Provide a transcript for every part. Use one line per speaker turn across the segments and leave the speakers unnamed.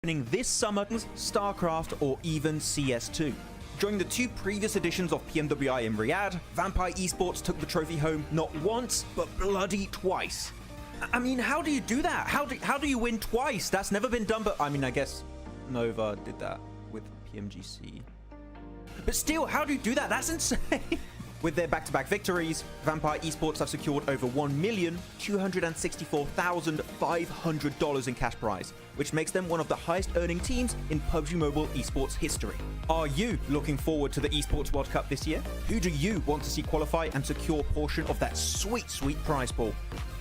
happening this summer, StarCraft, or even CS2. During the two previous editions of PMWI in Riyadh, Vampire Esports took the trophy home not once, but bloody twice. I mean, how do you do that? How do you win twice? That's never been done, but I mean, I guess Nova did that with PMGC. But still, how do you do that? That's insane. With their back-to-back victories, Vampire Esports have secured over $1,264,500 in cash prize, which makes them one of the highest-earning teams in PUBG Mobile esports history. Are you looking forward to the Esports World Cup this year? Who do you want to see qualify and secure a portion of that sweet, sweet prize pool?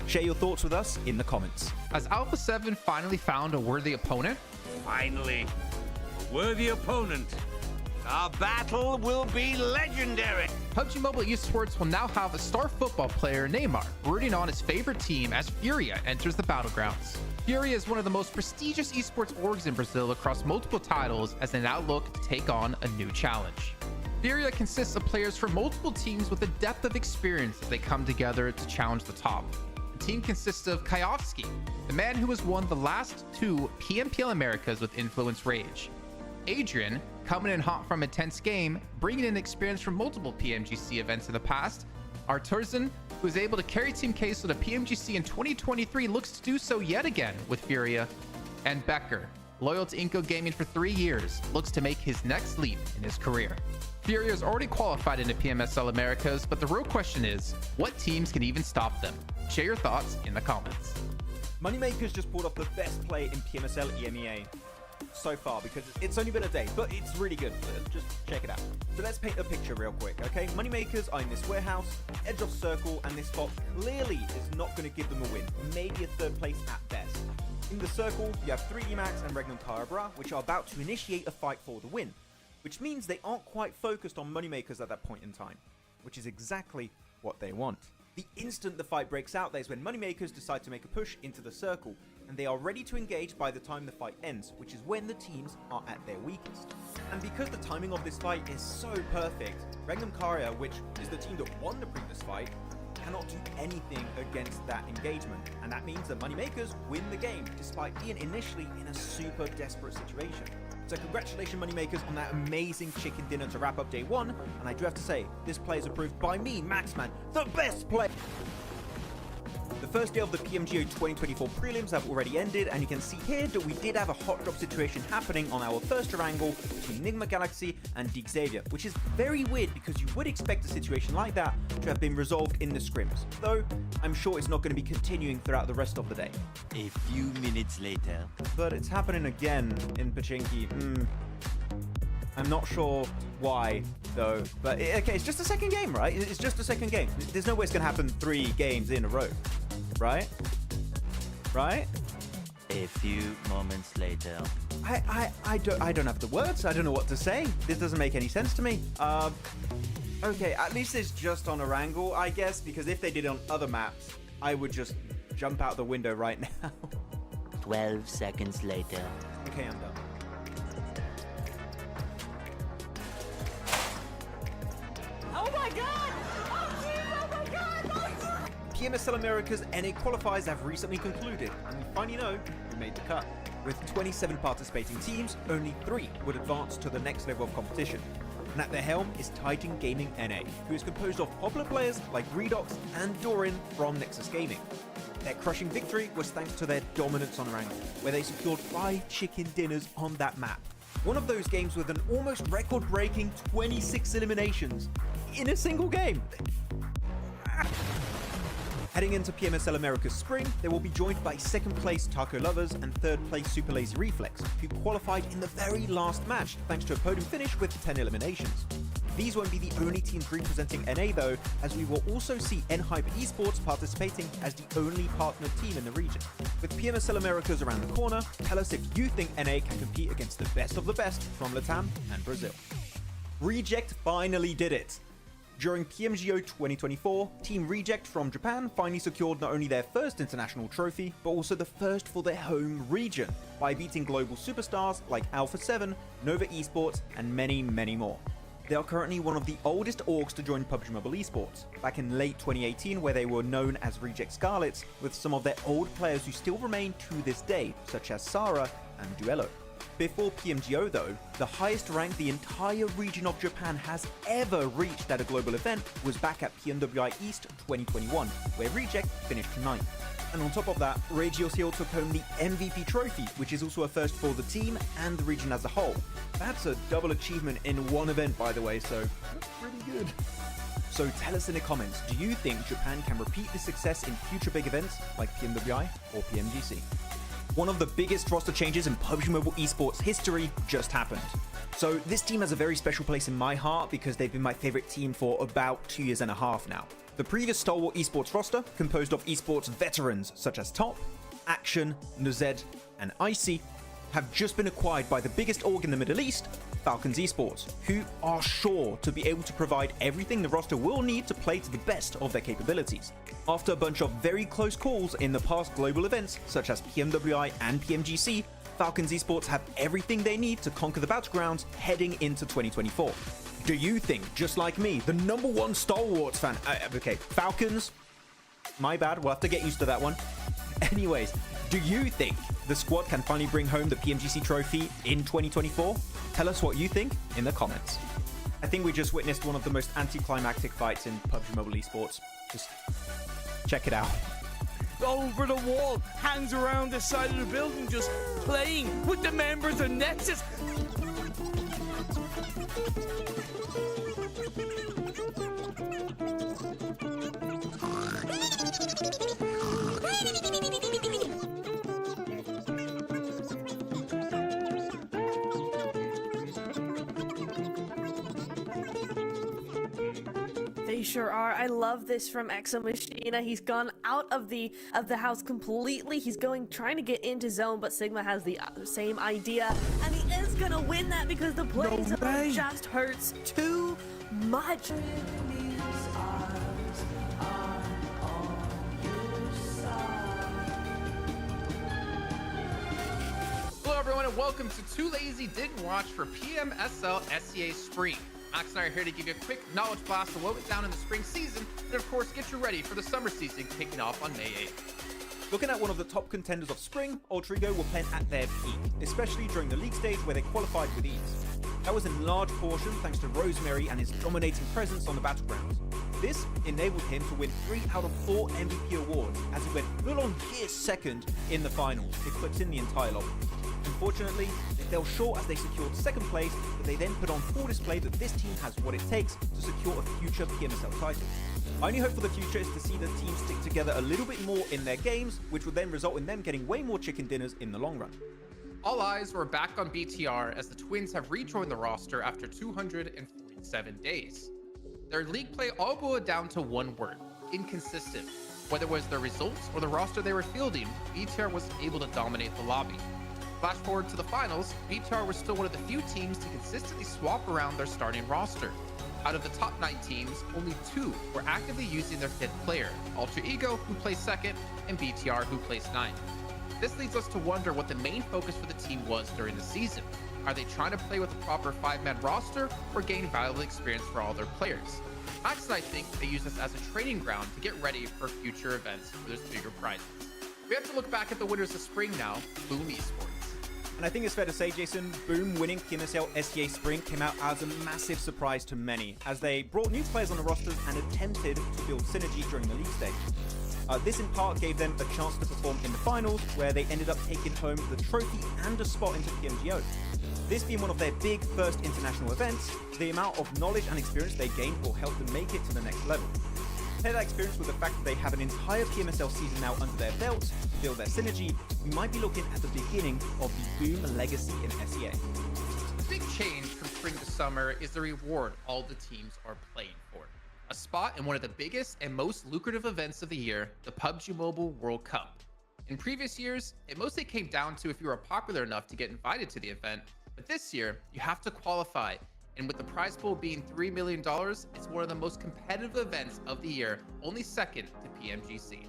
Share your thoughts with us in the comments.
Has Alpha 7 finally found a worthy opponent?
Finally, a worthy opponent. Our battle will be legendary.
PUBG Mobile Esports will now have a star football player, Neymar, rooting on his favorite team as Furia enters the Battlegrounds. Furia is one of the most prestigious esports orgs in Brazil across multiple titles as they now look to take on a new challenge. Furia consists of players from multiple teams with a depth of experience as they come together to challenge the top. The team consists of Kayovsky, the man who has won the last two PMSL Americas with Influence Rage. Adrian, coming in hot from a tense game, bringing in experience from multiple PMGC events in the past. Arturzan, who is able to carry Team Queso to PMGC in 2023, looks to do so yet again with Furia. And Becker, loyal to Inco Gaming for 3 years, looks to make his next leap in his career. Furia is already qualified into PMSL Americas, but the real question is, what teams can even stop them? Share your thoughts in the comments.
Moneymakers just pulled off the best play in PMSL EMEA so far, because it's only been a day, but it's really good. Just check it out. So let's paint a picture real quick, okay? Moneymakers are in this warehouse, edge of circle, and this spot clearly is not going to give them a win, maybe a third place at best. In the circle, you have 3D Max and Regnum Carabra, which are about to initiate a fight for the win, which means they aren't quite focused on Moneymakers at that point in time, which is exactly what they want. The instant the fight breaks out, that is when Moneymakers decide to make a push into the circle, and they are ready to engage by the time the fight ends, which is when the teams are at their weakest. And because the timing of this fight is so perfect, Regnum Caria, which is the team that won the previous fight, cannot do anything against that engagement, and that means that Moneymakers win the game, despite being initially in a super desperate situation. So congratulations Moneymakers on that amazing chicken dinner to wrap up day one, and I do have to say, this play is approved by me, Maxman, the best player! The first day of the PMGO 2024 prelims have already ended, and you can see here that we did have a hot drop situation happening on our first Erangel between Enigma Galaxy and Deek Xavier, which is very weird because you would expect a situation like that to have been resolved in the scrims, though I'm sure it's not going to be continuing throughout the rest of the day.
A few minutes later.
But it's happening again in Pachinki. I'm not sure why, though. But okay, it's just a second game, right? It's just a second game. There's no way it's going to happen 3 games in a row, right? Right?
A few moments later.
I don't have the words. I don't know what to say. This doesn't make any sense to me. Okay, at least it's just on Erangel, I guess, because if they did it on other maps, I would just jump out the window right now.
12 seconds later.
Okay, I'm done.
Oh my god! Oh jeez! Oh my god! Oh,
PMSL Americas NA qualifiers have recently concluded, and we finally know who made the cut. With 27 participating teams, only 3 would advance to the next level of competition. And at their helm is Titan Gaming NA, who is composed of popular players like Redox and Dorin from Nexus Gaming. Their crushing victory was thanks to their dominance on Erangel, where they secured 5 chicken dinners on that map. One of those games with an almost record-breaking 26 eliminations in a single game. Heading into PMSL America's spring, they will be joined by 2nd place Taco Lovers and 3rd place Super Lazy Reflex, who qualified in the very last match thanks to a podium finish with 10 eliminations. These won't be the only teams representing NA though, as we will also see N-Hyper Esports participating as the only partner team in the region. With PMSL Americas around the corner, tell us if you think NA can compete against the best of the best from Latam and Brazil. Reject finally did it! During PMGO 2024, Team Reject from Japan finally secured not only their first international trophy, but also the first for their home region, by beating global superstars like Alpha 7, Nova Esports, and many, many more. They are currently one of the oldest orgs to join PUBG Mobile Esports, back in late 2018 where they were known as Reject Scarlets, with some of their old players who still remain to this day, such as Sarah and Duello. Before PMGO though, the highest rank the entire region of Japan has ever reached at a global event was back at PMWI East 2021, where Reject finished 9th. And on top of that, Regios Hill took home the MVP trophy, which is also a first for the team and the region as a whole. That's a double achievement in one event, by the way, so that's pretty good. So tell us in the comments, do you think Japan can repeat this success in future big events like PMWI or PMGC? One of the biggest roster changes in PUBG Mobile esports history just happened. So this team has a very special place in my heart because they've been my favorite team for about 2.5 years now. The previous stalwart esports roster, composed of esports veterans such as Top, Action, Nuzed, and Icy, have just been acquired by the biggest org in the Middle East, Falcons Esports, who are sure to be able to provide everything the roster will need to play to the best of their capabilities. After a bunch of very close calls in the past global events, such as PMWI and PMGC, Falcons Esports have everything they need to conquer the Battlegrounds heading into 2024. Do you think, just like me, the #1 Stalwarts fan, okay, Falcons, my bad, we'll have to get used to that one. Anyways, do you think the squad can finally bring home the PMGC trophy in 2024? Tell us what you think in the comments. I think we just witnessed one of the most anticlimactic fights in PUBG Mobile esports. Just check it out.
Over the wall, hangs around the side of the building, just playing with the members of Nexus.
They sure are. I love this from Exo Machina. He's gone out of the house completely. He's trying to get into zone, but Sigma has the same idea, and he is gonna win that because the play zone just hurts too much.
Hello everyone and welcome to Too Lazy Didn't Watch for PMSL SCA Spring. Max and I are here to give you a quick knowledge blast of what went down in the spring season, and of course get you ready for the summer season kicking off on May 8th.
Looking at one of the top contenders of spring, Ultrigo were playing at their peak, especially during the league stage where they qualified with ease. That was in large portion thanks to Rosemary and his dominating presence on the Battlegrounds. This enabled him to win 3 out of 4 MVP awards as he went full on gear second in the finals, eclipsing the entire lobby. Unfortunately, they fell short as they secured second place, but they then put on full display that this team has what it takes to secure a future PMSL title. My only hope for the future is to see the team stick together a little bit more in their games, which would then result in them getting way more chicken dinners in the long run.
All eyes were back on BTR as the Twins have rejoined the roster after 247 days. Their league play all boiled down to one word: inconsistent. Whether it was their results or the roster they were fielding, BTR was able to dominate the lobby. Flash forward to the finals, BTR was still one of the few teams to consistently swap around their starting roster. Out of the top 9 teams, only 2 were actively using their 5th player, Alter Ego, who placed 2nd, and BTR, who placed 9th. This leads us to wonder what the main focus for the team was during the season. Are they trying to play with a proper 5-man roster or gain valuable experience for all their players? Max and I think they use this as a training ground to get ready for future events where there's bigger prizes. We have to look back at the winners of spring now, Boom Esports.
And I think it's fair to say, Jason, Boom winning PMSL SCA Spring came out as a massive surprise to many, as they brought new players on the rosters and attempted to build synergy during the league stage. This in part gave them a chance to perform in the finals, where they ended up taking home the trophy and a spot into PMGO. This being one of their big first international events, the amount of knowledge and experience they gained will help them make it to the next level. Pair that experience with the fact that they have an entire PMSL season now under their belts to build their synergy, we might be looking at the beginning of the Boom legacy in SEA.
The big change from spring to summer is the reward all the teams are playing for. A spot in one of the biggest and most lucrative events of the year, the PUBG Mobile World Cup. In previous years, it mostly came down to if you were popular enough to get invited to the event, but this year, you have to qualify. And with the prize pool being $3 million, it's one of the most competitive events of the year, only second to PMGC.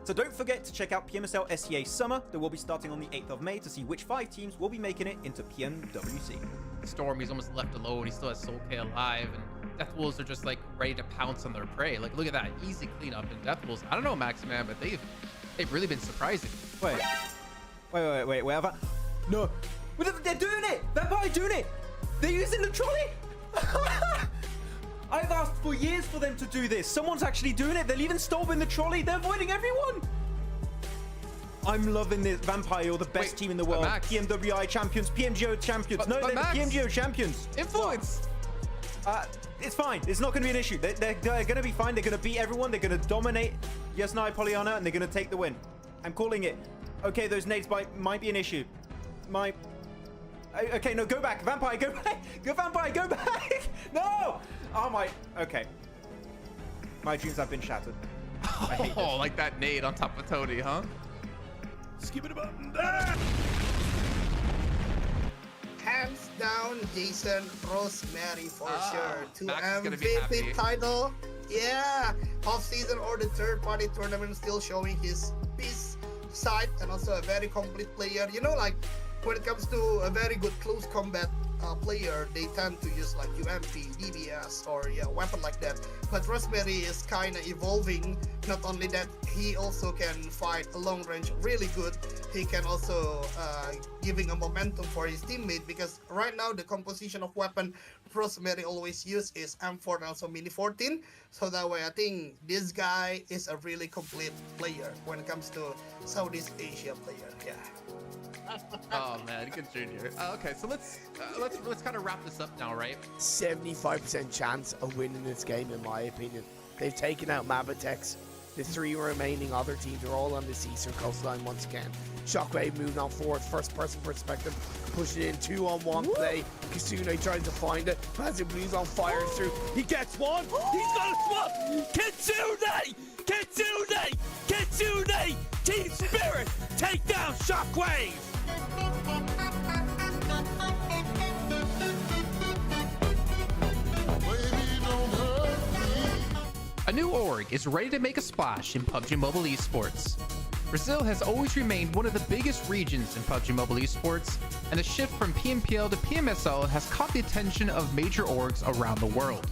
So don't forget to check out PMSL SEA Summer that will be starting on the 8th of May to see which 5 teams will be making it into PMWC.
Storm, he's almost left alone. He still has Soul K alive, and Death Wolves are just like ready to pounce on their prey. Like, look at that easy cleanup in Death Wolves. I don't know, Maxman, but they've really been surprising.
Wait, have I? No, They're doing it! Vampire doing it! They're using the trolley! I've asked for years for them to do this. Someone's actually doing it. They're even stopping the trolley. They're avoiding everyone. I'm loving this. Vampire, you're the best team in the world.
Max.
PMWI champions, PMGO champions. No, they're the
Max.
PMGO champions.
Influence.
It's fine. It's not going to be an issue. They're going to be fine. They're going to beat everyone. They're going to dominate Yes Nai Polyana, and they're going to take the win. I'm calling it. Okay, those nades might be an issue. Okay, no, go back. Vampire, go back. Go, Vampire, go back. No. Oh, my. Okay. My dreams have been shattered. I hate
Oh,
this.
like that nade on top of Tony, huh?
Skip it about.
Hands down, Jason Rosemary for sure. To
Max is gonna be happy.
MVP title. Yeah. Off-season or the third-party tournament still showing his peace side and also a very complete player. You know, like when it comes to a very good close combat player, they tend to use like UMP, DBS, or weapon like that. But Rosemary is kind of evolving. Not only that, he also can fight a long range really good. He can also giving a momentum for his teammate, because right now the composition of weapon Rosemary always use is M4 and also Mini 14. So that way I think this guy is a really complete player when it comes to Southeast Asia player. Yeah.
Oh man, good junior. Okay, so let's kind of wrap this up now, right?
75% chance of winning this game, in my opinion. They've taken out Mabatex. The three remaining other teams are all on the eastern coastline once again. Shockwave moving on forward, first person perspective, pushing in 2-on-1 play. Kasune tries to find it. Massive Blues on fire through. He gets one. He's got a swap. Kitsune! Kitsune! Kitsune! Team Spirit, take down Shockwave!
A new org is ready to make a splash in PUBG Mobile Esports. Brazil has always remained one of the biggest regions in PUBG Mobile Esports, and the shift from PMPL to PMSL has caught the attention of major orgs around the world.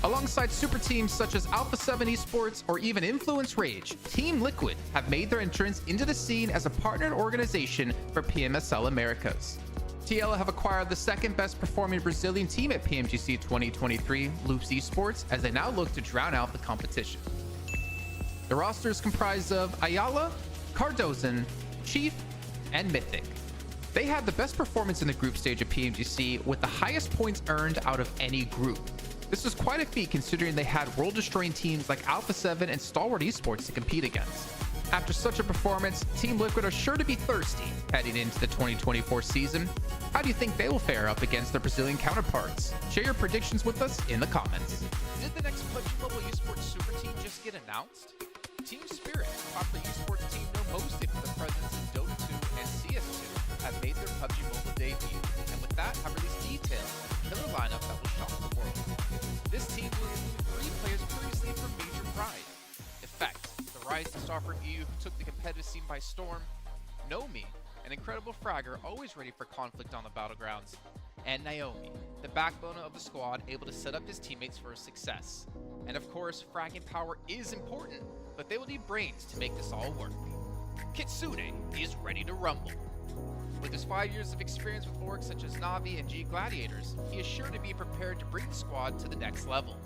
Alongside super teams such as Alpha 7 Esports or even Influence Rage, Team Liquid have made their entrance into the scene as a partnered organization for PMSL Americas. TL have acquired the second best performing Brazilian team at PMGC 2023, Loops Esports, as they now look to drown out the competition. The roster is comprised of Ayala, Cardozan, Chief, and Mythic. They had the best performance in the group stage of PMGC with the highest points earned out of any group. This was quite a feat considering they had world-destroying teams like Alpha 7 and Stalwart Esports to compete against. After such a performance, Team Liquid are sure to be thirsty heading into the 2024 season. How do you think they will fare up against their Brazilian counterparts? Share your predictions with us in the comments. Did the next PUBG Mobile Esports super team just get announced? Team Spirit, popular esports team known mostly for their presence in Dota 2 and CS2, have made their PUBG Mobile debut, and with that have released details of a killer lineup that will shock the world. This team will include 3 players previously from Major Pride: Effect, the rising star from EU who took the competitive scene by storm; Nomi, an incredible fragger always ready for conflict on the Battlegrounds; and Naomi, the backbone of the squad able to set up his teammates for success. And of course, fragging power is important, but they will need brains to make this all work. Kitsune is ready to rumble. With his 5 years of experience with orgs such as Navi and G Gladiators, he is sure to be prepared to bring the squad to the next level.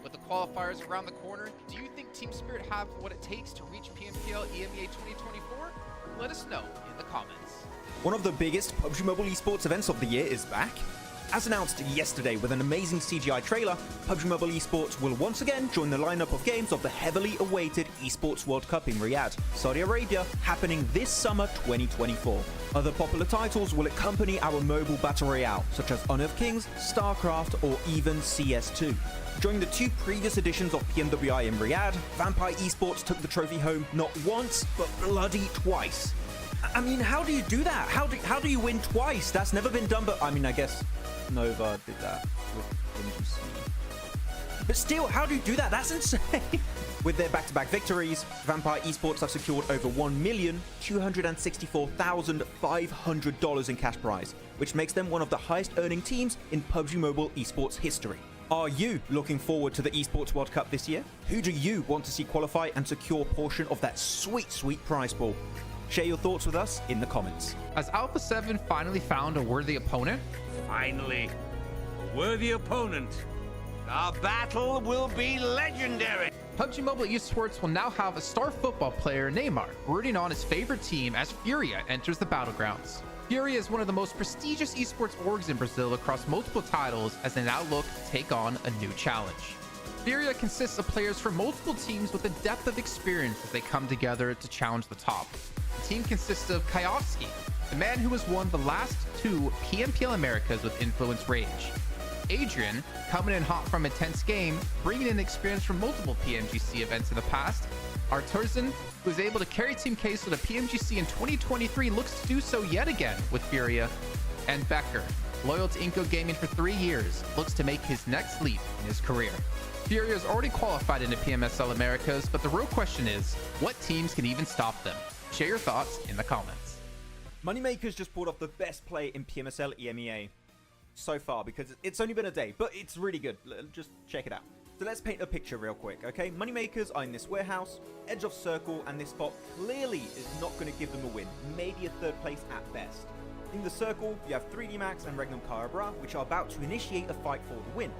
With the qualifiers around the corner, do you think Team Spirit have what it takes to reach PMPL EMEA 2024? Let us know in the comments.
One of the biggest PUBG Mobile Esports events of the year is back. As announced yesterday with an amazing CGI trailer, PUBG Mobile Esports will once again join the lineup of games of the heavily awaited Esports World Cup in Riyadh, Saudi Arabia, happening this summer 2024. Other popular titles will accompany our mobile battle royale, such as Honor of Kings, StarCraft, or even CS2. During the 2 previous editions of PMWI in Riyadh, Vampire Esports took the trophy home not once, but bloody twice. I mean, how do you do that? How do you win twice? That's never been done, but I mean, I guess Nova did that with MGC. But still, how do you do that? That's insane. With their back-to-back victories, Vampire Esports have secured over $1,264,500 in cash prize, which makes them one of the highest-earning teams in PUBG Mobile Esports history. Are you looking forward to the Esports World Cup this year? Who do you want to see qualify and secure a portion of that sweet, sweet prize pool? Share your thoughts with us in the comments.
Has Alpha 7 finally found a worthy opponent?
Finally, a worthy opponent. Our battle will be legendary.
PUBG Mobile Esports will now have a star football player, Neymar, rooting on his favorite team as Furia enters the Battlegrounds. Furia is one of the most prestigious esports orgs in Brazil across multiple titles as they now look to take on a new challenge. Furia consists of players from multiple teams with a depth of experience as they come together to challenge the top. The team consists of Kayovsky, the man who has won the last 2 PMSL Americas with Influence Rage. Adrian, coming in hot from a tense game, bringing in experience from multiple PMGC events in the past. Arturzan, who was able to carry Team Case to the PMGC in 2023, looks to do so yet again with Furia. And Becker, loyal to Inco Gaming for 3 years, looks to make his next leap in his career. Furia has already qualified into PMSL Americas, but the real question is, what teams can even stop them? Share your thoughts in the comments.
Moneymakers just pulled off the best play in PMSL EMEA so far, because it's only been a day, but it's really good. Just check it out. So let's paint a picture real quick, okay? Moneymakers are in this warehouse, edge of circle, and this spot clearly is not going to give them a win, maybe a 3rd place at best. In the circle, you have 3D Max and Regnum Carabra, which are about to initiate a fight for the win,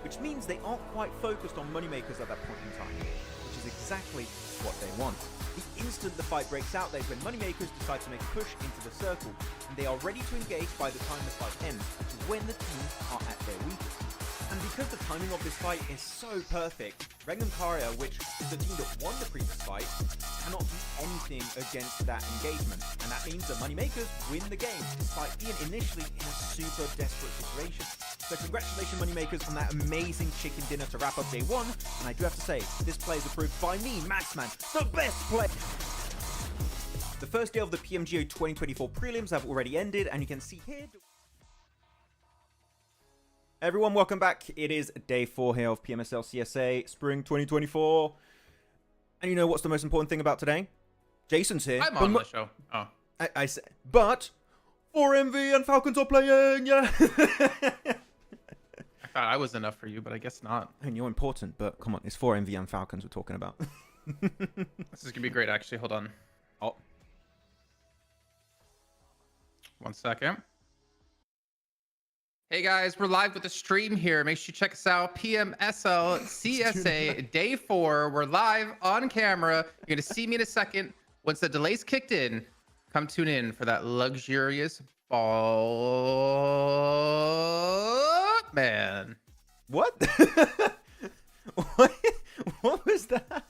which means they aren't quite focused on Moneymakers at that point in time, which is exactly what they want. The instant the fight breaks out, that's when Moneymakers decide to make a push into the circle, and they are ready to engage by the time the fight ends, which is when the teams are at their weakest. And because the timing of this fight is so perfect, Regnum Caria, which is the team that won the previous fight, cannot do anything against that engagement, and that means that Moneymakers win the game, despite being initially in a super desperate situation. So congratulations Moneymakers on that amazing chicken dinner to wrap up day 1, and I do have to say, this play is approved by me, Maxman, the best play! The first day of the PMGO 2024 prelims have already ended, and you can see here... Everyone, welcome back. It is day 4 here of PMSL CSA, Spring 2024. And you know what's the most important thing about today? Jason's here.
I'm on the show. Oh.
I said, but 4MV and Falcons are playing, yeah!
I thought I was enough for you, but I guess not.
And you're important, but come on, it's 4MV and Falcons we're talking about.
This is going to be great, actually. Hold on.
Oh.
1 second. Hey guys, we're live with the stream here. Make sure you check us out. PMSL CSA day 4. We're live on camera. You're gonna see me in a second. Once the delay's kicked in, come tune in for that luxurious ball, man.
What? What was that?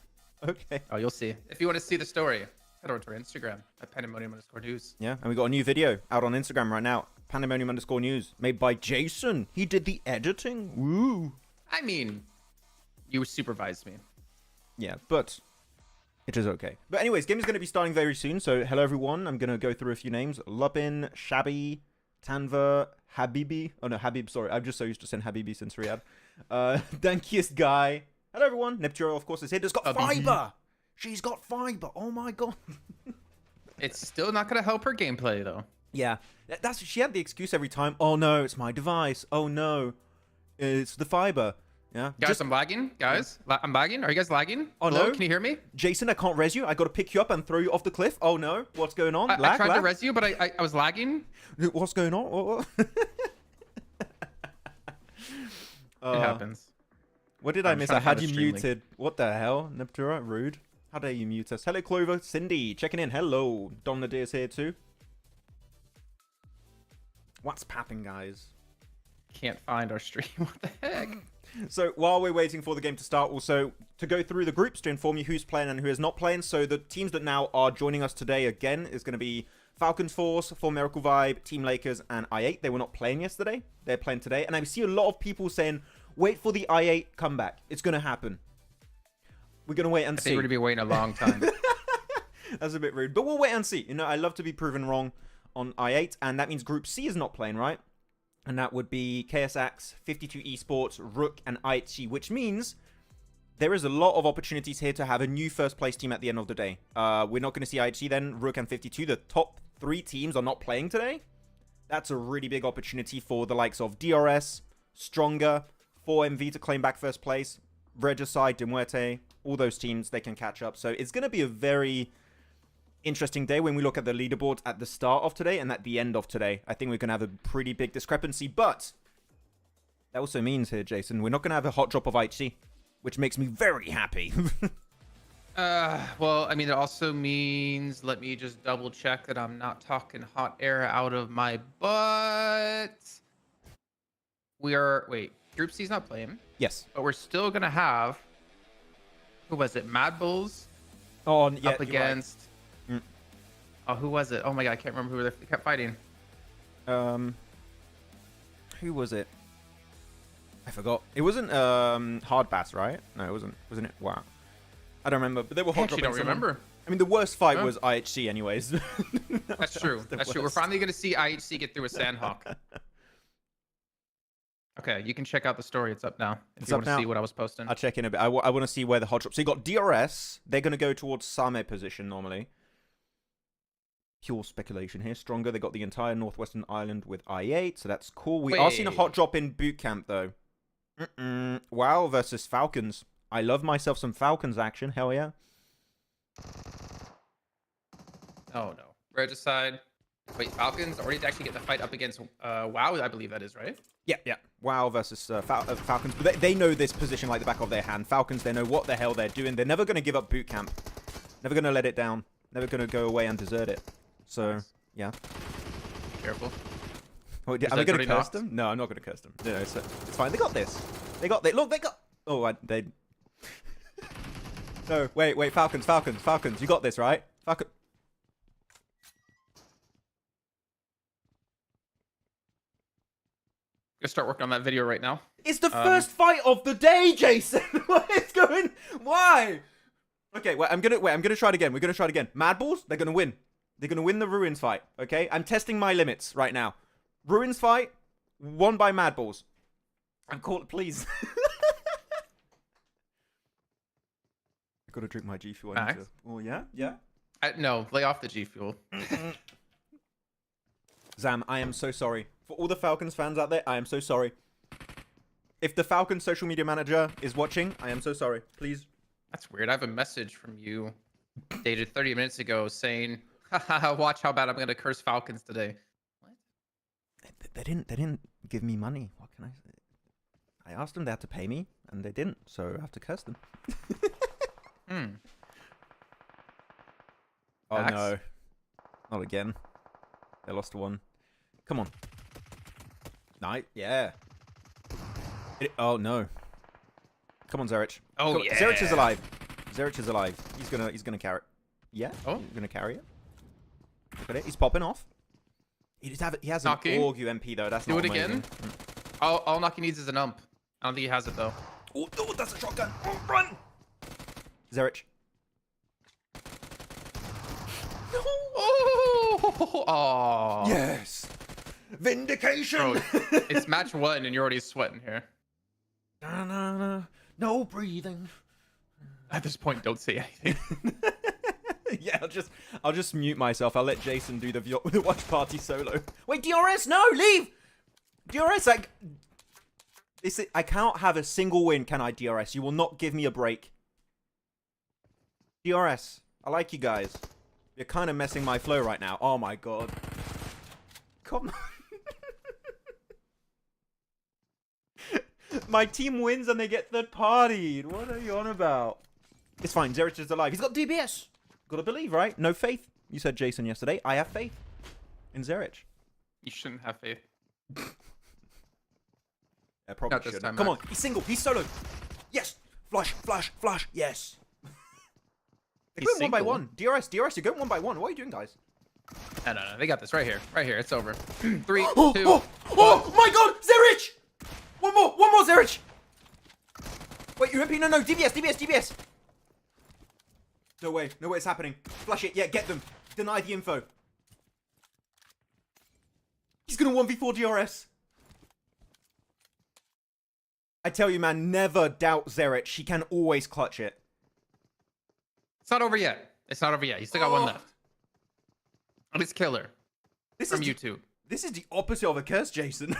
Okay.
Oh, you'll see. If you want to see the story, head over to our Instagram at pandemonium_news.
Yeah, and we got a new video out on Instagram right now. Pandemonium_news, made by Jason. He did the editing. Woo.
I mean, you supervised me.
Yeah, but it is okay. But anyways, game is going to be starting very soon. So hello everyone. I'm going to go through a few names. Lupin, Shabby, Tanver, Habibi. Oh no, Habib, sorry. I'm just so used to saying Habibi since Riyadh. Dankiest Guy. Hello everyone. Nepturo, of course, is here. Just got fiber. She's got fiber. Oh my god.
It's still not going to help her gameplay, though.
Yeah, she had the excuse every time. Oh no, it's my device. Oh no, it's the fiber. Yeah.
Guys, I'm lagging. Guys, I'm lagging. Are you guys lagging?
Oh
Hello?
no.
Can you hear me?
Jason, I can't res you. I got to pick you up and throw you off the cliff. Oh no, what's going on?
I tried to res you, but I was lagging.
What's going on? What?
It happens.
What did I miss? I had you muted. What the hell? Neptura, rude. How dare you mute us? Hello, Clover. Cindy, checking in. Hello. Dom Nadir's here too. What's popping, guys?
Can't find our stream. What the heck?
So while we're waiting for the game to start, also to go through the groups to inform you who's playing and who is not playing. So the teams that now are joining us today again is going to be Falcons Force, For Miracle Vibe, Team Lakers, and I8. They were not playing yesterday. They're playing today. And I see a lot of people saying, wait for the I8 comeback. It's going to happen. We're going to wait and see.
I think we're going to be waiting a long time.
That's a bit rude. But we'll wait and see. You know, I love to be proven wrong on I8, and that means Group C is not playing, right? And that would be KSX, 52 Esports, Rook, and IHC, which means there is a lot of opportunities here to have a new first place team at the end of the day. We're not going to see IHC then, Rook and 52. The top 3 teams are not playing today. That's a really big opportunity for the likes of DRS, Stronger, 4MV to claim back first place, Regicide, Muerte, all those teams, they can catch up. So it's going to be a very interesting day when we look at the leaderboards at the start of today and at the end of today. I think we're going to have a pretty big discrepancy, but that also means here, Jason, we're not going to have a hot drop of IHC, which makes me very happy.
Well, I mean, it also means, let me just double check that I'm not talking hot air out of my butt. Wait, Group C's not playing,
Yes.
but we're still going to have, who was it? Mad Bulls
Oh, yeah,
up against, oh, who was it? Oh my God, I can't remember who they kept fighting.
Who was it? I forgot. It wasn't Hard Bass, right? No, it wasn't. Wasn't it? Wow. I don't remember, but they were hot
I actually
dropping
don't
someone.
remember.
I mean, the worst fight
Oh.
was IHC anyways.
That's true. That's true. We're finally going to see IHC get through a Sanhok. Okay, you can check out the story. It's up now. If
It's
you
up
want to
now.
see what I was posting.
I'll check in a bit. I want to see where the hot drop. So you got DRS. They're going to go towards Same position normally. Pure speculation here. Stronger. They got the entire northwestern island with I8, so that's cool. We are seeing a hot drop in boot camp though. WoW versus Falcons. I love myself some Falcons action. Hell yeah.
Oh no. Regicide. Wait, Falcons already to actually get the fight up against WoW, I believe that is, right?
Yeah. WoW versus Falcons. But they know this position like the back of their hand. Falcons, they know what the hell they're doing. They're never going to give up boot camp. Never going to let it down. Never going to go away and desert it. So, yeah.
Careful.
Oh, are we going to curse them? No, I'm not going to curse them. No, it's fine. They got this. Look, they got... Oh, they... No, wait. Falcons. You got this, right? Falcon...
Gonna start working on that video right now.
It's the first fight of the day, Jason. What is going? Why? Okay, I'm gonna try it again. We're gonna try it again. Mad Balls, they're gonna win. They're gonna win the Ruins fight. Okay, I'm testing my limits right now. Ruins fight, won by Mad Balls. I'm called, please. I gotta drink my G Fuel.
Max?
Oh yeah.
No, lay off the G Fuel.
Zam, I am so sorry. For all the Falcons fans out there, I am so sorry. If the Falcons social media manager is watching, I am so sorry. Please.
That's weird. I have a message from you dated 30 minutes ago saying, haha, watch how bad I'm gonna curse Falcons today. What?
They didn't give me money. What can I say? I asked them, they had to pay me, and they didn't, so I have to curse them. Oh
Max?
no. Not again. They lost one. Come on. Night, yeah. Oh no. Come on, Zerich.
Oh,
Come,
yeah.
Zerich is alive. Zerich is alive. He's gonna carry it. Yeah?
Oh.
He's gonna carry it. Look at it. He's popping off. He has an Org UMP though. That's
Do
not
it
amazing.
again. All Naki needs is an ump. I don't think he has it though.
Oh, that's a shotgun. Oh, run! Zerich.
Oh.
Yes. Vindication.
Bro, it's match 1 and you're already sweating here.
No breathing.
At this point, don't say anything.
Yeah, I'll just mute myself. I'll let Jason do the watch party solo. Wait, DRS, no, leave. DRS, I cannot have a single win, can I, DRS? You will not give me a break. DRS, I like you guys. You're kind of messing my flow right now. Oh my god. Come on. My team wins and they get third partied. What are you on about? It's fine. Zerich is alive. He's got DBS. Gotta believe, right? No faith. You said Jason yesterday. I have faith in Zerich.
You shouldn't have faith.
I probably
Not this
should.
time,
Come on.
Max.
He's single. He's solo. Yes. Flush. Yes. They're
He's
going 1 by
single?
1. DRS, you're going 1 by 1. What are you doing, guys?
No. They got this right here. Right here. It's over. 3, 2.
Oh my god! Zerich! One more, Zerich! Wait, UMP, no, DBS. No way, it's happening. Flush it, yeah, get them. Deny the info. He's gonna 1v4 DRS. I tell you, man, never doubt Zerich. He can always clutch it.
It's not over yet. He's still got one left. And it's killer.
This
From
is
YouTube.
This is the opposite of a curse, Jason.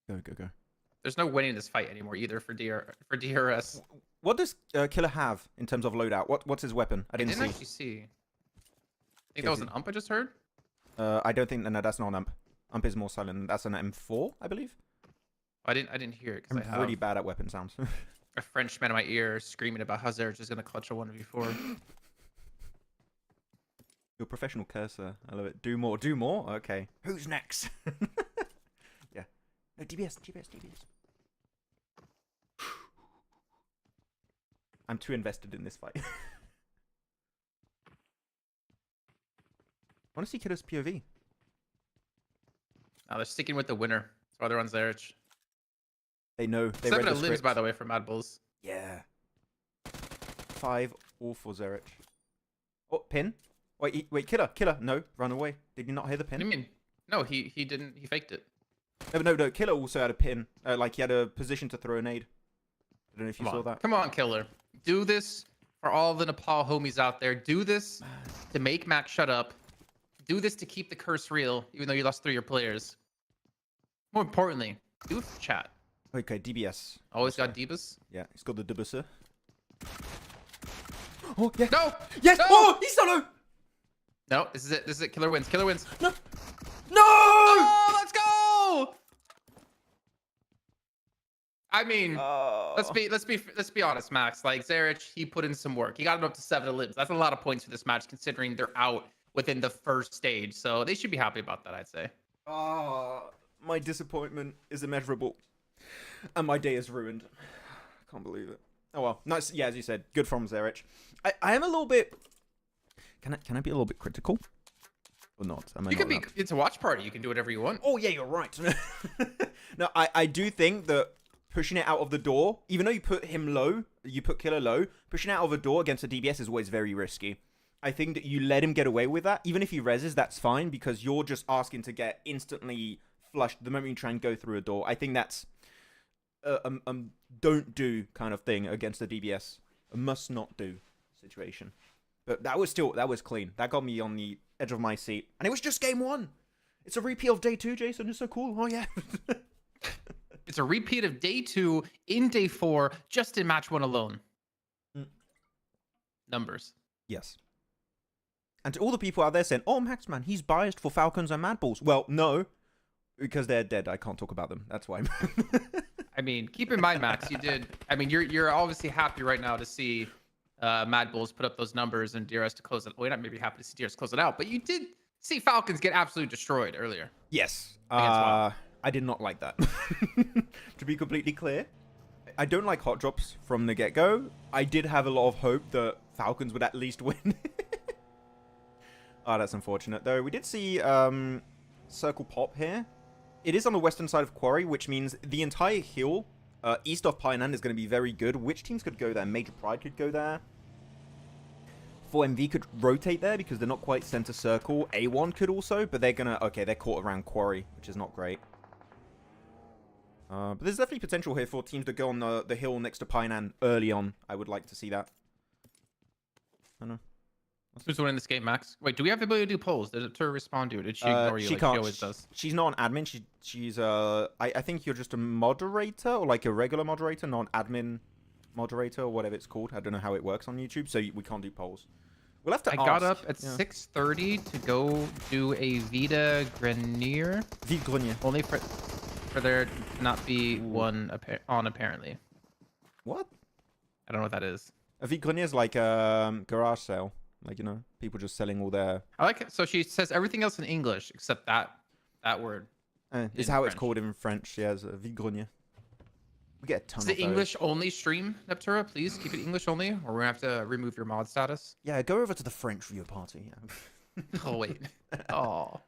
Go.
There's no winning this fight anymore either for DRS.
What does Killer have in terms of loadout? What's his weapon? I didn't see.
actually see. I think that was an ump I just heard.
I don't think. No, that's not an ump. Ump is more silent. That's an M4, I believe.
I didn't hear it because I
I'm
have
really bad at weapon sounds.
a Frenchman in my ear screaming about how Zerich is gonna clutch a 1v4.
You're a professional cursor. I love it. Do more. Do more. Okay. Who's next? Yeah. No, DBS. I'm too invested in this fight. I want to see Killer's POV.
They're sticking with the winner. That's why they're on Zerich.
They know. They
7
read the
limbs,
script.
by the way, for Mad Bulls.
Yeah. 5 all for Zerich. Oh, pin. Wait, Killer. No, run away. Did you not hear the pin?
What do you mean? No, he didn't. He faked it.
No. Killer also had a pin. Like he had a position to throw a nade. I don't know if you saw that.
Come on, Killer. Do this for all the Nepal homies out there. Do this to make Max shut up. Do this to keep the curse real, even though you lost 3 of your players. More importantly, do it for chat.
Okay, DBS.
Always got Debus.
Yeah, he's got the Dubusser. Oh, yeah.
No!
Yes!
No!
Oh, he's solo!
No, this is it. This is it. Killer wins. Killer wins.
No!
Oh, let's go! I mean, let's be honest, Max. Like Zerich, he put in some work. He got him up to 7 limbs. That's a lot of points for this match, considering they're out within the first stage. So they should be happy about that, I'd say.
My disappointment is immeasurable. And my day is ruined. I can't believe it. Oh well. Nice. Yeah, as you said, good from Zerich. I am a little bit... Can I be a little bit critical? Or not?
You can be... It's a watch party. You can do whatever you want.
Oh, yeah, you're right. No, I do think that pushing it out of the door, even though you put him low, you put Killer low, pushing it out of a door against a DBS is always very risky. I think that you let him get away with that. Even if he reses, that's fine, because you're just asking to get instantly flushed the moment you try and go through a door. I think that's a don't do kind of thing against the DBS. A must not do situation. But that was clean. That got me on the edge of my seat. And it was just game 1. It's a repeat of day 2, Jason. It's so cool. Oh, yeah.
It's a repeat of day 2 in day 4, just in match 1 alone. Numbers.
Yes. And to all the people out there saying, oh, Maxman, he's biased for Falcons and Mad Bulls. Well, no, because they're dead. I can't talk about them. That's why.
I mean, keep in mind, Max, you did. I mean, you're obviously happy right now to see Mad Bulls put up those numbers and DRS to close it. Well, you're not maybe happy to see DRS close it out, but you did see Falcons get absolutely destroyed earlier.
Yes.
Wild.
I did not like that. To be completely clear, I don't like hot drops from the get-go. I did have a lot of hope that Falcons would at least win. Oh, that's unfortunate, though. We did see Circle Pop here. It is on the western side of Quarry, which means the entire hill east of Painan is going to be very good. Which teams could go there? Major Pride could go there. 4MV could rotate there because they're not quite center circle. A1 could also, but they're going to... Okay, they're caught around Quarry, which is not great. But there's definitely potential here for teams to go on the hill next to Painan early on. I would like to see that. I don't know.
Who's winning this game, Max? Wait, do we have the ability to do polls? Did her respond to it? Did she ignore you
she
like
can't.
she always does?
She's not an admin. She's I think you're just a moderator or like a regular moderator, not an admin moderator or whatever it's called. I don't know how it works on YouTube, so we can't do polls. We'll have to ask.
I got up at 6:30 to go do a Vita Grenier.
Vite Grenier.
Only for there to not be one on apparently.
What?
I don't know what that is.
A Vite Grenier is like a garage sale. Like, you know, people just selling all their...
I like it. So she says everything else in English except that word.
It's how it's called in French. Yeah, it's a vide grenier. We get a ton
Is
of
it
those.
English only stream, Neptura? Please keep it English only, or we're gonna have to remove your mod status.
Yeah, go over to the French viewer party. Yeah.
Oh wait. Oh.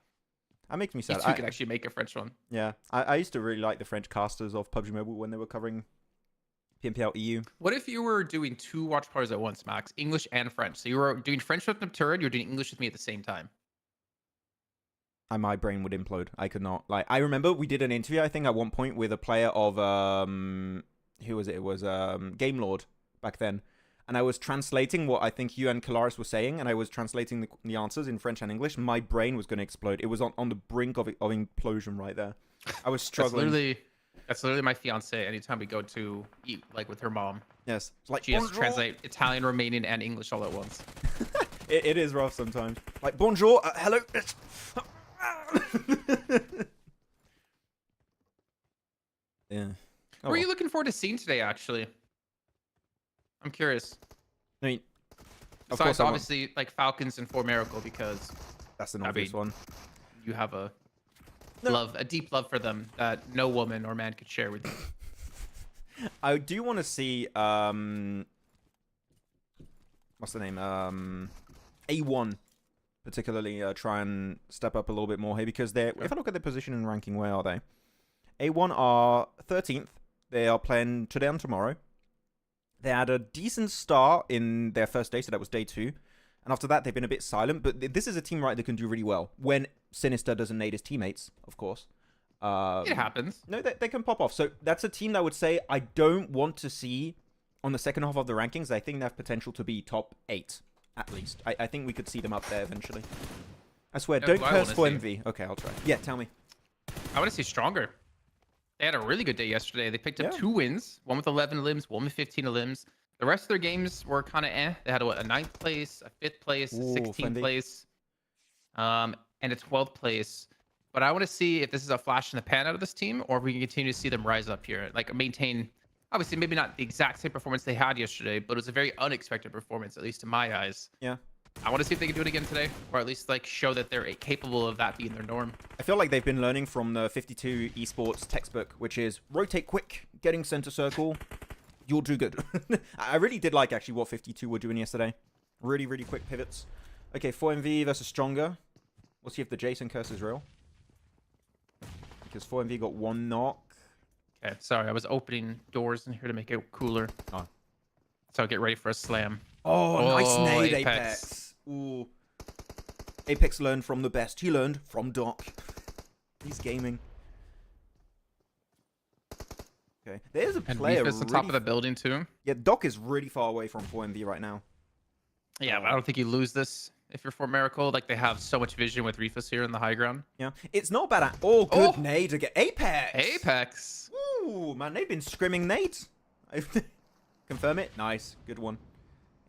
That makes me
You
sad.
two could actually make a French one.
Yeah, I used to really like the French casters of PUBG Mobile when they were covering PMPL EU.
What if you were doing 2 watch parties at once, Max? English and French. So you were doing French with Neptura, and you were doing English with me at the same time.
My brain would implode. I could not. Like, I remember we did an interview, I think, at one point with a player of who was it? It was Game Lord back then. And I was translating what I think you and Kalaris were saying, and I was translating the answers in French and English. My brain was going to explode. It was on the brink of implosion right there. I was struggling.
That's literally my fiance. Anytime we go to eat, like with her mom,
Yes. It's like
she has to
bonjour.
translate Italian, Romanian, and English all at once.
It is rough sometimes. Like bonjour, hello. Yeah.
What are you looking forward to seeing today, actually? I'm curious.
I mean, of
Besides,
course, I want-
obviously, like Falcons and For Miracle, because
that's an
I
obvious
mean,
one.
you have a
No.
a deep love for them that no woman or man could share with you.
I do want to see what's the name? A1 particularly try and step up a little bit more here because they're. If I look at their position and ranking, where are they? A1 are 13th. They are playing today and tomorrow. They had a decent start in their first day, so that was day 2. And after that, they've been a bit silent. But this is a team, right, that can do really well. When Sinister doesn't nade his teammates, of course.
It happens.
No, they can pop off. So that's a team that I would say I don't want to see on the second half of the rankings. I think they have potential to be top 8, at least. I think we could see them up there eventually. I swear,
Yeah,
don't
who I
curse
wanna
for
see.
MV. Okay, I'll try. Yeah, tell me.
I want to see stronger. They had a really good day yesterday. They picked up
Yeah.
2 wins, one with 11 limbs, one with 15 limbs. The rest of their games were kind of eh. They had a 9th place, a 5th place, a
Ooh,
16th
Fendi.
place, and a 12th place. But I want to see if this is a flash in the pan out of this team, or if we can continue to see them rise up here, like maintain. Obviously, maybe not the exact same performance they had yesterday, but it was a very unexpected performance, at least in my eyes.
Yeah.
I want to see if they can do it again today, or at least like show that they're capable of that being their norm.
I feel like they've been learning from the 52 esports textbook, which is rotate quick, getting center circle, you'll do good. I really did like actually what 52 were doing yesterday. Really, really quick pivots. Okay, 4MV versus Stronger. We'll see if the Jason curse is real. Because 4MV got 1 knock.
Okay, sorry, I was opening doors in here to make it cooler.
Oh.
So get ready for a slam.
Oh, nice
Oh,
nade,
Apex.
Apex. Ooh. Apex learned from the best. He learned from Doc. He's gaming. Okay, there's a
And
player
Reef is on top of the building too.
Yeah, Doc is really far away from 4MV right now.
Yeah, but I don't think you lose this if you're for Miracle. Like they have so much vision with Reefus here in the high ground.
Yeah, it's not bad at all. Good
Oh.
nade again. Apex!
Apex.
Ooh, man, they've been scrimming nades. Confirm it. Nice. Good one.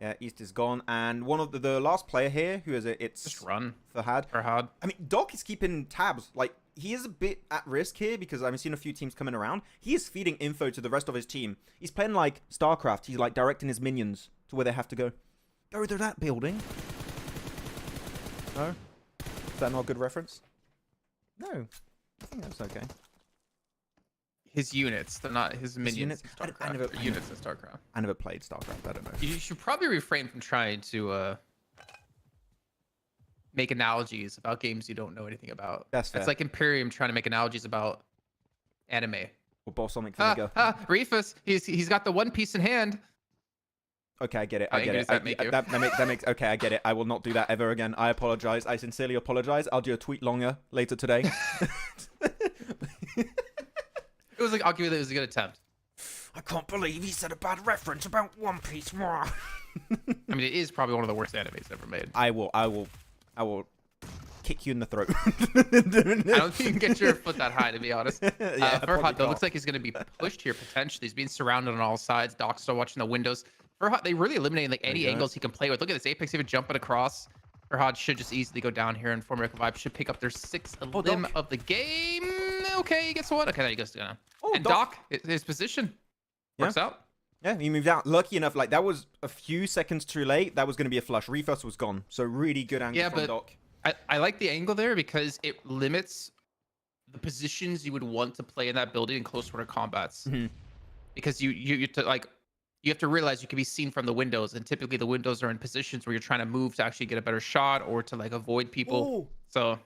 Yeah, East is gone. And one of the last player here, who is it? It's
Just run.
Fahad.
Barraud.
I mean, Doc is keeping tabs. Like, he is a bit at risk here because I've seen a few teams coming around. He is feeding info to the rest of his team. He's playing like StarCraft. He's like directing his minions to where they have to go. Go to that building. No? Is that not a good reference? No. I think that's okay.
His units, they're not his minions.
units?
In
I
StarCraft.
never-
Or units in StarCraft.
I never played StarCraft. I don't know.
You should probably refrain from trying to make analogies about games you don't know anything about.
That's fair.
It's like Imperium trying to make analogies about anime.
Or balsamic
Ah,
vinegar.
Reefus, he's got the One Piece in hand.
Okay, I get it.
How
I get
angry
it.
does that make you?
That makes. Okay, I get it. I will not do that ever again. I apologize. I sincerely apologize. I'll do a tweet longer later today.
It was like, I'll give you that. It was a good attempt.
I can't believe he said a bad reference about One Piece.
I mean, it is probably one of the worst animes ever made.
I will kick you in the throat.
I don't think you can get your foot that high, to be honest.
Yeah,
Farhad,
probably
though,
not.
looks like he's going to be pushed here potentially. He's being surrounded on all sides. Doc's still watching the windows. Farhad, they really eliminating like any
go.
angles he can play with. Look at this Apex even jumping across. Farhad should just easily go down here, and Former Vibe should pick up their 6th limb
Doc.
of the game. Okay, he gets one. Okay, there he goes.
Oh,
And
Doc.
his position
Yeah.
works out.
Yeah, he moved out. Lucky enough, like that was a few seconds too late. That was going to be a flush. Refus was gone. So really good angle
Yeah,
from
but
Doc.
I like the angle there because it limits the positions you would want to play in that building in close order combats.
Mhm.
Because you have to realize you can be seen from the windows, and typically the windows are in positions where you're trying to move to actually get a better shot or to like avoid people.
Oh.
So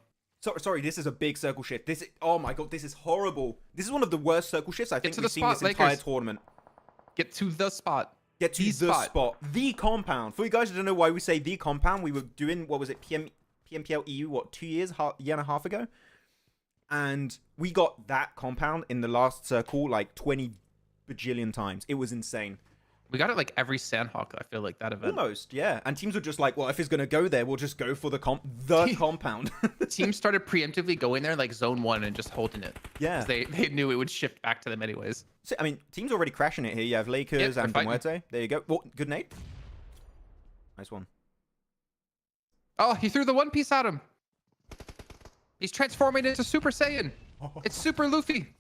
Sorry, this is a big circle shift. Oh my god, this is horrible. This is one of the worst circle shifts I think
to
we've
the
seen
spot,
this entire
Lakers.
tournament.
get to the spot.
Get to the spot. The compound. For you guys who don't know why we say the compound, we were doing, what was it, PMPL EU, what, 2 years, year and a half ago? And we got that compound in the last circle like 20 bajillion times. It was insane.
We got it like every Sanhok, I feel like, that event.
Almost, yeah. And teams were just like, well, if it's going to go there, we'll just go for the compound.
Teams started preemptively going there like zone 1 and just holding it.
Yeah.
'Cause they knew it would shift back to them anyways.
So, I mean, teams already crashing it here. You have Lakers and Muerte. There you go. Oh, good nade. Nice one.
Oh, he threw the One Piece at him. He's transforming into Super Saiyan. It's Super Luffy.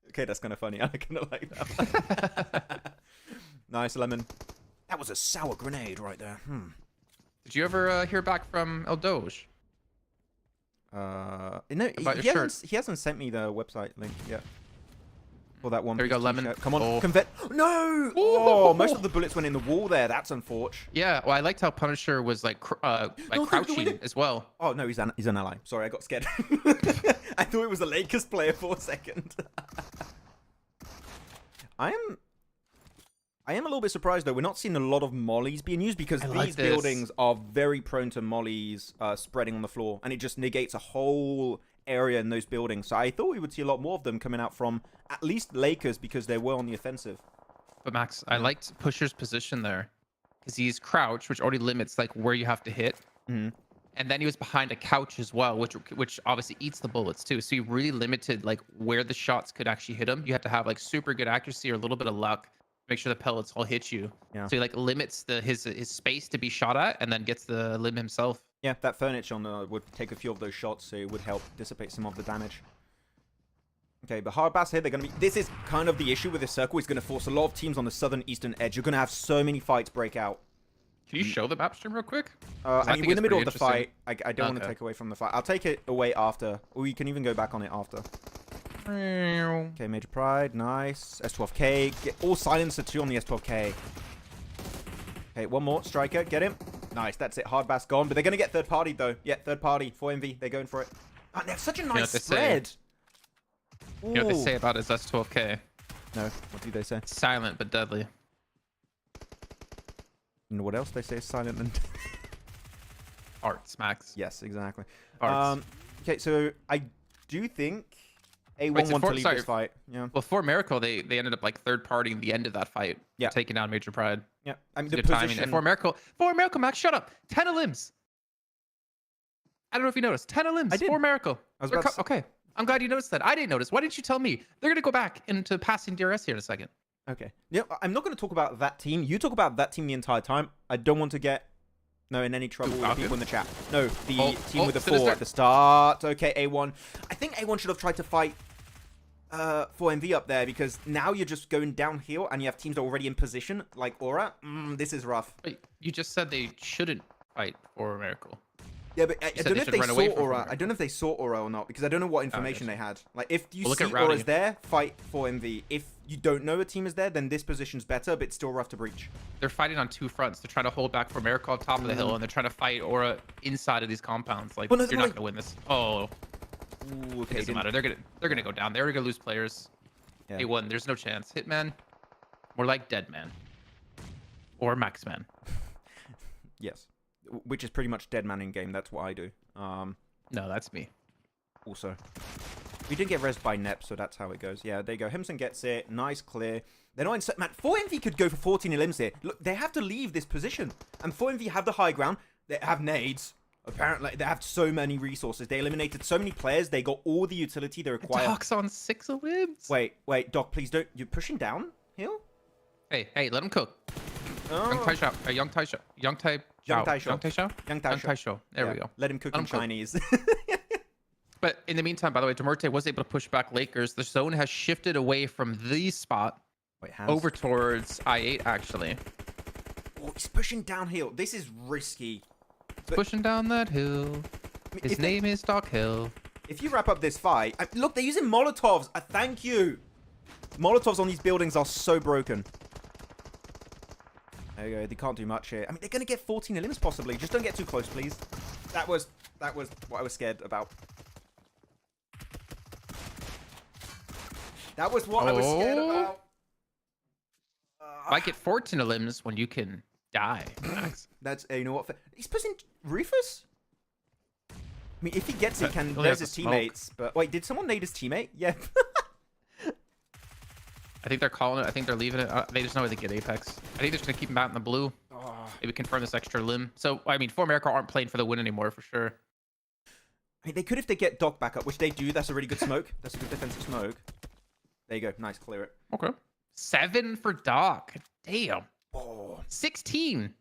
Okay, that's kind of funny. I kind of like that. Nice, Lemon. That was a sour grenade right there.
Did you ever hear back from El Doge?
No,
About your shirt.
He hasn't sent me the website link yet. For that one.
There we go, Lemon.
T-shirt. Come on,
Oh.
convert. No! Oh, most of the bullets went in the wall there. That's unfortunate.
Yeah, well, I liked how Punisher was like
No,
crouching as well.
Oh no, he's an ally. Sorry, I got scared. I thought it was a Lakers player for a second. I am a little bit surprised though. We're not seeing a lot of mollies being used because these buildings are very prone to mollies spreading on the floor, and it just negates a whole area in those buildings. So I thought we would see a lot more of them coming out from at least Lakers because they were on the offensive.
But Max, I liked Pusher's position there because he's crouched, which already limits like where you have to hit.
Mm-hmm.
And then he was behind a couch as well, which obviously eats the bullets too. So he really limited like where the shots could actually hit him. You had to have like super good accuracy or a little bit of luck to make sure the pellets all hit you.
Yeah.
So he like limits his space to be shot at and then gets the limb himself.
Yeah, that furniture on would take a few of those shots, so it would help dissipate some of the damage. Okay, but hard bass here, they're going to be... This is kind of the issue with this circle. It's going to force a lot of teams on the southern eastern edge. You're going to have so many fights break out.
Can you show the map stream real quick?
I mean, we're in the middle of the fight. I don't want to
Okay.
take away from the fight. I'll take it away after. Or you can even go back on it after. Okay, Major Pride. Nice. S12K. Get all silencer too on the S12K. Okay, one more. Striker. Get him. Nice. That's it. Hard bass gone. But they're going to get third party though. Yeah, third party. 4MV. They're going for it. Oh, they have such a nice spread.
You know what they say about his S12K?
No. What do they say?
Silent but deadly.
You know what else they say is silent and...
Arts, Max.
Yes, exactly.
Arts.
Okay, so I do think A1
Wait, so
want to leave this fight. Yeah.
Well, for Miracle, they ended up like third partying the end of that fight.
Yeah.
Taking down Major Pride.
Yeah. I mean,
It's
the
good timing.
position...
And for Miracle, Max, shut up. 10 of limbs. I don't know if you noticed. 10 of limbs.
I did.
For Miracle.
I was about to...
Okay. I'm glad you noticed that. I didn't notice. Why didn't you tell me? They're going to go back into passing DRS here in a second.
Okay. Yeah, I'm not going to talk about that team. You talk about that team the entire time. I don't want to get in any trouble with people in the chat. No, the team with the 4 at the start. Okay, A1. I think A1 should have tried to fight 4MV up there because now you're just going downhill and you have teams already in position like HORAA. This is rough.
Wait, you just said they shouldn't fight for Miracle.
Yeah, but I don't know if they saw HORAA. I don't know if they saw HORAA or not because I don't know what information they had. Like, if you see HORAA's there, fight 4MV. If you don't know a team is there, then this position's better, but it's still rough to breach.
They're fighting on 2 fronts. They're trying to hold back for Miracle on top of the hill, and they're trying to fight HORAA inside of these compounds. Like, you're not going to win this. Oh,
ooh, okay,
it doesn't matter. They're gonna go down. They're gonna lose players.
Yeah.
A1, there's no chance. Hitman, more like Deadman, or Maxman.
Yes, which is pretty much dead man in game. That's what I do.
No, that's me.
Also, we did get rezzed by Nep, so that's how it goes. Yeah, there you go. Himson gets it. Nice clear. They're not in set. Man, 4MV could go for 14 limbs here. Look, they have to leave this position. And 4MV have the high ground. They have nades. Apparently, they have so many resources. They eliminated so many players. They got all the utility they require.
Doc's on 6 of limbs.
Wait, Doc, please don't. You're pushing down hill?
Hey, let him cook.
Oh.
Young Tai Shao. Young Tai Shao. Young Tai Shao. There we go.
Let him cook in Chinese.
But in the meantime, by the way, Muerte was able to push back Lakers. The zone has shifted away from the spot over towards I8, actually.
Oh, he's pushing downhill. This is risky.
He's pushing down that hill. His name is Doc Hill.
If you wrap up this fight... look, they're using Molotovs. Thank you. Molotovs on these buildings are so broken. There you go. They can't do much here. I mean, they're going to get 14 limbs possibly. Just don't get too close, please. That was what I was scared about. That was what I was scared about.
Why get 14 limbs when you can die, Max?
That's, you know what? He's pushing Rufus? I mean, if he gets it, can there's his teammates. But wait, did someone nade his teammate? Yeah.
I think they're calling it. I think they're leaving it. They just know where they get Apex. I think they're just gonna keep him out in the blue. Maybe confirm this extra limb. So I mean, For America aren't playing for the win anymore for sure.
I mean, they could if they get Doc back up, which they do. That's a really good smoke. That's a good defensive smoke. There you go. Nice, clear it.
Okay. 7 for Doc. Damn.
Oh.
16.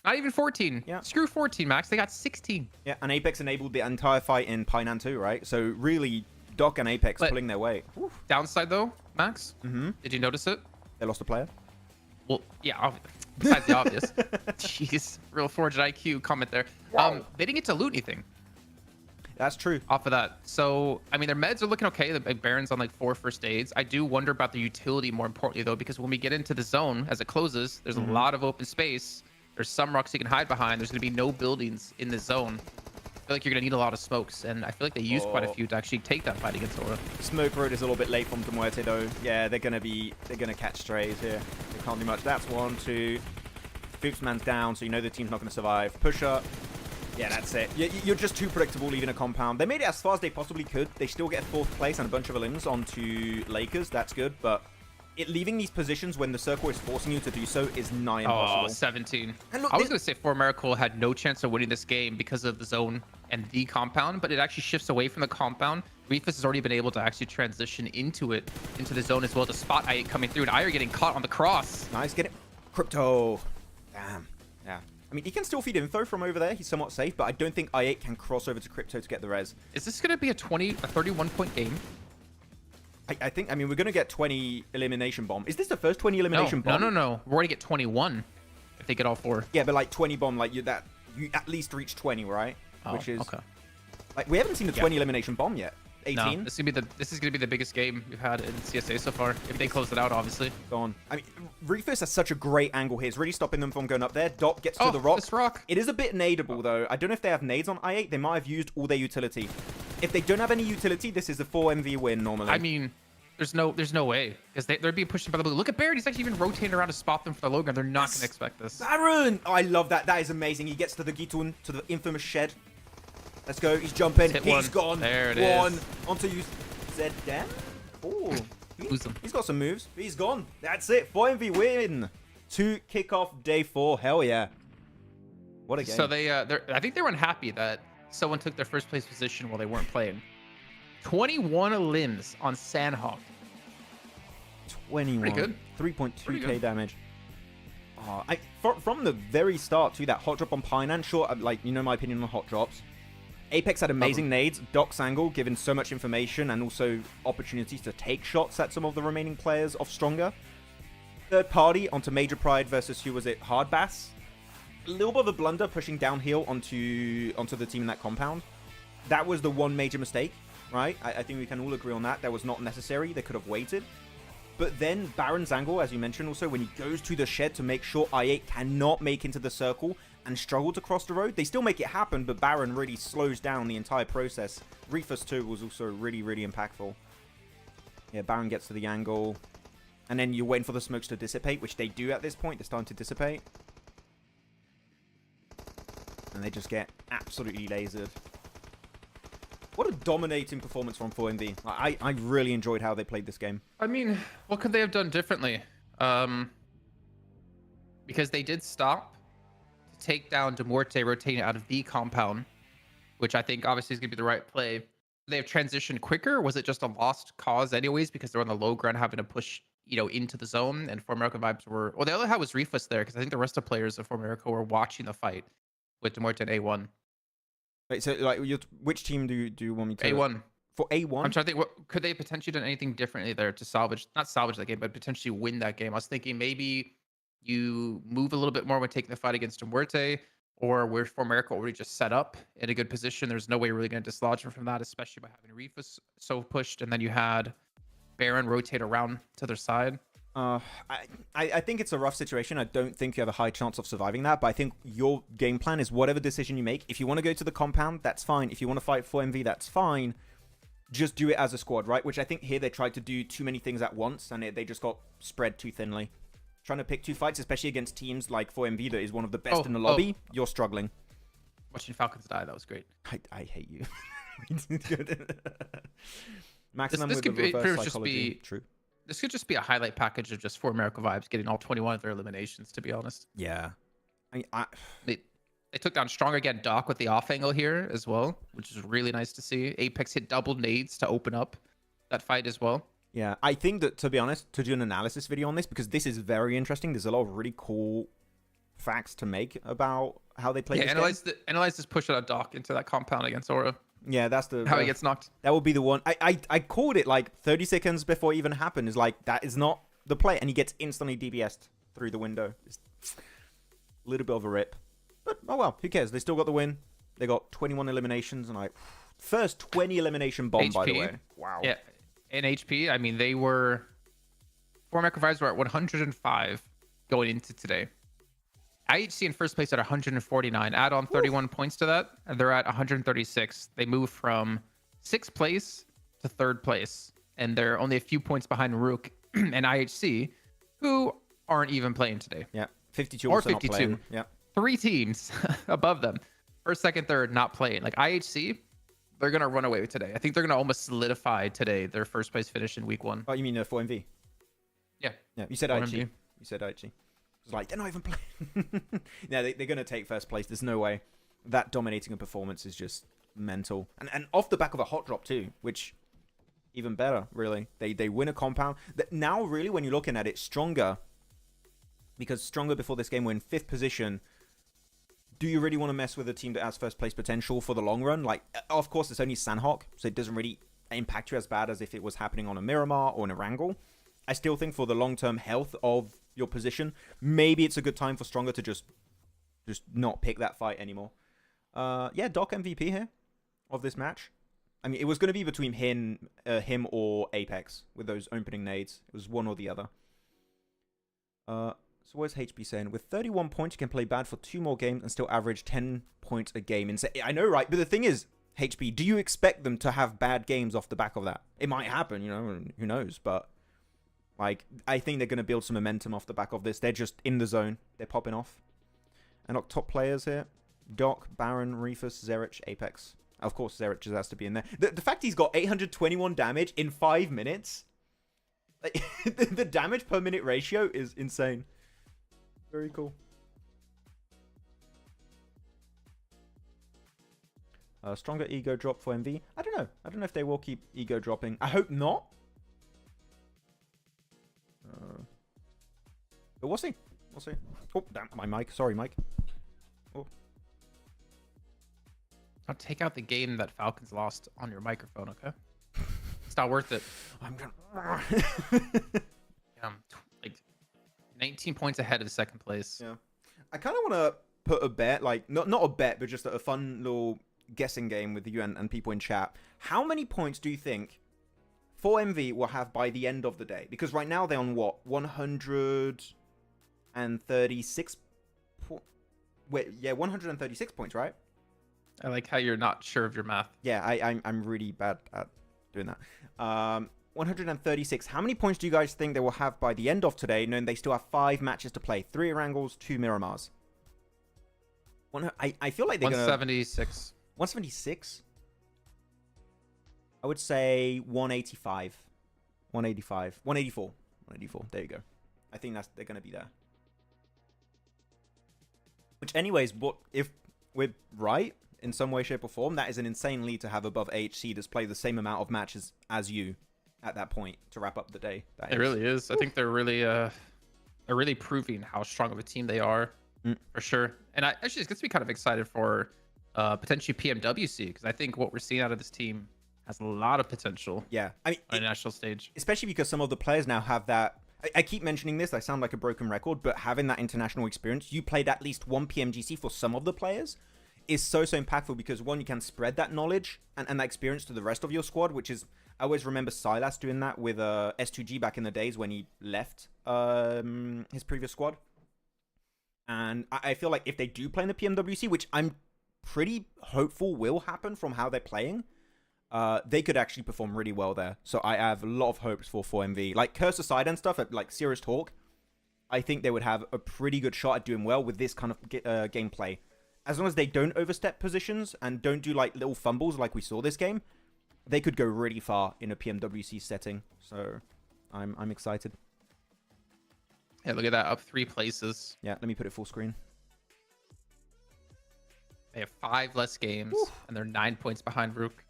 Not even 14.
Yeah.
Screw 14, Max. They got 16.
Yeah, and Apex enabled the entire fight in Painan too, right? So really, Doc and Apex
But-
pulling their weight.
Downside though, Max.
Mm-hmm.
Did you notice it?
They lost a player.
Well, yeah. Besides the obvious. Jeez, real Forged IQ comment there. They didn't get to loot anything
That's true.
off of that. So, I mean, their meds are looking okay. The Baron's on like 4 first aids. I do wonder about the utility more importantly, though, because when we get into the zone, as it closes, there's a lot of open space. There's some rocks you can hide behind. There's going to be no buildings in the zone. I feel like you're going to need a lot of smokes, and I feel like they used quite a few to actually take that fight against Aura.
Smoke road is a little bit late from Muerte though. Yeah, they're gonna catch strays here. They can't do much. That's 1, 2. Foopsman's down, so you know the team's not gonna survive. Push up. Yeah, that's it. You're just too predictable leaving a compound. They made it as far as they possibly could. They still get 4th place and a bunch of limbs onto Lakers. That's good, but leaving these positions when the circle is forcing you to do so is nigh impossible.
Oh, 17.
And look,
I was going to say For America had no chance of winning this game because of the zone and the compound, but it actually shifts away from the compound. Refus has already been able to actually transition into the zone as well to spot I8 coming through, and Ire getting caught on the cross.
Nice, get it. Crypto. Damn. Yeah. I mean, he can still feed info from over there. He's somewhat safe, but I don't think I8 can cross over to Crypto to get the res.
Is this going to be a 31-point game?
I think, I mean, we're going to get 20 elimination bomb. Is this the first 20 elimination bomb?
No. We're going to get 21 if they get all 4.
Yeah, but like 20 bomb, like you at least reach 20, right?
Oh,
Which is
okay.
Like we haven't seen the 20 elimination bomb yet. 18.
No, this is gonna be the biggest game we've had in CSA so far. If they close it out, obviously.
Gone. I mean, Refus has such a great angle here. It's really stopping them from going up there. Doc gets to the rock.
This rock.
It is a bit nadeable though. I don't know if they have nades on I8. They might have used all their utility. If they don't have any utility, this is a 4MV win normally.
I mean, there's no way because they're being pushed by the blue. Look at Barraud. He's actually even rotating around to spot them for the low ground. They're not gonna expect this.
Baron! Oh, I love that. That is amazing. He gets to the Gitun, to the infamous shed. Let's go. He's jumping. He's gone.
There it is.
Onto you. Zedem? Oh.
Lose him.
He's got some moves. He's gone. That's it. 4MV win. To kick off day 4. Hell yeah. What a game.
So I think they were unhappy that someone took their first place position while they weren't playing. 21 limbs on Sanhok.
21.
Pretty good.
3.2k damage. From the very start to that hot drop on Painan, sure, like, you know my opinion on hot drops. Apex had amazing nades, Doc's angle, given so much information and also opportunities to take shots at some of the remaining players of Stronger. Third party onto Major Pride versus, who was it, Hardbass? A little bit of a blunder pushing downhill onto the team in that compound. That was the one major mistake, right? I think we can all agree on that. That was not necessary. They could have waited. But then Baron's angle, as you mentioned also, when he goes to the shed to make sure I8 cannot make into the circle and struggle to cross the road. They still make it happen, but Baron really slows down the entire process. Refus 2 was also really, really impactful. Yeah, Baron gets to the angle. And then you're waiting for the smokes to dissipate, which they do at this point. They're starting to dissipate. And they just get absolutely lasered. What a dominating performance from 4MV. I really enjoyed how they played this game.
I mean, what could they have done differently? Because they did stop to take down Muerte rotating out of B compound, which I think obviously is going to be the right play. They have transitioned quicker, or was it just a lost cause anyways because they're on the low ground having to push, into the zone, and For America vibes were... Well, the other half was Refus there because I think the rest of the players of For America were watching the fight with Muerte and A1.
Wait, so like, which team do you want me to...
A1.
For A1?
I'm trying to think, could they potentially done anything differently there to not salvage that game, but potentially win that game? I was thinking maybe you move a little bit more when taking the fight against Muerte, or where For America already just set up in a good position. There's no way you're really going to dislodge them from that, especially by having Refus so pushed, and then you had Baron rotate around to their side.
I think it's a rough situation. I don't think you have a high chance of surviving that, but I think your game plan is whatever decision you make. If you want to go to the compound, that's fine. If you want to fight 4MV, that's fine. Just do it as a squad, right? Which I think here they tried to do too many things at once, and they just got spread too thinly. Trying to pick 2 fights, especially against teams like 4MV that is one of the best in the lobby, you're struggling.
Watching Falcons die, that was great.
I hate you. Maximum
this
with
could
the reverse
pretty much just
psychology.
be...
True.
This could just be a highlight package of just For America vibes getting all 21 of their eliminations, to be honest.
Yeah.
They took down strong again Doc with the off angle here as well, which is really nice to see. Apex hit double nades to open up that fight as well.
Yeah, I think that, to be honest, to do an analysis video on this, because this is very interesting, there's a lot of really cool facts to make about how they play this game.
Analyze this push out of Doc into that compound against HORAA.
Yeah, that's
how he gets knocked.
That would be the one. I called it like 30 seconds before it even happened. Is like, that is not the play. And he gets instantly DBS'd through the window. It's a little bit of a rip. But, oh well, who cares? They still got the win. They got 21 eliminations. And like, first 20 elimination bomb, by the way. Wow.
Yeah, in HP, I mean, they were... For America Vibes were at 105 going into today. IHC in first place at 149. Add on 31 points to that, and they're at 136. They moved from 6th place to 3rd place, and they're only a few points behind Rook and IHC, who aren't even playing today.
Yeah, 52
or
also
52.
Not playing. Yeah,
3 teams above them. 1st, 2nd, 3rd not playing. Like IHC, they're gonna run away with today. I think they're gonna almost solidify today their 1st place finish in week 1.
Oh, you mean 4MV?
Yeah.
Yeah, you said
4MV.
IHC. You said IHC. It's like, they're not even playing. Yeah, they're going to take first place. There's no way. That dominating a performance is just mental. And off the back of a hot drop too, which even better, really. They win a compound. Now, really, when you're looking at it, Stronger, because Stronger before this game were in 5th position. Do you really want to mess with a team that has first place potential for the long run? Like, of course, it's only Sanhok, so it doesn't really impact you as bad as if it was happening on a Miramar or an Erangel. I still think for the long-term health of your position, maybe it's a good time for Stronger to just not pick that fight anymore. Yeah, Doc MVP here of this match. I mean, it was going to be between him or Apex with those opening nades. It was one or the other. So what's HB saying? With 31 points, you can play bad for 2 more games and still average 10 points a game. I know, right? But the thing is, HB, do you expect them to have bad games off the back of that? It might happen, you know, who knows, but... Like, I think they're going to build some momentum off the back of this. They're just in the zone. They're popping off. And look, top players here. Doc, Baron, Reefus, Zerich, Apex. Of course, Zerich just has to be in there. The fact he's got 821 damage in 5 minutes. Like, the damage per minute ratio is insane. Very cool. Stronger ego drop for MV. I don't know. I don't know if they will keep ego dropping. I hope not. But we'll see. We'll see. Oh, damn, my mic. Sorry, Mike. Oh.
I'll take out the game that Falcons lost on your microphone, okay? It's not worth it.
I'm gonna...
like 19 points ahead of 2nd place.
Yeah. I kind of want to put a bet, like, not a bet, but just a fun little guessing game with you and people in chat. How many points do you think 4MV will have by the end of the day? Because right now they're on what? 136 Wait, yeah, 136 points, right?
I like how you're not sure of your math.
Yeah, I'm really bad at doing that. 136. How many points do you guys think they will have by the end of today, knowing they still have 5 matches to play? 3 Erangels, 2 Miramars. I feel like they're
176.
176? I would say 185. 185. 184. 184. There you go. I think they're going to be there. Which anyways, if we're right in some way, shape or form, that is an insane lead to have above AHC that's played the same amount of matches as you at that point to wrap up the day.
It really is. I think they're really proving how strong of a team they are, for sure. And actually, it gets me kind of excited for potentially PMWC, because I think what we're seeing out of this team has a lot of potential.
Yeah, I mean,
on a national stage,
especially because some of the players now have that. I keep mentioning this. I sound like a broken record, but having that international experience, you played at least 1 PMGC for some of the players, is so impactful, because one, you can spread that knowledge and that experience to the rest of your squad, which is, I always remember Silas doing that with S2G back in the days when he left his previous squad. And I feel like if they do play in the PMWC, which I'm pretty hopeful will happen from how they're playing, they could actually perform really well there. So I have a lot of hopes for 4MV. Like, curse aside and stuff, like serious talk, I think they would have a pretty good shot at doing well with this kind of gameplay. As long as they don't overstep positions and don't do like little fumbles like we saw this game, they could go really far in a PMWC setting. So I'm excited.
Yeah, look at that, up 3 places.
Yeah, let me put it full screen.
They have 5 less games, and they're 9 points behind Rook.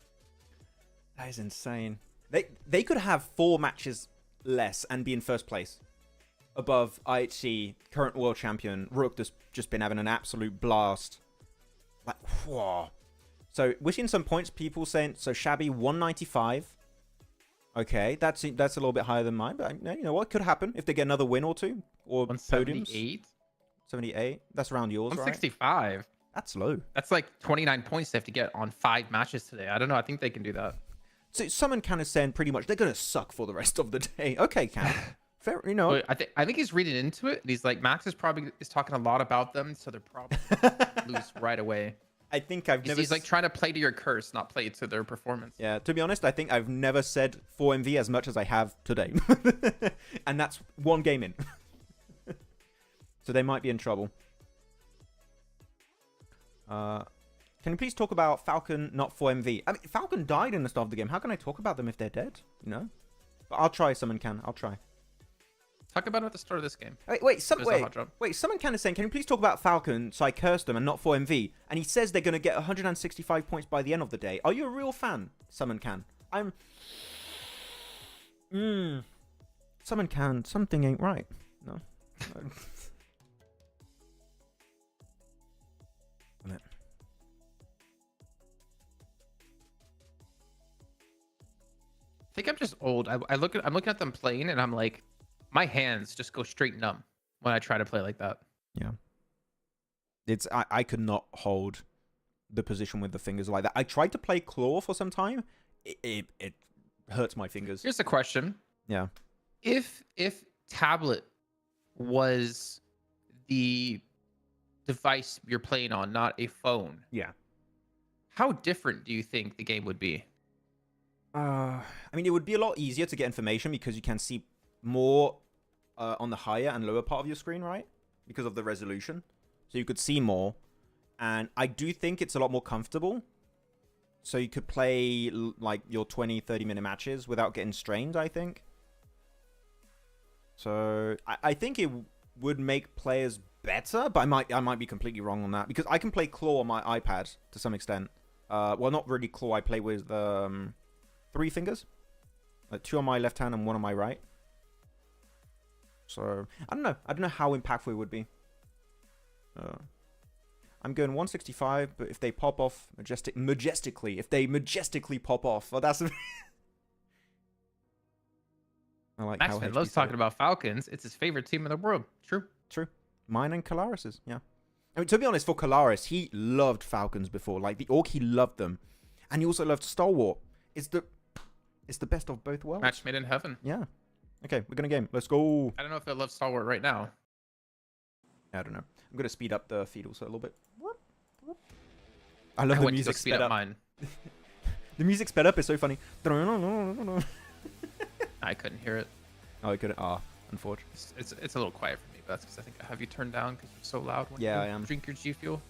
That is insane. They could have 4 matches less and be in first place. Above IHC, current world champion. Rook has just been having an absolute blast. Like, whoa. So, we're seeing some points, people saying, so Shabby 195. Okay, that's a little bit higher than mine, but you know what could happen if they get another win or two? Or
178?
78? That's around yours,
165.
Right? That's low.
That's like 29 points they have to get on 5 matches today. I don't know. I think they can do that.
So someone kind of saying pretty much they're going to suck for the rest of the day. Okay, Cam. Fair, you know.
But I think he's reading into it. And he's like, Max is talking a lot about them, so they're probably lose right away.
I think I've never...
He's like trying to play to your curse, not play to their performance.
Yeah, to be honest, I think I've never said 4MV as much as I have today. And that's 1 game in. So they might be in trouble. Can you please talk about Falcon, not 4MV? I mean, Falcon died in the start of the game. How can I talk about them if they're dead? You know? But I'll try, someone can. I'll try.
Talk about it at the start of this game.
Wait, someone kind of saying, can you please talk about Falcon so I cursed them and not 4MV? And he says they're going to get 165 points by the end of the day. Are you a real fan? Someone can. Someone can. Something ain't right. No.
I think I'm just old. I'm looking at them playing, and I'm like, my hands just go straight numb when I try to play like that.
Yeah. I could not hold the position with the fingers like that. I tried to play claw for some time. It hurts my fingers.
Here's the question.
Yeah.
If tablet was the device you're playing on, not a phone.
Yeah.
How different do you think the game would be?
I mean, it would be a lot easier to get information because you can see more on the higher and lower part of your screen, right? Because of the resolution. So you could see more. And I do think it's a lot more comfortable. So you could play like your 20, 30-minute matches without getting strained, I think. So I think it would make players better, but I might be completely wrong on that. Because I can play claw on my iPad to some extent. Well, not really claw. I play with 3 fingers. Like 2 on my left hand and 1 on my right. So, I don't know. I don't know how impactful it would be. I'm going 165, but if they pop off majestically, if they majestically pop off, well, that's... I like how
Maxman loves talking about Falcons. It's his favorite team in the world. True.
Mine and Kalaris's, yeah. I mean, to be honest, for Kalaris, he loved Falcons before. Like, the Orc, he loved them. And he also loved Stalwart. It's the best of both worlds.
Match made in heaven.
Yeah. Okay, we're gonna game. Let's go.
I don't know if I love Stalwart right now.
I don't know. I'm gonna speed up the feed also a little bit. I love the music sped up. Mine. The music sped up is so funny.
I couldn't hear it.
Oh, I couldn't. Unfortunately.
It's a little quiet for me, but that's because I think I have you turned down because you're so loud when
you
I am. Drink your G Fuel.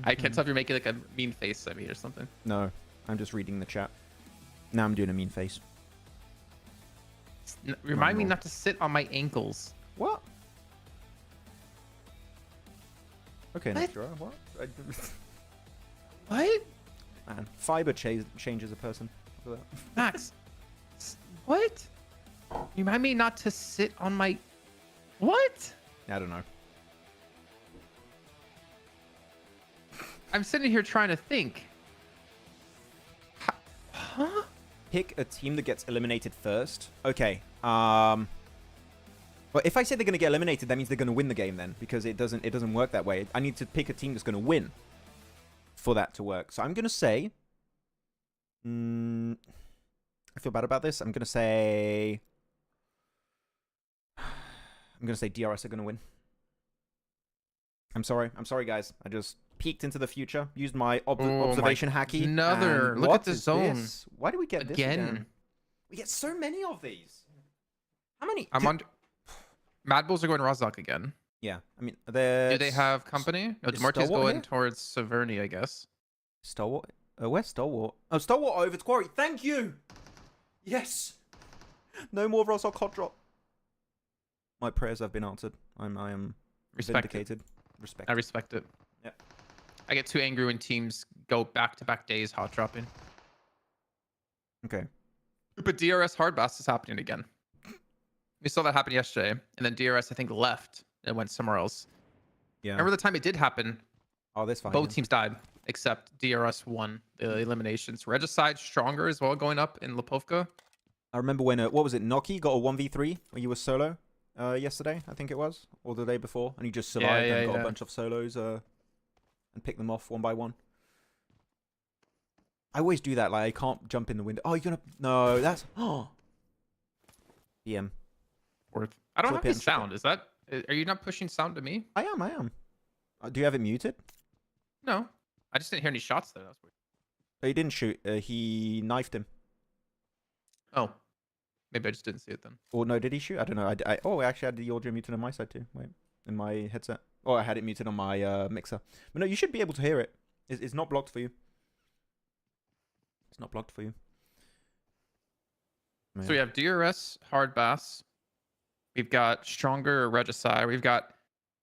I can't tell if you're making like a mean face at me or something.
No, I'm just reading the chat. Now I'm doing a mean face.
Remind me not to sit on my ankles.
What? Okay, next draw. What?
What?
Man, fiber changes a person.
Max. What? Remind me not to sit on my... What?
I don't know.
I'm sitting here trying to think. Huh?
Pick a team that gets eliminated first. Okay. Well, if I say they're going to get eliminated, that means they're going to win the game then, because it doesn't work that way. I need to pick a team that's going to win for that to work. So I'm going to say... I feel bad about this. I'm going to say DRS are going to win. I'm sorry, guys. I just peeked into the future, used my observation hacky.
Look at the zone.
This? Why do we get this again? We get so many of these. How many?
Mad Bulls are going Rozok again.
Yeah, I mean,
do they have company? No, Muerte's going towards Severny, I guess.
Stalwart? Where's Stalwart? Oh, Stalwart over to Quarry. Thank you. Yes. No more Rosok hot drop. My prayers have been answered. I am vindicated. Respect.
I respect it.
Yeah.
I get too angry when teams go back-to-back days hot dropping.
Okay.
But DRS hard bass is happening again. We saw that happen yesterday, and then DRS I think left and went somewhere else.
Yeah.
Remember the time it did happen?
Oh, this fight.
Both teams died, except DRS won the eliminations. Regicide stronger as well, going up in Lipovka.
I remember when, what was it, Noki got a 1v3 when you were solo yesterday, I think it was, or the day before, and he just survived and got a bunch of solos and picked them off one by one. I always do that, like, I can't jump in the window. Oh, you're gonna... No, that's... Oh. PM.
Worth. I don't have any
PM
sound. Is that... Are you not pushing sound to me?
I am. Do you have it muted?
No. I just didn't hear any shots there. That's weird.
Oh, he didn't shoot. He knifed him.
Oh. Maybe I just didn't see it then.
Or no, did he shoot? I don't know. I actually had the audio muted on my side too. Wait, in my headset. Oh, I had it muted on my mixer. But no, you should be able to hear it. It's not blocked for you. It's not blocked for you.
So we have DRS, hard bass. We've got stronger Regicide. We've got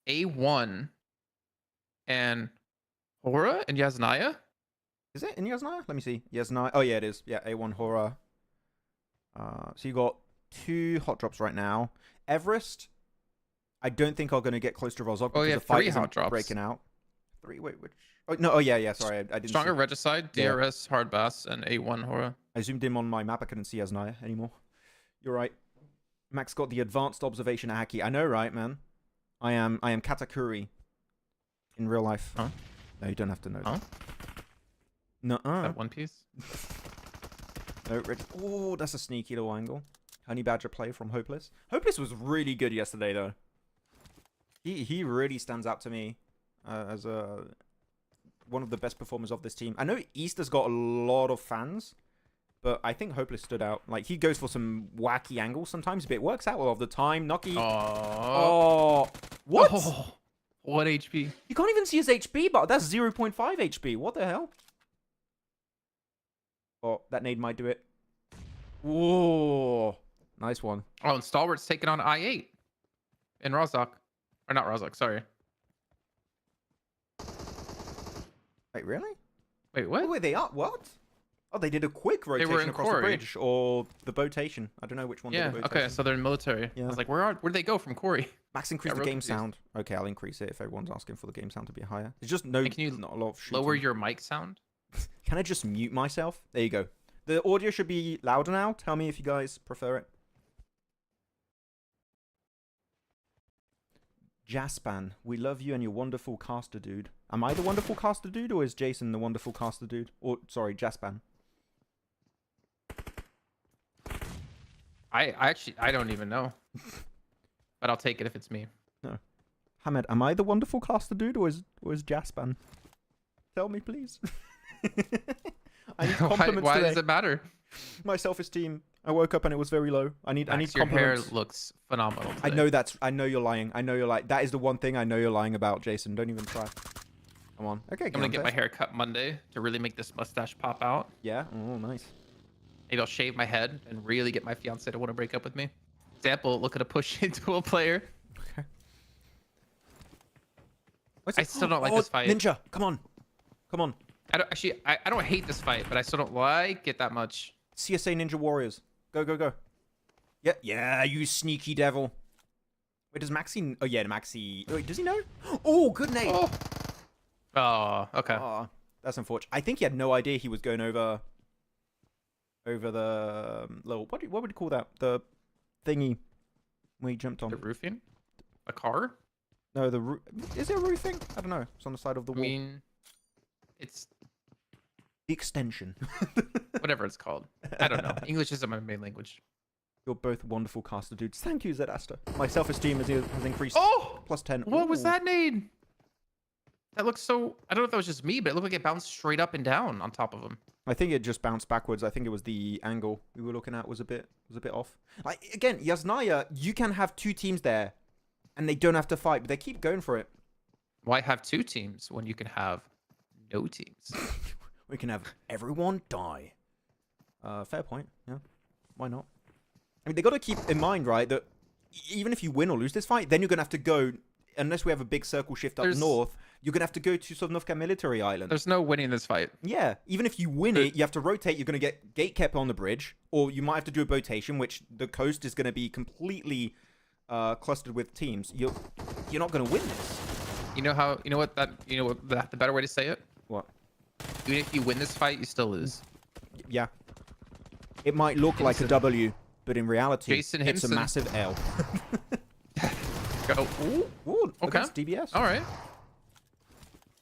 A1 and HORAA and Yasnaya.
Is it in Yasnaya? Let me see. Yasnaya. Oh yeah, it is. Yeah, A1 HORAA. So you got 2 hot drops right now. Everest, I don't think are going to get close to Rozok because the fight isn't breaking out. 3. Wait, which? Oh no. Oh yeah. Sorry, I didn't.
Stronger Regicide, DRS, hard bass, and A1 HORAA.
I zoomed in on my map. I couldn't see Yasnaya anymore. You're right. Max got the advanced observation Haki. I know, right, man? I am Katakuri in real life.
Huh?
No, you don't have to know.
Huh?
Nuh-uh.
That One Piece.
No, oh, that's a sneaky little angle. Honey Badger play from Hopeless. Hopeless was really good yesterday, though. He really stands out to me as one of the best performers of this team. I know East has got a lot of fans, but I think Hopeless stood out. Like, he goes for some wacky angles sometimes, but it works out well of the time. Noki. Oh. What?
Oh, 1 HP.
You can't even see his HP, but that's 0.5 HP. What the hell? Oh, that nade might do it. Whoa. Nice one.
Oh, and Stalwart's taking on I8 in Rozok. Or not Rozok, sorry.
Wait, really?
Wait, what?
Oh, wait, they are? What? Oh, they did a quick rotation across the bridge. Or the botation. I don't know which one
Yeah,
did the
okay,
botation.
so they're in military.
Yeah.
I was like, where'd they go from Corey?
Max, increase the
real
game
confused.
sound. Okay, I'll increase it if everyone's asking for the game sound to be higher. It's just no,
Hey, can you
not a lot of shooting.
Lower your mic sound?
Can I just mute myself? There you go. The audio should be louder now. Tell me if you guys prefer it. Jaspan, we love you and your wonderful caster dude. Am I the wonderful caster dude, or is Jason the wonderful caster dude? Or, sorry, Jaspan.
I don't even know. But I'll take it if it's me.
No. Hamed, am I the wonderful caster dude, or is Jaspan? Tell me, please. I need compliments
Why
today.
does it matter?
My self-esteem. I woke up and it was very low. I need
Your hair
compliments.
looks phenomenal today.
I know you're lying. I know you're lying. That is the one thing I know you're lying about, Jason. Don't even try. Come on. Okay,
I'm gonna get my hair cut Monday to really make this mustache pop out.
Yeah. Oh, nice.
Maybe I'll shave my head and really get my fiance to want to break up with me. Example, look at a push into a player.
Okay.
I still don't like this fight.
Ninja, come on. Come on.
I don't hate this fight, but I still don't like it that much.
CSA Ninja Warriors. Go, go, go. Yeah, yeah, you sneaky devil. Wait, does Maxi... Oh, yeah, Maxi... Wait, does he know? Oh, good name.
Oh, okay.
Oh, that's unfortunate. I think he had no idea he was going over the little... What would you call that? The thingy when he jumped on.
The roofing? A car?
No, the roof... Is there a roofing? I don't know. It's on the side of the
I
wall.
mean, it's...
The extension.
Whatever it's called. I don't know. English isn't my main language.
You're both wonderful caster dudes. Thank you, Zedasta. My self-esteem has increased plus 10.
What was
Ooh.
that nade? That looks so... I don't know if that was just me, but it looked like it bounced straight up and down on top of him.
I think it just bounced backwards. I think it was the angle we were looking at was a bit off. Like, again, Yasnaya, you can have 2 teams there, and they don't have to fight, but they keep going for it.
Why have 2 teams when you can have no teams?
We can have everyone die. Fair point. Yeah. Why not? I mean, they got to keep in mind, right, that even if you win or lose this fight, then you're going to have to go, unless we have a big circle shift up north, you're going to have to go to Sanhok military island.
There's no winning this fight.
Yeah. Even if you win it, you have to rotate. You're going to get gatekept on the bridge, or you might have to do a botation, which the coast is going to be completely clustered with teams. You're not going to win this.
You know what the better way to say it?
What?
Even if you win this fight, you still lose.
Yeah. It might look like a W, but in reality,
Jason
it's a
Hinson.
massive L.
Go.
Ooh,
Okay.
against DBS.
All right.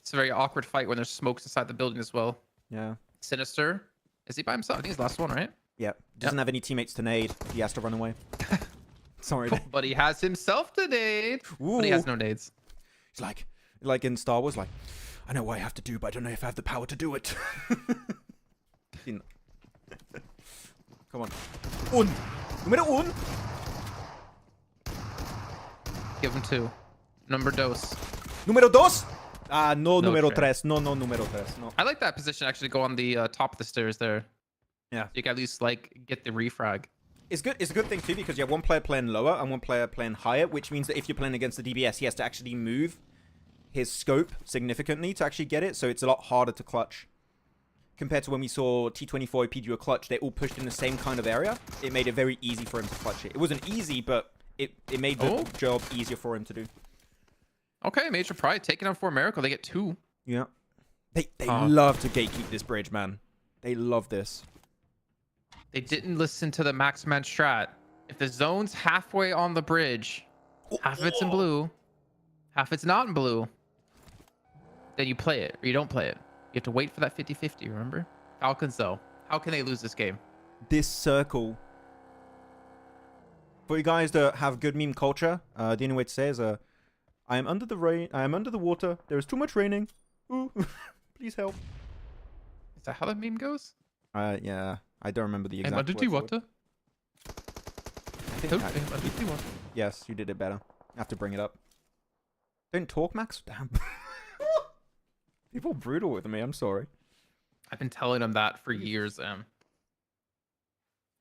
It's a very awkward fight when there's smokes inside the building as well.
Yeah.
Sinister. Is he by himself? I think he's the last one, right?
Yeah. Doesn't have any teammates to nade. He has to run away. Sorry.
But he has himself to nade. But he has no nades.
It's like in Star Wars, like, I know what I have to do, but I don't know if I have the power to do it. Come on. Un. Numero un.
Give him 2. Number dos.
Número dos. No,
No
número
tray.
tres. No, número tres. No.
I like that position actually. Go on the top of the stairs there.
Yeah.
You can at least like get the refrag.
It's good. It's a good thing too because you have one player playing lower and one player playing higher, which means that if you're playing against the DBS, he has to actually move his scope significantly to actually get it. So it's a lot harder to clutch compared to when we saw T24 OP do a clutch. They all pushed in the same kind of area. It made it very easy for him to clutch it. It wasn't easy, but it made the job easier for him to do.
Okay, Major Pride taking on for America. They get 2.
Yeah. They love to gatekeep this bridge, man. They love this.
They didn't listen to the Maxman strat. If the zone's halfway on the bridge, half of it's in blue, half it's not in blue, then you play it or you don't play it. You have to wait for that 50-50, remember? Falcons, though. How can they lose this game?
This circle. For you guys that have good meme culture, the only way to say is, I am under the rain. I am under the water. There is too much raining. Ooh, please help.
Is that how that meme goes?
Yeah. I don't remember the exact
I'm under the
word for
water.
it.
I'm under the water.
Yes, you did it better. I have to bring it up. Don't talk, Max. Damn. People are brutal with me. I'm sorry.
I've been telling him that for years,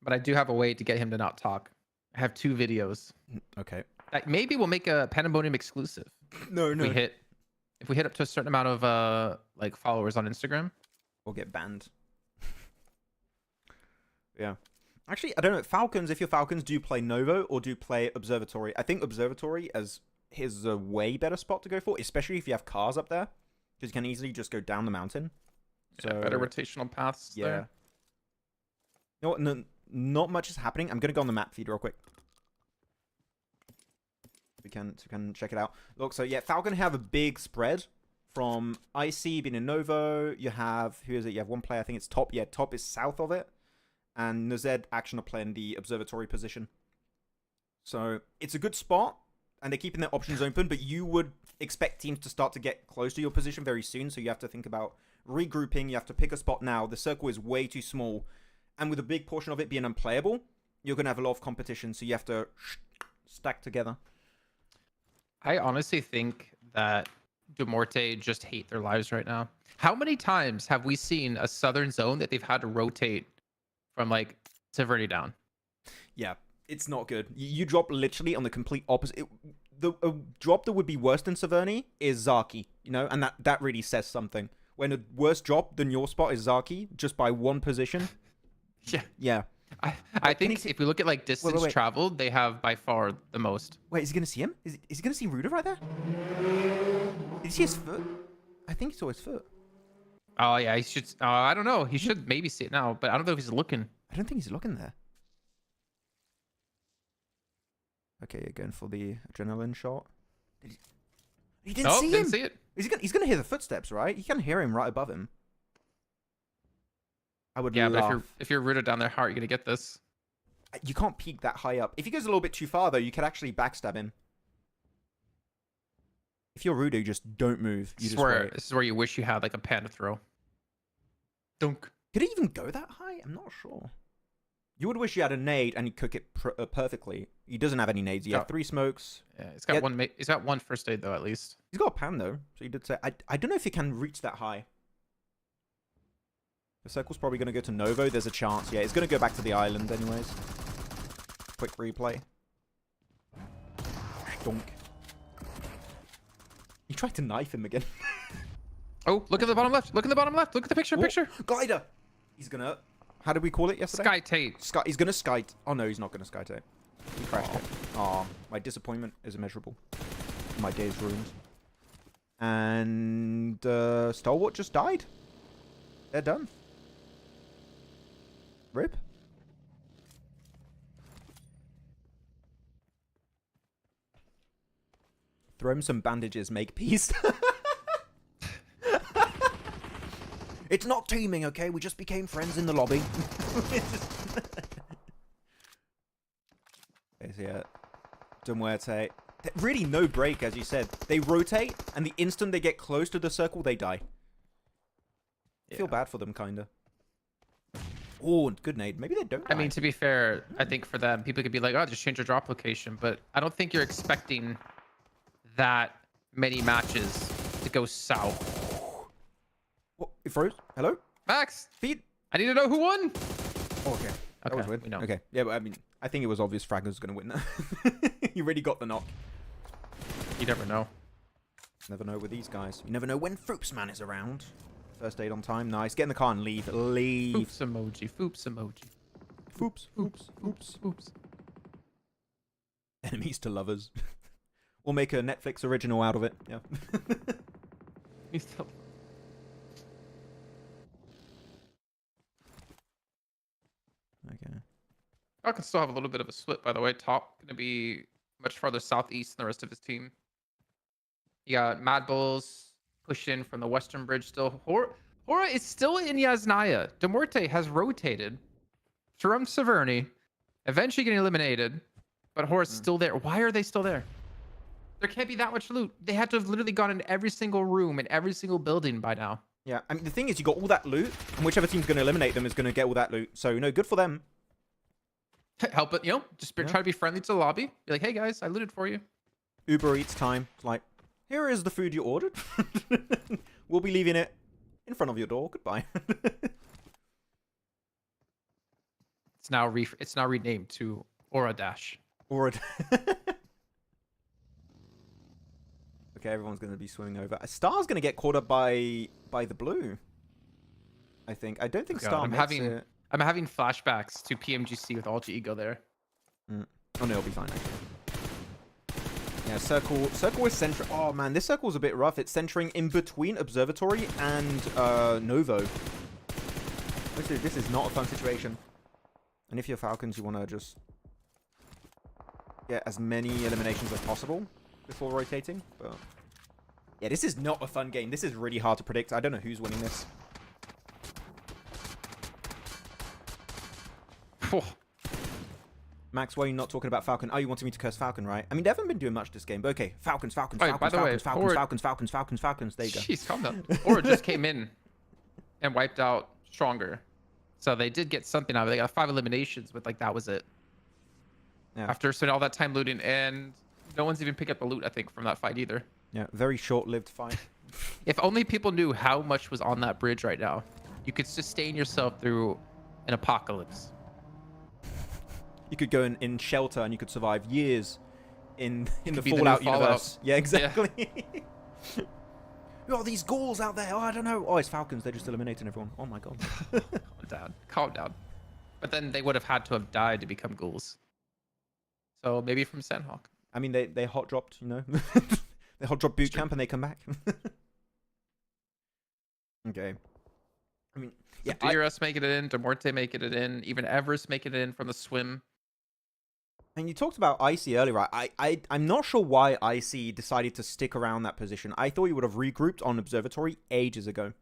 but I do have a way to get him to not talk. I have 2 videos.
Okay.
That maybe we'll make a Pandemonium exclusive.
No,
If we hit up to a certain amount of like followers on Instagram,
We'll get banned. Yeah. Actually, I don't know. Falcons, if you're Falcons, do you play Novo or do you play Observatory? I think Observatory is a way better spot to go for, especially if you have cars up there. Because you can easily just go down the mountain. So
better rotational paths.
yeah.
There.
You know what? No, not much is happening. I'm going to go on the map feed real quick. We can check it out. Look, so yeah, Falcon have a big spread from IC being in Novo. You have, who is it? You have one player, I think it's Top. Yeah, Top is south of it. And Nazed Action are playing the observatory position. So it's a good spot. And they're keeping their options open. But you would expect teams to start to get close to your position very soon. So you have to think about regrouping. You have to pick a spot now. The circle is way too small. And with a big portion of it being unplayable, you're going to have a lot of competition. So you have to stack together.
I honestly think that Muerte just hate their lives right now. How many times have we seen a southern zone that they've had to rotate from like Severity down?
Yeah, it's not good. You drop literally on the complete opposite. The drop that would be worse than Severny is Zaki, you know, and that really says something. When a worse drop than your spot is Zaki, just by one position.
Yeah.
Yeah.
I think if we look at like distance
wait.
traveled, they have by far the most.
Wait, is he gonna see him? Is he gonna see Ruda right there? Did he see his foot? I think he saw his foot.
Oh yeah, he should. I don't know. He should maybe see it now, but I don't know if he's looking.
I don't think he's looking there. Okay, you're going for the adrenaline shot. He didn't see him.
Didn't see it.
He's gonna hear the footsteps, right? You can hear him right above him. I would
Yeah,
laugh.
but if you're rooted down there, how are you gonna get this?
You can't peek that high up. If he goes a little bit too far, though, you could actually backstab him. If you're Rudo, just don't move. You just wait.
This is where you wish you had like a panda throw. Dunk.
Could he even go that high? I'm not sure. You would wish you had a nade and he'd cook it perfectly. He doesn't have any nades. He had 3 smokes.
Yeah, he's got one. He's got one first aid though, at least.
He's got a pan though, so he did say. I don't know if he can reach that high. The circle's probably going to go to Novo. There's a chance. Yeah, it's going to go back to the island anyways. Quick replay. Donk. He tried to knife him again.
Oh, look at the bottom left. Look at the bottom left. Look at the picture.
Oh,
Picture.
Glider. He's going to... How did we call it yesterday?
Sky Tate.
He's going to sky... Oh, no, he's not going to sky tape. He crashed it. Oh, my disappointment is immeasurable. My day's ruined. And Stalwart just died. They're done. Rip. Throw him some bandages, make peace. It's not teaming, okay? We just became friends in the lobby. Okay, so yeah. Muerte. Really no break, as you said. They rotate, and the instant they get close to the circle, they die. I feel bad for them, kinda. Oh, good nade. Maybe they don't die.
I mean, to be fair, I think for them, people could be like, oh, just change your drop location. But I don't think you're expecting that many matches to go south.
What? It froze? Hello?
Max,
Feed?
I need to know who won.
Oh, okay. That was weird.
we know.
Okay. Yeah, but I mean, I think it was obvious Fragner was going to win that. He already got the knock.
You never know.
Never know with these guys. You never know when Foopsman is around. First aid on time. Nice. Get in the car and leave. Leave.
Foops emoji. Foops emoji.
Foops.
Foops. Foops. Foops.
Enemies to lovers. We'll make a Netflix original out of it. Yeah.
He's still...
Okay.
Falcons still have a little bit of a split, by the way. Top going to be much farther southeast than the rest of his team. You got Mad Bulls pushed in from the western bridge still. HORAA is still in Yasnaya. Muerte has rotated. Jerome Severny eventually getting eliminated, but HORAA's still there. Why are they still there? There can't be that much loot. They had to have literally gone in every single room in every single building by now.
Yeah, I mean, the thing is, you got all that loot, and whichever team's going to eliminate them is going to get all that loot. So, you know, good for them.
Help it, you know, just try to be friendly to the lobby. Be like, hey guys, I looted for you.
Uber Eats time. It's like, here is the food you ordered. We'll be leaving it in front of your door. Goodbye.
It's now renamed to Aura Dash.
Or okay, everyone's going to be swimming over. Star's going to get caught up by the blue. I think. I don't think Star makes it.
I'm having flashbacks to PMGC with Alter Ego there.
Oh no, it'll be fine actually. Yeah, circle is centering. Oh man, this circle's a bit rough. It's centering in between Observatory and Novo. This is not a fun situation. And if you're Falcons, you want to just get as many eliminations as possible before rotating. But yeah, this is not a fun game. This is really hard to predict. I don't know who's winning this. Max, why are you not talking about Falcon? Oh, you wanted me to curse Falcon, right? I mean, they haven't been doing much this game, but okay. Falcons. There you go.
Jeez, calm down. Aura just came in and wiped out Stronger. So they did get something out of it. They got 5 eliminations, but like that was it.
Yeah.
After spending all that time looting, and no one's even picked up the loot, I think, from that fight either.
Yeah, very short-lived fight.
If only people knew how much was on that bridge right now. You could sustain yourself through an apocalypse.
You could go in shelter and you could survive years in the Fallout universe. Yeah, exactly. Yeah. Who are these ghouls out there? Oh, I don't know. Oh, it's Falcons. They're just eliminating everyone. Oh my god.
Calm down. But then they would have had to have died to become ghouls. So maybe from Sanhok.
I mean, they hot dropped, you know. They hot drop boot camp and they come back. Okay. I mean, yeah.
DRS making it in, Muerte making it in, even Everest making it in from the swim.
And you talked about Icy earlier, right? I'm not sure why Icy decided to stick around that position. I thought he would have regrouped on Observatory ages ago.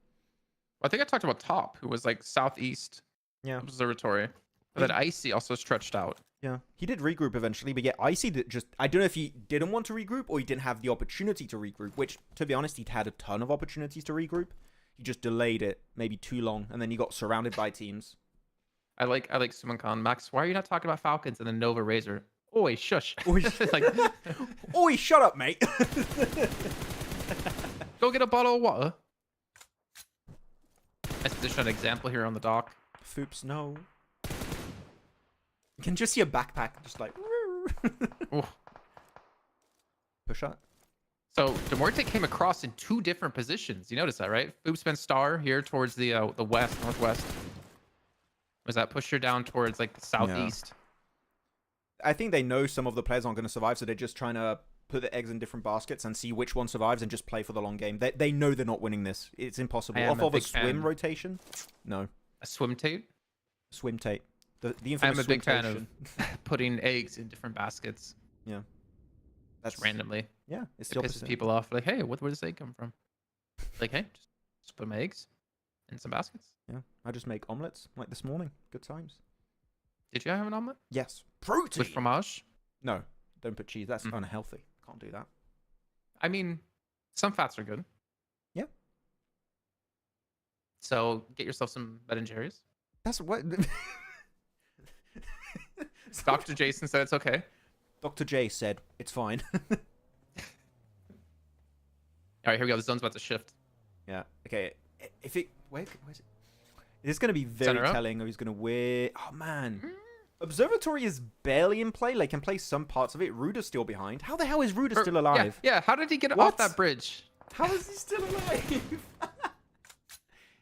I think I talked about Top, who was like southeast Observatory. But then Icy also stretched out.
Yeah, he did regroup eventually, but yeah, Icy did just... I don't know if he didn't want to regroup or he didn't have the opportunity to regroup, which, to be honest, he'd had a ton of opportunities to regroup. He just delayed it maybe too long, and then he got surrounded by teams.
I like Suman Khan. Max, why are you not talking about Falcons and then Nova Razor? Oi, shush.
Oi,
like,
oi, shut up, mate.
Go get a bottle of water. Nice position an example here on the dock.
Foops, no. You can just see a backpack just like...
Oof.
Push shot.
So Muerte came across in 2 different positions. You notice that, right? Foops went star here towards the west, northwest. Was that pusher down towards like the southeast?
I think they know some of the players aren't going to survive, so they're just trying to put the eggs in different baskets and see which one survives and just play for the long game. They know they're not winning this. It's impossible. Off of a swim rotation? No.
A swim tape?
Swim tape. The infamous
I'm a big fan
swim-tation.
of putting eggs in different baskets.
Yeah.
That's randomly.
Yeah, it's
It
the
pisses
opposite.
people off. Like, hey, where does this egg come from? Like, hey, just put my eggs in some baskets.
Yeah, I just make omelets like this morning. Good times.
Did you have an omelet?
Yes. Protein!
With fromage?
No, don't put cheese. That's unhealthy. Can't do that.
I mean, some fats are good.
Yeah.
So get yourself some Ben and Jerry's.
That's what...
Dr. Jason said it's okay.
Dr. J said it's fine.
All right, here we go. The zone's about to shift.
Yeah. Okay. If it... Where's it? It's going to be very telling of who's going to win. Oh, man. Observatory is barely in play. They can play some parts of it. Ruda's still behind. How the hell is Ruda still alive?
Yeah. How did he get off that bridge?
How is he still alive?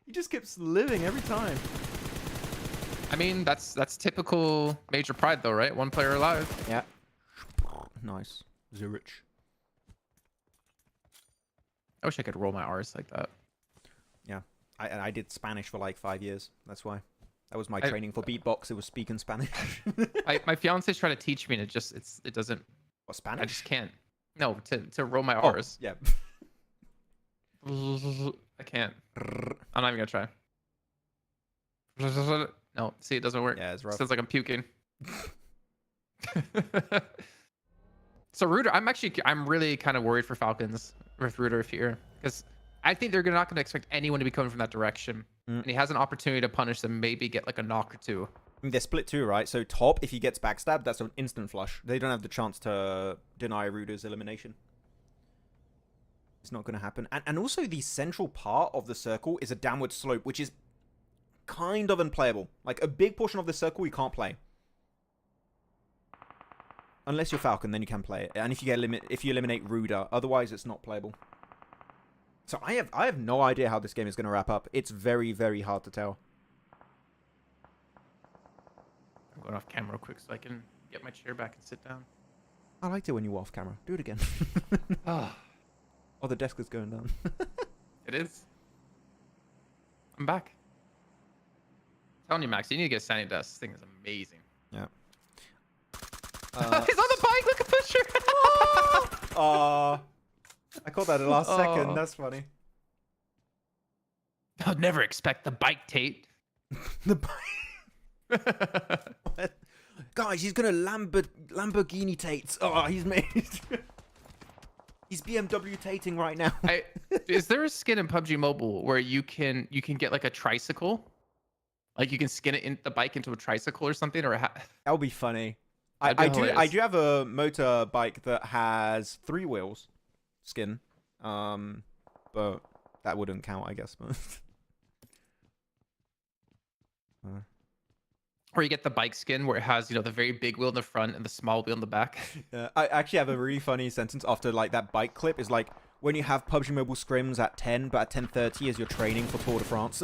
He just keeps living every time.
I mean, that's typical Major Pride, though, right? One player alive.
Yeah. Nice. Zurich.
I wish I could roll my R's like that.
Yeah. I did Spanish for like 5 years. That's why. That was my training for beatbox. It was speaking Spanish.
My fiance's trying to teach me, and it doesn't.
What, Spanish?
I just can't. No, to roll my R's.
Yeah.
I can't. I'm not even gonna try. No, see, it doesn't work.
Yeah, it's rough.
Sounds like I'm puking. So Ruder, I'm really kind of worried for Falcons with Ruder here, because I think they're not going to expect anyone to be coming from that direction, and he has an opportunity to punish them, maybe get like a knock or 2.
I mean, they're split too, right? So top, if he gets backstabbed, that's an instant flush. They don't have the chance to deny Ruder's elimination. It's not going to happen. And also the central part of the circle is a downward slope, which is kind of unplayable. Like a big portion of the circle you can't play. Unless you're Falcon, then you can play it. And if you eliminate Ruder, otherwise it's not playable. So I have no idea how this game is going to wrap up. It's very, very hard to tell.
I'm going off camera real quick so I can get my chair back and sit down.
I liked it when you were off camera. Do it again.
Oh,
the desk is going down.
it is. I'm back. I'm telling you, Max, you need to get a standing desk. This thing is amazing.
Yeah.
He's on the bike. Look at Pusher.
I caught that at the last second. That's funny.
I'd never expect the bike Tate.
The bike. Guys, he's gonna Lamborghini Tate. Oh, he's made. He's BMW Tating right now.
Is there a skin in PUBG Mobile where you can get like a tricycle? Like you can skin it in the bike into a tricycle or something, or
that would be funny. I do have a motorbike that has 3 wheels skin, but that wouldn't count, I guess.
Or you get the bike skin where it has, the very big wheel in the front and the small wheel in the back.
I actually have a really funny sentence after like that bike clip. Is like when you have PUBG Mobile scrims at 10, but at 10:30 is your training for Tour de France.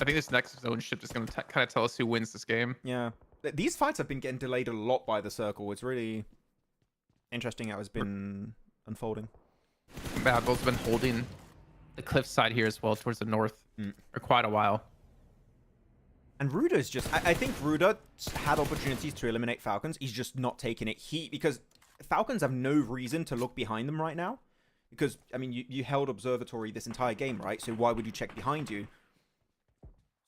I think this next zone shift is going to kind of tell us who wins this game.
Yeah. These fights have been getting delayed a lot by the circle. It's really interesting how it's been unfolding.
Madball's been holding the cliffside here as well towards the north for quite a while.
And Ruda's just... I think Ruda had opportunities to eliminate Falcons. He's just not taking it. Because Falcons have no reason to look behind them right now. Because, I mean, you held Observatory this entire game, right? So why would you check behind you?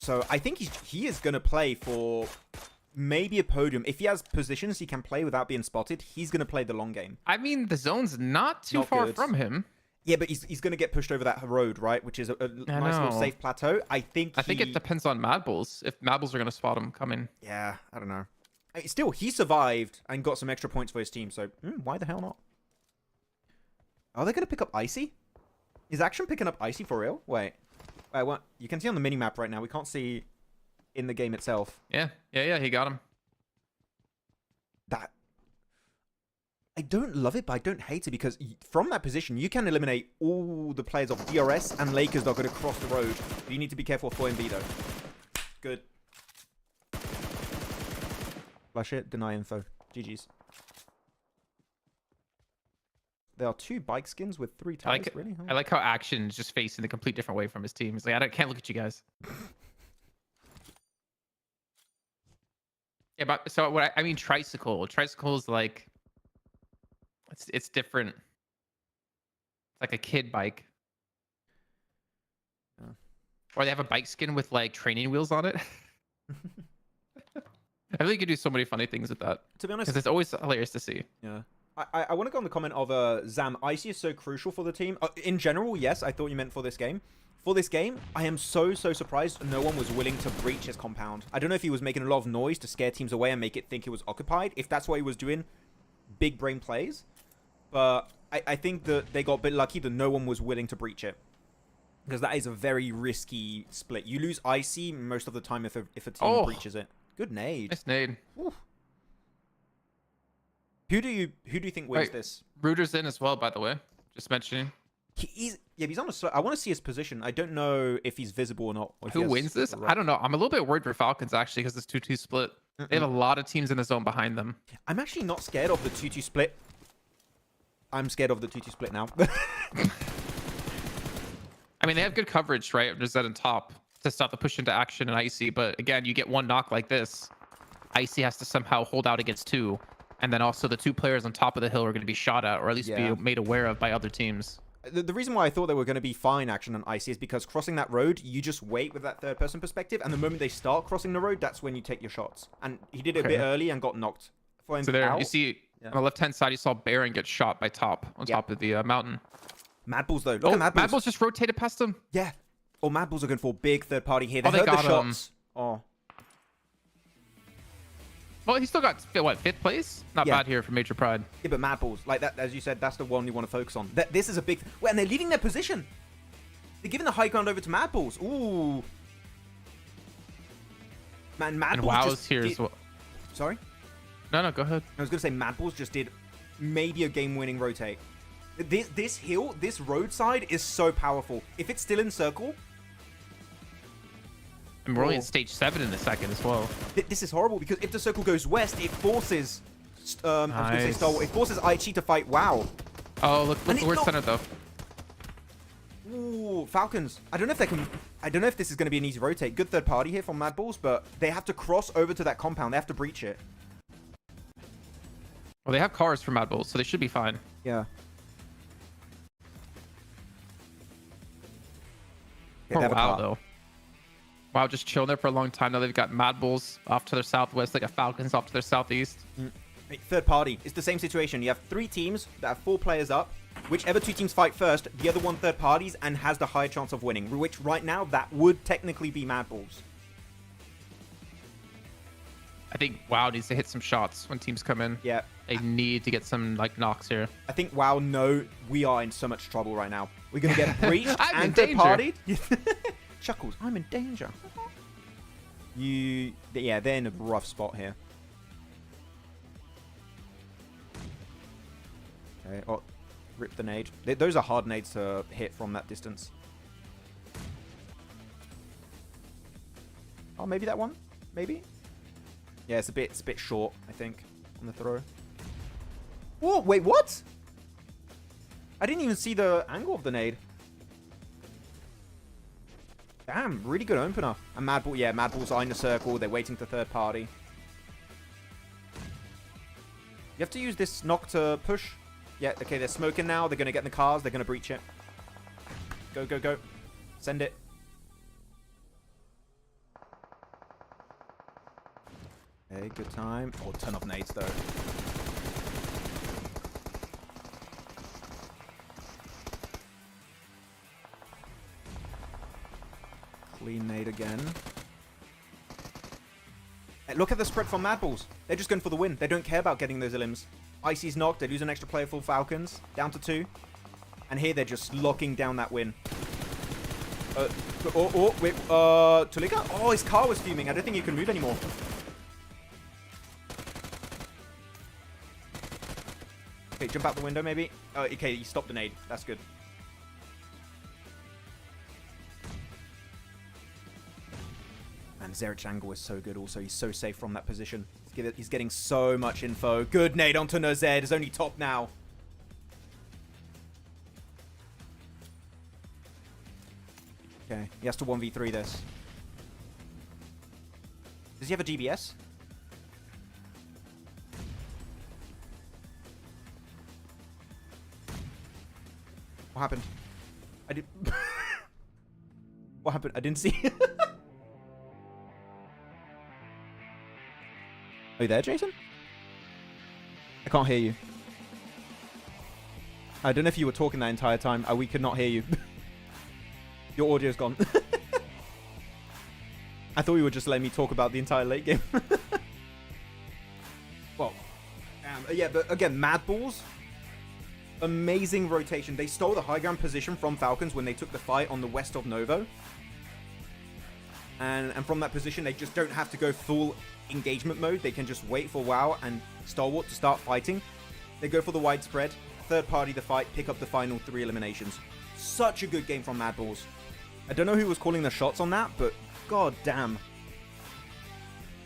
So I think he is going to play for maybe a podium. If he has positions he can play without being spotted, he's going to play the long game.
I mean, the zone's not too far from him.
Yeah, but he's going to get pushed over that road, right? Which is a nice little safe plateau. I think
it depends on Madballs. If Madballs are going to spot him coming.
Yeah, I don't know. Still, he survived and got some extra points for his team. So why the hell not? Are they going to pick up Icy? Is Action picking up Icy for real? Wait, what? You can see on the mini-map right now. We can't see in the game itself.
Yeah, he got him.
That... I don't love it, but I don't hate it, because from that position, you can eliminate all the players of DRS and Lakers that are going to cross the road. But you need to be careful of 4MB, though. Good. Flash it, deny info. GG's. There are 2 bike skins with 3 tires. Really?
I like how Action is just facing a complete different way from his team. He's like, can't look at you guys. Yeah, but so what I mean, Tricycle is like, it's different. It's like a kid bike.
Yeah.
Or they have a bike skin with like training wheels on it. I think you could do so many funny things with that.
To be honest,
because it's always hilarious to see.
Yeah. I want to go on the comment of Zam. Icy is so crucial for the team. In general, yes, I thought you meant for this game. For this game, I am so surprised no one was willing to breach his compound. I don't know if he was making a lot of noise to scare teams away and make it think it was occupied. If that's what he was doing, big brain plays. But I think that they got a bit lucky that no one was willing to breach it. Because that is a very risky split. You lose Icy most of the time if a team breaches it. Good nade.
Nice nade.
Oof. Who do you think wins this?
Reuter's in as well, by the way. Just mentioning.
He's on a slow. I want to see his position. I don't know if he's visible or not. Or
Who wins this? I don't know. I'm a little bit worried for Falcons, actually, because this 2-2 split. They have a lot of teams in the zone behind them.
I'm actually not scared of the 2-2 split. I'm scared of the 2-2 split now.
I mean, they have good coverage, right? Just at the top to stop the push into Action and Icy. But again, you get one knock like this. Icy has to somehow hold out against 2. And then also the 2 players on top of the hill are going to be shot at, or at least be made aware of by other teams.
The reason why I thought they were going to be fine Action and Icy is because crossing that road, you just wait with that third-person perspective, and the moment they start crossing the road, that's when you take your shots. And he did it a bit early and got knocked.
So there, you see on the left-hand side, you saw Baron get shot by top on top of the mountain.
Mad Bulls, though. Look at Mad Bulls.
Mad Bulls just rotated past him.
Yeah. Oh, Mad Bulls are going for big third-party here. They heard
got
the shots.
Oh. Well, he still got, what, 5th place? Not bad here for Major Pride.
Yeah, but Mad Bulls, like that, as you said, that's the one you want to focus on. This is a big... Wait, and they're leaving their position. They're giving the high ground over to Mad Bulls. Ooh. Man, Mad Bulls
WoW's here as well.
Sorry?
No, go ahead.
I was going to say Mad Bulls just did maybe a game-winning rotate. This hill, this roadside is so powerful. If it's still in circle...
And we're only in stage 7 in a second as well.
This is horrible because if the circle goes west, it forces... I was going to say Star Wars. It forces Aichi to fight WoW.
Oh, look we're centered though.
Ooh, Falcons. I don't know if they can... I don't know if this is going to be an easy rotate. Good third party here from Mad Bulls, but they have to cross over to that compound. They have to breach it.
Well, they have cars for Mad Bulls, so they should be fine.
Yeah.
Poor WoW, though. WoW just chilling there for a long time. Now they've got Mad Bulls off to their southwest. They got Falcons off to their southeast.
Third party. It's the same situation. You have 3 teams that have 4 players up. Whichever 2 teams fight first, the other one third parties and has the higher chance of winning. Which right now, that would technically be Mad Bulls.
I think WoW needs to hit some shots when teams come in.
Yeah.
They need to get some like knocks here.
I think WoW know we are in so much trouble right now. We're going to get breached and third partied. Chuckles, I'm in danger. Yeah, they're in a rough spot here. Okay, oh, rip the nade. Those are hard nades to hit from that distance. Oh, maybe that one? Maybe? Yeah, it's a bit short, I think, on the throw. Whoa, wait, what? I didn't even see the angle of the nade. Damn, really good opener. And Mad Bull, yeah, Mad Bulls are in the circle. They're waiting for third party. You have to use this knock to push. Yeah, okay, they're smoking now. They're going to get in the cars. They're going to breach it. Go, go, go. Send it. Okay, good time. Oh, ton of nades, though. Clean nade again. Hey, look at the spread from Mad Bulls. They're just going for the win. They don't care about getting those elims. Icy's knocked. They lose an extra player for Falcons. Down to 2. And here they're just locking down that win. Wait, Tulika? Oh, his car was fuming. I don't think he can move anymore. Okay, jump out the window maybe. Oh, okay, he stopped the nade. That's good. And Erangel is so good also. He's so safe from that position. He's getting so much info. Good nade onto Nozed. Is only top now. Okay, he has to 1v3 this. Does he have a GBS? What happened? I did... What happened? I didn't see... Are you there, Jason? I can't hear you. I don't know if you were talking that entire time. We could not hear you. Your audio's gone. I thought you were just letting me talk about the entire late game. Well, yeah, but again, Mad Balls. Amazing rotation. They stole the high ground position from Falcons when they took the fight on the west of Novo. And from that position, they just don't have to go full engagement mode. They can just wait for WoW and Stalwart to start fighting. They go for the widespread, third party the fight, pick up the final 3 eliminations. Such a good game from Mad Balls. I don't know who was calling the shots on that, but god damn.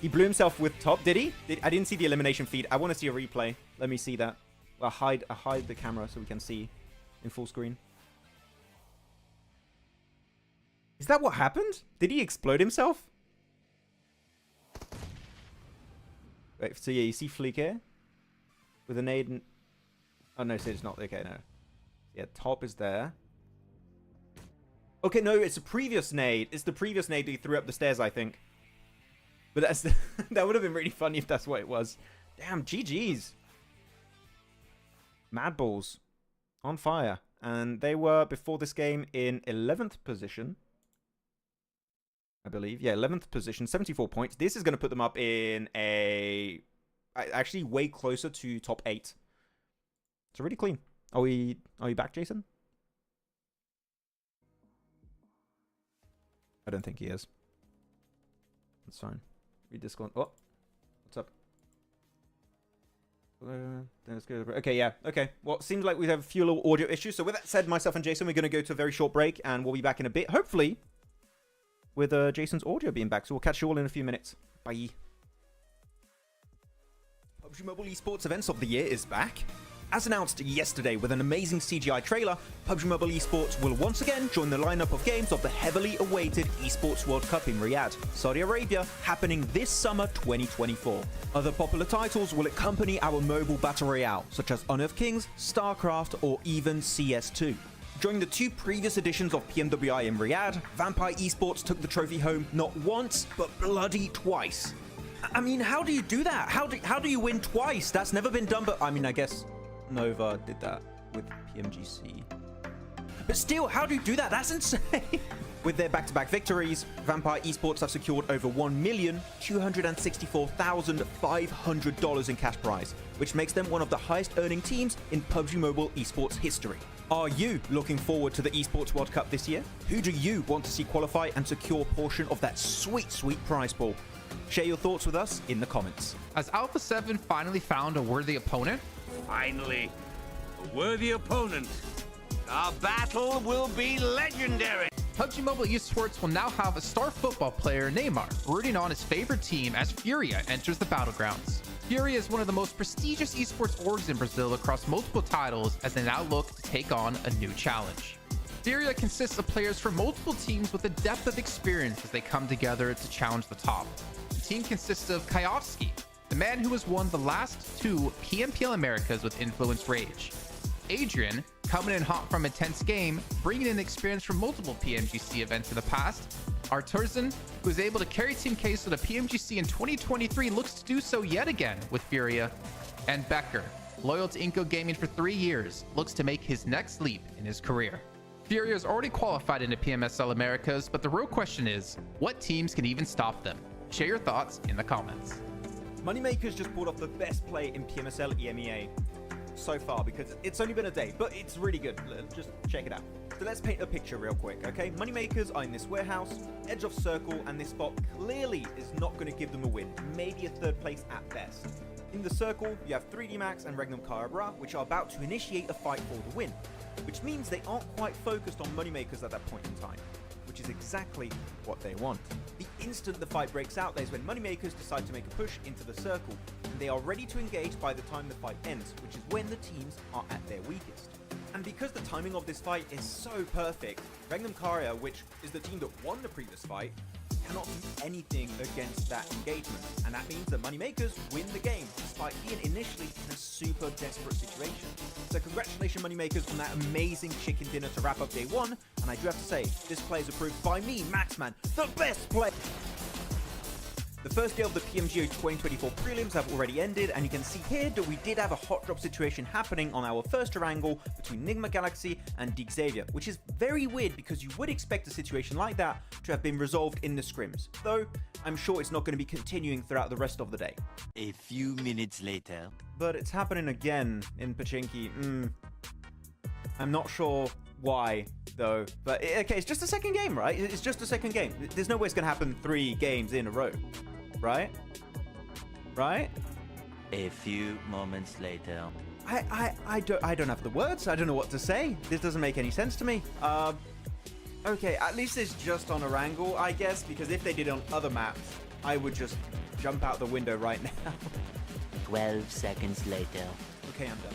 He blew himself with top, did he? I didn't see the elimination feed. I want to see a replay. Let me see that. I'll hide the camera so we can see in full screen. Is that what happened? Did he explode himself? Wait, so yeah, you see Fleek here? With a nade and... Oh, no, so it's not. Okay, no. Yeah, top is there. Okay, no, it's a previous nade. It's the previous nade that he threw up the stairs, I think. But that's that would have been really funny if that's what it was. Damn, GG's. Mad Balls. On fire. And they were, before this game, in 11th position. I believe. Yeah, 11th position, 74 points. This is going to put them up in a... Actually, way closer to top 8. So really clean. Are we back, Jason? I don't think he is. That's fine. Read this one. Oh, what's up? Let's go. Okay, yeah. Okay. Well, seems like we have a few little audio issues. So with that said, myself and Jason, we're going to go to a very short break, and we'll be back in a bit. Hopefully, with Jason's audio being back. So we'll catch you all in a few minutes. Bye. PUBG Mobile Esports Events of the Year is back. As announced yesterday with an amazing CGI trailer, PUBG Mobile Esports will once again join the lineup of games of the heavily awaited Esports World Cup in Riyadh, Saudi Arabia, happening this summer 2024. Other popular titles will accompany our mobile battle royale, such as Honor of Kings, StarCraft, or even CS2. During the 2 previous editions of PMWI in Riyadh, Vampire Esports took the trophy home not once, but bloody twice. I mean, how do you do that? How do you win twice? That's never been done, but I mean, I guess Nova did that with PMGC. But still, how do you do that? That's insane. With their back-to-back victories, Vampire Esports have secured over $1,264,500 in cash prize, which makes them one of the highest earning teams in PUBG Mobile Esports history. Are you looking forward to the Esports World Cup this year? Who do you want to see qualify and secure a portion of that sweet, sweet prize pool? Share your thoughts with us in the comments.
Has Alpha 7 finally found a worthy opponent?
Finally, a worthy opponent. Our battle will be legendary.
PUBG Mobile Esports will now have a star football player, Neymar, rooting on his favorite team as Furia enters the Battlegrounds. Furia is one of the most prestigious esports orgs in Brazil across multiple titles as they now look to take on a new challenge. Furia consists of players from multiple teams with a depth of experience as they come together to challenge the top. The team consists of Kayovski, the man who has won the last 2 PMSL Americas with Influence Rage. Adrian, coming in hot from a tense game, bringing in experience from multiple PMGC events in the past. Arturzan, who is able to carry Team Case to the PMGC in 2023, looks to do so yet again with Furia. And Becker, loyal to Inco Gaming for 3 years, looks to make his next leap in his career. Furia is already qualified into PMSL Americas, but the real question is, what teams can even stop them? Share your thoughts in the comments.
Moneymakers just pulled off the best play in PMSL EMEA. so far because it's only been a day, but it's really good. Just check it out. So let's paint a picture real quick, okay? Moneymakers are in this warehouse, edge of circle, and this spot clearly is not going to give them a win, maybe a third place at best. In the circle, you have 3D Max and Barraud, which are about to initiate a fight for the win, which means they aren't quite focused on Moneymakers at that point in time, which is exactly what they want. The instant the fight breaks out, there's when Moneymakers decide to make a push into the circle, and they are ready to engage by the time the fight ends, which is when the teams are at their weakest. And because the timing of this fight is so perfect, Barraud, which is the team that won the previous fight, cannot do anything against that engagement, and that means the Moneymakers win the game, despite being initially in a super desperate situation. So congratulations Moneymakers on that amazing chicken dinner to wrap up day one, and I do have to say, this play is approved by me, Maxman, the best player! The first day of the PMGO 2024 prelims have already ended, and you can see here that we did have a hot drop situation happening on our first Erangel between Nigma Galaxy and Dig Xavier, which is very weird because you would expect a situation like that to have been resolved in the scrims, though I'm sure it's not going to be continuing throughout the rest of the day.
A few minutes later.
But it's happening again in Pachinki. I'm not sure why, though. But okay, it's just a second game, right? It's just a second game. There's no way it's going to happen 3 games in a row. Right? Right?
A few moments later.
I don't have the words. I don't know what to say. This doesn't make any sense to me. Okay, at least it's just on Erangel, I guess, because if they did it on other maps, I would just jump out the window right now.
12 seconds later.
Okay, I'm done.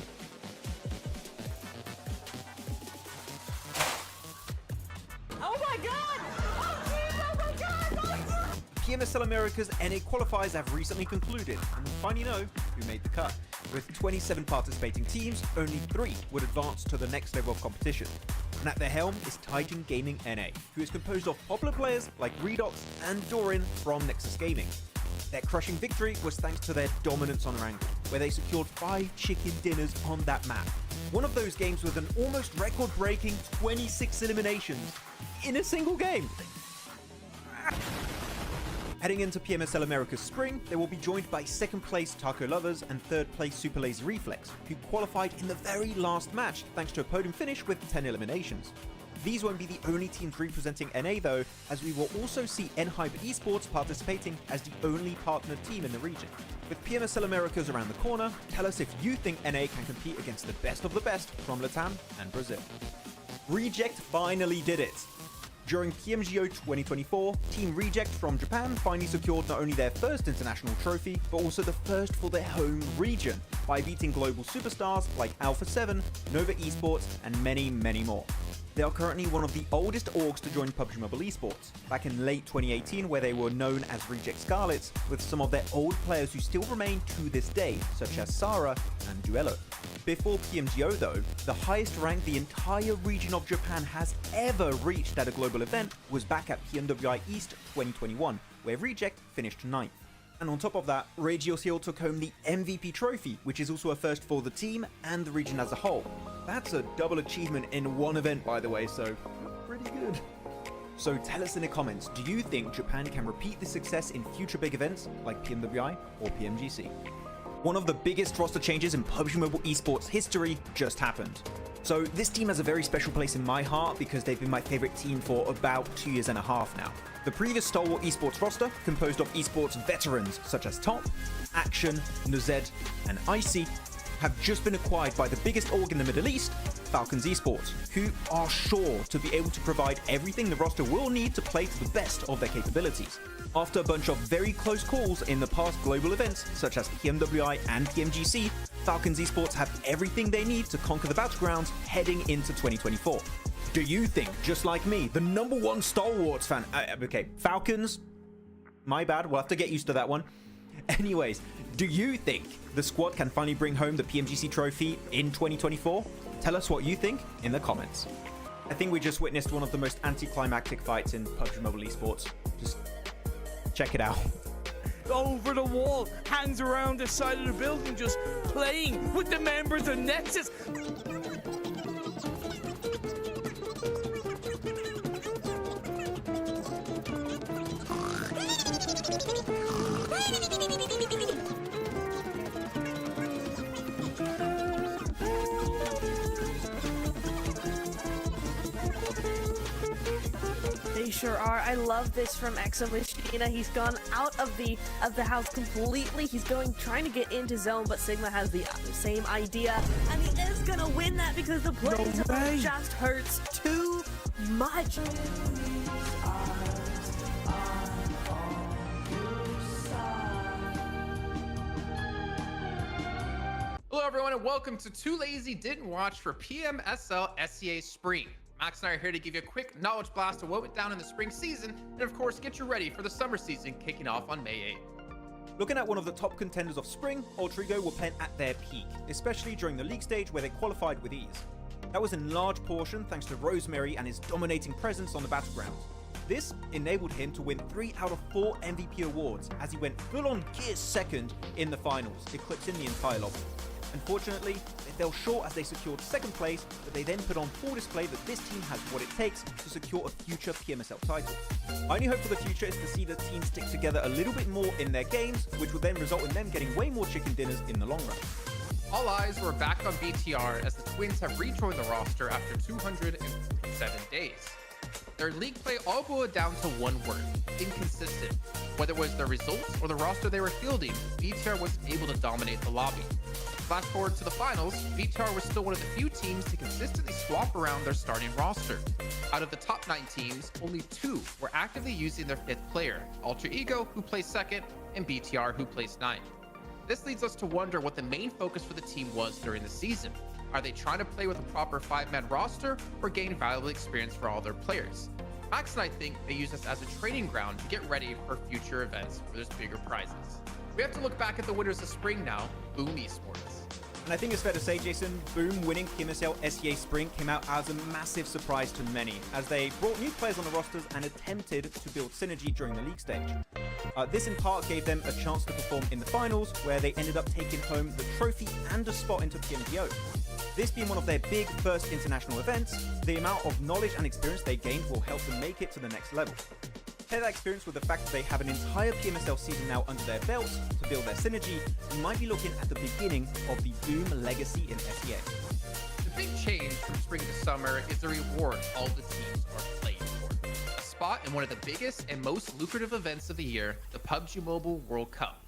Oh my god! Oh jeez, oh my god! Oh,
PMSL Americas NA qualifiers have recently concluded, and we finally know who made the cut. With 27 participating teams, only 3 would advance to the next level of competition. And at their helm is Titan Gaming NA, who is composed of popular players like Redox and Doran from Nexus Gaming. Their crushing victory was thanks to their dominance on Erangel, where they secured 5 chicken dinners on that map. One of those games with an almost record-breaking 26 eliminations in a single game. Heading into PMSL America's spring, they will be joined by 2nd place Taco Lovers and 3rd place Super Lazy Reflex, who qualified in the very last match thanks to a podium finish with 10 eliminations. These won't be the only teams representing NA though, as we will also see Enhyper Esports participating as the only partner team in the region. With PMSL Americas around the corner, tell us if you think NA can compete against the best of the best from Latam and Brazil. Reject finally did it! During PMGO 2024, Team Reject from Japan finally secured not only their first international trophy, but also the first for their home region, by beating global superstars like Alpha 7, Nova Esports, and many, many more. They are currently one of the oldest orgs to join PUBG Mobile Esports, back in late 2018 where they were known as Reject Scarlets, with some of their old players who still remain to this day, such as Sarah and Duello. Before PMGO though, the highest rank the entire region of Japan has ever reached at a global event was back at PMWI East 2021, where Reject finished 9th. And on top of that, Regios Hill took home the MVP trophy, which is also a first for the team and the region as a whole. That's a double achievement in one event, by the way, so pretty good. So tell us in the comments, do you think Japan can repeat this success in future big events like PMWI or PMGC? One of the biggest roster changes in PUBG Mobile Esports history just happened. So this team has a very special place in my heart because they've been my favorite team for about 2.5 years now. The previous Stalwart Esports roster, composed of esports veterans such as Top, Action, Nuzed, and Icy, have just been acquired by the biggest org in the Middle East, Falcons Esports, who are sure to be able to provide everything the roster will need to play to the best of their capabilities. After a bunch of very close calls in the past global events, such as PMWI and PMGC, Falcons Esports have everything they need to conquer the Battlegrounds heading into 2024. Do you think, just like me, the #1 Stalwarts fan... okay, Falcons... My bad, we'll have to get used to that one. Anyways, do you think the squad can finally bring home the PMGC trophy in 2024? Tell us what you think in the comments. I think we just witnessed one of the most anticlimactic fights in PUBG Mobile Esports. Just check it out.
Over the wall, hands around the side of the building, just playing with the members of Nexus.
sure are. I love this from Maximillian. He's gone out of the house completely. He's trying to get into zone, but Sigma has the same idea, and he is gonna win that because the play zone just hurts too much.
Hello everyone and welcome to Too Lazy Didn't Watch for PMSL CSA Spring. Max and I are here to give you a quick knowledge blast of what went down in the spring season, and of course get you ready for the summer season kicking off on May 8th.
Looking at one of the top contenders of spring, Ultrigo were playing at their peak, especially during the league stage where they qualified with ease. That was in large portion thanks to Rosemary and his dominating presence on the Battlegrounds. This enabled him to win 3 out of 4 MVP awards as he went full-on gear second in the finals, eclipsing the entire lobby. Unfortunately, they fell short as they secured second place, but they then put on full display that this team has what it takes to secure a future PMSL title. My only hope for the future is to see the team stick together a little bit more in their games, which will then result in them getting way more chicken dinners in the long run.
All eyes were back on BTR as the Twins have rejoined the roster after 247 days. Their league play all boiled down to one word: inconsistent. Whether it was the results or the roster they were fielding, BTR was able to dominate the lobby. Flash forward to the finals, BTR was still one of the few teams to consistently swap around their starting roster. Out of the top 9 teams, only 2 were actively using their 5th player, Alter Ego, who placed 2nd, and BTR, who placed 9th. This leads us to wonder what the main focus for the team was during the season. Are they trying to play with a proper 5-man roster or gain valuable experience for all their players? Max and I think they use this as a training ground to get ready for future events where there's bigger prizes. We have to look back at the winners of spring now, Boom Esports.
And I think it's fair to say, Jason, Boom winning PMSL CSA Spring came out as a massive surprise to many, as they brought new players on the rosters and attempted to build synergy during the league stage. This in part gave them a chance to perform in the finals, where they ended up taking home the trophy and a spot into PMGO. This being one of their big first international events, the amount of knowledge and experience they gained will help them make it to the next level. Pair that experience with the fact that they have an entire PMSL season now under their belts to build their synergy, you might be looking at the beginning of the Boom legacy in SEA.
The big change from spring to summer is the reward all the teams are playing for. A spot in one of the biggest and most lucrative events of the year, the PUBG Mobile World Cup.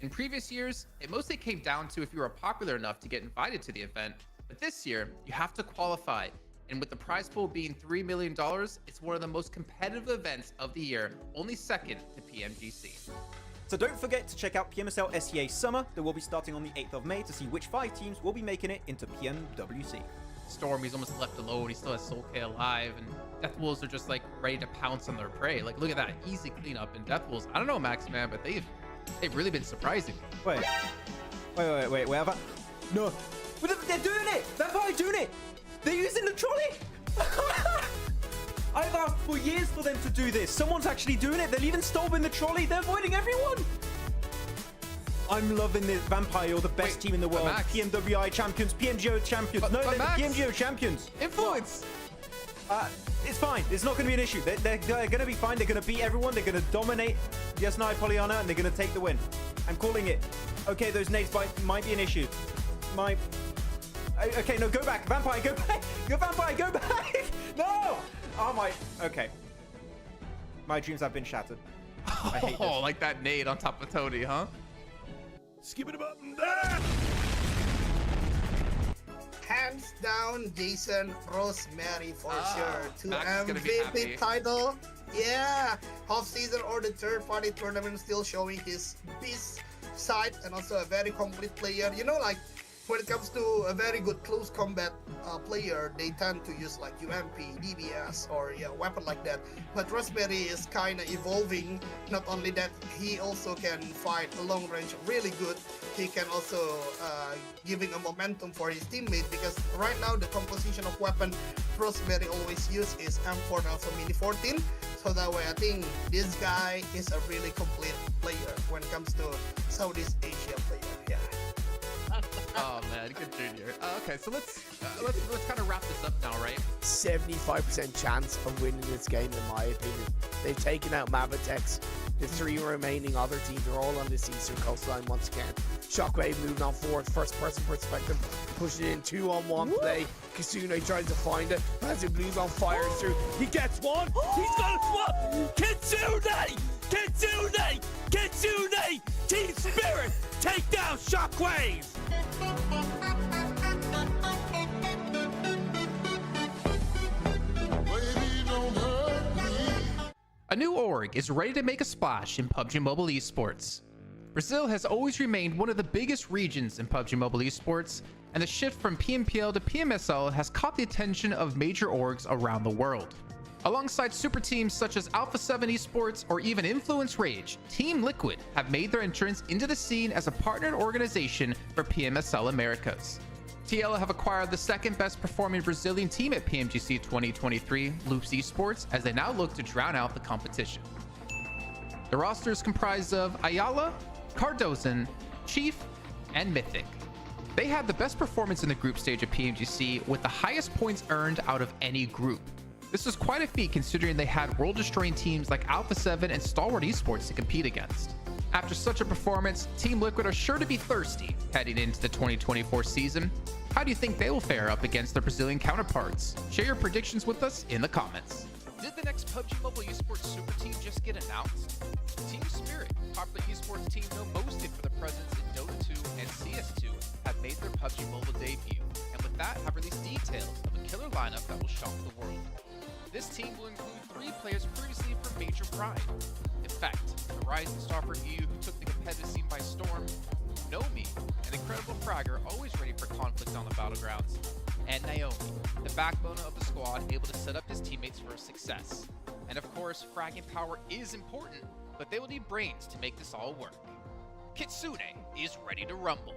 In previous years, it mostly came down to if you were popular enough to get invited to the event, but this year, you have to qualify. And with the prize pool being $3 million, it's one of the most competitive events of the year, only second to PMGC.
So don't forget to check out PMSL CSA Summer that will be starting on the 8th of May to see which 5 teams will be making it into PMWC.
Storm, he's almost left alone. He still has Soul K alive, and Death Wolves are just like ready to pounce on their prey. Like, look at that easy cleanup in Death Wolves. I don't know, Maxman, but they've really been surprising.
Wait, have I? No. They're doing it! They're probably doing it! They're using the trolley! I've asked for years for them to do this. Someone's actually doing it. They're leaving Stolb in the trolley. They're avoiding everyone. I'm loving this. Vampire, you're the best team in the world.
Max.
PMWI champions, PMGO champions.
But
they're the
Max,
PMGO champions.
Influence!
It's fine. It's not going to be an issue. They're going to be fine. They're going to beat everyone. They're going to dominate Yasnai Pollyanna, and they're going to take the win. I'm calling it. Okay, those nades might be an issue. Okay, no, go back. Vampire, go back. Go Vampire, go back. No. Oh my. Okay. My dreams have been shattered. I hate this.
Like that nade on top of Tony, huh?
Skip it up.
Hands down, Jason Rosemary for sure. To
Max is gonna be happy.
MVP title. Yeah. Off-season or the third-party tournament, still showing his beast side and also a very complete player. You know, like, when it comes to a very good close combat player, they tend to use like UMP, DBS, or weapon like that. But Rosemary is kind of evolving. Not only that, he also can fight long range really good. He can also giving a momentum for his teammate, because right now the composition of weapon Rosemary always use is M4 and also Mini 14. So that way I think this guy is a really complete player when it comes to Southeast Asia player. Yeah.
Oh man, good junior. Okay, so let's kind of wrap this up now, right?
75% chance of winning this game, in my opinion. They've taken out Mavatex. The 3 remaining other teams are all on this eastern coastline once again. Shockwave moving on forward, first person perspective, pushing it in 2-on-1 play. Kasune tries to find it, but as Blues on fire through, he gets one, he's got one! Kitsune! Kitsune! Kitsune! Team Spirit, take down Shockwave!
A new org is ready to make a splash in PUBG Mobile esports. Brazil has always remained one of the biggest regions in PUBG Mobile esports, and the shift from PMPL to PMSL has caught the attention of major orgs around the world. Alongside super teams such as Alpha 7 Esports or even Influence Rage, Team Liquid have made their entrance into the scene as a partnered organization for PMSL Americas. TL have acquired the second best performing Brazilian team at PMGC 2023, Loops Esports, as they now look to drown out the competition. The roster is comprised of Ayala, Cardozan, Chief, and Mythic. They had the best performance in the group stage of PMGC with the highest points earned out of any group. This was quite a feat considering they had world-destroying teams like Alpha 7 and Stalwart Esports to compete against. After such a performance, Team Liquid are sure to be thirsty heading into the 2024 season. How do you think they will fare up against their Brazilian counterparts? Share your predictions with us in the comments. Did the next PUBG Mobile esports super team just get announced? Team Spirit, popular esports team known mostly for their presence in Dota 2 and CS2, have made their PUBG Mobile debut, and with that have released details of a killer lineup that will shock the world. This team will include 3 players previously from Major Pride. In fact, the rising star for EU who took the competitive scene by storm, Nomi, an incredible fragger always ready for conflict on the Battlegrounds, and Naomi, the backbone of the squad able to set up his teammates for success. And of course, fragging power is important, but they will need brains to make this all work. Kitsune is ready to rumble.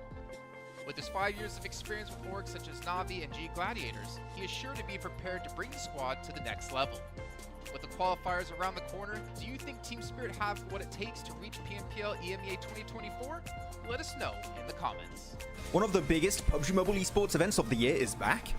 With his 5 years of experience with orgs such as Navi and G Gladiators, he is sure to be prepared to bring the squad to the next level. With the qualifiers around the corner, do you think Team Spirit have what it takes to reach PMPL EMEA 2024? Let us know in the comments.
One of the biggest PUBG Mobile esports events of the year is back.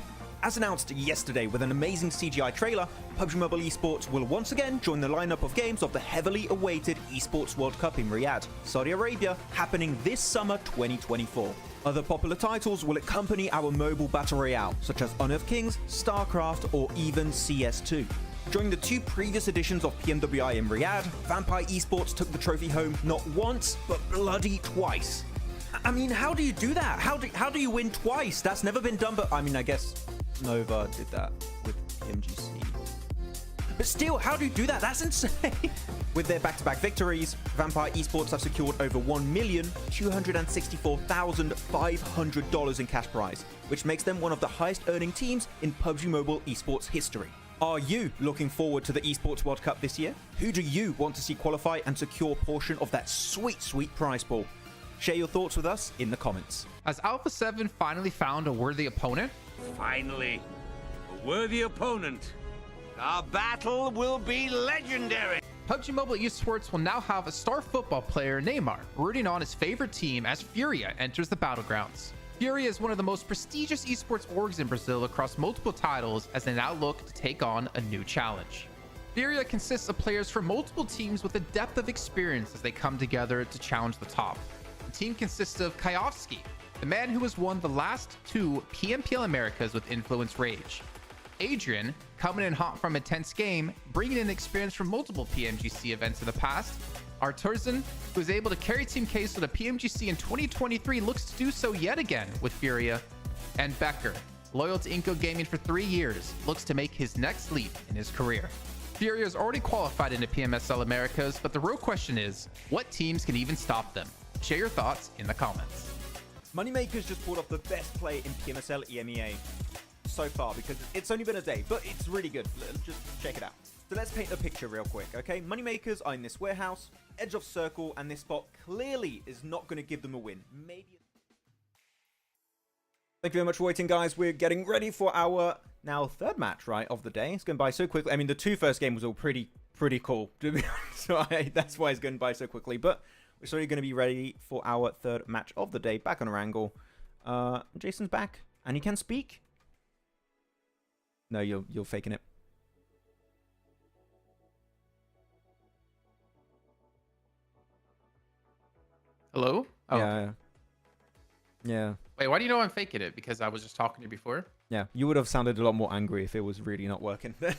As announced yesterday with an amazing CGI trailer, PUBG Mobile esports will once again join the lineup of games of the heavily awaited Esports World Cup in Riyadh, Saudi Arabia, happening this summer 2024. Other popular titles will accompany our mobile battle royale, such as Honor of Kings, StarCraft, or even CS2. During the 2 previous editions of PMWI in Riyadh, Vampire Esports took the trophy home not once, but bloody twice. I mean, how do you do that? How do you win twice? That's never been done, but I mean, I guess Nova did that with PMGC. But still, how do you do that? That's insane. With their back-to-back victories, Vampire Esports have secured over $1,264,500 in cash prize, which makes them one of the highest earning teams in PUBG Mobile esports history. Are you looking forward to the Esports World Cup this year? Who do you want to see qualify and secure a portion of that sweet, sweet prize pool? Share your thoughts with us in the comments.
Has Alpha 7 finally found a worthy opponent?
Finally, a worthy opponent. Our battle will be legendary.
PUBG Mobile esports will now have a star football player, Neymar, rooting on his favorite team as Furia enters the Battlegrounds. Furia is one of the most prestigious esports orgs in Brazil across multiple titles as they now look to take on a new challenge. Furia consists of players from multiple teams with a depth of experience as they come together to challenge the top. The team consists of Kayovski, the man who has won the last 2 PMPL Americas with Influence Rage. Adrian, coming in hot from a tense game, bringing in experience from multiple PMGC events in the past. Arturzan, who is able to carry Team Case to the PMGC in 2023, looks to do so yet again with Furia. And Becker, loyal to Inco Gaming for 3 years, looks to make his next leap in his career. Furia is already qualified into PMSL Americas, but the real question is, what teams can even stop them? Share your thoughts in the comments.
Moneymakers just pulled off the best play in PMSL EMEA so far, because it's only been a day, but it's really good. Just check it out. So let's paint a picture real quick, okay? Moneymakers are in this warehouse, edge of circle, and this spot clearly is not going to give them a win. Maybe. Thank you very much for waiting, guys. We're getting ready for our now 3rd match, right, of the day. It's going by so quickly. I mean, the 2 first games was all pretty cool, to be honest. So that's why it's going by so quickly. But we're slowly going to be ready for our 3rd match of the day, back on Erangel. Jason's back, and he can speak. No, you're faking it.
Hello? Oh.
Yeah. Yeah.
Wait, why do you know I'm faking it? Because I was just talking to you before?
Yeah. You would have sounded a lot more angry if it was really not working. But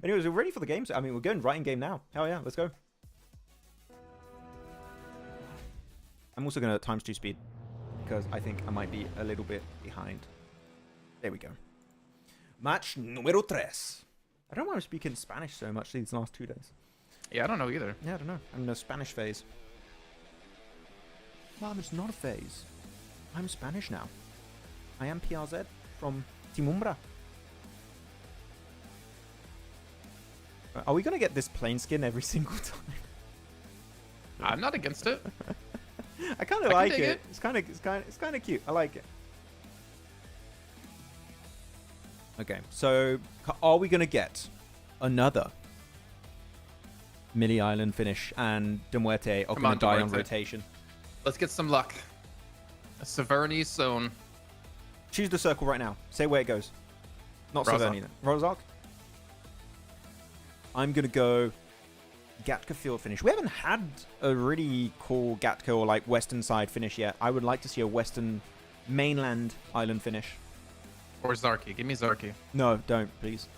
anyways, we're ready for the games. I mean, we're going right in game now. Hell yeah, let's go. I'm also going to times 2 speed because I think I might be a little bit behind. There we go. Match número 3. I don't know why I'm speaking Spanish so much these last 2 days.
Yeah, I don't know either.
Yeah, I don't know. I'm in a Spanish phase. Mom, it's not a phase. I'm Spanish now. I am PRZ from Timumbra. Are we going to get this plain skin every single time?
I'm not against it.
I kind of like it. It's kind of cute. I like it. Okay, so are we going to get another Millie Island finish and De Muerte are going to die on rotation?
Let's get some luck. A Severny zone.
Choose the circle right now. Say where it goes. Not Severny then. Rozark. I'm going to go Gatka field finish. We haven't had a really cool Gatka or like western side finish yet. I would like to see a western mainland island finish.
Or Zarki. Give me Zarki.
No, don't, please.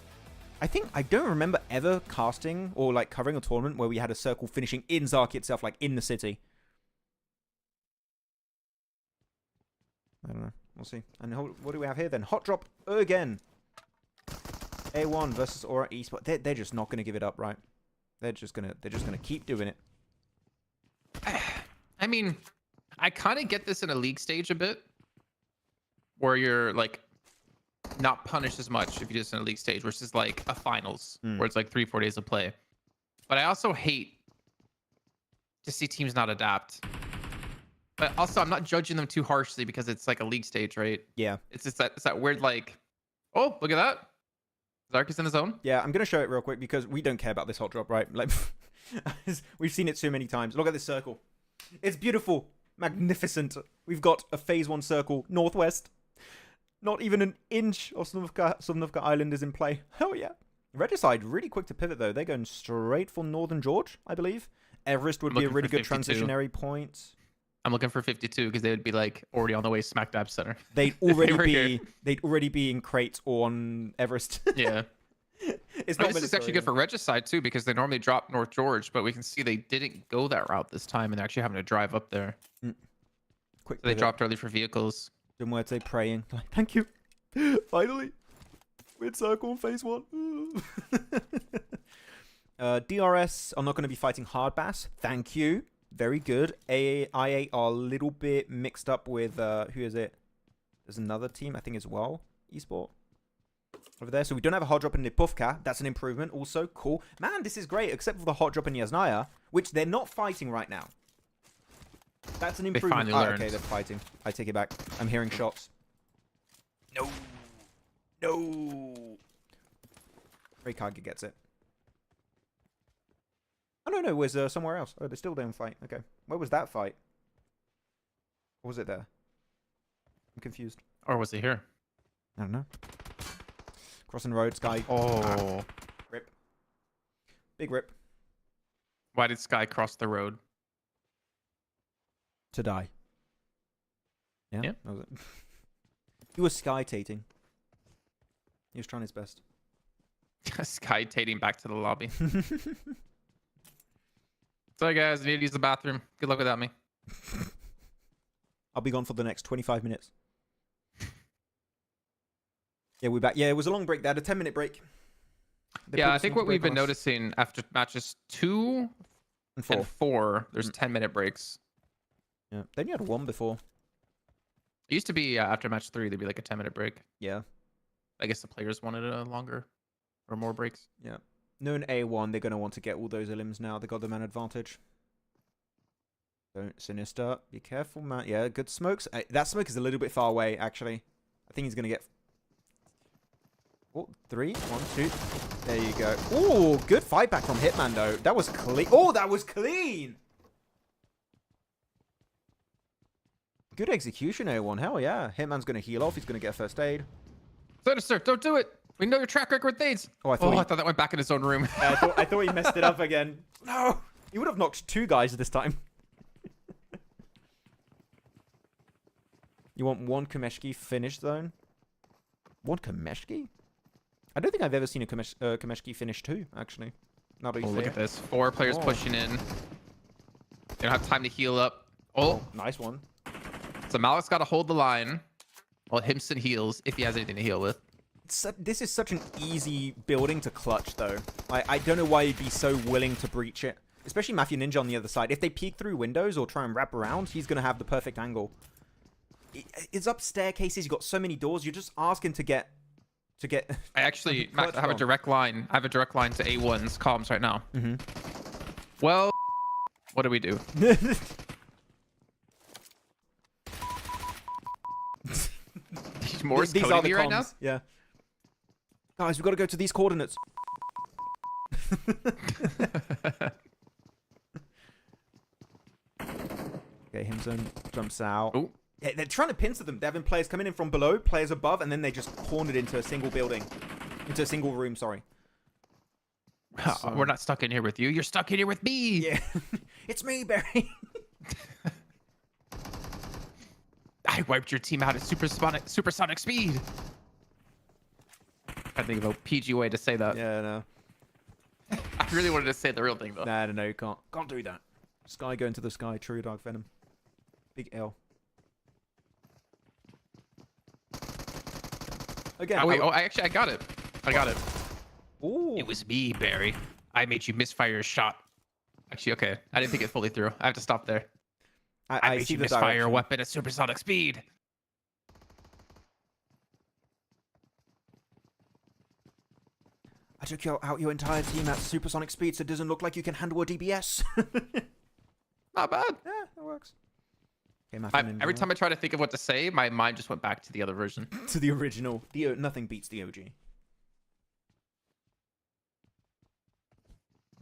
I don't remember ever casting or like covering a tournament where we had a circle finishing in Zarki itself, like in the city. I don't know. We'll see. And what do we have here then? Hot drop again. A1 versus HORAA Esports. They're just not going to give it up, right? They're just gonna keep doing it.
I mean, I kind of get this in a league stage a bit, where you're like not punished as much if you do this in a league stage versus like a finals where it's like 3-4 days of play. But I also hate to see teams not adapt. But also, I'm not judging them too harshly because it's like a league stage, right?
Yeah.
It's that weird like, oh, look at that. Zarki's in the zone.
Yeah, I'm going to show it real quick because we don't care about this hot drop, right? Like, we've seen it so many times. Look at this circle. It's beautiful. Magnificent. We've got a phase 1 circle, northwest. Not even an inch of Sanhok Island is in play. Hell yeah. Regicide, really quick to pivot, though. They're going straight for Northern George, I believe. Everest would be a really good transitionary point.
I'm looking for 52 because they would be like already on the way smack dab center.
They'd already be in Crate or on Everest.
Yeah.
It's not
this is actually good for Regicide too because they normally drop North George, but we can see they didn't go that route this time and they're actually having to drive up there.
Quick.
So they dropped early for vehicles.
De Muerte praying. Like, thank you. Finally. Weird circle in phase 1. DRS are not going to be fighting hard bass. Thank you. Very good. IA are a little bit mixed up with, who is it? There's another team, I think, as well. Esport. Over there. So we don't have a hot drop in Nipufka. That's an improvement. Also, cool. Man, this is great, except for the hot drop in Yasnaya, which they're not fighting right now. That's an improvement. Okay, they're fighting. I take it back. I'm hearing shots. No. No. Reikaga gets it. Oh, no, where's somewhere else? Oh, they're still doing fight. Okay. Where was that fight? Or was it there? I'm confused.
Or was it here?
I don't know. Crossing the road, Sky.
Oh.
Rip. Big rip.
Why did Sky cross the road?
To die. Yeah?
Yeah.
That was it. He was sky-tating. He was trying his best.
Sky tating back to the lobby. Sorry guys, I need to use the bathroom. Good luck without me.
I'll be gone for the next 25 minutes. Yeah, we're back. Yeah, it was a long break. They had a 10-minute break.
I think what we've been noticing after matches 2 and 4, there's 10-minute breaks.
Yeah, they only had 1 before.
It used to be after match 3, there'd be like a 10-minute break.
Yeah.
I guess the players wanted a longer or more breaks.
Yeah. Known A1, they're going to want to get all those elims now. They got the man advantage. Don't Sinister. Be careful, man. Yeah, good smokes. That smoke is a little bit far away, actually. I think he's going to get... Oh, 3, 1, 2. There you go. Oh, good fight back from Hitman, though. That was clean. Oh, that was clean! Good execution, A1. Hell yeah. Hitman's going to heal off. He's going to get first aid.
Sinister, don't do it. We know your track record with nades.
I thought
that went back in his own room.
I thought he messed it up again. No! He would have knocked 2 guys this time. You want one Kameshki finish zone? One Kameshki? I don't think I've ever seen a Kameshki finish 2, actually. Now that you say
Look
it.
at this. 4 players pushing in. They don't have time to heal up. Oh,
Nice one.
so Malik's got to hold the line while Himson heals if he has anything to heal with.
This is such an easy building to clutch, though. I don't know why he'd be so willing to breach it. Especially Mafia Ninja on the other side. If they peek through windows or try and wrap around, he's going to have the perfect angle. It's up staircases. You've got so many doors. You're just asking to get...
I actually, Max, I have a direct line. I have a direct line to A1's comms right now.
Mm-hmm.
Well, what do we do? Morse
These
coding
are the
me right now?
comms. Yeah. Guys, we've got to go to these coordinates. Okay, Himson jumps out.
Oh.
Yeah, they're trying to pincer them. They're having players coming in from below, players above, and then they just cornered into a single building. Into a single room, sorry. So...
We're not stuck in here with you. You're stuck in here with me.
Yeah. It's me, Barry.
I wiped your team out at supersonic speed. I think of a PG way to say that.
Yeah, no.
I really wanted to say the real thing, though.
Nah, no, you can't. Can't do that. Sky going to the sky. True Dark Venom. Big L. Again.
Oh, wait. I got it. I got it.
Ooh.
It was me, Barry. I made you misfire your shot. Actually, okay. I didn't think it fully through. I have to stop there. I made
see
you
the
misfire your
direction.
weapon at supersonic speed.
I took out your entire team at supersonic speed, so it doesn't look like you can handle a DBS.
Not bad.
Yeah, that works. Okay,
Every time I try to think of what to say, my mind just went back to the other version.
to the original. Nothing beats the OG.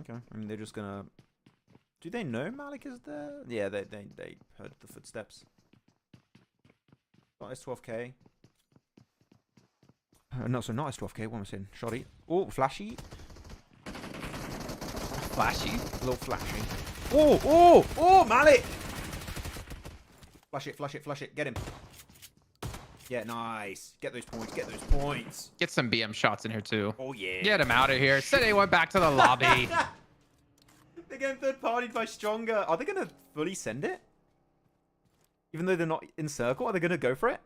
Okay, I mean they're just gonna. Do they know Malik is there? Yeah, they heard the footsteps. Not S12K. No, so not S12K. What am I saying? Shoddy. Oh, flashy.
Flashy?
A little flashy. Oh, Malik! Flash it, flash it, flash it. Get him. Yeah, nice. Get those points, get those points.
Get some BM shots in here, too.
Oh, yeah.
Get him out of here. Send anyone back to the lobby.
They're getting third-partied by Stronger. Are they going to fully send it? Even though they're not in circle, are they going to go for it?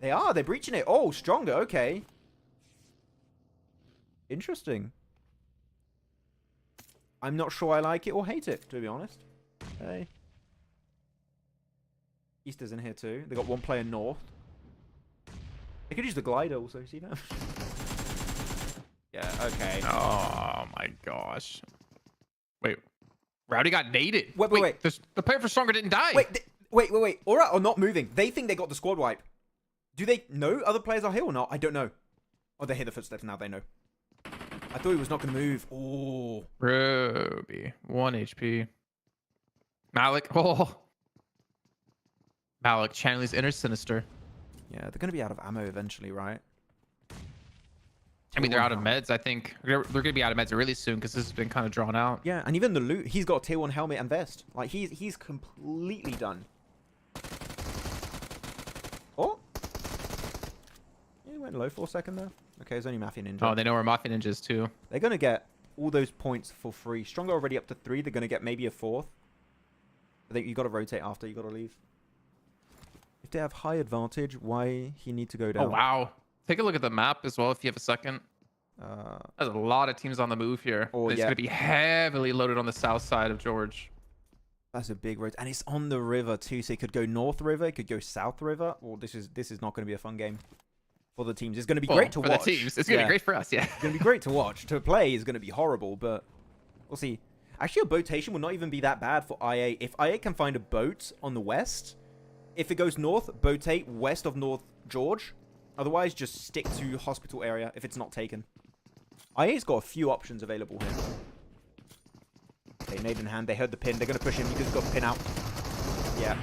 They are. They're breaching it. Oh, Stronger. Okay. Interesting. I'm not sure I like it or hate it, to be honest. Hey. Easter's in here too. They got one player north. They could use the glider also, see that? Yeah, okay.
Oh my gosh. Wait. Rowdy got naded.
Wait.
The player for Stronger didn't die.
Wait. HORAA are not moving. They think they got the squad wipe. Do they know other players are here or not? I don't know. Oh, they hear the footsteps now. They know. I thought he was not going to move. Oh.
Ruby. 1 HP. Malik. Oh. Malik channeling his inner sinister.
Yeah, they're going to be out of ammo eventually, right?
I mean, they're out of meds, I think. They're going to be out of meds really soon because this has been kind of drawn out.
Yeah, and even the loot. He's got a tier 1 helmet and vest. Like, he's completely done. Oh. Yeah, he went low for a second there. Okay, it's only Mafia Ninja.
Oh, they know we're Mafia Ninjas too.
They're going to get all those points for free. Stronger already up to 3. They're going to get maybe a 4th. I think you got to rotate after. You got to leave. If they have high advantage, why he need to go down?
Oh, wow. Take a look at the map as well if you have a second. There's a lot of teams on the move here.
Oh,
it's
yeah.
going to be heavily loaded on the south side of George.
That's a big road. And it's on the river too, so it could go north river, it could go south river. Well, this is not going to be a fun game for the teams. It's going to be great to watch.
For the teams. It's going to be great for us, yeah.
It's going to be great to watch. To play is going to be horrible, but we'll see. Actually, a boatation will not even be that bad for IA. If IA can find a boat on the west, if it goes north, boatate west of North George. Otherwise, just stick to hospital area if it's not taken. IA's got a few options available here. Okay, nade in hand. They heard the pin. They're going to push him. You just got the pin out. Yeah.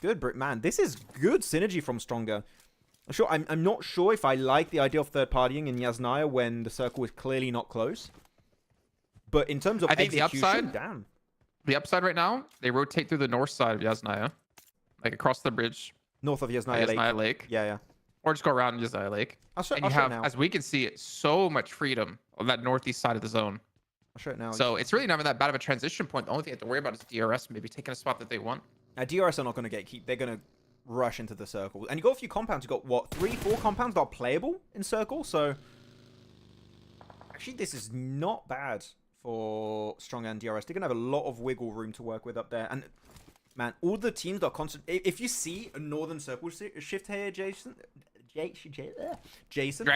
Good, man. This is good synergy from Stronger. I'm not sure if I like the idea of third-partying in Yasnaya when the circle is clearly not close. But in terms of
I think the upside,
damn.
The upside right now, they rotate through the north side of Yasnaya. Like across the bridge.
North of
Yasnaya
Yasnaya Lake.
Lake.
Yeah, yeah.
Or just go around Yasnaya Lake.
I'll show
And you
it
have,
now.
as we can see, so much freedom on that northeast side of the zone.
I'll show it now.
So it's really not even that bad of a transition point. The only thing you have to worry about is DRS maybe taking a spot that they want.
DRS are not going to keep. They're going to rush into the circle. And you got a few compounds. You got what, 3-4 compounds that are playable in circle. So actually, this is not bad for Strong and DRS. They're going to have a lot of wiggle room to work with up there. And man, all the teams that are constant. If you see a northern circle shift here, Jason. Jason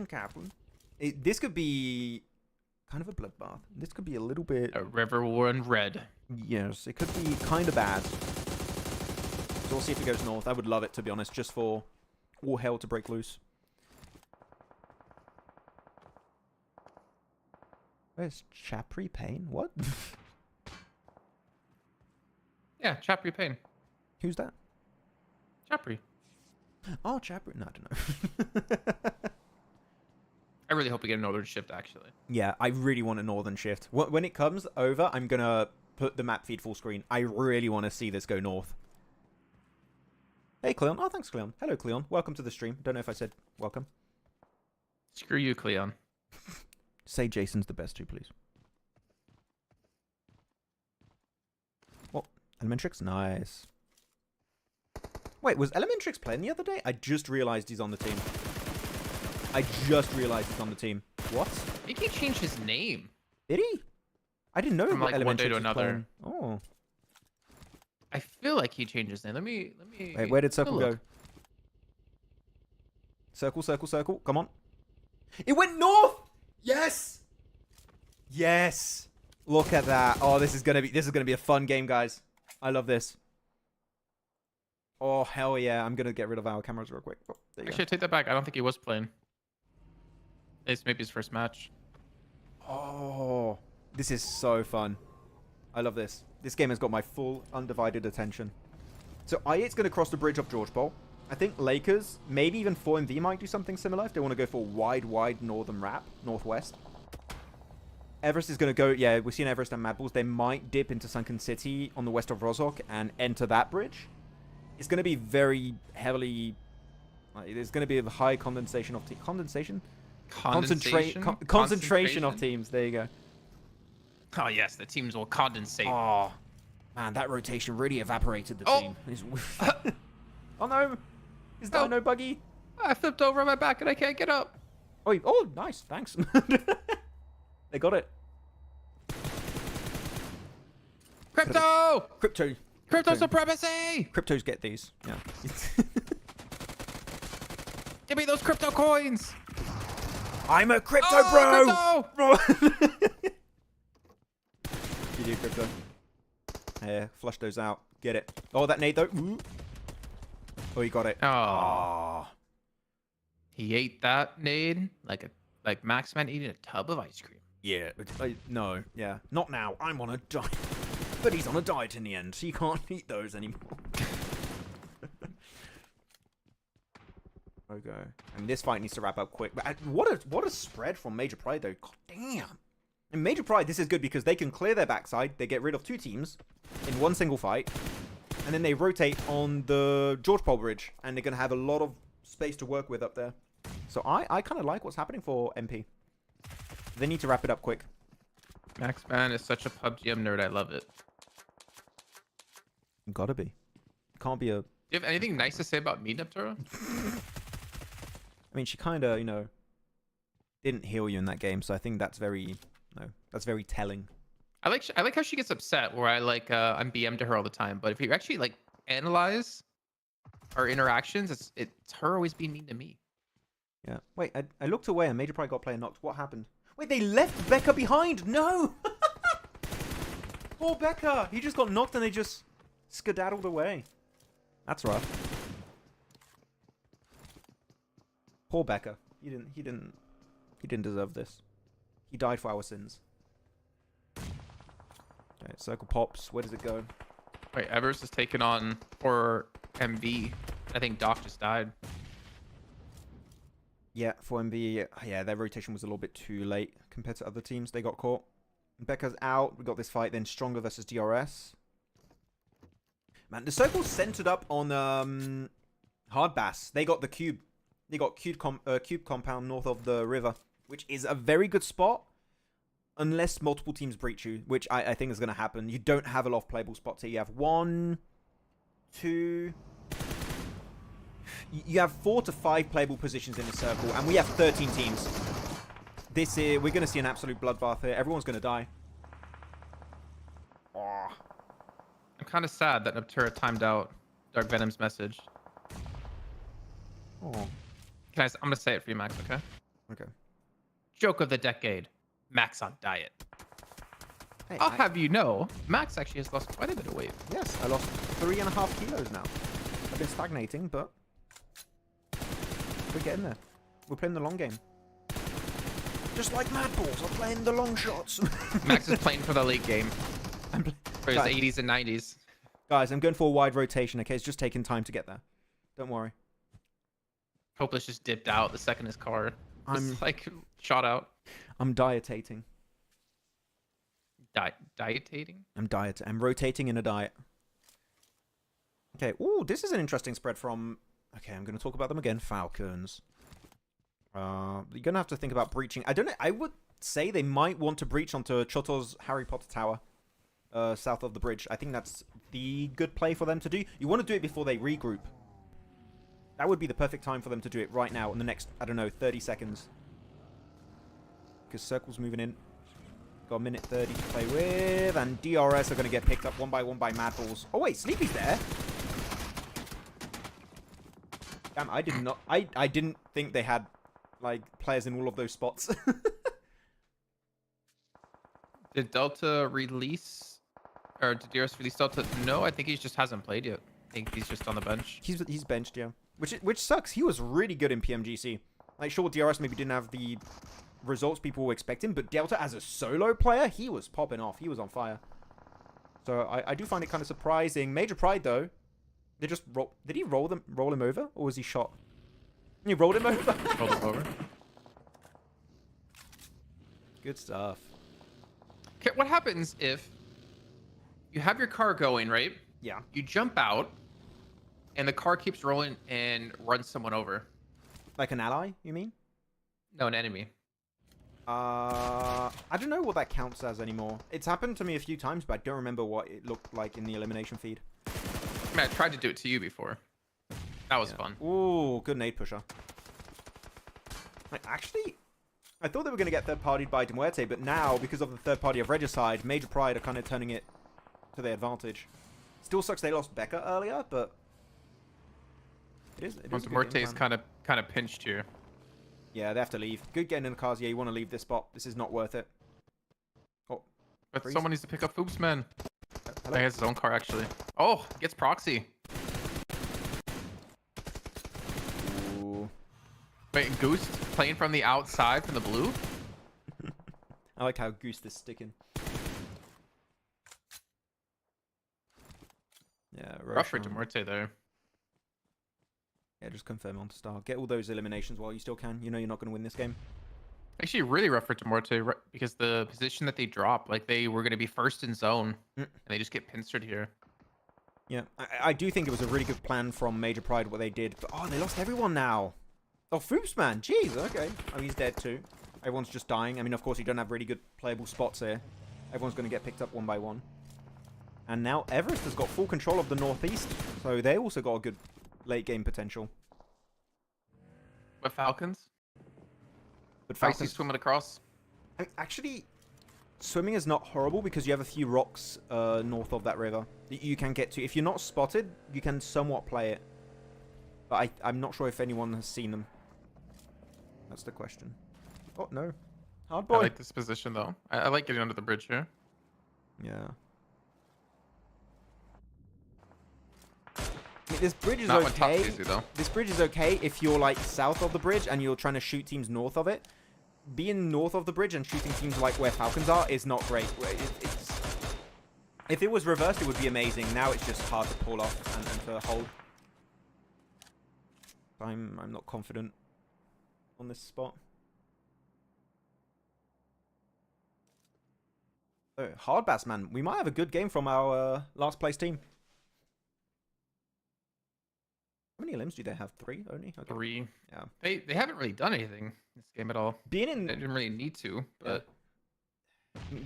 Kaplan. This could be kind of a bloodbath. This could be a little bit...
A river war in red.
Yes, it could be kind of bad. So we'll see if it goes north. I would love it, to be honest, just for all hell to break loose. Where's Chapri Payne? What?
Yeah, Chapri Payne.
Who's that?
Chapri.
Oh, Chapri. No, I don't know.
I really hope we get a northern shift, actually.
Yeah, I really want a northern shift. When it comes over, I'm going to put the map feed full screen. I really want to see this go north. Hey, Cleon. Oh, thanks, Cleon. Hello, Cleon. Welcome to the stream. Don't know if I said welcome.
Screw you, Cleon.
Say Jason's the best too, please. Oh, Elementrix? Nice. Wait, was Elementrix playing the other day? I just realized he's on the team. I just realized he's on the team. What?
I think he changed his name.
Did he? I didn't know
From like
Elementrix
one day to
was
another.
playing. Oh.
I feel like he changed his name. Let me.
Wait, where did Circle
look.
go? Circle, circle, circle. Come on. It went north! Yes! Yes! Look at that. Oh, this is gonna be a fun game, guys. I love this. Oh, hell yeah. I'm gonna get rid of our cameras real quick. Oh, there you
Actually, I take that back. I don't think he was playing. It's maybe his first match.
go. Oh, this is so fun. I love this. This game has got my full undivided attention. So I8's going to cross the bridge off George Bowl. I think Lakers, maybe even 4MV might do something similar if they want to go for a wide northern wrap, northwest. Everest is going to go, yeah, we've seen Everest and Mad Bulls. They might dip into Sunken City on the west of Rozhok and enter that bridge. It's going to be very heavily... there's going to be a high condensation of... Concentration of teams. There you go.
Oh, yes. The teams will condensate.
Oh, man, that rotation really evaporated the team. Oh, no. Is that no buggy?
I flipped over on my back and I can't get up.
Oh, nice. Thanks. They got it.
Crypto! Crypto supremacy!
Cryptos get these. Yeah.
Give me those crypto coins!
I'm a crypto bro!
Crypto!
You do crypto. Yeah, flush those out. Get it. Oh, that nade though. Ooh. Oh, you got it.
Oh. He ate that nade like Maxman eating a tub of ice cream.
Yeah. No. Yeah. Not now. I'm on a diet. But he's on a diet in the end, so you can't eat those anymore. Okay. I mean, this fight needs to wrap up quick. But what a spread from Major Pride, though. God damn. In Major Pride, this is good because they can clear their backside. They get rid of two teams in one single fight. And then they rotate on the George Pole Bridge. And they're going to have a lot of space to work with up there. So I kind of like what's happening for MP. They need to wrap it up quick.
Maxman is such a PUBG nerd. I love it.
Gotta be. Can't be a...
Do you have anything nice to say about me, Nepturo?
I mean, she kind of, didn't heal you in that game. So I think that's very... that's very telling.
I like how she gets upset where I'm BM to her all the time. But if you actually analyze our interactions, it's her always being mean to me.
Yeah. Wait, I looked away and Major Pride got player knocked. What happened? Wait, they left Becca behind. No. Poor Becca. He just got knocked and they just skedaddled away. That's rough. Poor Becca. He didn't deserve this. He died for our sins. Okay, circle pops. Where does it go?
Wait, Everest is taken on for MV. I think Doc just died.
Yeah, for MV, yeah, their rotation was a little bit too late compared to other teams. They got caught. Becca's out. We got this fight then. Stronger versus DRS. Man, the circle's centered up on Hard Bass. They got the cube. They got cube compound north of the river, which is a very good spot. Unless multiple teams breach you, which I think is going to happen. You don't have a lot of playable spots here. You have 1, 2... You have 4 to 5 playable positions in the circle, and we have 13 teams. We're going to see an absolute bloodbath here. Everyone's going to die. Oh.
I'm kind of sad that Noctura timed out Dark Venom's message.
Oh.
I'm going to say it for you, Max, okay?
Okay.
Joke of the decade. Max on diet.
Hey,
I'll have you know, Max actually has lost quite a bit of weight.
Yes, I lost 3.5 kilos now. I've been stagnating, but we're getting there. We're playing the long game. Just like Mad Balls, I'm playing the long shots.
Max is playing for the late game. For his
Guys.
80s and 90s.
Guys, I'm going for a wide rotation, okay? It's just taking time to get there. Don't worry.
Hopeless just dipped out the second his car
I'm
was, like, shot out.
I'm dietating.
Dietating?
I'm rotating in a diet. Okay. Ooh, this is an interesting spread from... Okay, I'm going to talk about them again. Falcons. You're going to have to think about breaching. I don't know. I would say they might want to breach onto Choto's Harry Potter Tower. South of the bridge. I think that's the good play for them to do. You want to do it before they regroup. That would be the perfect time for them to do it right now in the next, I don't know, 30 seconds. Because Circle's moving in. Got a minute 30 to play with. And DRS are going to get picked up one by Mad Balls. Oh, wait. Sleepy's there. Damn, I did not... I didn't think they had, like, players in all of those spots.
Did Delta release... Or did DRS release Delta? No, I think he just hasn't played yet. I think he's just on the bench.
He's benched, yeah. Which sucks. He was really good in PMGC. Like, sure, DRS maybe didn't have the results people were expecting, but Delta as a solo player, he was popping off. He was on fire. So I do find it kind of surprising. Major Pride, though, they just did he roll him over, or was he shot? He rolled him over.
Rolled him over.
Good stuff.
Okay, what happens if you have your car going, right?
Yeah.
You jump out, and the car keeps rolling and runs someone over.
Like an ally, you mean?
No, an enemy.
I don't know what that counts as anymore. It's happened to me a few times, but I don't remember what it looked like in the elimination feed.
I mean, I tried to do it to you before. That was fun.
Ooh, good nade pusher. Like, actually, I thought they were going to get third-partied by Muerte, but now, because of the third party of Regicide, Major Pride are kind of turning it to their advantage. Still sucks they lost Becca earlier, but it is
Muerte is kind of pinched here.
Yeah, they have to leave. Good getting in the cars. Yeah, you want to leave this spot. This is not worth it. Oh,
But
freeze.
someone needs to pick up Foopsman.
Hello?
He has his own car, actually. Oh, gets proxy.
Ooh.
Wait, Goose playing from the outside from the blue?
I like how Goose is sticking. Yeah,
Rough for
Roshan.
Muerte there.
Yeah, just confirm on star. Get all those eliminations while you still can. You know you're not going to win this game.
Actually, really rough for Muerte because the position that they dropped, like they were going to be first in zone, and they just get pincered here.
Yeah, I do think it was a really good plan from Major Pride what they did. But, oh, they lost everyone now. Oh, Foops, man. Jeez, okay. Oh, he's dead too. Everyone's just dying. I mean, of course, you don't have really good playable spots here. Everyone's going to get picked up one by one. And now Everest has got full control of the Northeast. So they also got a good late game potential.
But Falcons?
But
Falcons
Falcons...
swimming across.
Actually, swimming is not horrible because you have a few rocks north of that river that you can get to. If you're not spotted, you can somewhat play it. But I'm not sure if anyone has seen them. That's the question. Oh, no. Hard boy.
I like this position, though. I like getting under the bridge here.
Yeah. I mean, this bridge is
Not when top
okay.
easy, though.
This bridge is okay if you're like south of the bridge and you're trying to shoot teams north of it. Being north of the bridge and shooting teams like where Falcons are is not great. If it was reversed, it would be amazing. Now it's just hard to pull off and to hold. I'm not confident on this spot. Oh, hard bass, man. We might have a good game from our last place team. How many limbs do they have? 3 only? Okay.
3.
Yeah.
They haven't really done anything this game at all.
Being
They
in
didn't really need to, but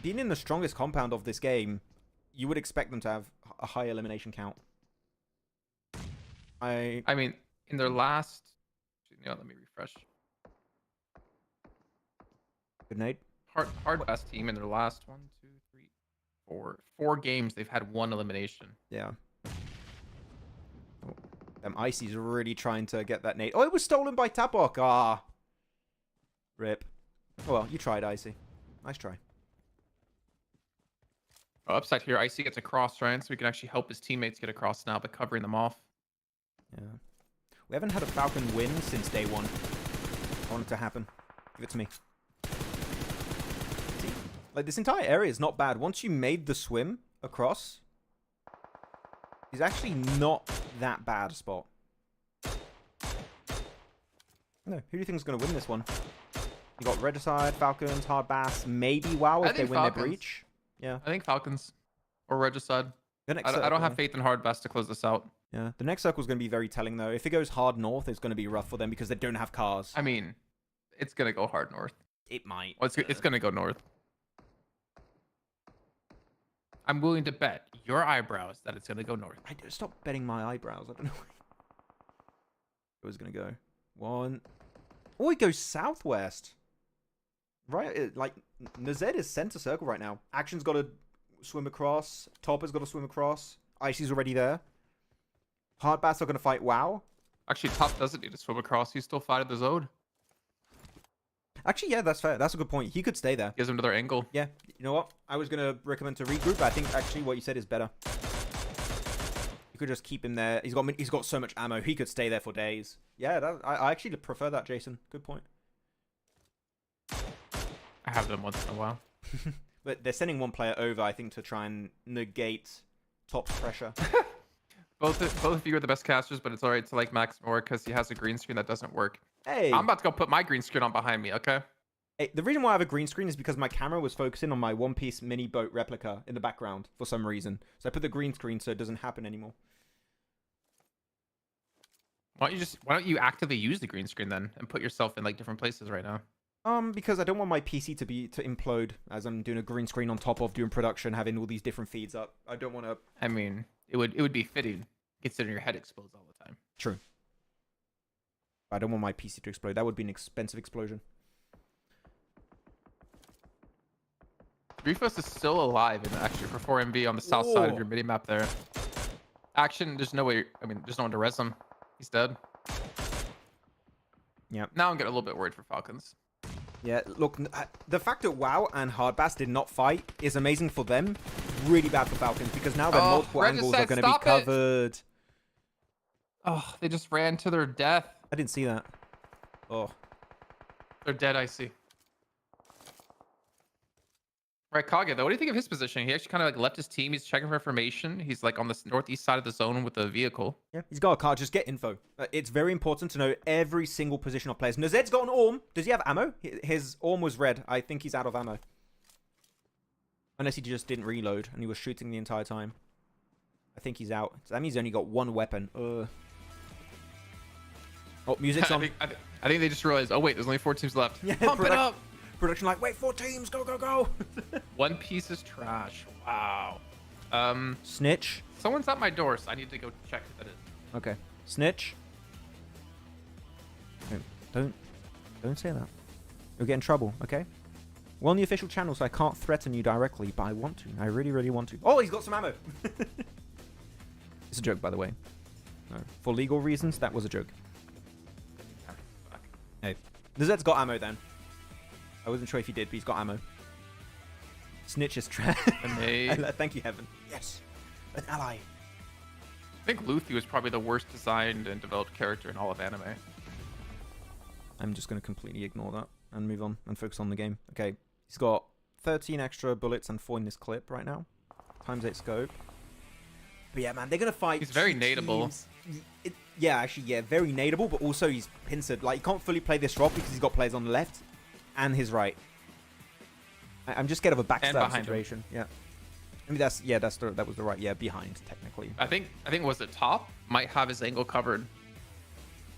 being in the strongest compound of this game, you would expect them to have a high elimination count.
I mean, in their last, let me refresh.
Good nade.
Hard best team in their last 1, 2, 3, 4 games. They've had 1 elimination.
Yeah. Oh, them Icy's really trying to get that nade. Oh, it was stolen by Tapok. Ah. Rip. Oh well, you tried, Icy. Nice try.
Oh, upside here, Icy gets across, right? So we can actually help his teammates get across now by covering them off.
Yeah. We haven't had a Falcon win since day 1. I want it to happen. Give it to me. See? Like, this entire area is not bad. Once you made the swim across, it's actually not that bad a spot. No, who do you think is going to win this one? You got Regicide, Falcons, Hard Bass, maybe WoW if they win
Falcons.
their breach. Yeah.
I think Falcons or Regicide.
The next
I don't
circle.
have faith in Hard Best to close this out.
Yeah, the next circle is going to be very telling, though. If it goes hard north, it's going to be rough for them because they don't have cars.
I mean, it's going to go hard north.
It might.
Well, it's going to go north. I'm willing to bet your eyebrows that it's going to go north.
Stop betting my eyebrows. I don't know where it was going to go. 1. Oh, it goes southwest. Right, like, Nazed is center circle right now. Action's got to swim across. Topper's got to swim across. Icy's already there. Hard Bass are going to fight WoW.
Actually, Top doesn't need to swim across. He's still fighting the zone.
Actually, yeah, that's fair. That's a good point. He could stay there.
Gives him another angle.
Yeah, you know what? I was going to recommend to regroup, but I think actually what you said is better. You could just keep him there. He's got so much ammo. He could stay there for days. Yeah, I actually prefer that, Jason. Good point.
I have them once in a while.
But they're sending one player over, I think, to try and negate Top's pressure.
Both of you are the best casters, but it's alright to like Max more because he has a green screen that doesn't work.
Hey,
I'm about to go put my green screen on behind me, okay?
Hey, the reason why I have a green screen is because my camera was focusing on my One Piece mini boat replica in the background for some reason. So I put the green screen so it doesn't happen anymore.
Why don't you actively use the green screen then and put yourself in like different places right now?
Because I don't want my PC to implode as I'm doing a green screen on top of doing production, having all these different feeds up. I don't want to.
I mean, it would be fitting considering your head explodes all the time.
True. I don't want my PC to explode. That would be an expensive explosion.
Refos is still alive and actually for 4MV on the south side of your mini map there. Action, there's no way. I mean, there's no one to res him. He's dead.
Yeah.
Now I'm getting a little bit worried for Falcons.
Yeah, look, the fact that WoW and Hardbass did not fight is amazing for them. Really bad for Falcons because now their multiple angles are going to be covered.
Oh, they just ran to their death.
I didn't see that. Oh.
They're dead, I see. Right, Kage, though, what do you think of his position? He actually kind of like left his team. He's checking for information. He's like on the northeast side of the zone with a vehicle.
Yeah, he's got a car. Just get info. It's very important to know every single position of players. Nazed's got an Orm. Does he have ammo? His Orm was red. I think he's out of ammo. Unless he just didn't reload and he was shooting the entire time. I think he's out. So that means he's only got one weapon. Oh, music's on.
I think they just realized, oh wait, there's only 4 teams left.
Yeah,
Pump it up!
Production like, wait, 4 teams, go, go, go.
One piece is trash. Wow.
Snitch.
Someone's at my door, so I need to go check who that is.
Okay. Snitch. Don't say that. You'll get in trouble, okay? We're on the official channel, so I can't threaten you directly, but I want to. I really, really want to. Oh, he's got some ammo. It's a joke, by the way. No. For legal reasons, that was a joke. Hey. Nazed's got ammo then. I wasn't sure if he did, but he's got ammo. Snitch is trash. Thank you, Heaven. Yes. An ally.
I think Luffy was probably the worst designed and developed character in all of anime.
I'm just going to completely ignore that and move on and focus on the game. Okay. He's got 13 extra bullets and 4 in this clip right now. Times 8 scope. But yeah, man, they're going to fight.
He's very nadeable.
Yeah, actually, yeah, very nadeable, but also he's pincered. Like, he can't fully play this drop because he's got players on the left and his right. I'm just scared of a backstab situation. Yeah. I mean, that was the right. Yeah, behind technically.
I think was it Top might have his angle covered.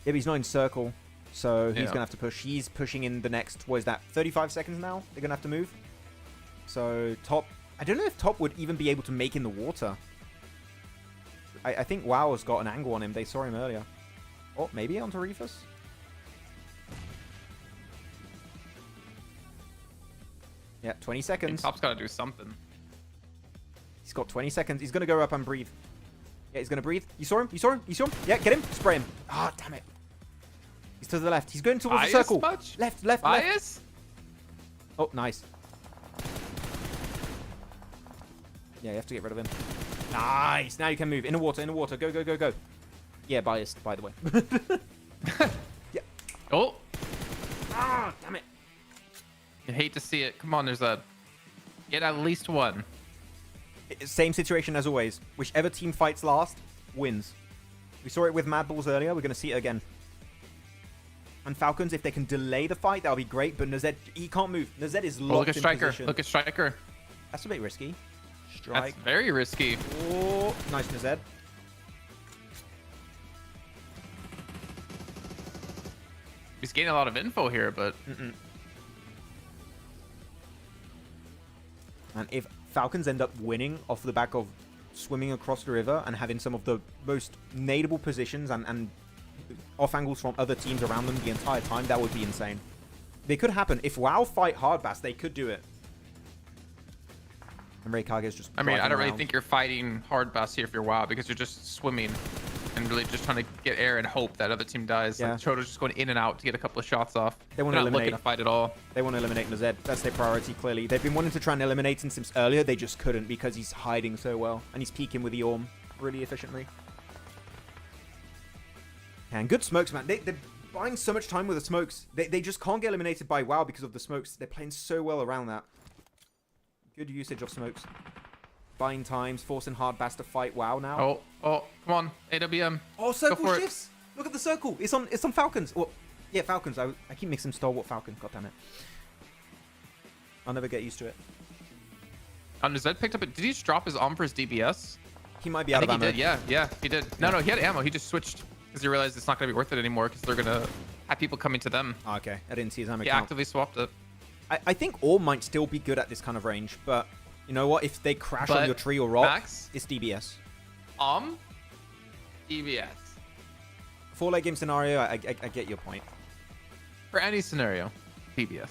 Yeah, but he's not in circle, so he's
Yeah.
going to have to push. He's pushing in the next, what is that, 35 seconds now? They're going to have to move. So top, I don't know if top would even be able to make in the water. I think WoW has got an angle on him. They saw him earlier. Oh, maybe onto Reefus? Yeah, 20 seconds.
Top's got to do something.
He's got 20 seconds. He's going to go up and breathe. Yeah, he's going to breathe. You saw him? You saw him? You saw him? Yeah, get him. Spray him. Ah, damn it. He's to the left. He's going towards the
Bias
circle.
much?
Left, left, left.
Bias?
Oh, nice. Yeah, you have to get rid of him. Nice. Now you can move. In the water, in the water. Go, go, go, go. Yeah, biased, by the way. Yeah.
Oh,
Ah, damn it.
you hate to see it. Come on, there's a... Get at least one.
Same situation as always. Whichever team fights last wins. We saw it with Mad Balls earlier. We're going to see it again. And Falcons, if they can delay the fight, that'll be great. But Nazed, he can't move. Nazed is locked
Look at
in
Striker.
position.
Look at Striker.
That's a bit risky.
That's
Strike.
very risky.
Oh, nice Nazed.
He's getting a lot of info here, but...
And if Falcons end up winning off the back of swimming across the river and having some of the most nadeable positions and off angles from other teams around them the entire time, that would be insane. They could happen. If WoW fight hard bass, they could do it. And Reikage's just
I mean, I don't really
around.
think you're fighting hard bass here if you're WoW, because you're just swimming and really just trying to get air and hope that other team dies.
Yeah.
Like, Chodo's just going in and out to get a couple of shots off.
They want
They're
to
not
eliminate.
looking to fight at all.
They want to eliminate Nazed. That's their priority, clearly. They've been wanting to try and eliminate him since earlier. They just couldn't because he's hiding so well. And he's peeking with the Orm really efficiently. And good smokes, man. They're buying so much time with the smokes. They just can't get eliminated by WoW because of the smokes. They're playing so well around that. Good usage of smokes. Buying times, forcing hard bass to fight WoW now.
Oh, come on. AWM.
Oh, circle
for it.
shifts. Look at the circle. It's on Falcons. Well, yeah, Falcons. I keep mixing Stalwart Falcon. God damn it. I'll never get used to it.
Zed picked up it. Did he just drop his arm for his DBS?
He might be
I
out of
think he
ammo.
did. Yeah, he did. No, he had ammo. He just switched because he realized it's not going to be worth it anymore because they're going to have people coming to them.
Oh, okay. I didn't see his ammo
He
count.
actively swapped it.
I think Orm might still be good at this kind of range, but you know what? If they crash on
But,
your tree or rock,
Max?
it's DBS.
DBS.
4-leg game scenario, I get your point.
For any scenario, DBS.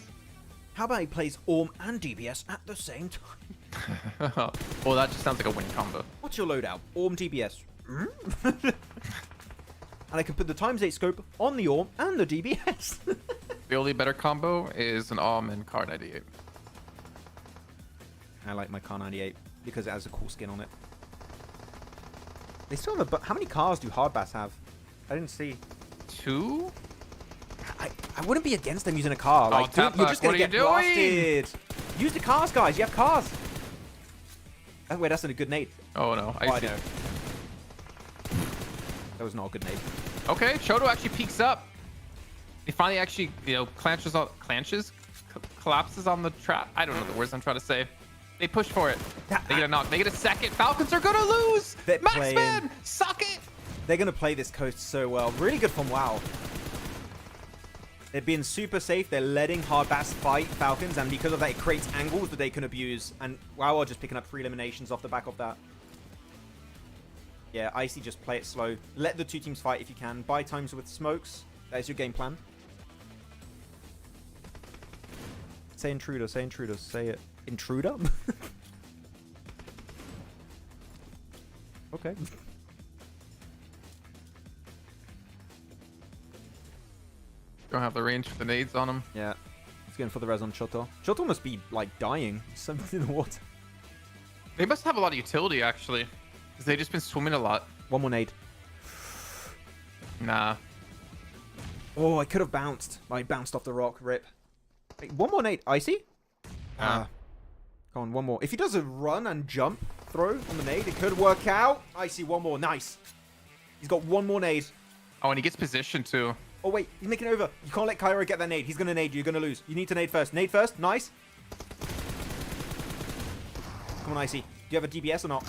How about he plays Orm and DBS at the same time?
Well, that just sounds like a win combo.
What's your loadout? Orm DBS. And I can put the ×8 scope on the Orm and the DBS.
The only better combo is an and Car 98.
I like my Car 98 because it has a cool skin on it. They still have how many cars do Hardbass have? I didn't see.
2?
I wouldn't be against them using a car. Like,
Tap
you're just
Back,
gonna
what are
get
you
blasted. Use the cars, guys. You have cars. Oh, wait, that's not a good nade.
Oh no,
I
see.
know. That was not a good nade.
Okay, Chodo actually peeks up. He finally actually, collapses on the trap. I don't know the words I'm trying to say. They push for it. They get a knock. They get a second. Falcons are gonna lose.
They're
Maxman,
playing.
suck it.
They're going to play this coast so well. Really good from WoW. They're being super safe. They're letting Hardbass fight Falcons, and because of that, it creates angles that they can abuse. And WoW are just picking up 3 eliminations off the back of that. Yeah, Icy, just play it slow. Let the 2 teams fight if you can. Buy times with smokes. That is your game plan. Say intruder, say intruder, say it. Intruder? Okay.
Don't have the range for the nades on him.
Yeah. He's going for the res on Choto. Choto must be, like, dying. Something in the water.
They must have a lot of utility, actually. Because they've just been swimming a lot.
One more nade.
Nah.
Oh, I could have bounced. I bounced off the rock. Rip. Wait, one more nade. Icy? Come on, one more. If he does a run and jump throw on the nade, it could work out. Icy, one more. Nice. He's got one more nade.
Oh, and he gets positioned, too.
Oh, wait. He's making it over. You can't let Kyro get that nade. He's going to nade you. You're going to lose. You need to nade first. Nade first. Nice. Come on, Icy. Do you have a DBS or not?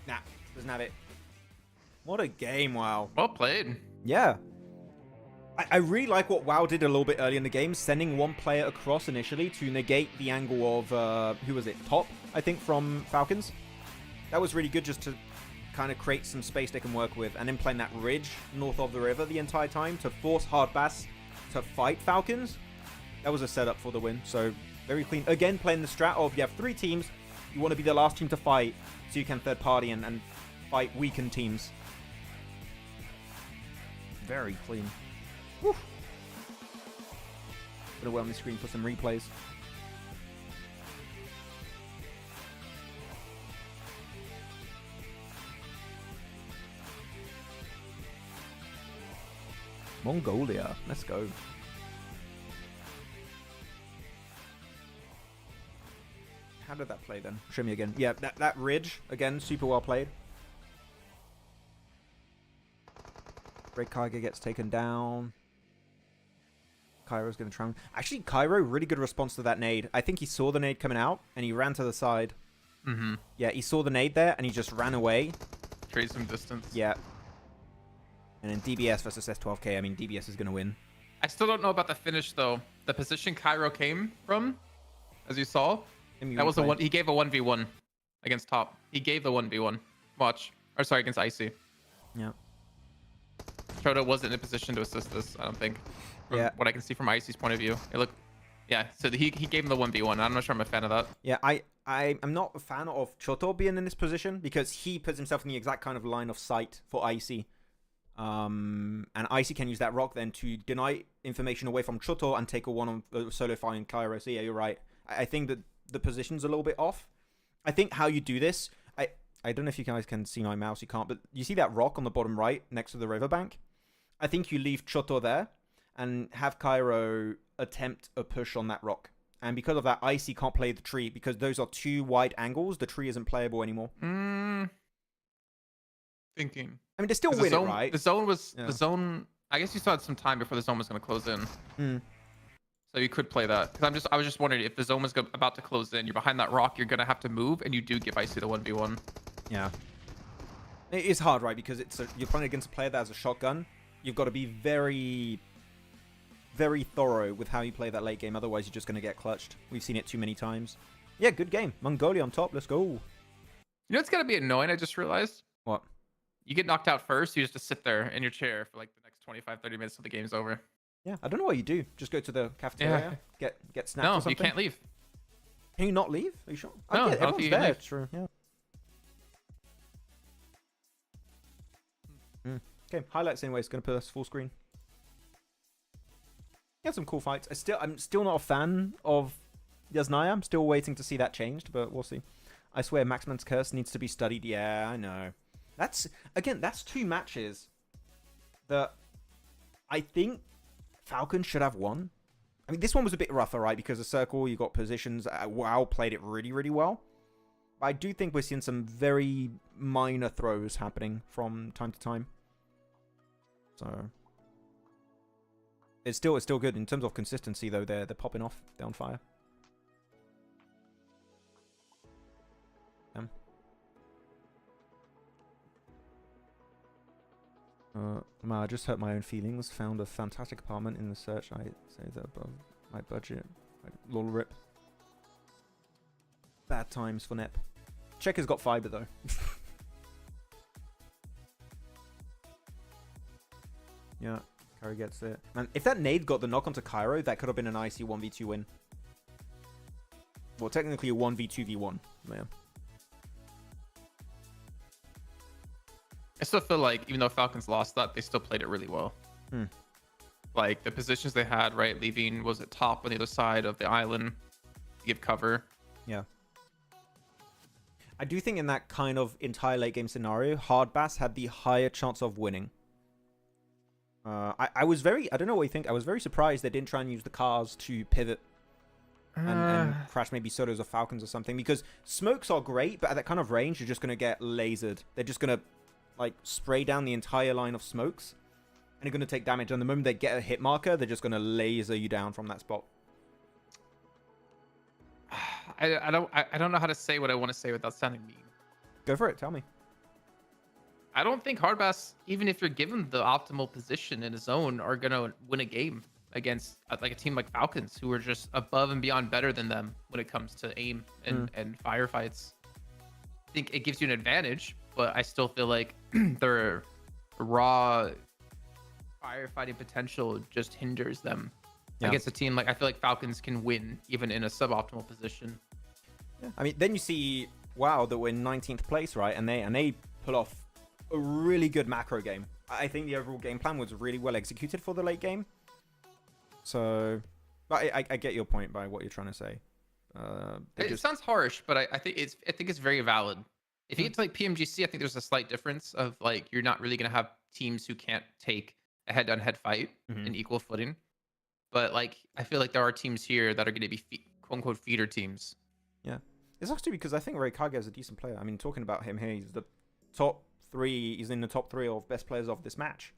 Nah. Doesn't have it. What a game. Wow.
Well played.
Yeah. I really like what WoW did a little bit early in the game, sending one player across initially to negate the angle of, who was it? Top, I think, from Falcons. That was really good just to kind of create some space they can work with, and then playing that ridge north of the river the entire time to force Hardbass to fight Falcons. That was a setup for the win, so very clean. Again, playing the strat of you have 3 teams, you want to be the last team to fight so you can third party and fight weakened teams. Very clean. Woo. Gonna wait on the screen for some replays. Mongolia, let's go. How did that play then? Show me again. Yeah, that ridge, again, super well played. Great Kaiga gets taken down. Cairo's going to try. Actually, Cairo, really good response to that nade. I think he saw the nade coming out, and he ran to the side.
Mm-hmm.
Yeah, he saw the nade there, and he just ran away.
Trade some distance.
Yeah. And then DBS versus S12K. I mean, DBS is going to win.
I still don't know about the finish, though. The position Cairo came from, as you saw, that was a one. He gave a 1v1 against top. He gave the 1v1. Watch. Or sorry, against Icy.
Yeah.
Troda wasn't in a position to assist this, I don't think. From what I can see from Icy's point of view. It looked... Yeah, so he gave him the 1v1. I'm not sure I'm a fan of that.
Yeah, I'm not a fan of Choto being in this position because he puts himself in the exact kind of line of sight for Icy. And Icy can use that rock then to deny information away from Choto and take a one on solo fire Cairo. So yeah, you're right. I think that the position's a little bit off. I think how you do this, I don't know if you guys can see my mouse, you can't, but you see that rock on the bottom right next to the riverbank? I think you leave Choto there and have Cairo attempt a push on that rock. And because of that, Icy can't play the tree because those are 2 wide angles. The tree isn't playable anymore.
Thinking.
I mean, they're still winning, right?
The zone was... Yeah. The zone... I guess you still had some time before the zone was going to close in. So you could play that. Because I was just wondering if the zone was about to close in, you're behind that rock, you're going to have to move, and you do give Icy the 1v1.
Yeah. It is hard, right? Because you're playing against a player that has a shotgun. You've got to be very, very thorough with how you play that late game. Otherwise, you're just going to get clutched. We've seen it too many times. Yeah, good game. Mongolia on top. Let's go.
You know what's going to be annoying, I just realized?
What?
You get knocked out first, you just have to sit there in your chair for like the next 25, 30 minutes till the game's over.
Yeah, I don't know what you do. Just go to the cafeteria, get snapped or something?
No, you can't leave.
Can you not leave? Are you sure?
No,
everyone's there. Leave. True, yeah. Okay, highlights anyways. Gonna put us full screen. He had some cool fights. I'm still not a fan of Yasnaya. I'm still waiting to see that changed, but we'll see. I swear, Maxman's curse needs to be studied. Yeah, I know. That's 2 matches that I think Falcons should have won. I mean, this one was a bit rougher, right? Because the circle, you got positions. WoW played it really, really well. But I do think we're seeing some very minor throws happening from time to time. So it's still good in terms of consistency, though. They're popping off. They're on fire. I just hurt my own feelings. Found a fantastic apartment in the search. I say that above my budget. Lol rip. Bad times for Nep. Checker's got fiber though. Yeah, Cairo gets it. Man, if that nade got the knock onto Cairo, that could have been an icy 1v2 win. Well, technically a 1v2v1. Yeah.
I still feel like, even though Falcons lost that, they still played it really well. Like, the positions they had, right, leaving, was it top on the other side of the island to give cover?
Yeah. I do think in that kind of entire late game scenario, Hardbass had the higher chance of winning. I was very, I don't know what you think, I was very surprised they didn't try and use the cars to pivot and crash maybe solos or Falcons or something, because smokes are great, but at that kind of range, you're just going to get lasered. They're just going to like spray down the entire line of smokes and you're going to take damage. And the moment they get a hit marker, they're just going to laser you down from that spot.
I don't know how to say what I want to say without sounding mean.
Go for it. Tell me.
I don't think Hardbass, even if you're given the optimal position in his zone, are gonna win a game against like a team like Falcons, who are just above and beyond better than them when it comes to aim and firefights. I think it gives you an advantage, but I still feel like their raw firefighting potential just hinders them against a team like, I feel like Falcons can win even in a suboptimal position.
Yeah. I mean, then you see WoW that we're in 19th place, right? And they pull off a really good macro game. I think the overall game plan was really well executed for the late game. So, but I get your point by what you're trying to say.
It sounds harsh, but I think it's very valid. If you get to like PMGC, I think there's a slight difference of like you're not really gonna have teams who can't take a head-on-head fight in equal footing. But like I feel like there are teams here that are gonna be quote unquote feeder teams.
Yeah, it's actually because I think Ray Kage is a decent player. I mean, talking about him here, he's the top 3. He's in the top 3 of best players of this match.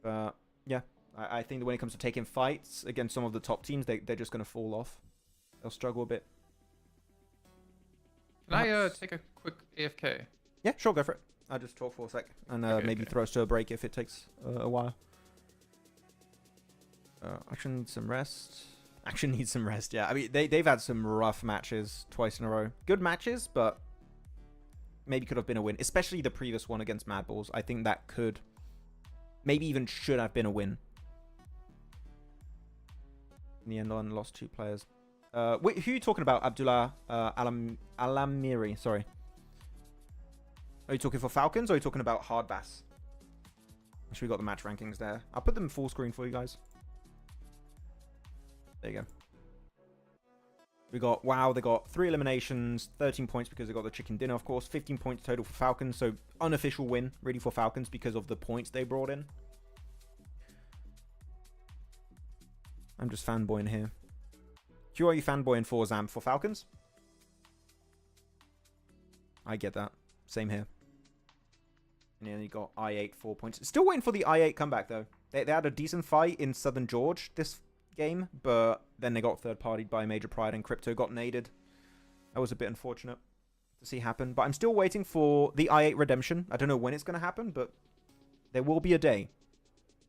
Yeah. I think that when it comes to taking fights against some of the top teams, they're just going to fall off. They'll struggle a bit.
Can I take a quick AFK?
Yeah, sure, go for it. I'll just talk for a sec and maybe throw us to a break if it takes a while. Action needs some rest. Action needs some rest, yeah. I mean, they've had some rough matches twice in a row. Good matches, but maybe could have been a win. Especially the previous one against Mad Balls. I think that could, maybe even should have been a win. In the end, on lost 2 players. Wait, who are you talking about? Abdullah Alamiri, sorry. Are you talking for Falcons or are you talking about Hardbass? Actually, we got the match rankings there. I'll put them full screen for you guys. There you go. We got, wow, they got 3 eliminations, 13 points because they got the chicken dinner, of course. 15 points total for Falcons, so unofficial win, really, for Falcons because of the points they brought in. I'm just fanboying here. Who are you fanboying for, Zam? For Falcons? I get that. Same here. And then you got I8, 4 points. Still waiting for the I8 comeback, though. They had a decent fight in Southern George this game, but then they got third-partied by Major Pride and Crypto got naded. That was a bit unfortunate to see happen. But I'm still waiting for the I8 redemption. I don't know when it's going to happen, but there will be a day.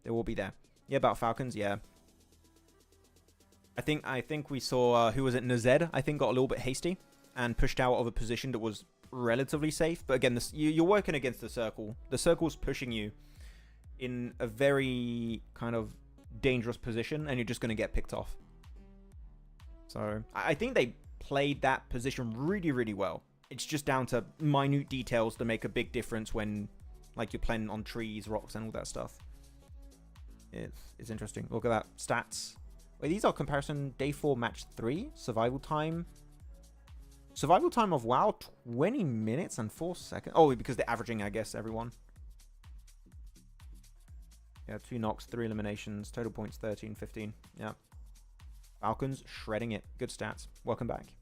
They will be there. Yeah, about Falcons, yeah. I think we saw, who was it, Nazed, I think got a little bit hasty and pushed out of a position that was relatively safe. But again, you're working against the circle. The circle's pushing you in a very kind of dangerous position and you're just going to get picked off. So I think they played that position really, really well. It's just down to minute details to make a big difference when like you're playing on trees, rocks and all that stuff. It's interesting. Look at that. Stats. Wait, these are comparison day 4 match 3 survival time of WoW 20 minutes and 4 seconds. Oh, because they're averaging, I guess, everyone. Yeah, 2 knocks, 3 eliminations, total points 13, 15. Yeah, Falcons shredding it. Good stats. Welcome back.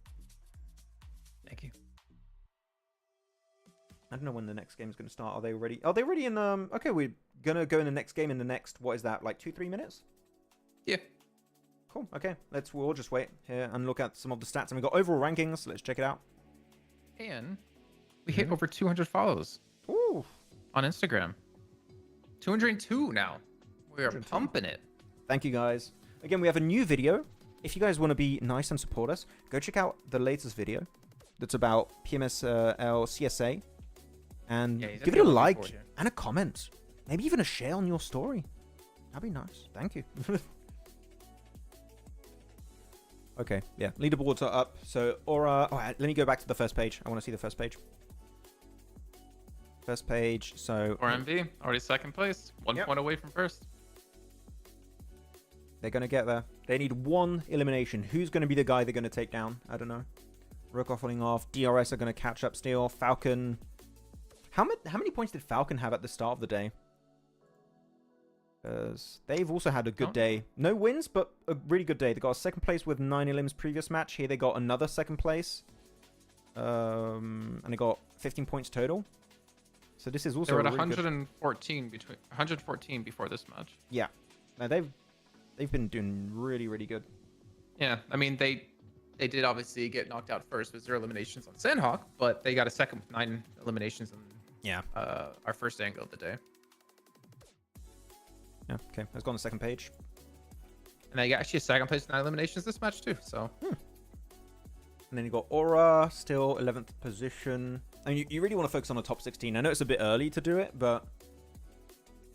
Thank you.
I don't know when the next game is going to start. Are they ready in okay, we're gonna go in the next game in the next, what is that, like 2-3 minutes?
Yeah.
Cool. Okay, we'll just wait here and look at some of the stats. And we got overall rankings. Let's check it out.
And we hit over 200 follows.
Ooh.
On Instagram. 202 now. We are pumping it.
Thank you, guys. Again, we have a new video. If you guys want to be nice and support us, go check out the latest video. That's about PMSL CSA. And give it a like and a comment. Maybe even a share on your story. That'd be nice. Thank you. Okay, yeah. Leaderboards are up. So, HORAA... Oh, let me go back to the first page. I want to see the first page. First page, so...
MV, already second place. 1 point away from first.
They're going to get there. They need 1 elimination. Who's going to be the guy they're going to take down? I don't know. Rook falling off. DRS are going to catch up still. Falcon... How many points did Falcon have at the start of the day? Because they've also had a good day. No wins, but a really good day. They got a second place with 9 elims previous match. Here they got another second place. And they got 15 points total. So this is also
they were at 114 before this match.
Yeah. Now they've been doing really, really good.
Yeah, I mean they did obviously get knocked out first with 0 eliminations on Sanhok, but they got a second with 9 eliminations
Yeah.
our first angle of the day.
Yeah. Okay. Let's go on the second page.
And I got actually a second place in eliminations this match too. So.
And then you got HORAA, still 11th position. I mean, you really want to focus on the top 16. I know it's a bit early to do it, but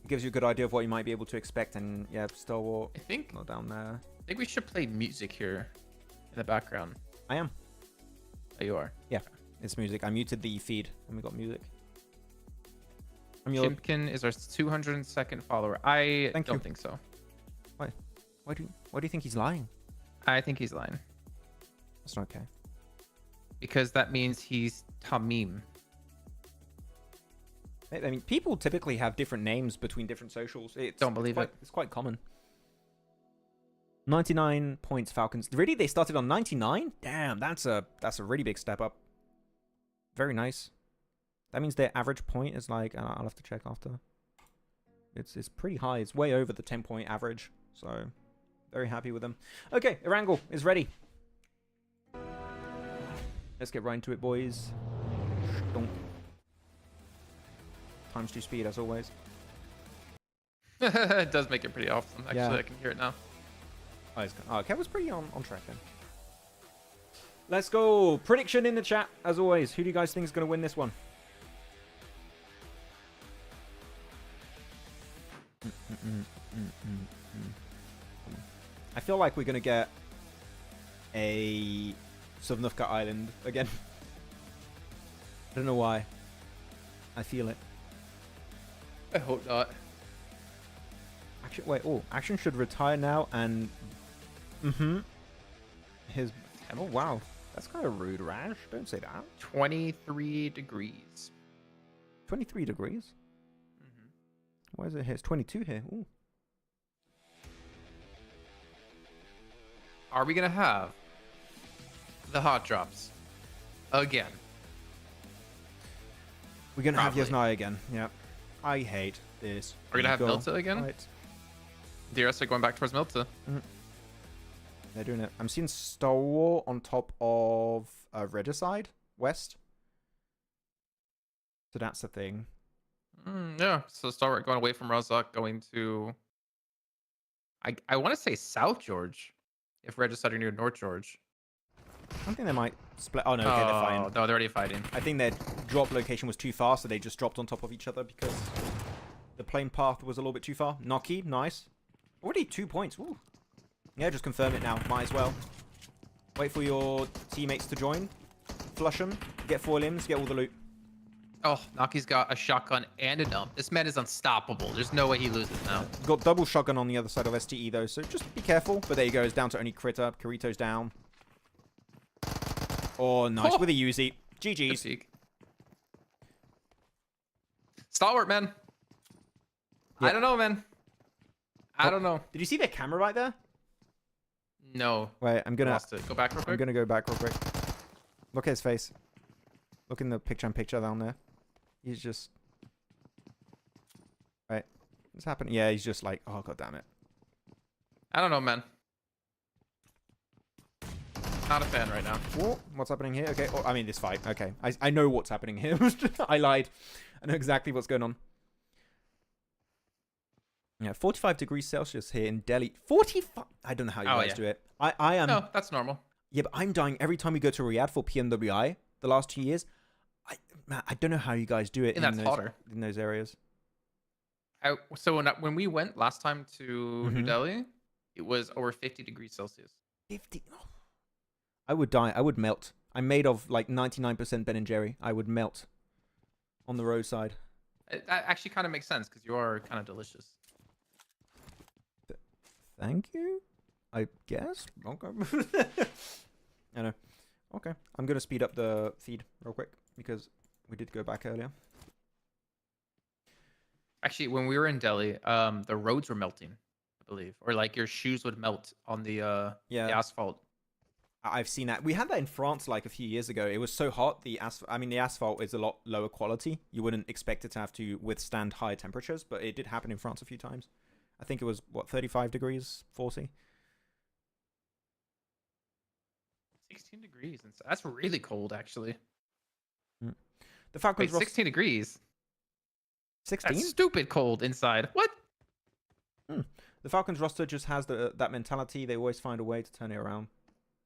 it gives you a good idea of what you might be able to expect. And yeah, Stalwart,
I think
not down there.
I think we should play music here in the background.
I am.
Oh, you are?
Yeah, it's music. I muted the feed and we got music. I'm your...
Chimpkin is our 202nd follower. I don't think so.
Why? Why do you think he's lying?
I think he's lying.
That's not okay.
Because that means he's Tamim.
I mean, people typically have different names between different socials.
Don't believe it.
It's quite common. 99 points, Falcons. Really? They started on 99? Damn, that's a really big step up. Very nice. That means their average point is like, I'll have to check after. It's pretty high. It's way over the 10-point average. So, very happy with them. Okay, Erangel is ready. Let's get right into it, boys. Donk. Times 2 speed, as always.
It does make it pretty awesome. Actually,
Yeah.
I can hear it now.
Oh, Kev was pretty on track then. Let's go. Prediction in the chat, as always. Who do you guys think is going to win this one? I feel like we're going to get a Sanhok Island again. I don't know why. I feel it.
I hope not.
Action, wait, Action should retire now and... His... Oh, wow. That's kind of rude, Raj. Don't say that.
23 degrees.
23 degrees? Why is it here? It's 22 here. Ooh.
Are we going to have the hot drops again?
We're going to have
Probably.
Yasnaya again. Yeah. I hate this.
We're going to have
Go.
Milta again?
Right.
DRS are going back towards Milta.
They're doing it. I'm seeing Stalwart on top of Regicide, West. So that's the thing.
Yeah, so Stalwart going away from Razak, going to... I want to say South George, if Regicide are near North George.
I think they might split. Oh, no, okay, they're fighting.
No, they're already fighting.
I think their drop location was too far, so they just dropped on top of each other because the plane path was a little bit too far. Noki, nice. Already 2 points. Ooh. Yeah, just confirm it now. Might as well. Wait for your teammates to join. Flush them. Get 4 limbs. Get all the loot.
Oh, Naki's got a shotgun and a dump. This man is unstoppable. There's no way he loses now.
Got double shotgun on the other side of STE, though, so just be careful. But there you go. It's down to only Critter. Kirito's down. Oh, nice. With a Uzi. GG's.
Stalwart, man.
Yeah.
I don't know, man. I don't know.
Did you see their camera right there?
No.
Wait, I'm gonna...
Lost it. Go back real quick.
I'm gonna go back real quick. Look at his face. Look in the picture-in-picture down there. He's just... Right. What's happening? Yeah, he's just like, oh, god damn it.
I don't know, man. Not a fan right now.
Whoa, what's happening here? Okay, oh, I mean this fight. Okay, I know what's happening here. I lied. I know exactly what's going on. Yeah, 45 degrees Celsius here in Delhi. 45... I don't know how you guys do it. I am...
No, that's normal.
Yeah, but I'm dying every time we go to Riyadh for PMWI the last 2 years. I don't know how you guys do it
And that's hotter.
In those areas.
So when we went last time to New Delhi, it was over 50 degrees Celsius.
50... Oh. I would die. I would melt. I'm made of like 99% Ben and Jerry. I would melt on the roadside.
That actually kind of makes sense because you are kind of delicious.
Thank you, I guess. Okay. I know. Okay. I'm going to speed up the feed real quick because we did go back earlier.
Actually, when we were in Delhi, the roads were melting, I believe. Or like your shoes would melt on the asphalt.
I've seen that. We had that in France like a few years ago. It was so hot. The asphalt is a lot lower quality. You wouldn't expect it to have to withstand higher temperatures, but it did happen in France a few times. I think it was, what, 35 degrees, 40?
16 degrees. That's really cold, actually.
The Falcons...
Wait, 16 degrees?
16?
That's stupid cold inside. What?
The Falcons roster just has that mentality. They always find a way to turn it around.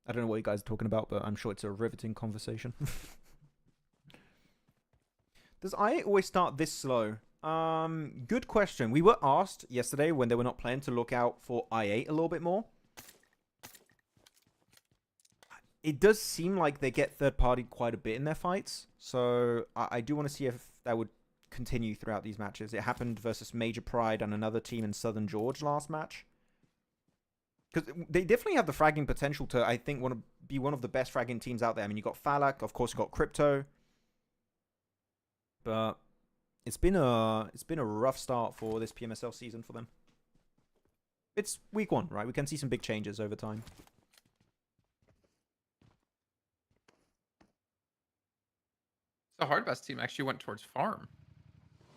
I don't know what you guys are talking about, but I'm sure it's a riveting conversation. Does IA always start this slow? Good question. We were asked yesterday when they were not playing to look out for IA a little bit more. It does seem like they get third-party quite a bit in their fights, so I do want to see if that would continue throughout these matches. It happened versus Major Pride and another team in Southern George last match. Because they definitely have the fragging potential to, I think, want to be one of the best fragging teams out there. I mean, you got Falak, of course, you got Crypto. But it's been a rough start for this PMSL season for them. It's week 1, right? We can see some big changes over time.
The Hardbest team actually went towards farm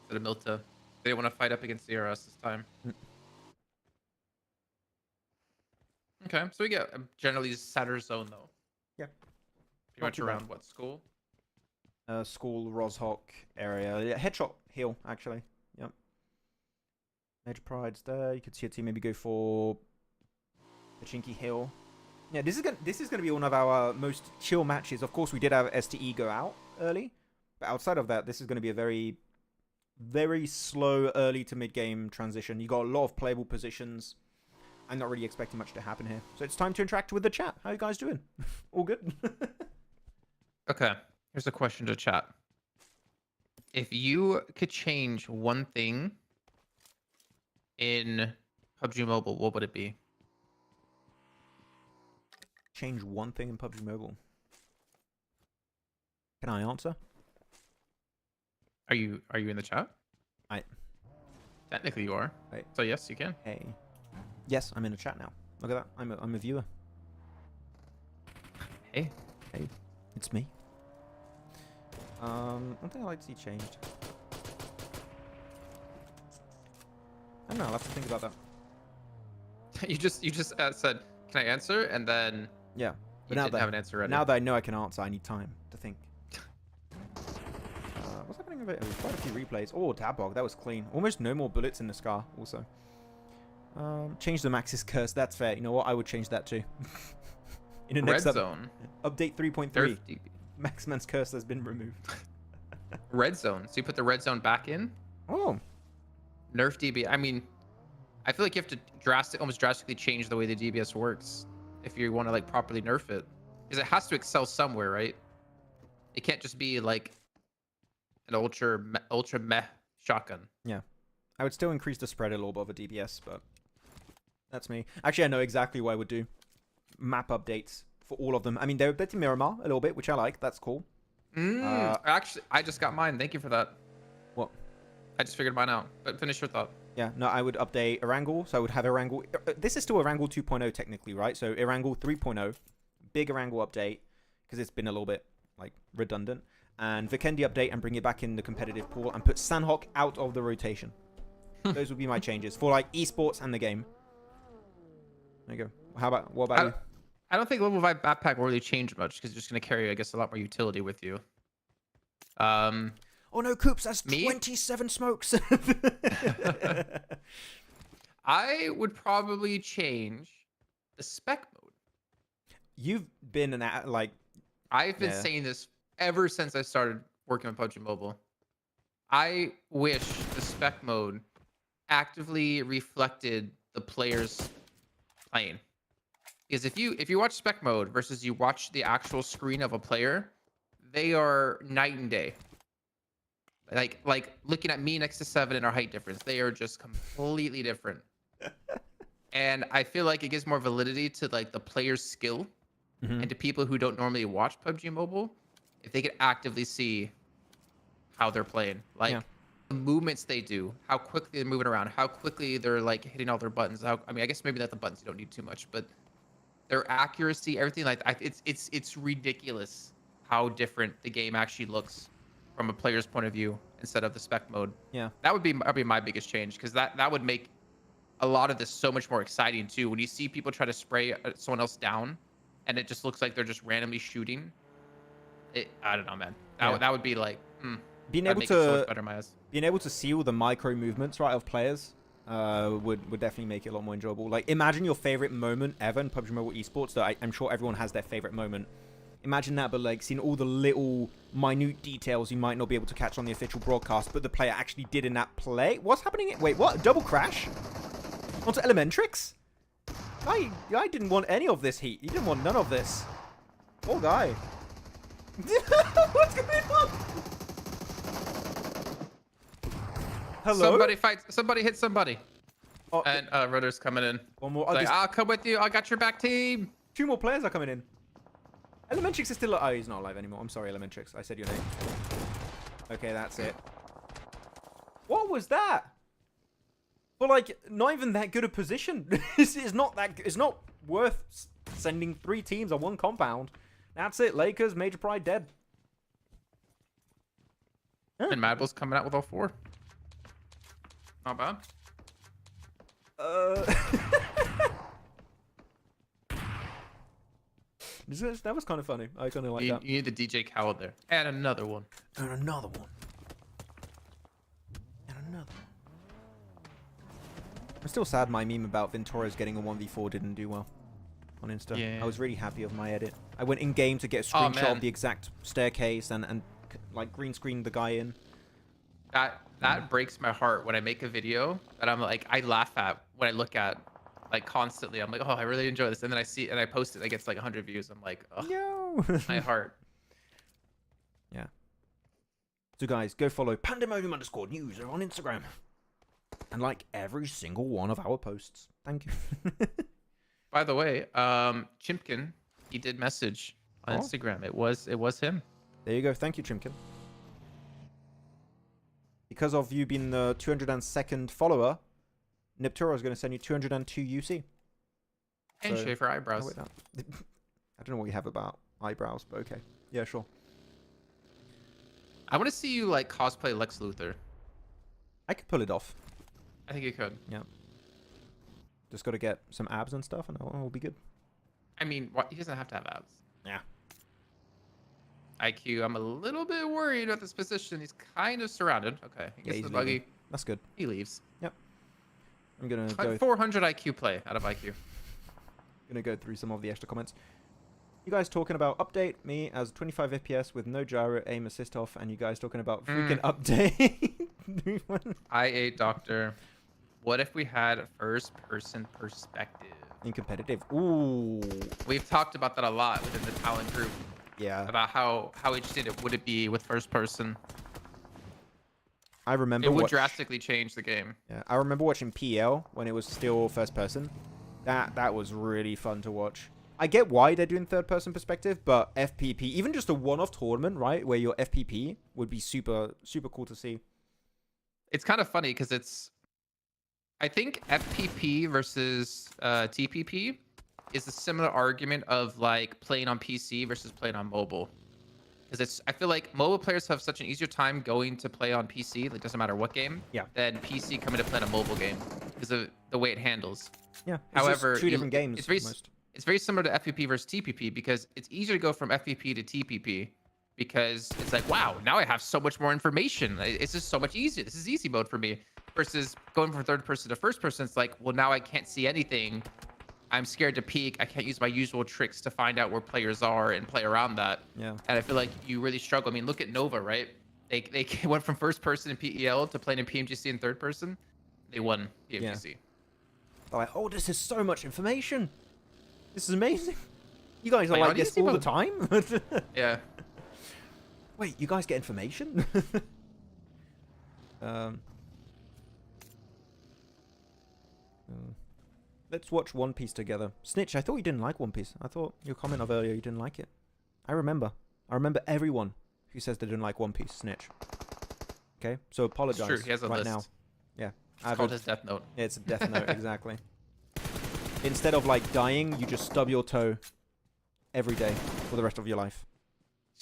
instead of Milta. They didn't want to fight up against the RS this time. Okay, so we get generally Saturn zone though.
Yeah.
Pretty much around what, school?
School, Roshok area. Yeah, headshot hill, actually. Yep. Major Pride's there. You could see a team maybe go for Pachinki Hill. Yeah, this is gonna be one of our most chill matches. Of course, we did have STE go out early, but outside of that, this is gonna be a very, very slow early to mid game transition. You got a lot of playable positions. I'm not really expecting much to happen here, so it's time to interact with the chat. How you guys doing? All good?
Okay, here's a question to chat. If you could change one thing in PUBG Mobile, what would it be?
Change one thing in PUBG Mobile. Can I answer?
Are you in the chat? Technically you are.
Right.
So yes, you can.
Hey. Yes, I'm in the chat now. Look at that. I'm a viewer.
Hey.
Hey. It's me. One thing I'd like to see changed. I don't know, I'll have to think about that.
You just said, can I answer? And then
Yeah.
you didn't have an answer ready.
Now that I know I can answer, I need time to think. What's happening with it? There was quite a few replays. Oh, Tabog, that was clean. Almost no more bullets in the Scar, also. Change the Max's curse. That's fair. You know what? I would change that too. In the
Red
next
zone.
Update 3.3. Maxman's curse has been removed.
Red zone. So you put the red zone back in?
Oh.
Nerf DB. I mean, I feel like you have to almost drastically change the way the DBS works if you want to like properly nerf it, because it has to excel somewhere, right? It can't just be like an ultra meh shotgun.
Yeah, I would still increase the spread a little bit of a DBS, but that's me. Actually, I know exactly what I would do. Map updates for all of them. I mean, they're updating Miramar a little bit, which I like. That's cool.
Actually, I just got mine. Thank you for that.
What?
I just figured mine out. But finish your thought.
Yeah, no, I would update Erangel. So I would have Erangel. This is still Erangel 2.0 technically, right? So Erangel 3.0, big Erangel update, because it's been a little bit like redundant. And Vikendi update and bring it back in the competitive pool and put Sanhok out of the rotation. Those would be my changes for like esports and the game. There you go. What about you?
I don't think level 5 backpack will really change much because you're just going to carry, I guess, a lot more utility with you.
Oh no, Coops, that's 27 smokes.
I would probably change the spec mode.
You've been
I've been saying this ever since I started working on PUBG Mobile. I wish the spec mode actively reflected the players playing. Because if you watch spec mode versus you watch the actual screen of a player, they are night and day. Like looking at me next to 7 and our height difference, they are just completely different. And I feel like it gives more validity to like the player's skill and to people who don't normally watch PUBG Mobile, if they could actively see how they're playing, like the movements they do, how quickly they're moving around, how quickly they're like hitting all their buttons. I mean, I guess maybe not the buttons, you don't need too much, but their accuracy, everything like it's ridiculous how different the game actually looks from a player's point of view instead of the spec mode.
Yeah,
that'd be my biggest change, because that would make a lot of this so much more exciting too. When you see people try to spray someone else down, and it just looks like they're just randomly shooting. I don't know, man. That would be like,
being
That'd
able
make it so much
to
better in my eyes.
being able to see all the micro movements right of players would definitely make it a lot more enjoyable. Like, imagine your favorite moment ever in PUBG Mobile Esports. That I'm sure everyone has their favorite moment. Imagine that, but like seeing all the little minute details you might not be able to catch on the official broadcast, but the player actually did in that play. What's happening? Wait, what? Double crash onto Elementrix? I didn't want any of this heat. You didn't want none of this. Poor guy. What's going on? Hello?
Somebody fight. Somebody hit somebody.
Oh,
And Rudder's coming in.
one more.
Like, I'll come with you. I got your back, team.
2 more players are coming in. Elementrix is still... Oh, he's not alive anymore. I'm sorry, Elementrix. I said your name. Okay, that's it. What was that? For, like, not even that good a position. It's not worth sending 3 teams on 1 compound. That's it. Lakers, Major Pride dead.
And Madball's coming out with all 4. Not bad.
That was kind of funny. I kind of like
You
that.
need the DJ Khaled there. And another one.
And another one. And another one. I'm still sad my meme about Ventora's getting a 1v4 didn't do well on Insta.
Yeah.
I was really happy of my edit. I went in game to get a
Oh,
screenshot
man.
of the exact staircase and like green screened the guy in.
That breaks my heart when I make a video that I'm like, I laugh at when I look at, like, constantly. I'm like, oh, I really enjoy this. And then I see and I post it, it gets like 100 views. I'm like, oh,
No.
my heart.
Yeah. So guys, go follow Pandemonium_news on Instagram. And like every single one of our posts. Thank you.
By the way, Chimpkin, he did message on
Oh.
Instagram. It was him.
There you go. Thank you, Chimkin. Because of you being the 202nd follower, Nipturo is going to send you 202 UC.
And
So-
shave her
Oh,
eyebrows.
wait, no. I don't know what you have about eyebrows, but okay. Yeah, sure.
I want to see you like cosplay Lex Luthor.
I could pull it off.
I think you could.
Just got to get some abs and stuff, and it'll be good.
I mean, he doesn't have to have abs.
Yeah.
IQ, I'm a little bit worried about this position. He's kind of surrounded. Okay, he gets
he's
the buggy.
leaving. That's good.
He leaves.
I'm gonna
Like
go
400 IQ play out of IQ.
through some of the extra comments. You guys talking about update me as 25 FPS with no gyro aim assist off, and you guys talking about freaking update.
I8 Doctor. What if we had a first-person perspective?
In competitive. Ooh.
We've talked about that a lot within the talent group
Yeah.
about how interesting it would it be with first person.
I remember
It would
watch-
drastically change the game.
Yeah, I remember watching PL when it was still first person. That was really fun to watch. I get why they're doing third person perspective, but FPP, even just a one-off tournament, right, where your FPP would be super cool to see.
It's kind of funny because I think FPP versus TPP is a similar argument of like playing on PC versus playing on mobile. Because I feel like mobile players have such an easier time going to play on PC, like doesn't matter what game, than PC coming to play on a mobile game because of the way it handles.
Yeah.
However,
2 different games.
It's very similar to FPP versus TPP because it's easier to go from FPP to TPP because it's like, wow, now I have so much more information. It's just so much easier. This is easy mode for me. Versus going from third person to first person, it's like, well, now I can't see anything. I'm scared to peek. I can't use my usual tricks to find out where players are and play around that.
Yeah.
And I feel like you really struggle. I mean, look at Nova, right? They went from first person in PEL to playing in PMGC in third person. They won PMGC.
Yeah. They're like, oh, this is so much information. This is amazing. You guys are
Wait,
like
on
this
easy
all the
mode?
time?
Yeah.
Wait, you guys get information? Let's watch One Piece together. Snitch, I thought you didn't like One Piece. I thought your comment of earlier you didn't like it. I remember everyone who says they didn't like One Piece. Snitch. Okay, so apologize
It's true. He has a
right
list.
now. Yeah,
It's called his death note.
Yeah, it's a death note, exactly. Instead of like dying, you just stub your toe every day for the rest of your life.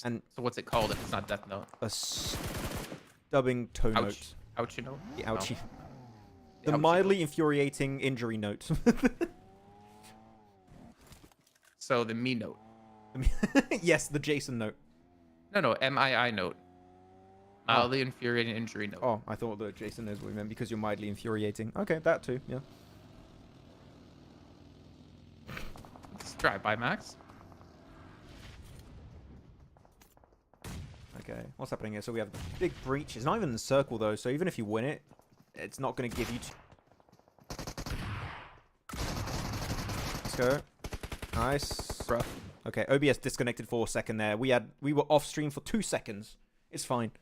And
So what's it called if it's not death note?
a stubbing toe note.
Ouchie note?
The ouchie.
The
The
ouchie
mildly infuriating injury note.
So the me note.
Yes, the Jason note.
No, MII note. Mildly infuriating injury note.
Oh, I thought that Jason knows what we meant because you're mildly infuriating. Okay, that too, yeah.
Let's drive by Max.
Okay, what's happening here? So we have the big breach. It's not even in the circle though, so even if you win it, it's not going to give you... Let's go. Nice.
Bruh.
Okay, OBS disconnected for a second there. We were off stream for 2 seconds. It's fine.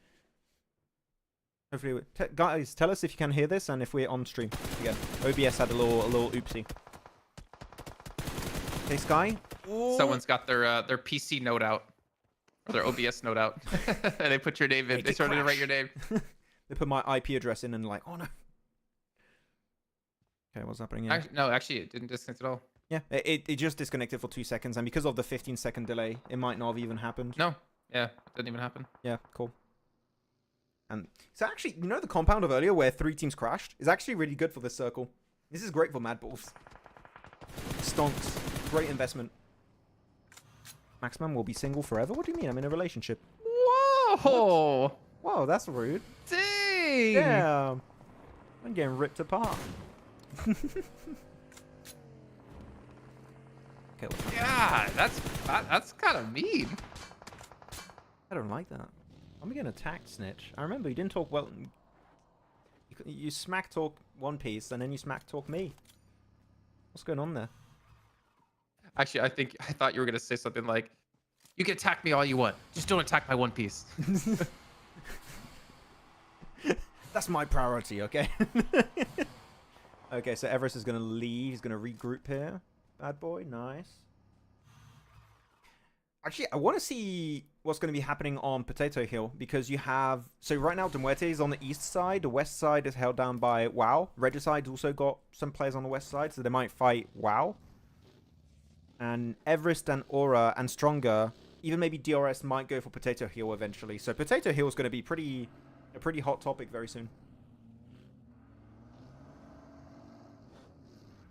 Hopefully, guys, tell us if you can hear this and if we're on stream again. OBS had a little oopsie. Okay, Sky. Ooh.
Someone's got their PC note out. Or their OBS note out. And they put your name in. They started to write your name.
They put my IP address in and like, oh no. Okay, what's happening here?
Actually, it didn't disconnect at all.
Yeah, it just disconnected for 2 seconds, and because of the 15-second delay, it might not have even happened.
No. Yeah, it didn't even happen.
Yeah, cool. And so actually, you know the compound of earlier where 3 teams crashed is actually really good for this circle. This is great for Mad Balls. Stonks. Great investment. Maxman will be single forever? What do you mean? I'm in a relationship.
Whoa!
What? Whoa, that's rude.
Dang!
Yeah. I'm getting ripped apart. Okay,
Yeah, that's kind of mean.
I don't like that. I'm getting attacked, Snitch. I remember you didn't talk well. You smack talk One Piece and then you smack talk me. What's going on there?
Actually, I thought you were gonna say something like, "You can attack me all you want, just don't attack my One Piece."
That's my priority, okay? Okay, so Everest is gonna leave. He's gonna regroup here. Bad boy, nice. Actually, I want to see what's going to be happening on Potato Hill because you have... So right now, Muerte is on the east side. The west side is held down by WoW. Regicide's also got some players on the west side, so they might fight WoW. And Everest and Aura and Stronger, even maybe DRS might go for Potato Hill eventually. So Potato Hill is going to be a pretty hot topic very soon.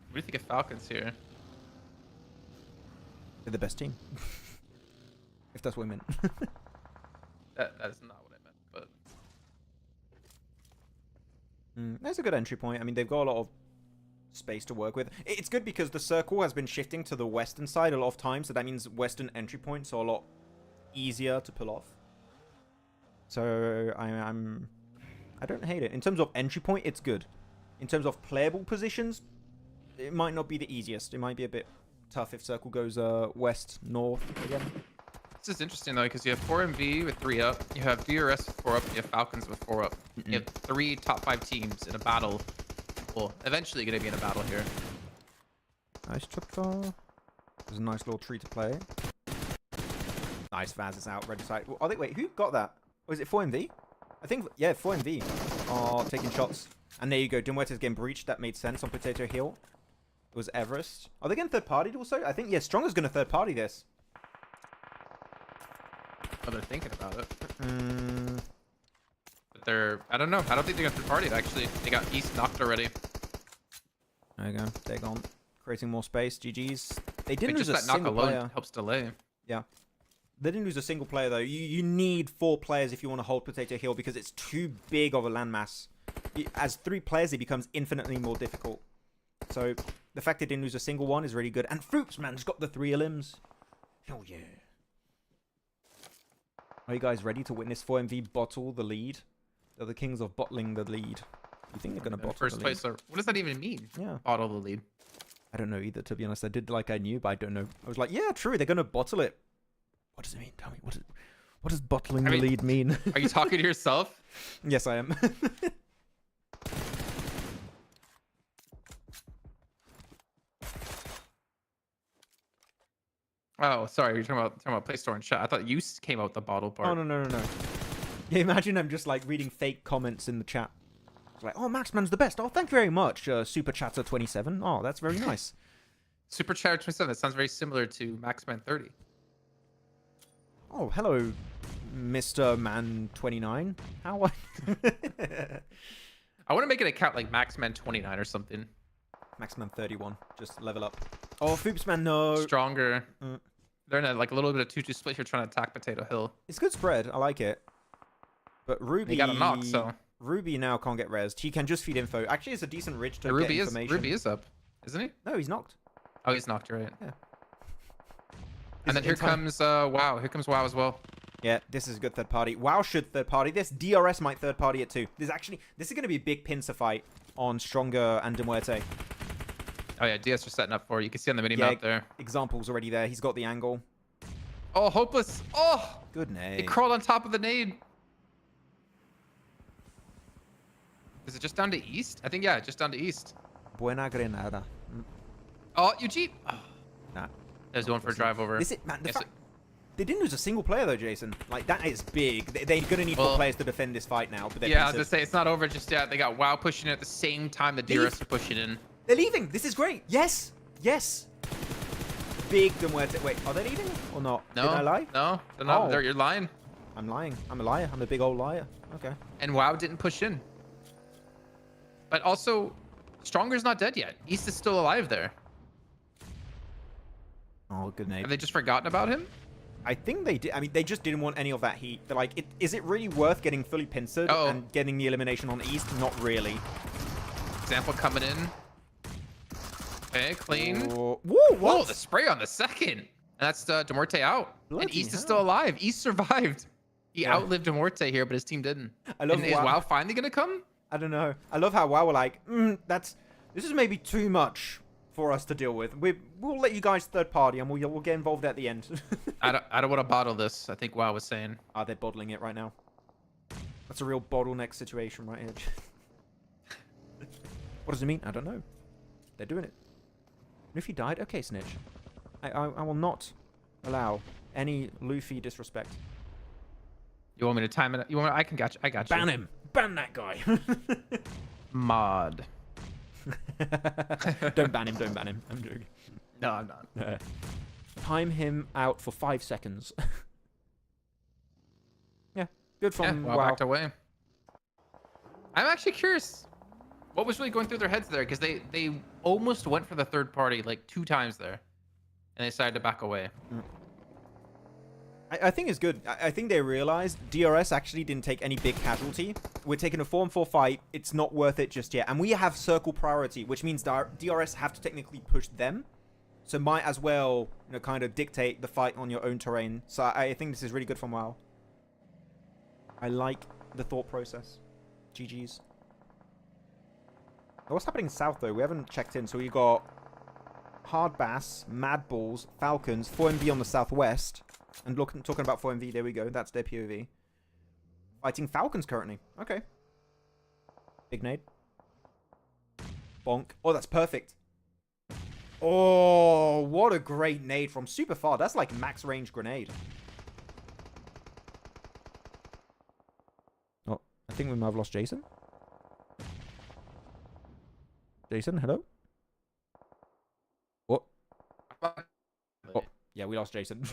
What do you think of Falcons here?
They're the best team. If that's what I meant.
That is not what I meant, but...
That's a good entry point. I mean, they've got a lot of space to work with. It's good because the circle has been shifting to the western side a lot of times, so that means western entry points are a lot easier to pull off. So I don't hate it. In terms of entry point, it's good. In terms of playable positions, it might not be the easiest. It might be a bit tough if circle goes west, north again.
This is interesting though, because you have 4MV with 3 up, you have DRS with 4 up, you have Falcons with 4 up. You have 3 top 5 teams in a battle. Well, eventually going to be in a battle here.
Nice chapter. There's a nice little tree to play. Nice, Vaz is out. Red side. Oh, wait, who got that? Oh, is it 4MV? I think, yeah, 4MV are taking shots. And there you go. Dimwet is getting breached. That made sense on Potato Hill. It was Everest. Are they getting third-partied also? I think, yeah, Stronger's going to third-party this.
Oh, they're thinking about it. But they're... I don't know. I don't think they're going to third-party it, actually. They got East knocked already.
There you go. They're gone. Creating more space. GG's. They didn't lose
just
a
that knock
single
alone
player.
Helps delay.
Yeah. They didn't lose a single player, though. You need 4 players if you want to hold Potato Hill because it's too big of a landmass. As 3 players, it becomes infinitely more difficult. So, the fact they didn't lose a single one is really good. And Fruits, man, has got the 3 elims. Hell yeah. Are you guys ready to witness 4MV bottle the lead? They're the kings of bottling the lead. You think they're going to bottle
First
the
place.
lead?
What does that even mean?
Yeah.
Bottle the lead.
I don't know either, to be honest. I did like I knew, but I don't know. I was like, yeah, true. They're going to bottle it. What does it mean? Tell me. What does bottling the lead mean?
Are you talking to yourself?
Yes, I am.
Oh, sorry. You're talking about Play Store and chat. I thought you came out with the bottle part.
Oh, no. Yeah, imagine I'm just like reading fake comments in the chat. It's like, oh, Maxman's the best. Oh, thank you very much, Super Chatter 27. Oh, that's very nice.
Super Chatter 27. That sounds very similar to Maxman 30.
Oh, hello, Mr. Man 29. How are
I want to make an account like Maxman 29 or something.
Maxman 31. Just level up. Oh, Foopsman, no.
Stronger. They're in a, like a little bit of 2-2 split here trying to attack Potato Hill.
It's good spread. I like it. But Ruby...
He got a knock, so...
Ruby now can't get rezzed. He can just feed info. Actually, it's a decent ridge to
Ruby
get information.
Ruby is up, isn't he?
No, he's knocked.
Oh, he's knocked, right?
Yeah.
And then here comes WoW. Here comes WoW as well.
Yeah, this is a good third party. WoW should third party this. DRS might third party it too. This is going to be a big pincer fight on Stronger and Muerte.
Oh yeah, DS are setting up for it. You can see on the minimap there.
Example's already there. He's got the angle.
Oh, hopeless. Oh,
good nade.
He crawled on top of the nade. Is it just down to east? I think, yeah, just down to east.
Buena Grenada.
Oh, Eugene. Oh.
Nah.
There's one for a drive over.
This is, man, they didn't lose a single player though, Jason. Like, that is big. They're going to need 4 players to defend this fight now. But
yeah, I was going to say, it's not over just yet. They got WoW pushing it at the same time the DRS are pushing in.
They're leaving. This is great. Yes. Yes. Big Muerte. Wait, are they leaving or not?
No.
Did I lie?
No, they're not.
Oh.
You're lying.
I'm lying. I'm a liar. I'm a big old liar. Okay.
And WoW didn't push in. But also, Stronger's not dead yet. East is still alive there.
Oh, good nade.
Have they just forgotten about him?
I think they did. I mean, they just didn't want any of that heat. They're like, is it really worth getting fully pincered and getting the elimination on East? Not really.
Example coming in. Okay, clean.
Whoa,
whoa, the spray on the second. And that's Muerte out.
Bloody
and East
hell.
is still alive. East survived. He outlived Muerte here, but his team didn't.
I love
Is WoW finally going to come?
I don't know. I love how WoW were like, this is maybe too much for us to deal with. We'll let you guys third party and we'll get involved at the end.
I don't want to bottle this. I think WoW was saying.
They're bottling it right now. That's a real bottleneck situation right here. What does it mean? I don't know. They're doing it. And if he died, okay, Snitch. I will not allow any Luffy disrespect.
You want me to time it? I can got you. I got you.
Ban him. Ban that guy.
Mod.
Don't ban him. Don't ban him. I'm joking.
No, I'm not.
Time him out for 5 seconds. Yeah, good from
WoW
WoW.
backed away. I'm actually curious what was really going through their heads there, because they almost went for the third party like 2 times there, and they decided to back away.
I think it's good. I think they realized DRS actually didn't take any big casualty. We're taking a 4-on-4 fight. It's not worth it just yet. And we have circle priority, which means DRS have to technically push them. So might as well, kind of dictate the fight on your own terrain. So I think this is really good from WoW. I like the thought process. GG's. What's happening south, though? We haven't checked in. So we got Hard Bass, Mad Balls, Falcons, 4MV on the southwest. And talking about 4MV, there we go. That's their POV. Fighting Falcons currently. Okay. Big nade. Bonk. Oh, that's perfect. Oh, what a great nade from super far. That's like max range grenade. Oh, I think we might have lost Jason. Jason, hello? What? Oh, yeah, we lost Jason.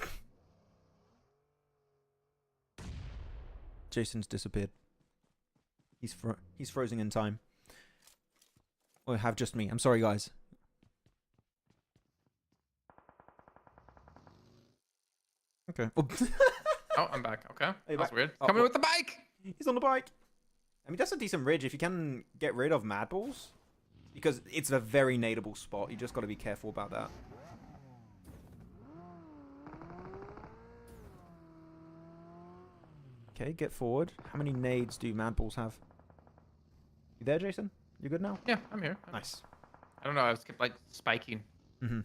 Jason's disappeared. He's frozen in time. Or have just me. I'm sorry, guys. Okay.
Oh, I'm back. Okay.
Hey,
That's
back.
weird.
Oh,
Coming with the bike.
He's on the bike. I mean, that's a decent ridge if you can get rid of Mad Balls. Because it's a very nadeable spot. You just got to be careful about that. Okay, get forward. How many nades do Mad Balls have? You there, Jason? You good now?
Yeah, I'm here.
Nice.
I don't know. I was like spiking.
Mm-hmm.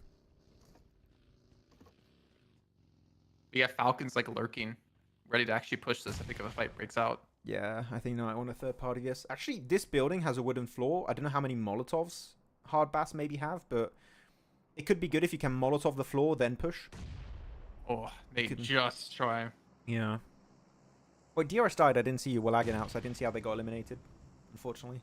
We got Falcons like lurking, ready to actually push this. I think if a fight breaks out.
Yeah, I think I want a third party this. Actually, this building has a wooden floor. I don't know how many Molotovs Hard Bass maybe have, but it could be good if you can Molotov the floor, then push.
Oh, they just try.
Yeah. Wait, DRS died. I didn't see you were lagging out, so I didn't see how they got eliminated, unfortunately.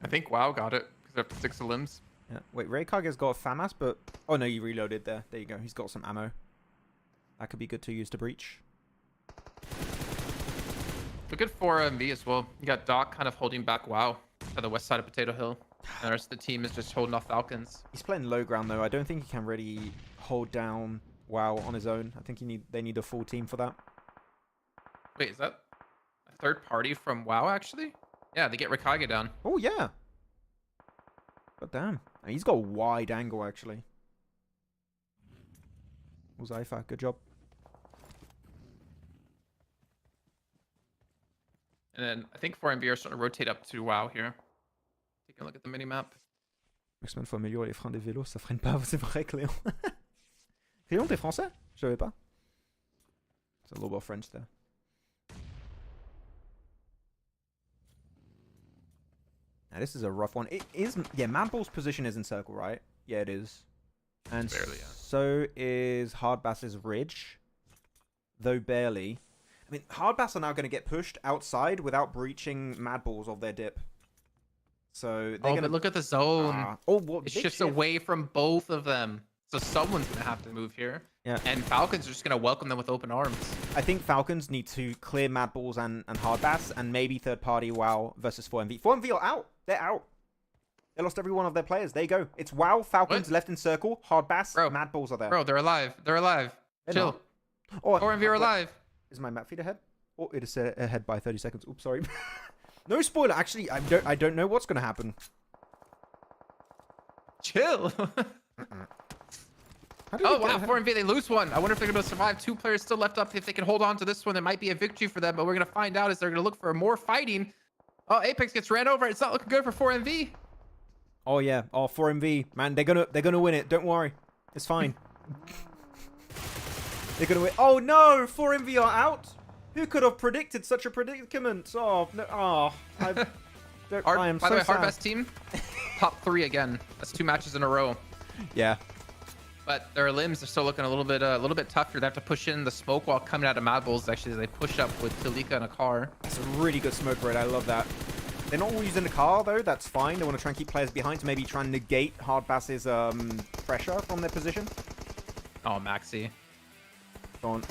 I think WoW got it because they have 6 limbs.
Yeah. Wait, Raykage's got a FAMAS, but... Oh, no, you reloaded there. There you go. He's got some ammo. That could be good to use to breach.
Look at 4MV as well. You got Doc kind of holding back WoW to the west side of Potato Hill. And the rest of the team is just holding off Falcons.
He's playing low ground, though. I don't think he can really hold down WoW on his own. I think they need a full team for that.
Wait, is that a third party from WoW, actually? Yeah, they get Rikage down.
Oh, yeah. God damn. He's got a wide angle, actually. Uzaifa, good job.
And then I think 4MV are starting to rotate up to WoW here. Take a look at the mini-map.
Maxman, faut améliorer les freins des vélos, ça freine pas, c'est vrai, Cléon. Cléon, t'es français? Je savais pas. It's a little bit of French there. Now, this is a rough one. It is, yeah, Madball's position is in circle, right? Yeah, it is. And
Barely, yeah.
so is Hardbass's Ridge, though barely. I mean, Hardbass are now going to get pushed outside without breaching Madballs of their dip. So they're going to
but look at the zone.
what?
It shifts away from both of them. So someone's going to have to move here.
Yeah.
And Falcons are just going to welcome them with open arms.
I think Falcons need to clear Madballs and Hardbass, and maybe third party WoW versus 4MV. 4MV are out. They're out. They lost every one of their players. There you go. It's WoW, Falcons
What?
left in circle, Hardbass,
Bro.
Madballs are there.
Bro, they're alive. They're alive.
They're
Chill.
not. Oh,
4MV are alive.
Is my map feed ahead? Oh, it is ahead by 30 seconds. Oops, sorry. No spoiler. Actually, I don't know what's going to happen.
Chill.
How did
Oh,
we get
wow.
ahead?
4MV, they lose one. I wonder if they're going to survive. 2 players still left up. If they can hold on to this one, there might be a victory for them. But we're going to find out as they're going to look for more fighting. Oh, Apex gets ran over. It's not looking good for 4MV.
Oh, yeah. Oh, 4MV. Man, they're gonna win it. Don't worry. It's fine. They're going to win. Oh, no. 4MV are out. Who could have predicted such a predicament? Oh, no. Oh, I am
By
so
the way,
sad.
Hardbest team, top 3 again. That's 2 matches in a row.
Yeah.
But their limbs are still looking a little bit tougher. They have to push in the smoke while coming out of Madballs. Actually, they push up with Tilika in a car.
That's a really good smoke raid. I love that. They're not all using the car, though. That's fine. They want to try and keep players behind to maybe try and negate Hardbass's pressure from their position.
Oh, Maxi.
Go on.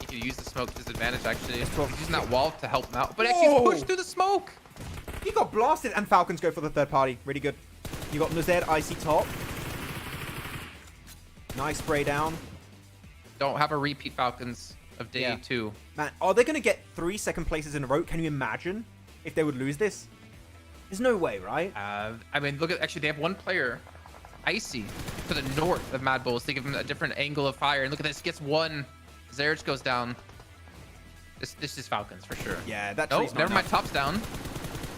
He could use the smoke to his advantage, actually. He's
12.
using that wall to help him out. But actually,
Whoa!
he's pushed through the smoke.
He got blasted, and Falcons go for the third party. Really good. You got Nazed, Icy top. Nice spray down.
Don't have a repeat Falcons of day
Yeah.
2.
Man, are they going to get 3 second places in a row? Can you imagine if they would lose this? There's no way, right?
I mean, look at, actually, they have one player, Icy, to the north of Madballs to give him a different angle of fire. And look at this, gets one. Zerich goes down. This is Falcons for sure.
Yeah, that
Oh,
tree's not
never mind.
enough.
Top's down.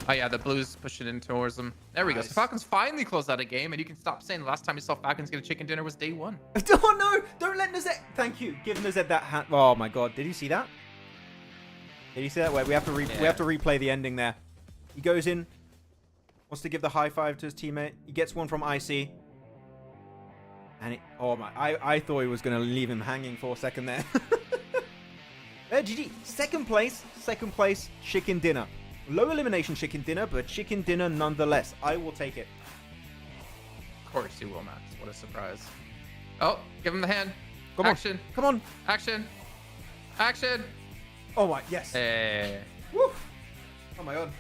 Oh yeah, the Blues pushing in towards them. There we go. So
Nice.
Falcons finally closed out a game, and you can stop saying the last time you saw Falcons get a chicken dinner was day 1.
Oh, no! Don't let Nazed... Thank you. Give Nazed that hand. Oh, my God. Did you see that? Did you see that? Wait, we have to replay the ending there. He goes in. Wants to give the high five to his teammate. He gets one from IC. And it... Oh, my... I thought he was going to leave him hanging for a second there. GG. Second place, chicken dinner. Low elimination chicken dinner, but chicken dinner nonetheless. I will take it.
Of course you will, Max. What a surprise. Oh, give him the hand.
Come
Action.
on. Come on.
Action. Action.
Oh, my... Yes.
Hey.
Woo. Oh, my God.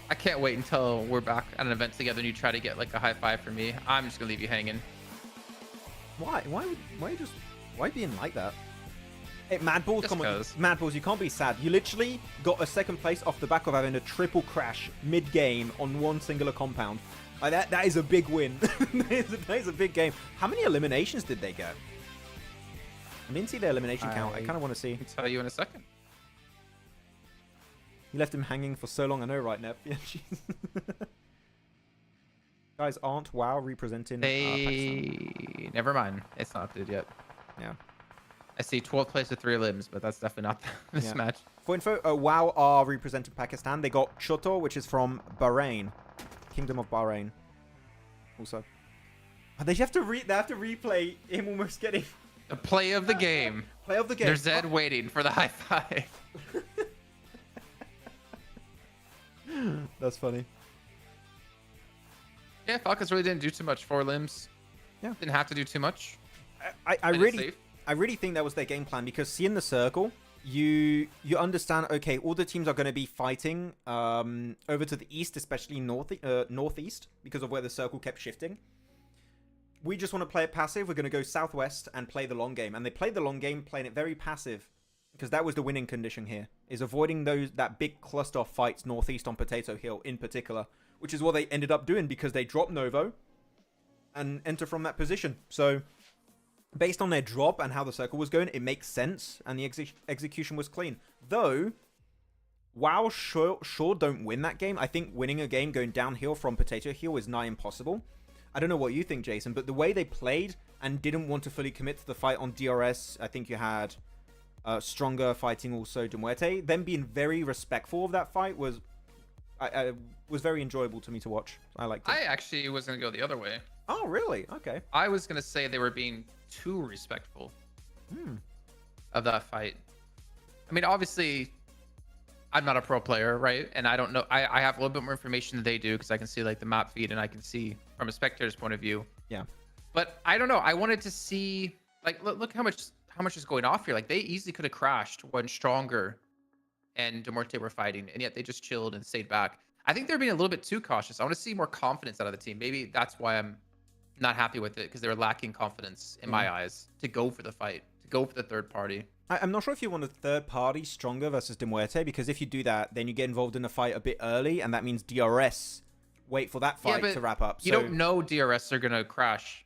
I can't wait until we're back at an event together and you try to get like a high five for me. I'm just gonna leave you hanging.
Why being like that? Hey, Madballs,
Just
come on.
'cause.
Madballs, you can't be sad. You literally got a second place off the back of having a triple crash mid-game on one singular compound. Like that is a big win. that is a big game. How many eliminations did they get? I didn't see their elimination count. I kind of want to see.
I'll tell you in a second.
You left him hanging for so long. I know, right, Nep? Yeah, jeez. Guys, aren't WoW representing Pakistan?
Never mind. It's not updated yet.
Yeah.
I see 12th place with 3 limbs, but that's definitely not this
Yeah.
match.
For info, WoW are representing Pakistan. They got Choto, which is from Bahrain. Kingdom of Bahrain. Also. Oh, they have to replay him almost getting...
The play of the game.
Play of the game.
There's Zed waiting for the high five.
That's funny.
Yeah, Falcons really didn't do too much. 4 limbs.
Yeah.
Didn't have to do too much.
I
Played it safe.
really think that was their game plan, because see in the circle, you understand, okay, all the teams are going to be fighting over to the east, especially northeast, because of where the circle kept shifting. We just want to play it passive. We're going to go southwest and play the long game. And they played the long game, playing it very passive. because that was the winning condition here, is avoiding that big cluster of fights northeast on Potato Hill in particular, which is what they ended up doing because they dropped Novo and enter from that position. So based on their drop and how the circle was going, it makes sense, and the execution was clean. Though, WoW sure don't win that game. I think winning a game going downhill from Potato Hill is nigh impossible. I don't know what you think, Jason, but the way they played and didn't want to fully commit to the fight on DRS, I think you had Stronger fighting also Muerte. Them being very respectful of that fight was very enjoyable to me to watch. I liked it.
I actually was going to go the other way.
Oh, really? Okay.
I was going to say they were being too respectful of that fight. I mean, obviously, I'm not a pro player, right? And I don't know. I have a little bit more information than they do because I can see like the map feed and I can see from a spectator's point of view.
Yeah.
But I don't know. I wanted to see, like, look how much is going off here. Like, they easily could have crashed when Stronger and Muerte were fighting, and yet they just chilled and stayed back. I think they're being a little bit too cautious. I want to see more confidence out of the team. Maybe that's why I'm not happy with it, because they were lacking confidence in my eyes to go for the fight, to go for the third party.
I'm not sure if you want a third party Stronger versus Muerte, because if you do that, then you get involved in a fight a bit early, and that means DRS wait for that fight to wrap up.
You don't know DRS are going to crash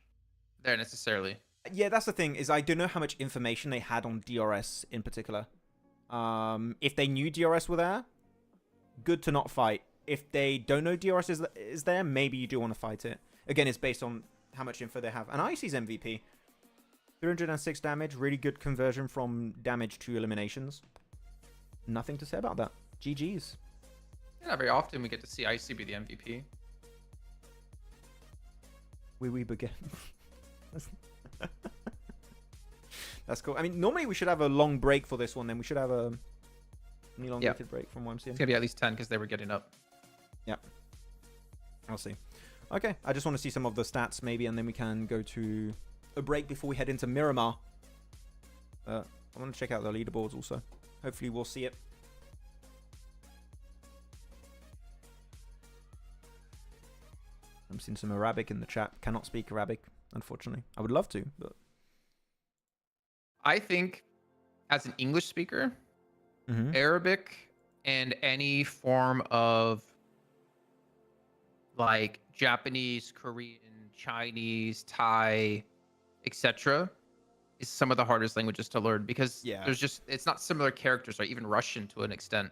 there necessarily.
Yeah, that's the thing, is I don't know how much information they had on DRS in particular. If they knew DRS were there, good to not fight. If they don't know DRS is there, maybe you do want to fight it. Again, it's based on how much info they have. And Icy's MVP. 306 damage, really good conversion from damage to eliminations. Nothing to say about that. GG's.
Yeah, not very often we get to see Icy be the MVP.
We begin. That's cool. I mean, normally we should have a long break for this one. Then we should have a elongated break from what I'm seeing.
It's gonna be at least 10 because they were getting up.
Yeah, I'll see. Okay, I just want to see some of the stats maybe, and then we can go to a break before we head into Miramar. I want to check out the leaderboards also. Hopefully we'll see it. I'm seeing some Arabic in the chat. Cannot speak Arabic, unfortunately. I would love to, but
I think as an English speaker, Arabic and any form of like Japanese, Korean, Chinese, Thai, etc. is some of the hardest languages to learn, because it's not similar characters, right? Even Russian to an extent.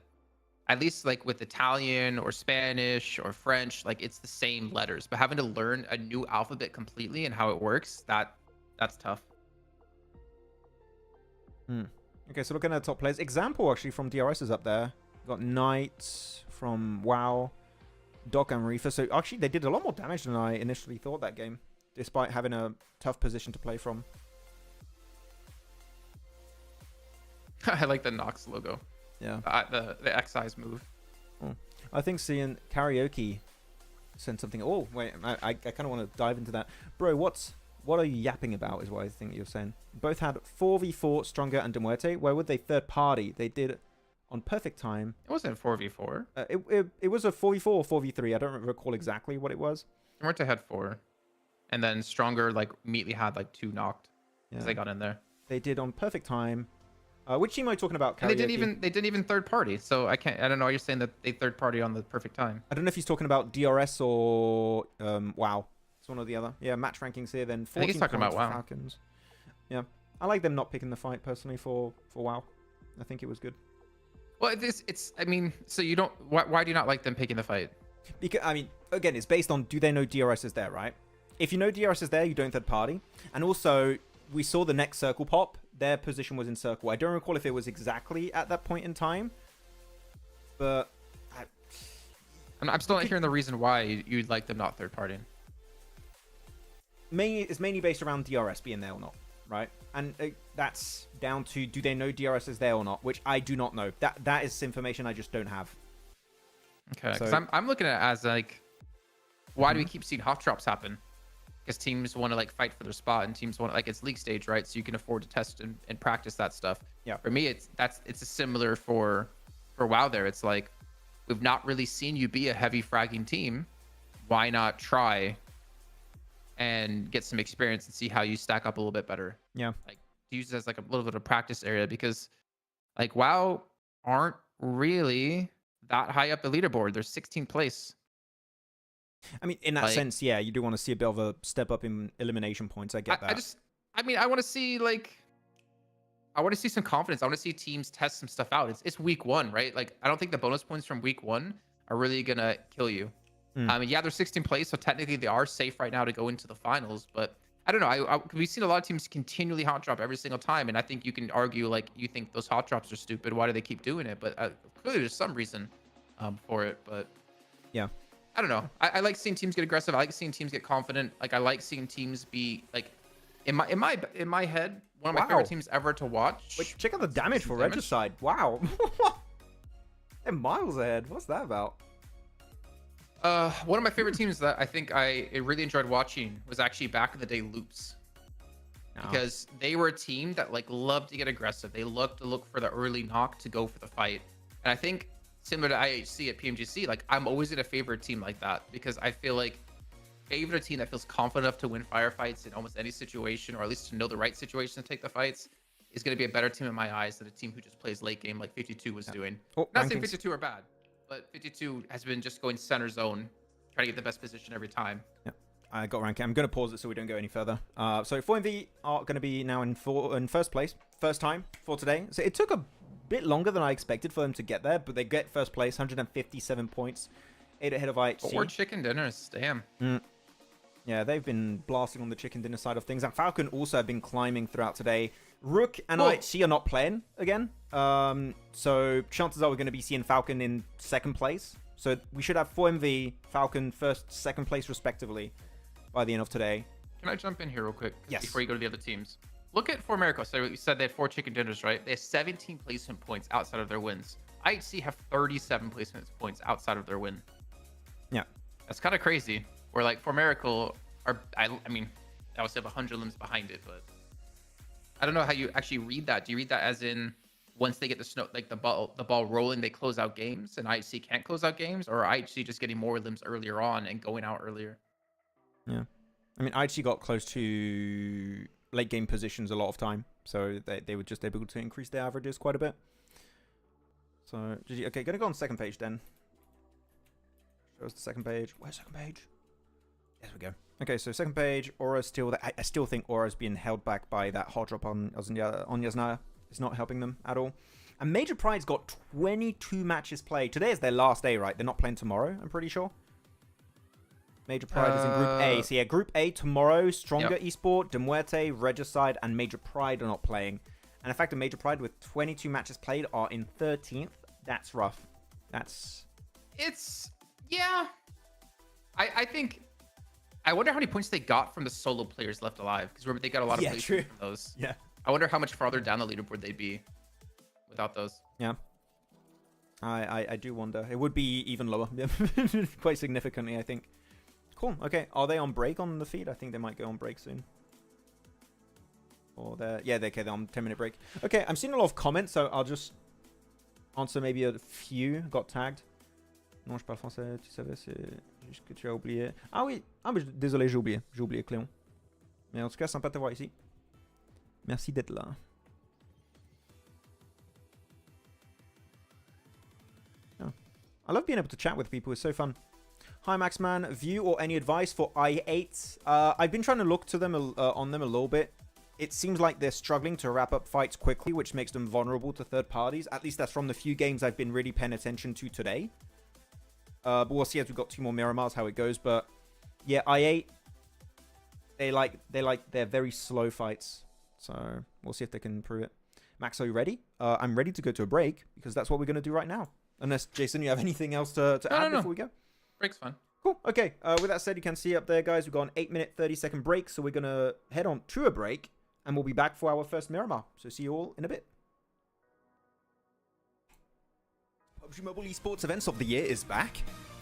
At least like with Italian or Spanish or French, like it's the same letters, but having to learn a new alphabet completely and how it works, that's tough.
Okay, so looking at the top players, example actually from DRS is up there. We've got Knight from WoW, Doc and Reefer. So actually they did a lot more damage than I initially thought that game, despite having a tough position to play from.
I like the Nox logo.
Yeah.
The X-Eyes move.
I think seeing Karaoke sent something. Oh, wait. I kind of want to dive into that. Bro, what are you yapping about is what I think you're saying. Both had 4v4 Stronger and Muerte. Where would they third party? They did on perfect time.
It wasn't 4v4.
It was a 4v4 or 4v3. I don't recall exactly what it was.
Muerte had 4. And then Stronger like immediately had like 2 knocked because they got in there.
They did on perfect time. Which team are you talking about?
And they didn't even third party. So I don't know why you're saying that they third party on the perfect time.
I don't know if he's talking about DRS or WoW. It's one or the other. Yeah, match rankings here. Then 14
I think he's talking about WoW.
Falcons. Yeah, I like them not picking the fight personally for WoW. I think it was good.
Well, I mean, so you don't. Why do you not like them picking the fight?
Because I mean, again, it's based on do they know DRS is there, right? If you know DRS is there, you don't third party. And also, we saw the next circle pop. Their position was in circle. I don't recall if it was exactly at that point in time, but
I'm still not hearing the reason why you'd like them not third partying.
It's mainly based around DRS being there or not, right? And that's down to do they know DRS is there or not, which I do not know. That is information I just don't have.
Okay, because I'm looking at it as like, why do we keep seeing half drops happen? Because teams want to like fight for their spot, and teams want to, like, it's league stage, right? So you can afford to test and practice that stuff.
Yeah.
For me, it's a similar for WoW. There, it's like we've not really seen you be a heavy fragging team. Why not try and get some experience and see how you stack up a little bit better?
Yeah.
Like use it as like a little bit of practice area, because Like WoW aren't really that high up the leaderboard. They're 16th place.
I mean, in that
Like-
sense, yeah, you do want to see a bit of a step up in elimination points. I get that.
I want to see I want to see some confidence. I want to see teams test some stuff out. It's week 1, right? Like, I don't think the bonus points from week 1 are really gonna kill you. Yeah, they're 16th place, so technically they are safe right now to go into the finals. But I don't know. We've seen a lot of teams continually hot drop every single time, and I think you can argue like you think those hot drops are stupid. Why do they keep doing it? But clearly there's some reason for it. But
Yeah.
I don't know. I like seeing teams get aggressive. I like seeing teams get confident. Like, I like seeing teams be like, in my head, one of my
Wow.
favorite teams ever to watch.
Wait, check out the damage for Regicide. Wow. They're miles ahead. What's that about?
One of my favorite teams that I think I really enjoyed watching was actually back in the day Loops, because they were a team that like loved to get aggressive. They loved to look for the early knock to go for the fight, and I think similar to IHC at PMGC, like I'm always gonna favor a team like that, because I feel like favor a team that feels confident enough to win firefights in almost any situation, or at least to know the right situation to take the fights, is going to be a better team in my eyes than a team who just plays late game like 52 was doing.
Oh,
Not saying
rankings.
52 are bad, but 52 has been just going center zone, trying to get the best position every time.
Yeah, I got ranking. I'm going to pause it so we don't go any further. So 4MV are going to be now in first place, first time for today. So it took a bit longer than I expected for them to get there, but they get first place, 157 points, 8 ahead of IHC.
4 chicken dinners, damn.
Yeah, they've been blasting on the chicken dinner side of things. And Falcon also have been climbing throughout today. Rook and IHC are not playing again. So chances are we're going to be seeing Falcon in second place. So we should have 4MV, Falcon first, second place respectively by the end of today.
Can I jump in here real quick?
Yes.
Before you go to the other teams. Look at For America. So you said they had 4 chicken dinners, right? They have 17 placement points outside of their wins. IHC have 37 placement points outside of their win.
Yeah.
That's kind of crazy. Where like For Miracle are, I mean, I would say have 100 limbs behind it, but I don't know how you actually read that. Do you read that as in once they get the ball rolling, they close out games, and IHC can't close out games, or IHC just getting more limbs earlier on and going out earlier?
Yeah. I mean, IHC got close to late game positions a lot of time, so they were just able to increase their averages quite a bit. So, okay, gonna go on second page then. Show us the second page. Where's second page? There we go. Okay, so second page, Aura still. I still think Aura's being held back by that hard drop on Yasnaya. It's not helping them at all. And Major Pride's got 22 matches played. Today is their last day, right? They're not playing tomorrow, I'm pretty sure. Major Pride is in Group A. So yeah, Group A tomorrow. Stronger Esport, De Muerte, Regicide, and Major Pride are not playing. And in fact, Major Pride with 22 matches played are in 13th. That's rough.
Yeah. I think. I wonder how many points they got from the solo players left alive, because remember they got a lot of plays from those.
Yeah.
I wonder how much farther down the leaderboard they'd be without those.
Yeah. I do wonder. It would be even lower. Quite significantly, I think. Cool. Okay. Are they on break on the feed? I think they might go on break soon. Or they're they're on 10-minute break. Okay, I'm seeing a lot of comments, so I'll just answer maybe a few. Got tagged. Non, je parle français, tu savais, c'est juste que tu as oublié. Ah oui, mais désolé, j'ai oublié Cléon. Mais en tout cas, sympa de te voir ici. Merci d'être là. Oh. I love being able to chat with people, it's so fun. Hi Maxman, view or any advice for I8? I've been trying to look to them on them a little bit. It seems like they're struggling to wrap up fights quickly, which makes them vulnerable to third parties. At least that's from the few games I've been really paying attention to today. But we'll see as we've got 2 more Miramars how it goes. But yeah, I8, they're very slow fights. So we'll see if they can improve it. Max, are you ready? I'm ready to go to a break, because that's what we're going to do right now. Unless, Jason, you have anything else to add before we go?
Break's fine.
Cool. Okay. With that said, you can see up there, guys, we've got an 8-minute, 30-second break. So we're going to head on to a break, and we'll be back for our first Miramar. So see you all in a bit. PUBG Mobile Esports Events of the Year is back.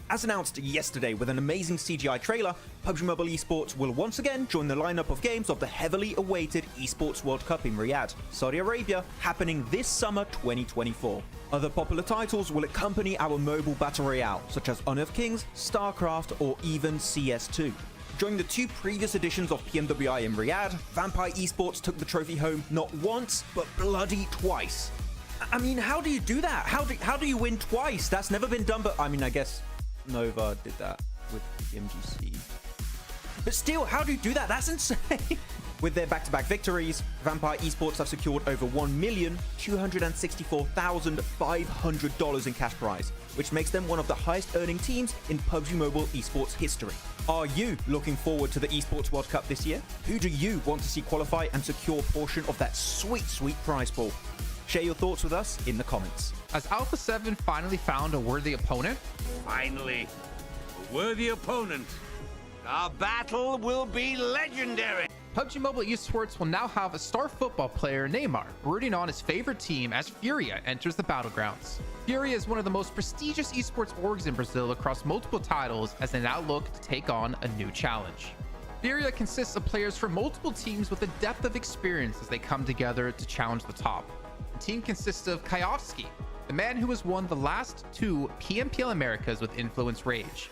As announced yesterday with an amazing CGI trailer, PUBG Mobile Esports will once again join the lineup of games of the heavily awaited Esports World Cup in Riyadh, Saudi Arabia, happening this summer 2024. Other popular titles will accompany our mobile battle royale, such as Honor of Kings, StarCraft, or even CS2. During the 2 previous editions of PMWI in Riyadh, Vampire Esports took the trophy home not once, but bloody twice. I mean, how do you do that? How do you win twice? That's never been done, but I mean, I guess Nova did that with the MGC. But still, how do you do that? That's insane. With their back-to-back victories, Vampire Esports have secured over $1,264,500 in cash prize, which makes them one of the highest-earning teams in PUBG Mobile esports history. Are you looking forward to the Esports World Cup this year? Who do you want to see qualify and secure a portion of that sweet, sweet prize pool? Share your thoughts with us in the comments.
Has Alpha 7 finally found a worthy opponent?
Finally, a worthy opponent. Our battle will be legendary.
PUBG Mobile Esports will now have a star football player, Neymar, rooting on his favorite team as Furia enters the Battlegrounds. Furia is one of the most prestigious esports orgs in Brazil across multiple titles as they now look to take on a new challenge. Furia consists of players from multiple teams with a depth of experience as they come together to challenge the top. The team consists of Kayovski, the man who has won the last 2 PMSL Americas with Influence Rage.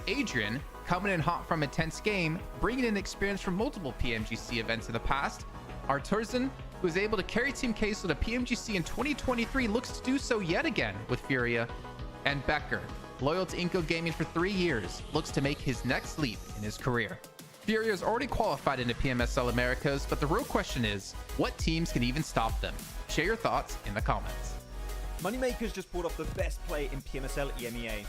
Adrian, coming in hot from a tense game, bringing in experience from multiple PMGC events in the past. Arturzan, who was able to carry Team Queso to PMGC in 2023, looks to do so yet again with Furia. And Becker, loyal to Inco Gaming for 3 years, looks to make his next leap in his career. Furia has already qualified into PMSL Americas, but the real question is, what teams can even stop them? Share your thoughts in the comments.
Moneymakers just pulled off the best play in PMSL EMEA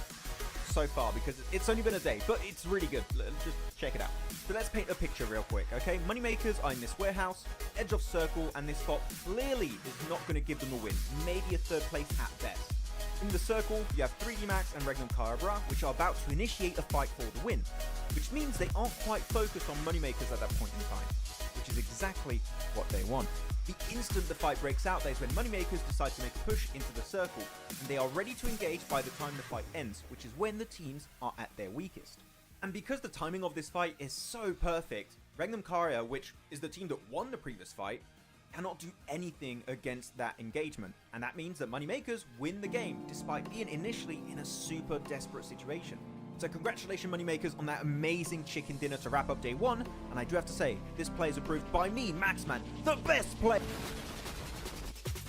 so far, because it's only been a day, but it's really good. Just check it out. So let's paint a picture real quick, okay? Moneymakers are in this warehouse, edge of circle, and this spot clearly is not going to give them a win, maybe a 3rd place at best. In the circle, you have 3D Max and Regnum Carabra, which are about to initiate a fight for the win, which means they aren't quite focused on Moneymakers at that point in time, which is exactly what they want. The instant the fight breaks out, that is when Moneymakers decide to make a push into the circle, and they are ready to engage by the time the fight ends, which is when the teams are at their weakest. And because the timing of this fight is so perfect, Regnum Caria, which is the team that won the previous fight, cannot do anything against that engagement, and that means that Moneymakers win the game, despite being initially in a super desperate situation. So congratulations Moneymakers on that amazing chicken dinner to wrap up day 1, and I do have to say, this play is approved by me, Maxman, the best play!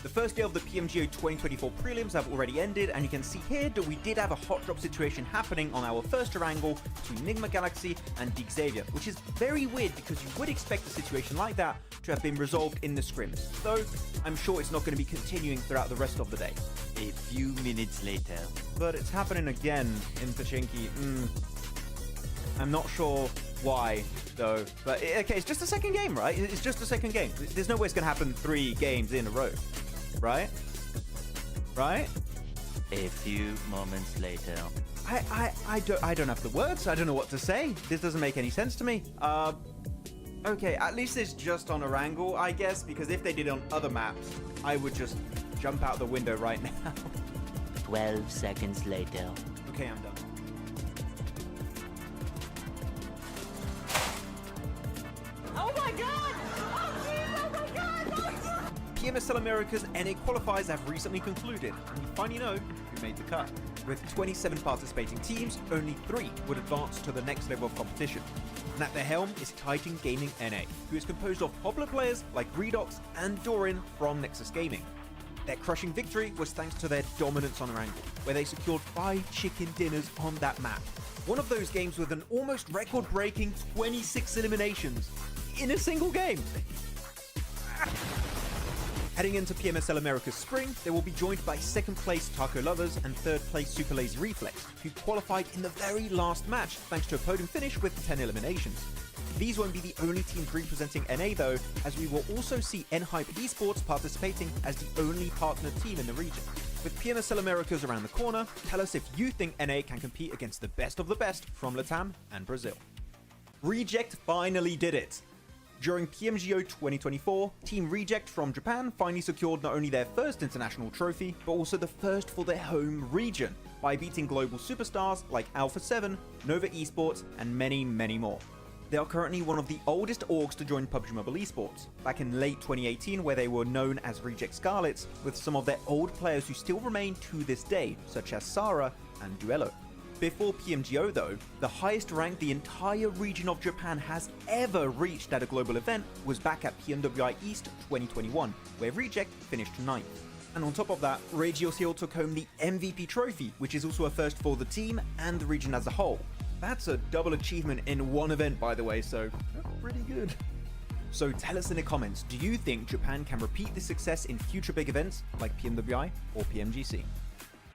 The first day of the PMGO 2024 prelims have already ended, and you can see here that we did have a hot drop situation happening on our first Erangel between Enigma Galaxy and Dig Xavier, which is very weird because you would expect a situation like that to have been resolved in the scrims, though I'm sure it's not going to be continuing throughout the rest of the day.
A few minutes later.
But it's happening again in Pachinki. I'm not sure why, though. But okay, it's just a second game, right? It's just a second game. There's no way it's going to happen 3 games in a row, right? Right?
A few moments later.
I don't have the words. I don't know what to say. This doesn't make any sense to me. Okay, at least it's just on Erangel, I guess, because if they did it on other maps, I would just jump out the window right now.
12 seconds later.
Okay, I'm done.
Oh my god! Oh jeez, oh my god!
PMSL Americas NA qualifiers have recently concluded, and we finally know who made the cut. With 27 participating teams, only 3 would advance to the next level of competition. And at the helm is Titan Gaming NA, who is composed of popular players like Redox and Doran from Nexus Gaming. Their crushing victory was thanks to their dominance on Erangel, where they secured 5 chicken dinners on that map. One of those games with an almost record-breaking 26 eliminations in a single game. Heading into PMSL Americas Spring, they will be joined by 2nd place Taco Lovers and 3rd place Super Lazy Reflex, who qualified in the very last match thanks to a podium finish with 10 eliminations. These won't be the only teams representing NA though, as we will also see Nhype Esports participating as the only partner team in the region. With PMSL Americas around the corner, tell us if you think NA can compete against the best of the best from Latam and Brazil. Reject finally did it! During PMGO 2024, Team Reject from Japan finally secured not only their first international trophy, but also the first for their home region, by beating global superstars like Alpha 7, Nova Esports, and many, many more. They are currently one of the oldest orgs to join PUBG Mobile Esports, back in late 2018 where they were known as Reject Scarlets, with some of their old players who still remain to this day, such as Sarah and Duello. Before PMGO though, the highest rank the entire region of Japan has ever reached at a global event was back at PMWI East 2021, where Reject finished 9th. And on top of that, Regio Seal took home the MVP trophy, which is also a first for the team and the region as a whole. That's a double achievement in one event, by the way, so pretty good. So tell us in the comments, do you think Japan can repeat this success in future big events like PMWI or PMGC?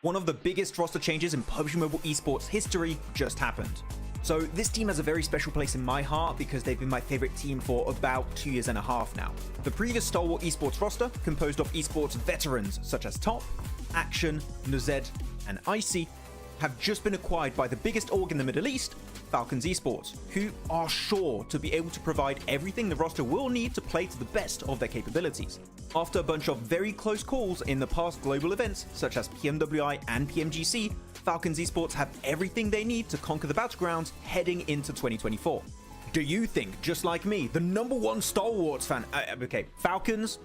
One of the biggest roster changes in PUBG Mobile esports history just happened. So this team has a very special place in my heart because they've been my favorite team for about 2.5 years now. The previous stalwart esports roster, composed of esports veterans such as Top, Action, Nuzed, and Icy, have just been acquired by the biggest org in the Middle East, Falcons Esports, who are sure to be able to provide everything the roster will need to play to the best of their capabilities. After a bunch of very close calls in the past global events, such as PMWI and PMGC, Falcons Esports have everything they need to conquer the Battlegrounds heading into 2024. Do you think, just like me, the #1 stalwarts fan, okay, Falcons,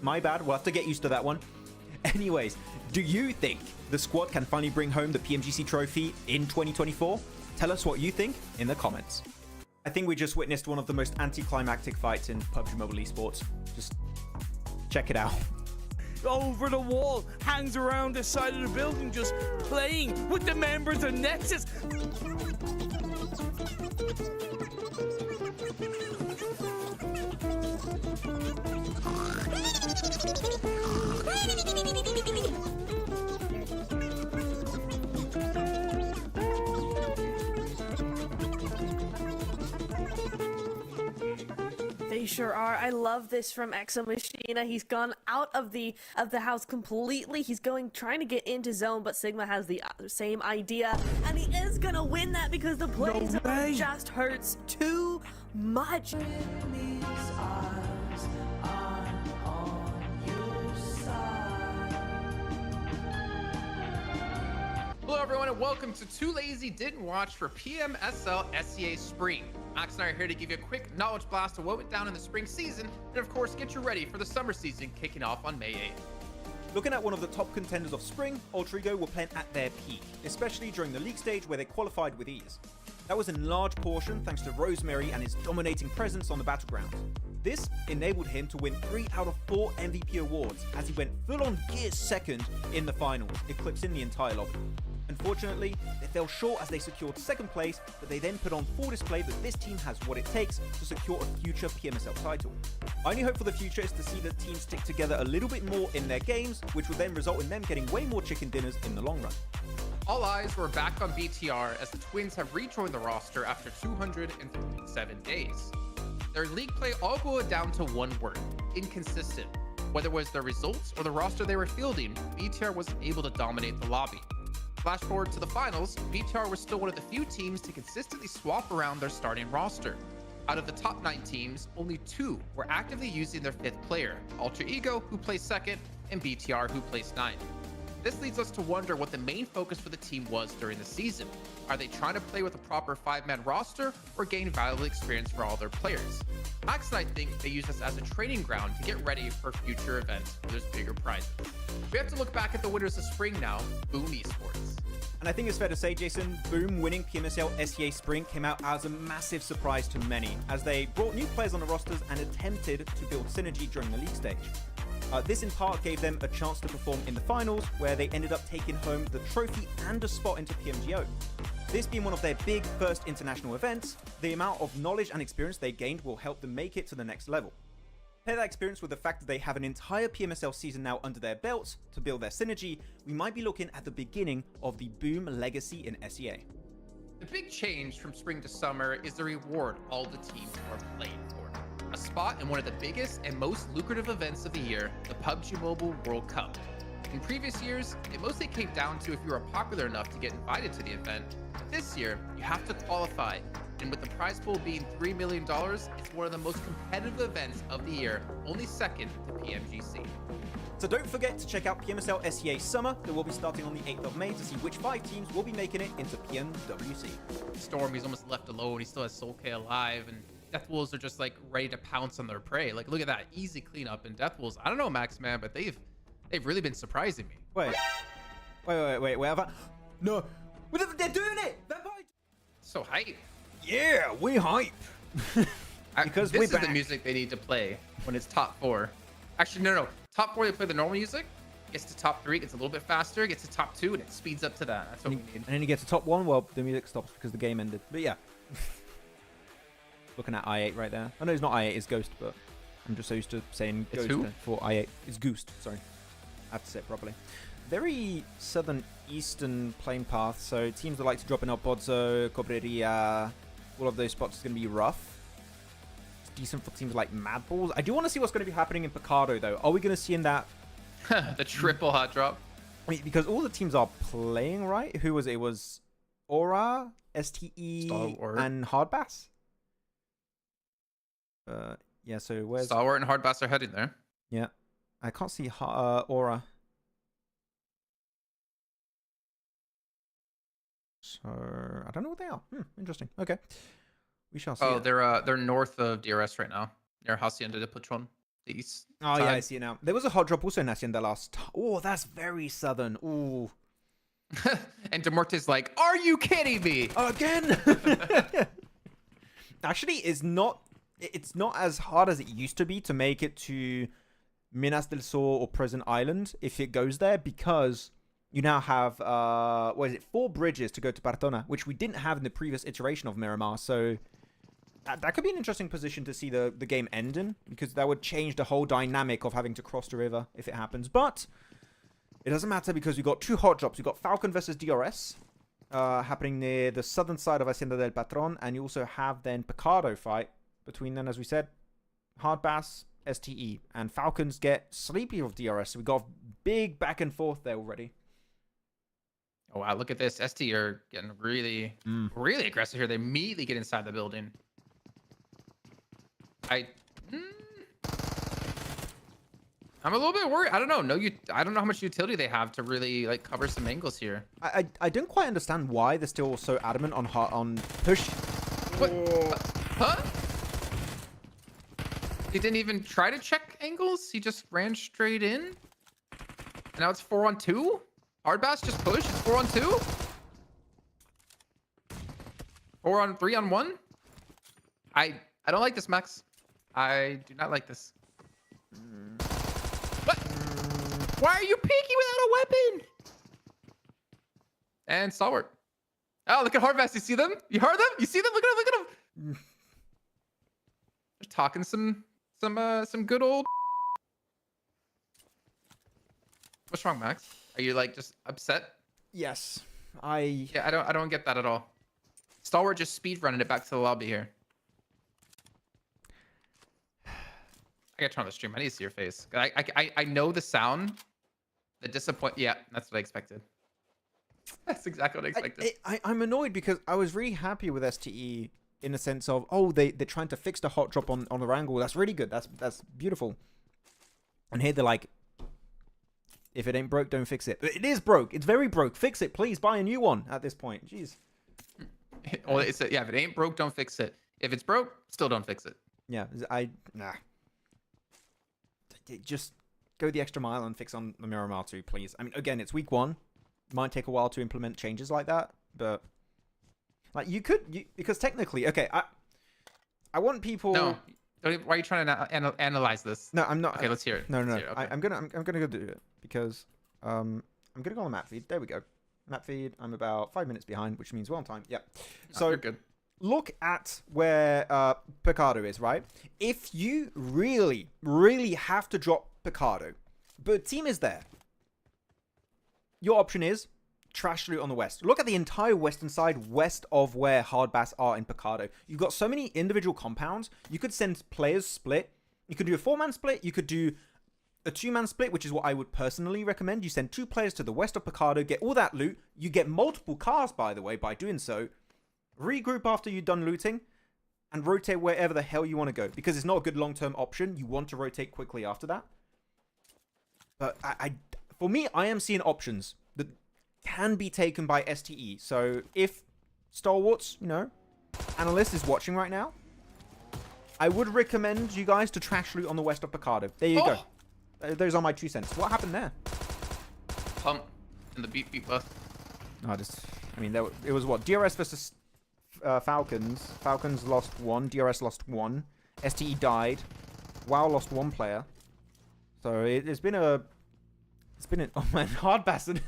my bad, we'll have to get used to that one. Anyways, do you think the squad can finally bring home the PMGC trophy in 2024? Tell us what you think in the comments. I think we just witnessed one of the most anticlimactic fights in PUBG Mobile esports. Just check it out.
Over the wall, hangs around the side of the building, just playing with the members of Nexus.
They sure are. I love this from Maximillian. He's gone out of the house completely. He's trying to get into zone, but Sigma has the same idea, and he is gonna win that because the play zone just hurts too much.
Hello everyone and welcome to Too Lazy Didn't Watch for PMSL CSA Spring. Max and I are here to give you a quick knowledge blast of what went down in the spring season, and of course get you ready for the summer season kicking off on May 8th.
Looking at one of the top contenders of spring, Ultrigo were playing at their peak, especially during the league stage where they qualified with ease. That was in large portion thanks to Rosemary and his dominating presence on the Battlegrounds. This enabled him to win 3 out of 4 MVP awards as he went full-on gear second in the finals, eclipsing the entire lobby. Unfortunately, they fell short as they secured second place, but they then put on full display that this team has what it takes to secure a future PMSL title. My only hope for the future is to see the team stick together a little bit more in their games, which will then result in them getting way more chicken dinners in the long run.
All eyes were back on BTR as the Twins have rejoined the roster after 257 days. Their league play all boiled down to one word: inconsistent. Whether it was their results or the roster they were fielding, BTR wasn't able to dominate the lobby. Flash forward to the finals, BTR was still one of the few teams to consistently swap around their starting roster. Out of the top 9 teams, only 2 were actively using their 5th player, Alter Ego, who placed 2nd, and BTR, who placed 9th. This leads us to wonder what the main focus for the team was during the season. Are they trying to play with a proper 5-man roster or gain valuable experience for all their players? Max and I think they use this as a training ground to get ready for future events where there's bigger prizes. We have to look back at the winners of spring now, Boom Esports.
And I think it's fair to say, Jason, Boom winning PMSL CSA Spring came out as a massive surprise to many, as they brought new players on the rosters and attempted to build synergy during the league stage. This in part gave them a chance to perform in the finals, where they ended up taking home the trophy and a spot into PMGO. This being one of their big first international events, the amount of knowledge and experience they gained will help them make it to the next level. Pair that experience with the fact that they have an entire PMSL season now under their belts to build their synergy, we might be looking at the beginning of the Boom legacy in SEA.
The big change from spring to summer is the reward all the teams are playing for. A spot in one of the biggest and most lucrative events of the year, the PUBG Mobile World Cup. In previous years, it mostly came down to if you were popular enough to get invited to the event. This year, you have to qualify, and with the prize pool being $3 million, it's one of the most competitive events of the year, only second to PMGC.
So don't forget to check out PMSL SEA Summer that will be starting on the 8th of May to see which 5 teams will be making it into PMWC.
Storm, he's almost left alone, he still has Soul K alive, and Death Wolves are just like ready to pounce on their prey. Like, look at that, easy cleanup. And Death Wolves, I don't know, Maxman, but they've really been surprising me.
Wait, have I? No, they're doing it!
So hype.
Yeah, we hype. Because
this
we're
is
back.
The music they need to play when it's top 4. Actually, no. Top 4, they play the normal music. gets to top 3, gets a little bit faster, gets to top 2, and it speeds up to that. That's what we need.
And then you get to top 1, well, the music stops because the game ended. But yeah. Looking at I8 right there. I know it's not I8, it's Ghost, but I'm just so used to saying
It's
Ghost
who?
for I8. It's Ghost, sorry. I have to say it properly. Very southern eastern playing path, so teams that like to drop in Pozzo, Cobreria, all of those spots is going to be rough. It's decent for teams like Mad Balls. I do want to see what's going to be happening in Picardo, though. Are we going to see in that...
The triple hot drop.
I mean, because all the teams are playing, right? Who was it? It was HORAA, STE,
Stalwart.
and Hardbass? Yeah, so where's...
Stalwart and Hardbass are heading there.
Yeah. I can't see HORAA. So I don't know what they are. Interesting. Okay, we shall see.
Oh,
it.
they're north of DRS right now, near Hacienda de Patron, the east.
Oh
side.
yeah, I see it now. There was a hot drop also in Hacienda last. Oh, that's very southern. Ooh.
And Muerte's like, "Are you kidding me?"
Again. Actually, it's not as hard as it used to be to make it to Minas del Sur or Present Island if it goes there, because you now have 4 bridges to go to Partona, which we didn't have in the previous iteration of Miramar. So that could be an interesting position to see the game end in, because that would change the whole dynamic of having to cross the river if it happens. But it doesn't matter, because we've got 2 hot drops. We've got Falcon versus DRS happening near the southern side of Hacienda del Patron, and you also have then Picardo fight between them, as we said. Hardbass, STE, and Falcons get sleepy of DRS. So we've got a big back and forth there already.
Oh wow, look at this. ST are getting really aggressive here. They immediately get inside the building. I'm a little bit worried. I don't know. I don't know how much utility they have to really like cover some angles here.
I don't quite understand why they're still so adamant on push.
What? Huh? He didn't even try to check angles. He just ran straight in. And now it's 4-on-2. Hardbass just push. It's 4-on-2. 3-on-1. I don't like this, Max. I do not like this. What? Why are you peeking without a weapon? And Stalwart. Oh, look at Hardbass. You see them? You heard them? You see them? Look at them. Look at them. They're talking some good old. What's wrong, Max? Are you like just upset?
Yes,
Yeah, I don't get that at all. Stalwart just speed running it back to the lobby here. I gotta turn on the stream. I need to see your face. I know the sound. The disappoint. Yeah, that's what I expected. That's exactly what I expected.
I'm annoyed because I was really happy with STE in the sense of, oh, they're trying to fix the hot drop on Erangel. That's really good. That's beautiful. And here they're like, if it ain't broke, don't fix it. But it is broke. It's very broke. Fix it, please. Buy a new one at this point. Jeez.
Well, if it ain't broke, don't fix it. If it's broke, still don't fix it.
Yeah, nah. Just go the extra mile and fix on the Miramar 2, please. I mean, again, it's week 1. It might take a while to implement changes like that, but like because technically, okay, I want people.
No, why are you trying to analyze this?
No, I'm not.
Okay, let's hear it.
No.
Hear it. Okay.
I'm gonna go do it because I'm gonna go on map feed. There we go. Map feed. I'm about 5 minutes behind, which means we're on time. Yeah. So
you're good.
Look at where Picardo is, right? If you really, really have to drop Picardo, but team is there, your option is trash loot on the west. Look at the entire western side west of where Hardbass are in Picardo. You've got so many individual compounds. You could send players split. You could do a 4-man split. You could do a 2-man split, which is what I would personally recommend. You send 2 players to the west of Picardo, get all that loot. You get multiple cars, by the way, by doing so. Regroup after you're done looting and rotate wherever the hell you want to go, because it's not a good long-term option. You want to rotate quickly after that. But for me, I am seeing options that can be taken by STE. So if Stalwarts, analyst is watching right now, I would recommend you guys to trash loot on the west of Picardo. There you go. Those are my 2 cents. What happened there?
Pump and the beat bus.
It was what? DRS versus Falcons. Falcons lost 1. DRS lost 1. STE died. WoW lost 1 player. So it's been a It's been oh man, hard bastard.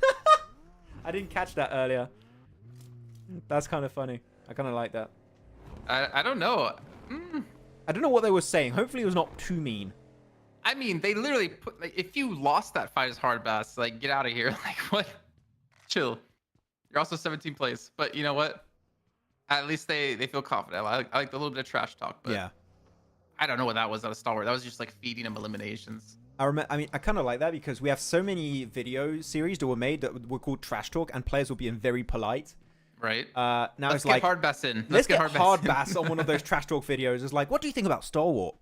I didn't catch that earlier. That's kind of funny. I kind of like that.
I don't know.
I don't know what they were saying. Hopefully it was not too mean.
I mean, they literally put, like, if you lost that fight as hard bass, like, get out of here. Like, what? Chill. You're also 17 plays, but you know what? At least they feel confident. I like the little bit of trash talk, but
Yeah.
I don't know what that was out of Star Wars. That was just like feeding them eliminations.
I mean, I kind of like that because we have so many video series that were made that were called trash talk, and players were being very polite.
Right.
Now
Let's
it's
get
like
hard bass in.
Let's get hard
in.
bass on one of those trash talk videos. It's like, what do you think about Star Wars?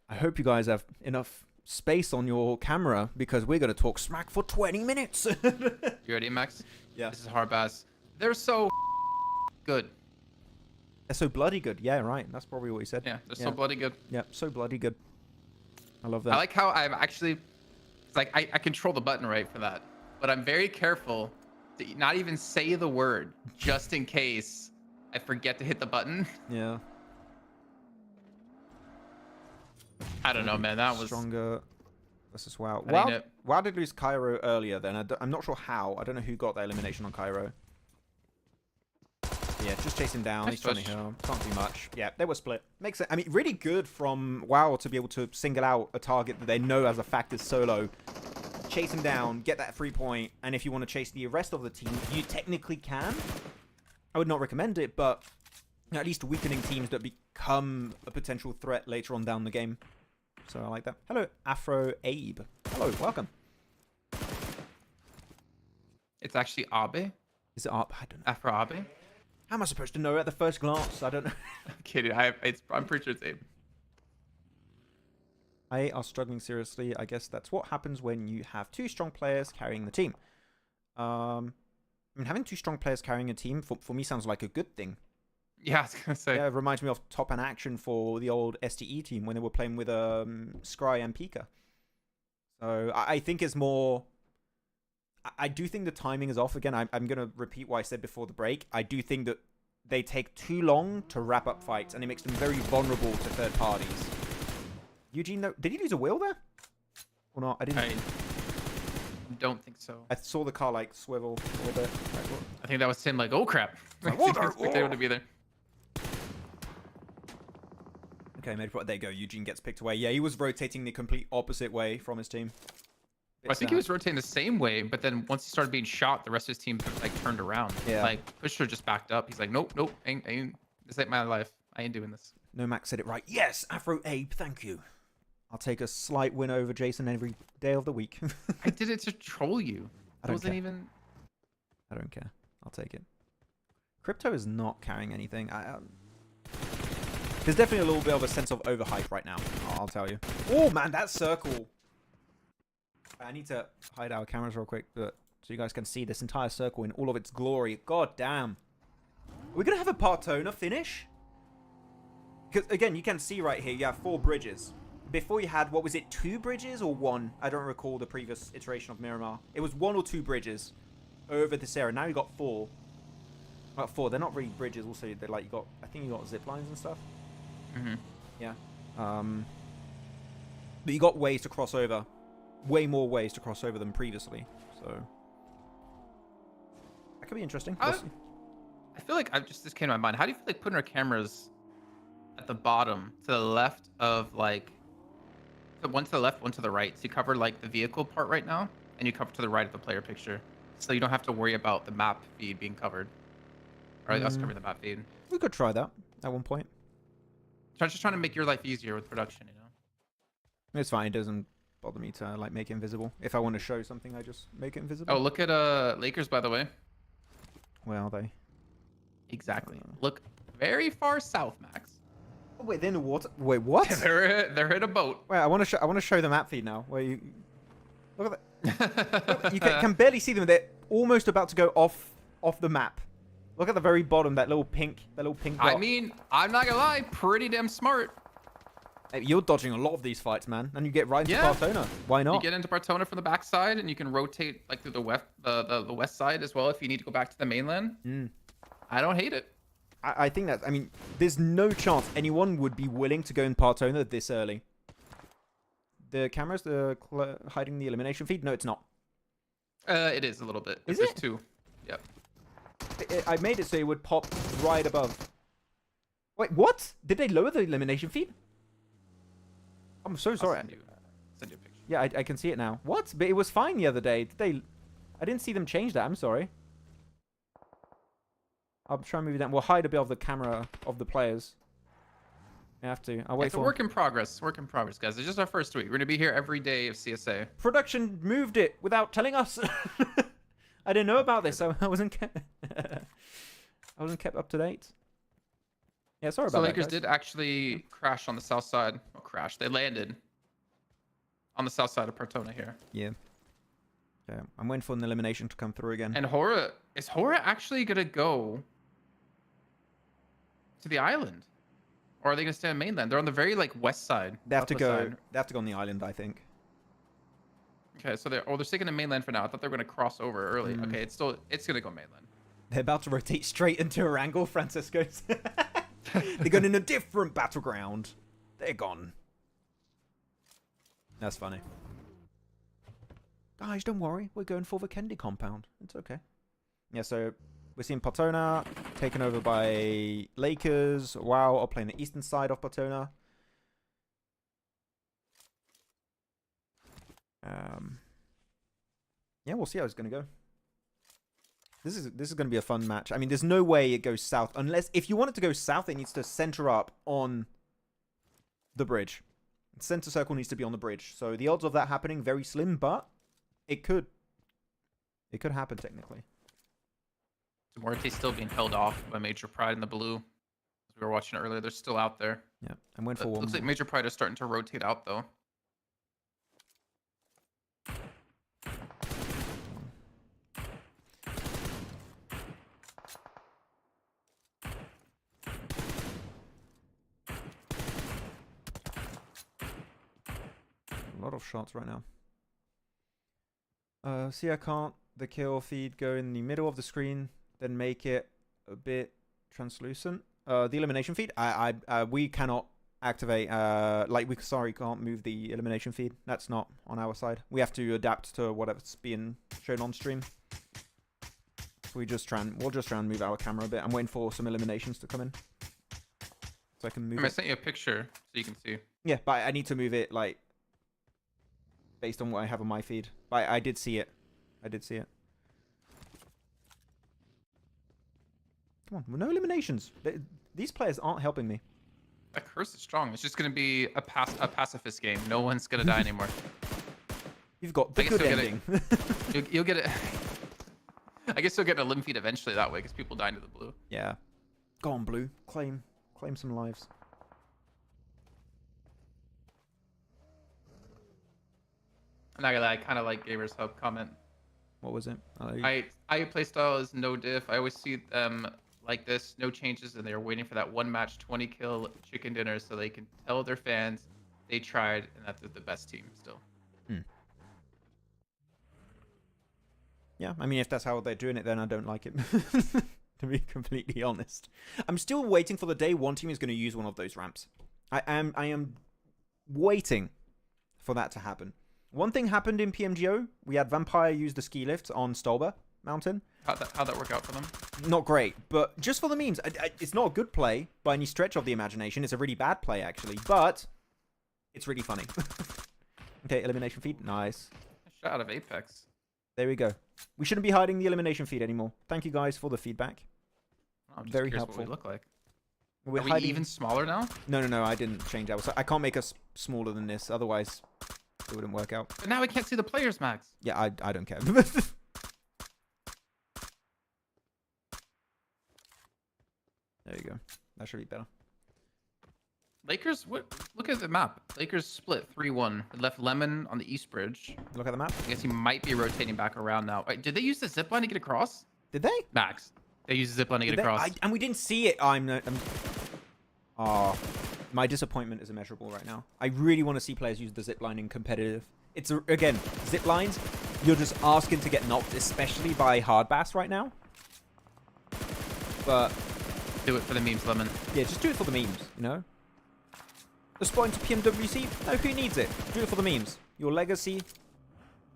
I hope you guys have enough space on your camera because we're going to talk smack for 20 minutes.
You ready, Max?
Yeah.
This is hard bass. They're so good.
They're so bloody good. Yeah, right. That's probably what he said.
Yeah, they're so bloody good.
Yeah, so bloody good. I love that.
I like how I'm actually, it's like I control the button right for that, but I'm very careful to not even say the word just in case I forget to hit the button.
Yeah.
I don't know, man. That was
stronger. This is WoW.
I mean,
WoW did lose Cairo earlier. Then I'm not sure how. I don't know who got that elimination on Cairo. Yeah, just chase him down. He's trying to heal. Can't do much. Yeah, they were split. Makes sense. I mean, really good from WoW to be able to single out a target that they know as a fact is solo. Chase him down, get that 3 point, and if you want to chase the rest of the team, you technically can. I would not recommend it, but at least weakening teams that become a potential threat later on down the game. So I like that. Hello, Afro Abe. Hello, welcome.
It's actually Abe.
Is it up? I don't know.
Afro Abe.
How am I supposed to know at the first glance? I don't know.
I'm kidding. I'm pretty sure it's Abe.
I are struggling seriously. I guess that's what happens when you have two strong players carrying the team. I mean, having two strong players carrying a team for me sounds like a good thing.
Yeah, I was gonna say.
Yeah, it reminds me of Top and Action for the old STE team when they were playing with Scry and Pika. So I think it's more. I do think the timing is off again. I'm going to repeat what I said before the break. I do think that they take too long to wrap up fights, and it makes them very vulnerable to third parties. Eugene, though, did he lose a wheel there? Or not? I didn't.
I don't think so.
I saw the car like swivel a little bit.
I think that was him. Like, oh crap!
Like,
I didn't expect anyone to be there.
Okay, maybe there you go. Eugene gets picked away. Yeah, he was rotating the complete opposite way from his team.
I think he was rotating the same way, but then once he started being shot, the rest of his team like turned around.
Yeah.
Like Pusher just backed up. He's like, nope, ain't this ain't my life. I ain't doing this.
No, Max said it right. Yes, Afro Abe, thank you. I'll take a slight win over Jason every day of the week.
I did it to troll you.
I
wasn't even.
I don't care. I'll take it. Crypto is not carrying anything. There's definitely a little bit of a sense of overhype right now. I'll tell you. Oh man, that circle. I need to hide our cameras real quick, so you guys can see this entire circle in all of its glory. God damn. Are we gonna have a Partona finish? Because again, you can see right here, you have 4 bridges. Before you had, what was it, 2 bridges or 1? I don't recall the previous iteration of Miramar. It was 1 or 2 bridges over this area. Now you got 4. Well, 4. They're not really bridges. Also, they're like I think you got zip lines and stuff.
Mm-hmm.
Yeah. But you got ways to cross over. Way more ways to cross over than previously. So that could be interesting.
I feel like this came to my mind. How do you feel like putting our cameras at the bottom to the left of like one to the left, one to the right? So you cover like the vehicle part right now, and you cover to the right of the player picture, so you don't have to worry about the map feed being covered, or us covering the map feed.
We could try that at one point.
So I'm just trying to make your life easier with production, you know.
It's fine. It doesn't bother me to like make it invisible. If I want to show something, I just make it invisible.
Oh, look at Lakers, by the way.
Where are they?
Exactly. Look very far south, Max.
Oh, wait, they're in the water. Wait, what?
they're in a boat.
Wait, I want to show the map feed now. Where you look at that. You can barely see them. They're almost about to go off the map. Look at the very bottom. That little pink dot.
I mean, I'm not gonna lie, pretty damn smart.
Hey, you're dodging a lot of these fights, man, and you get right into Partona. Why not?
You get into Partona from the backside, and you can rotate like through the west side as well if you need to go back to the mainland. I don't hate it.
I think that. I mean, there's no chance anyone would be willing to go in Partona this early. The cameras, hiding the elimination feed. No, it's not.
It is a little bit.
Is
There's
it?
2. Yep.
I made it so it would pop right above. Wait, what? Did they lower the elimination feed? I'm so sorry.
Send you a picture.
Yeah, I can see it now. What? But it was fine the other day. Did they? I didn't see them change that. I'm sorry. I'll try and move it down. We'll hide a bit of the camera of the players. I have to. I'll wait
It's
for
a work in progress. Work in progress, guys. It's just our first week. We're gonna be here every day of CSA.
production moved it without telling us. I didn't know about this. I wasn't kept. I wasn't kept up to date. Yeah, sorry about
So
that.
Lakers
guys.
did actually crash on the south side. Well, crash. They landed on the south side of Partona here.
Yeah. Yeah, I'm waiting for an elimination to come through again.
And HORAA, is HORAA actually gonna go to the island, or are they gonna stay on mainland? They're on the very like west side.
They have to
southwest
go.
side.
They have to go on the island, I think.
Okay, so they're sticking to mainland for now. I thought they were gonna cross over early.
Mm.
Okay, it's gonna go mainland.
They're about to rotate straight into Erangel, Francisco's. They're going in a different battleground. They're gone. That's funny. Guys, don't worry. We're going for the Kendi compound. It's okay. Yeah, so we're seeing Partona taken over by Lakers. WoW are playing the eastern side of Partona. Yeah, we'll see how it's going to go. This is going to be a fun match. I mean, there's no way it goes south unless if you want it to go south, it needs to center up on the bridge. Center circle needs to be on the bridge. So the odds of that happening very slim, but it could. It could happen technically.
Muerte still being held off by Major Pride in the blue. As we were watching it earlier, they're still out there.
Yeah, and went for one.
Looks like Major Pride is starting to rotate out though.
A lot of shots right now. See, I can't the kill feed go in the middle of the screen, then make it a bit translucent. The elimination feed, we cannot activate. Can't move the elimination feed. That's not on our side. We have to adapt to whatever's being shown on stream. We'll just try and move our camera a bit. I'm waiting for some eliminations to come in, so I can move.
I
it.
sent you a picture so you can see.
Yeah, but I need to move it like based on what I have on my feed. But I did see it. Come on, no eliminations. These players aren't helping me.
That curse is strong. It's just gonna be a pacifist game. No one's gonna die anymore.
You've got the good ending.
You'll get it. I guess you'll get a limb feed eventually that way because people die into the blue.
Yeah. Go on, blue. Claim some lives.
I'm not gonna lie, I kind of like Gamers Hub comment.
What was it?
I playstyle is no diff. I always see them like this, no changes, and they're waiting for that one match 20 kill chicken dinner so they can tell their fans they tried and that they're the best team still.
Yeah, I mean, if that's how they're doing it, then I don't like it. To be completely honest, I'm still waiting for the day one team is going to use one of those ramps. I am waiting for that to happen. One thing happened in PMGO. We had Vampire use the ski lift on Stolber Mountain.
How'd that work out for them?
Not great, but just for the memes. It's not a good play by any stretch of the imagination. It's a really bad play, actually, but it's really funny. Okay, elimination feed. Nice.
Shot out of Apex.
There we go. We shouldn't be hiding the elimination feed anymore. Thank you guys for the feedback.
I'm just
Very
curious
helpful.
what we look like.
We're
Are we
hiding...
even smaller now?
No, I didn't change our... I can't make us smaller than this, otherwise it wouldn't work out.
But now we can't see the players, Max.
Yeah, I don't care. There you go. That should be better.
Lakers, look at the map. Lakers split 3-1. They left Lemon on the east bridge.
Look at the map.
I guess he might be rotating back around now. Wait, did they use the zipline to get across?
Did they?
Max, they used the zipline to get
Did they?
across.
And we didn't see it. My disappointment is immeasurable right now. I really want to see players use the zipline in competitive. It's, again, ziplines, you're just asking to get knocked, especially by hard bass right now. But...
Do it for the memes, Lemon.
Yeah, just do it for the memes, you know? The spot into PMWC? No, who needs it? Do it for the memes. Your legacy.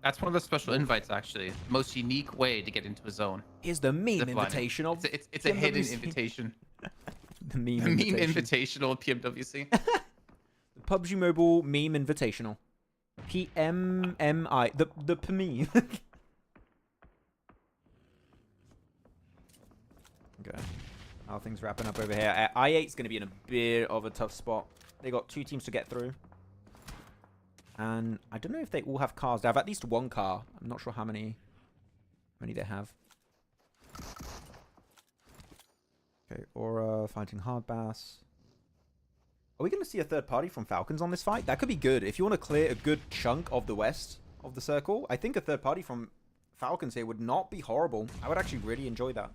That's one of the special invites, actually. The most unique way to get into a zone.
Here's the meme
Zip lining.
invitational.
It's a hidden
PMWC.
invitation.
The meme
The meme
invitation.
invitational PMWC.
The PUBG Mobile meme invitational. PMMI. The PME. Okay. How are things wrapping up over here? I8's going to be in a bit of a tough spot. They got 2 teams to get through. And I don't know if they all have cars. They have at least 1 car. I'm not sure how many they have. Okay, Aura fighting Hard Bass. Are we going to see a third party from Falcons on this fight? That could be good. If you want to clear a good chunk of the west of the circle, I think a third party from Falcons here would not be horrible. I would actually really enjoy that.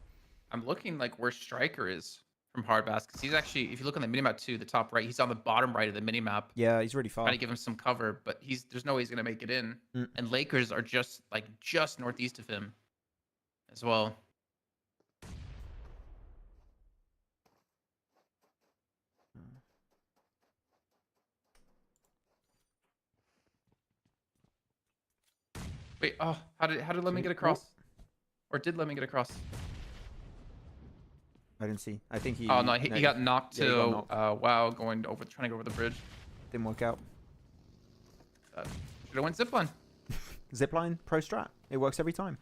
I'm looking like where Striker is from Hardbass, because he's actually, if you look on the minimap too, the top right, he's on the bottom right of the minimap.
Yeah, he's really far.
Trying to give him some cover, but there's no way he's gonna make it in. And Lakers are just northeast of him as well. Wait, oh, how did Lemon get across? Or did Lemon get across?
I didn't see. I think he.
Oh no, he got knocked
yeah,
to.
he got knocked.
Wow, trying to go over the bridge.
Didn't work out.
Should have went zipline.
Zipline pro strat. It works every time.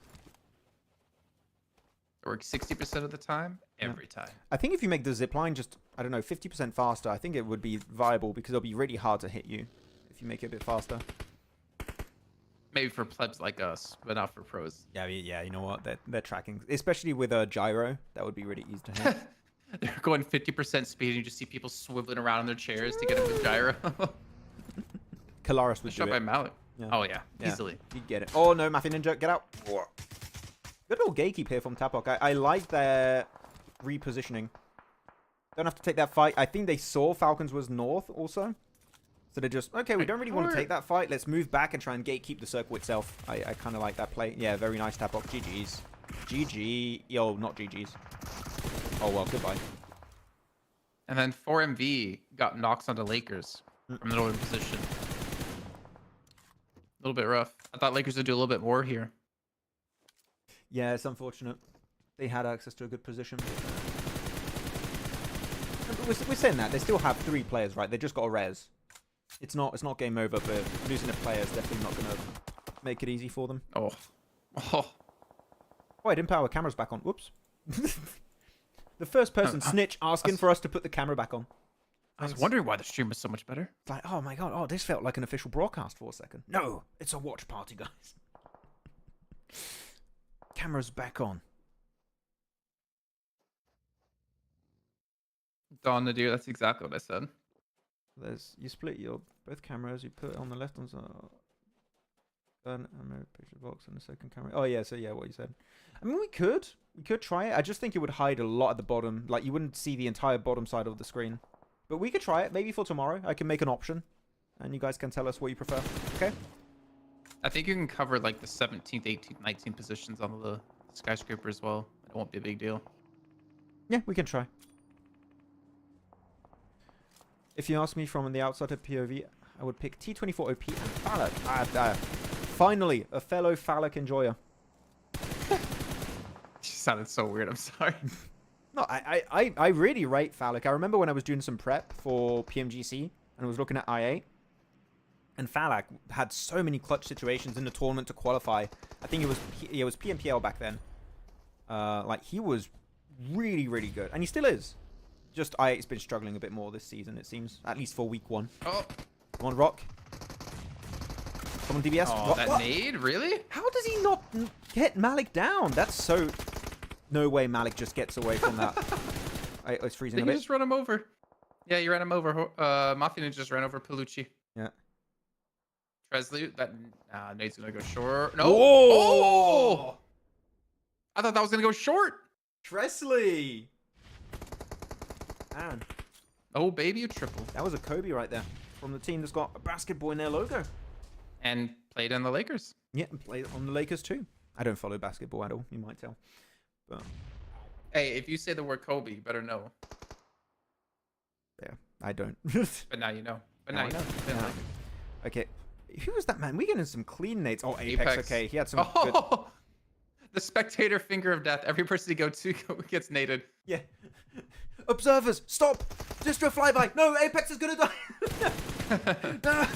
It works 60% of the time, every time.
I think if you make the zipline just, I don't know, 50% faster, I think it would be viable because it'll be really hard to hit you if you make it a bit faster.
Maybe for plebs like us, but not for pros.
Yeah, you know what? They're tracking, especially with a gyro. That would be really easy to hit.
They're going 50% speed, and you just see people swiveling around in their chairs to get him with gyro.
Kalaris would do
shot by
it.
Malik.
Yeah.
Oh yeah, easily.
You get it. Oh no, Mafia Ninja, get out. Good little gatekeep here from Tapok. I like their repositioning. Don't have to take that fight. I think they saw Falcons was north also. So they're just, okay, we don't really want to take that fight. Let's move back and try and gatekeep the circle itself. I kind of like that play. Yeah, very nice Tapok. GG's. GG. Yo, not GG's. Oh, well, goodbye.
And then 4MV got knocks onto Lakers from the northern position. A little bit rough. I thought Lakers would do a little bit more here.
Yeah, it's unfortunate. They had access to a good position. We're saying that. They still have 3 players, right? They just got a res. It's not game over, but losing a player is definitely not going to make it easy for them.
Oh.
Oh, I didn't power cameras back on. Whoops. The first person snitch asking for us to put the camera back on.
I was wondering why the stream was so much better.
It's like, oh my god, oh, this felt like an official broadcast for a second. No, it's a watch party, guys. Camera's back on.
Dawn the deer, that's exactly what I said.
You split your both cameras, you put it on the left hand side. Then picture box and the second camera. Oh yeah, so yeah, what you said. I mean, we could try it. I just think it would hide a lot at the bottom. Like you wouldn't see the entire bottom side of the screen. But we could try it. Maybe for tomorrow, I can make an option, and you guys can tell us what you prefer. Okay.
I think you can cover like the 17th, 18th, 19th positions on the skyscraper as well. It won't be a big deal.
Yeah, we can try. If you ask me from the outside of POV, I would pick T24 OP and Phallic. Finally, a fellow Phallic enjoyer.
It sounded so weird. I'm sorry.
No, I really rate Phallic. I remember when I was doing some prep for PMGC and I was looking at I8. And Phallic had so many clutch situations in the tournament to qualify. I think it was PMPL back then. Like, he was really, really good. And he still is. Just I8's been struggling a bit more this season, it seems. At least for week 1.
Oh.
Come on, Rock. Come on, DBS.
Oh, that nade? Really?
How does he not get Malik down? That's so... No way Malik just gets away from that. It's freezing a bit.
You just run him over. Yeah, you ran him over. Mafia Ninja just ran over Palucci.
Yeah.
Tresley, that nade's gonna go short. No.
Oh!
I thought that was gonna go short.
Tresley! Man.
Oh, baby, a triple.
That was a Kobe right there. From the team that's got a basketball in their logo.
And played in the Lakers.
Yeah, and played on the Lakers too. I don't follow basketball at all, you might tell. But
hey, if you say the word Kobe, you better know.
Yeah, I don't.
But now you know. But
Now
now
I
you
know.
know.
Yeah. Okay. Who was that, man? We getting some clean nades. Oh, Apex. Okay, he had some good...
Oh, the spectator finger of death. Every person he go to gets naded.
Yeah. Observers, stop! Just do a flyby. No, Apex is gonna die. No.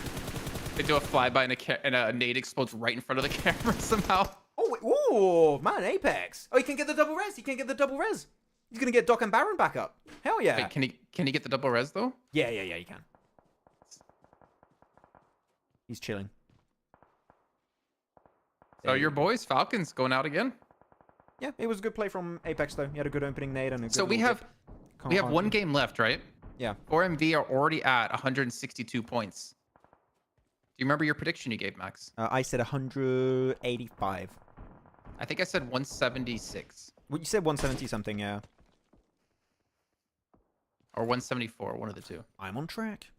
They do a flyby and a nade explodes right in front of the camera somehow.
Oh, wait. Oh, man, Apex. Oh, he can get the double res. He can get the double res. He's gonna get Doc and Baron back up. Hell yeah.
Wait, can he get the double res though?
Yeah, he can. He's chilling.
So your boys, Falcons, going out again?
Yeah, it was a good play from Apex though. He had a good opening nade and a good.
So we have one game left, right?
Yeah.
4MV are already at 162 points. Do you remember your prediction you gave, Max?
I said 185.
I think I said 176.
Well, you said 170 something, yeah.
Or 174, one of the two.
I'm on track.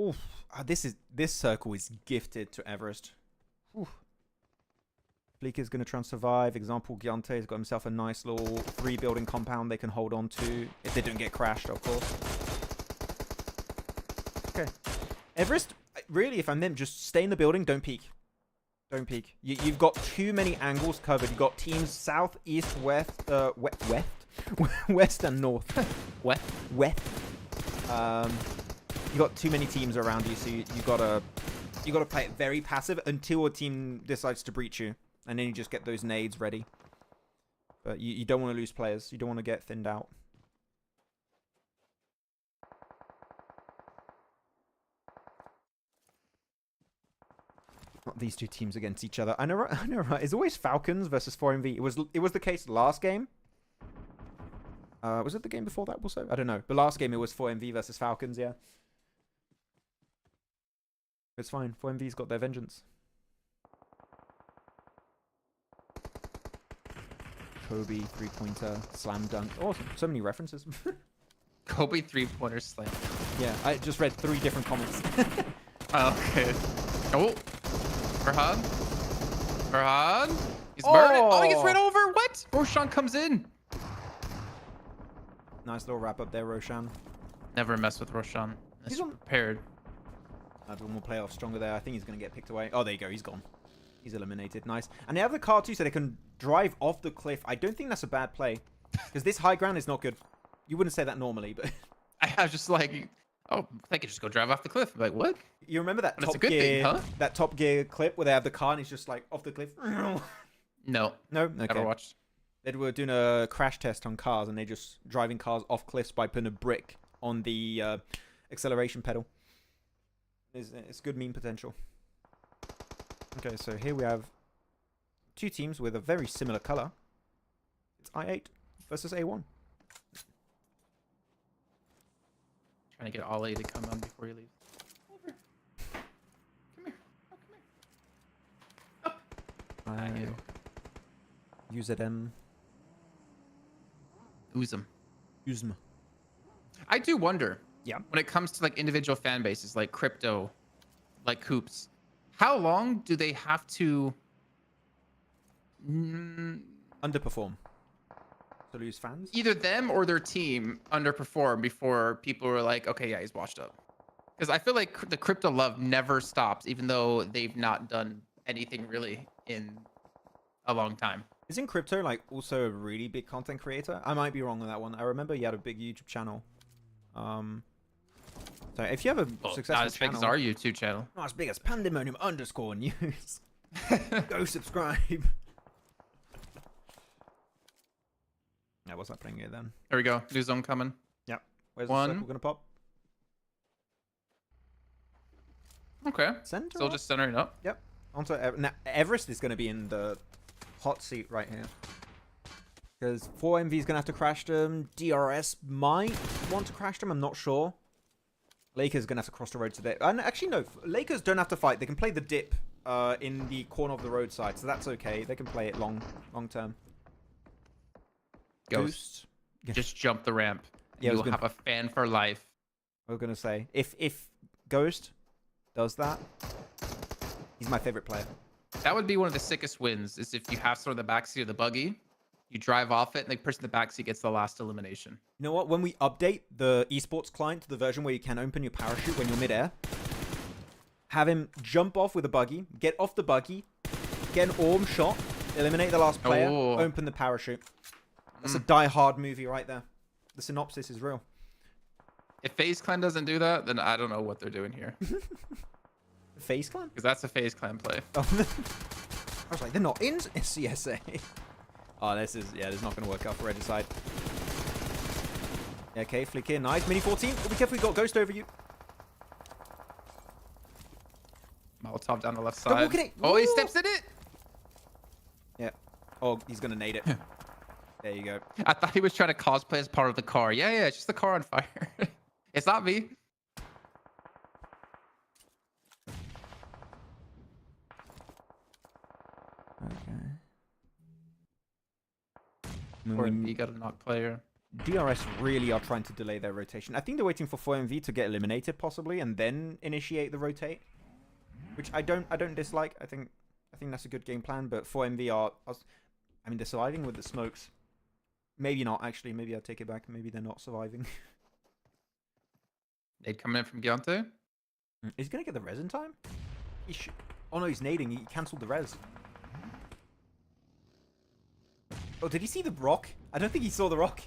Oof. This circle is gifted to Everest. Oof. Bleak is going to try and survive. Example, Giante's got himself a nice little 3-building compound they can hold on to. If they don't get crashed, of course. Okay. Everest, really, if I'm them, just stay in the building. Don't peek. Don't peek. You've got too many angles covered. You've got teams south, east, west, west and north. West. You got too many teams around you, so you gotta play it very passive until a team decides to breach you. And then you just get those nades ready. But you don't want to lose players. You don't want to get thinned out. Not these two teams against each other. I know, right? It's always Falcons versus 4MV. It was the case last game. Was it the game before that also? I don't know. The last game it was 4MV versus Falcons, yeah. It's fine. 4MV's got their vengeance. Kobe 3-pointer, slam dunk. Awesome. So many references.
Kobe 3-pointer slam.
Yeah, I just read 3 different comments.
Okay. Oh. Barraud. He's burning. Oh, he gets ran over. What? Roshan comes in.
Nice little wrap up there, Roshan.
Never mess with Roshan. He's prepared.
One more playoff stronger there. I think he's going to get picked away. Oh, there you go. He's gone. He's eliminated. Nice. And they have the car too, so they can drive off the cliff. I don't think that's a bad play. Because this high ground is not good. You wouldn't say that normally, but...
I was just like, oh, they could just go drive off the cliff. I'm like, what?
You remember that
Top Gear, huh?
That Top Gear clip where they have the car and he's just like off the cliff?
No.
No? Okay.
Never watched.
They were doing a crash test on cars and they just driving cars off cliffs by putting a brick on the acceleration pedal. It's good meme potential. Okay, so here we have 2 teams with a very similar color. It's I8 versus A1.
Trying to get Ollie to come on before he leaves. Over. Come here. Oh, come here. Up.
UZM.
Uzm. I do wonder.
Yeah.
When it comes to like individual fan bases, like crypto, like Coops, how long do they have to
underperform to lose fans?
Either them or their team underperform before people are like, okay, yeah, he's washed up. Because I feel like the crypto love never stops, even though they've not done anything really in a long time.
Isn't crypto like also a really big content creator? I might be wrong on that one. I remember he had a big YouTube channel. So if you have a successful
not as big
channel,
as our YouTube channel.
Not as big as Pandemonium_news. Go subscribe. Yeah, what's happening here then?
There we go. New zone coming.
Yep. Where's
one.
the circle gonna pop?
Okay.
Center.
Still just centering up.
Yep. Onto now, Everest is going to be in the hot seat right here. Because 4MV is going to have to crash them. DRS might want to crash them. I'm not sure. Lakers going to have to cross the road today. And actually, no. Lakers don't have to fight. They can play the dip in the corner of the roadside. So that's okay. They can play it long term.
Ghost. Just jump the ramp.
Yeah,
you'll have a fan for life.
I was going to say. If Ghost does that, he's my favorite player.
That would be one of the sickest wins, is if you have sort of the backseat of the buggy, you drive off it, and the person in the backseat gets the last elimination.
You know what? When we update the esports client to the version where you can open your parachute when you're midair, have him jump off with a buggy, get off the buggy, get an orb shot, eliminate the last player, open the parachute. That's a Die Hard movie right there. The synopsis is real.
If FaZe Clan doesn't do that, then I don't know what they're doing here.
FaZe Clan?
Because that's a FaZe Clan play.
Oh, I was like, they're not in CSA. Oh, this is not going to work out for Regicide. Yeah, okay, flick here, nice. Mini 14. Oh, be careful, we got Ghost over you.
Molotov down the left side.
Oh,
he steps in it.
Yeah. Oh, he's going to nade it. There you go.
I thought he was trying to cosplay as part of the car. Yeah, it's just the car on fire. It's not me.
Okay.
Or you got a knock player.
DRS really are trying to delay their rotation. I think they're waiting for 4MV to get eliminated possibly and then initiate the rotate, which I don't dislike. I think that's a good game plan, but 4MV are I mean, they're surviving with the smokes. Maybe not actually. Maybe I'll take it back. Maybe they're not surviving.
They'd come in from Giante.
Is he gonna get the res in time? Oh no, he's nading. He cancelled the res. Oh, did he see the rock? I don't think he saw the rock.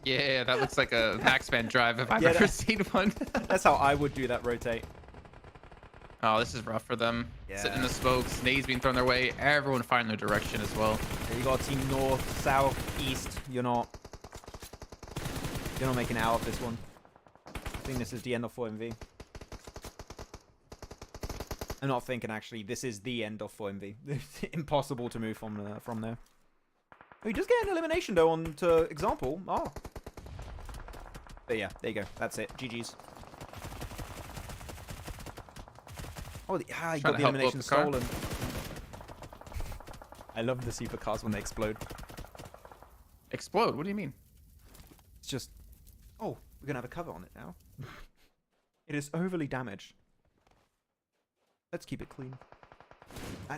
Yeah, that looks like a Maxman drive if I've ever seen one.
That's how I would do that rotate.
Oh, this is rough for them.
Yeah.
Sitting in the smokes, nades being thrown their way, everyone finding their direction as well.
Yeah, you got a team north, south, east. You're not making it out of this one. I think this is the end of 4MV. I'm not thinking actually. This is the end of 4MV. It's impossible to move from there. Oh, he does get an elimination though on to example. Oh. But yeah, there you go. That's it. GG's. Oh, he got the elimination stolen. I love the supercars when they explode.
Explode? What do you mean?
It's just... Oh, we're going to have a cover on it now. It is overly damaged. Let's keep it clean.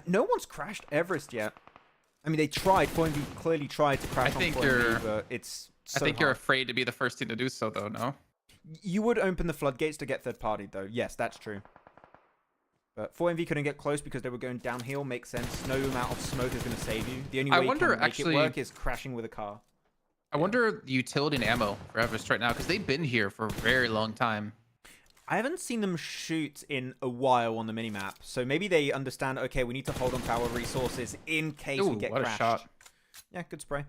No one's crashed Everest yet. I mean, they tried. 4MV clearly tried to crash on 4MV, but it's so
I think you're afraid to be the first team to do so, though, no?
You would open the floodgates to get third party, though. Yes, that's true. But 4MV couldn't get close because they were going downhill. Makes sense. No amount of smoke is going to save you. The only way you can make it work is crashing with a car.
I wonder the utility and ammo for Everest right now, because they've been here for a very long time.
I haven't seen them shoot in a while on the minimap, so maybe they understand, okay, we need to hold on to our resources in case we get crashed. A shot. Yeah, good spray.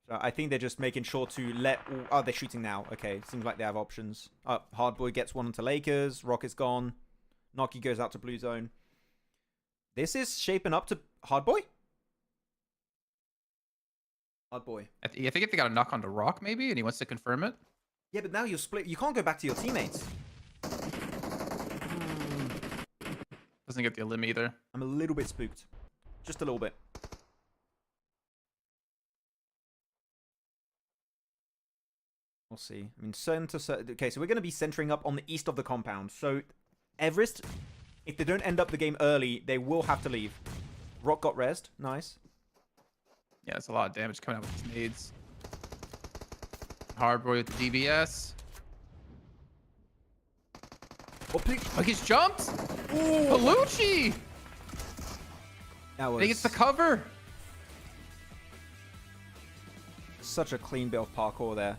So I think they're just making sure to let... Oh, they're shooting now. Okay, seems like they have options. Hardboy gets one onto Lakers. Rocket's gone. Noki goes out to blue zone. This is shaping up to Hardboy? Hardboy.
I think if they got a knock onto Rock, maybe, and he wants to confirm it.
Yeah, but now you're split. You can't go back to your teammates.
Doesn't get the elim either.
I'm a little bit spooked. Just a little bit. We'll see. I mean, okay, so we're going to be centering up on the east of the compound. So, Everest, if they don't end up the game early, they will have to leave. Rock got rezzed. Nice.
Yeah, it's a lot of damage coming out with his nades. Hardboy with the DBS. Oh, he's jumped! Ooh, Palucci! He gets the cover!
Such a clean bit of parkour there.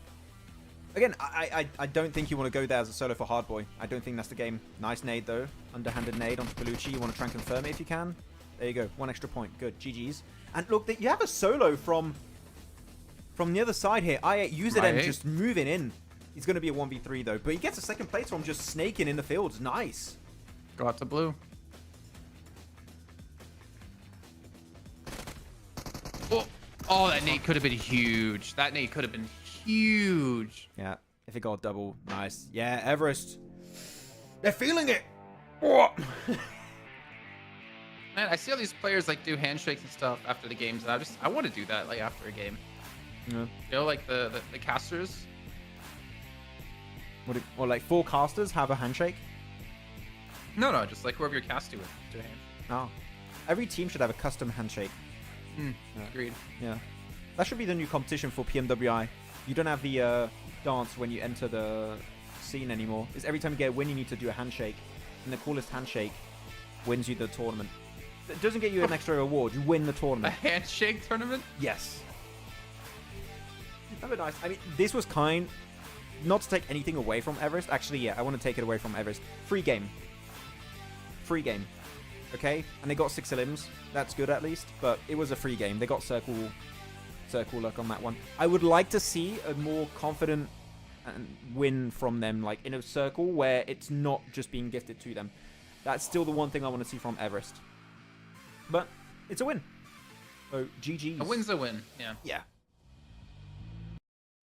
Again, I don't think you want to go there as a solo for Hardboy. I don't think that's the game. Nice nade, though. Underhanded nade onto Palucci. You want to try and confirm it if you can. There you go. One extra point. Good. GG's. And look, you have a solo from the other side here. UZM just moving in. He's going to be a 1v3, though. But he gets a second place from just snaking in the fields. Nice.
Go out to blue. Oh, that nade could have been huge. That nade could have been huge.
Yeah, if it got double, nice. Yeah, Everest. They're feeling it. Oh.
Man, I see all these players like do handshakes and stuff after the games, and I want to do that like after a game.
Yeah.
You know, like the casters.
Or like 4 casters have a handshake?
No, just like whoever you're casting with, do a handshake.
Oh. Every team should have a custom handshake.
Yeah. Agreed.
Yeah. That should be the new competition for PMWI. You don't have the dance when you enter the scene anymore. It's every time you get a win, you need to do a handshake. and the coolest handshake wins you the tournament. It doesn't get you an extra reward. You win the
A
tournament.
handshake tournament?
Yes. That'd be nice. I mean, this was kind... Not to take anything away from Everest. Actually, yeah, I want to take it away from Everest. Free game. Free game. Okay? And they got 6 elims. That's good at least. But it was a free game. They got circle luck on that one. I would like to see a more confident win from them, like in a circle where it's not just being gifted to them. That's still the one thing I want to see from Everest. But it's a win. So GG's.
A win's a win. Yeah.
Yeah.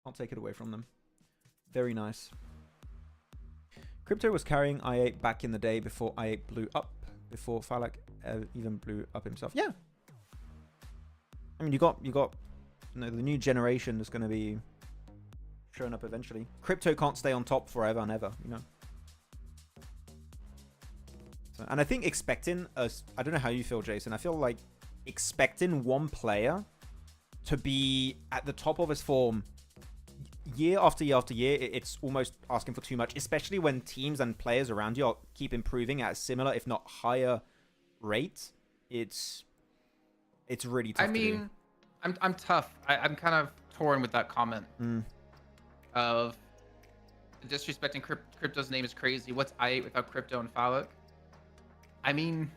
I'll take it away from them. Very nice. Crypto was carrying i8 back in the day before i8 blew up. Before Falcons even blew up himself. Yeah. I mean, you got the new generation is going to be showing up eventually. Crypto can't stay on top forever and ever, you know. So, and I think expecting I don't know how you feel, Jason. I feel like expecting one player to be at the top of his form year after year after year, it's almost asking for too much, especially when teams and players around you keep improving at a similar, if not higher rate. It's really tough. I mean,
I'm tough. I'm kind of torn with that comment of disrespecting Crypto's name is crazy. What's i8 without Crypto and Falcons? I mean,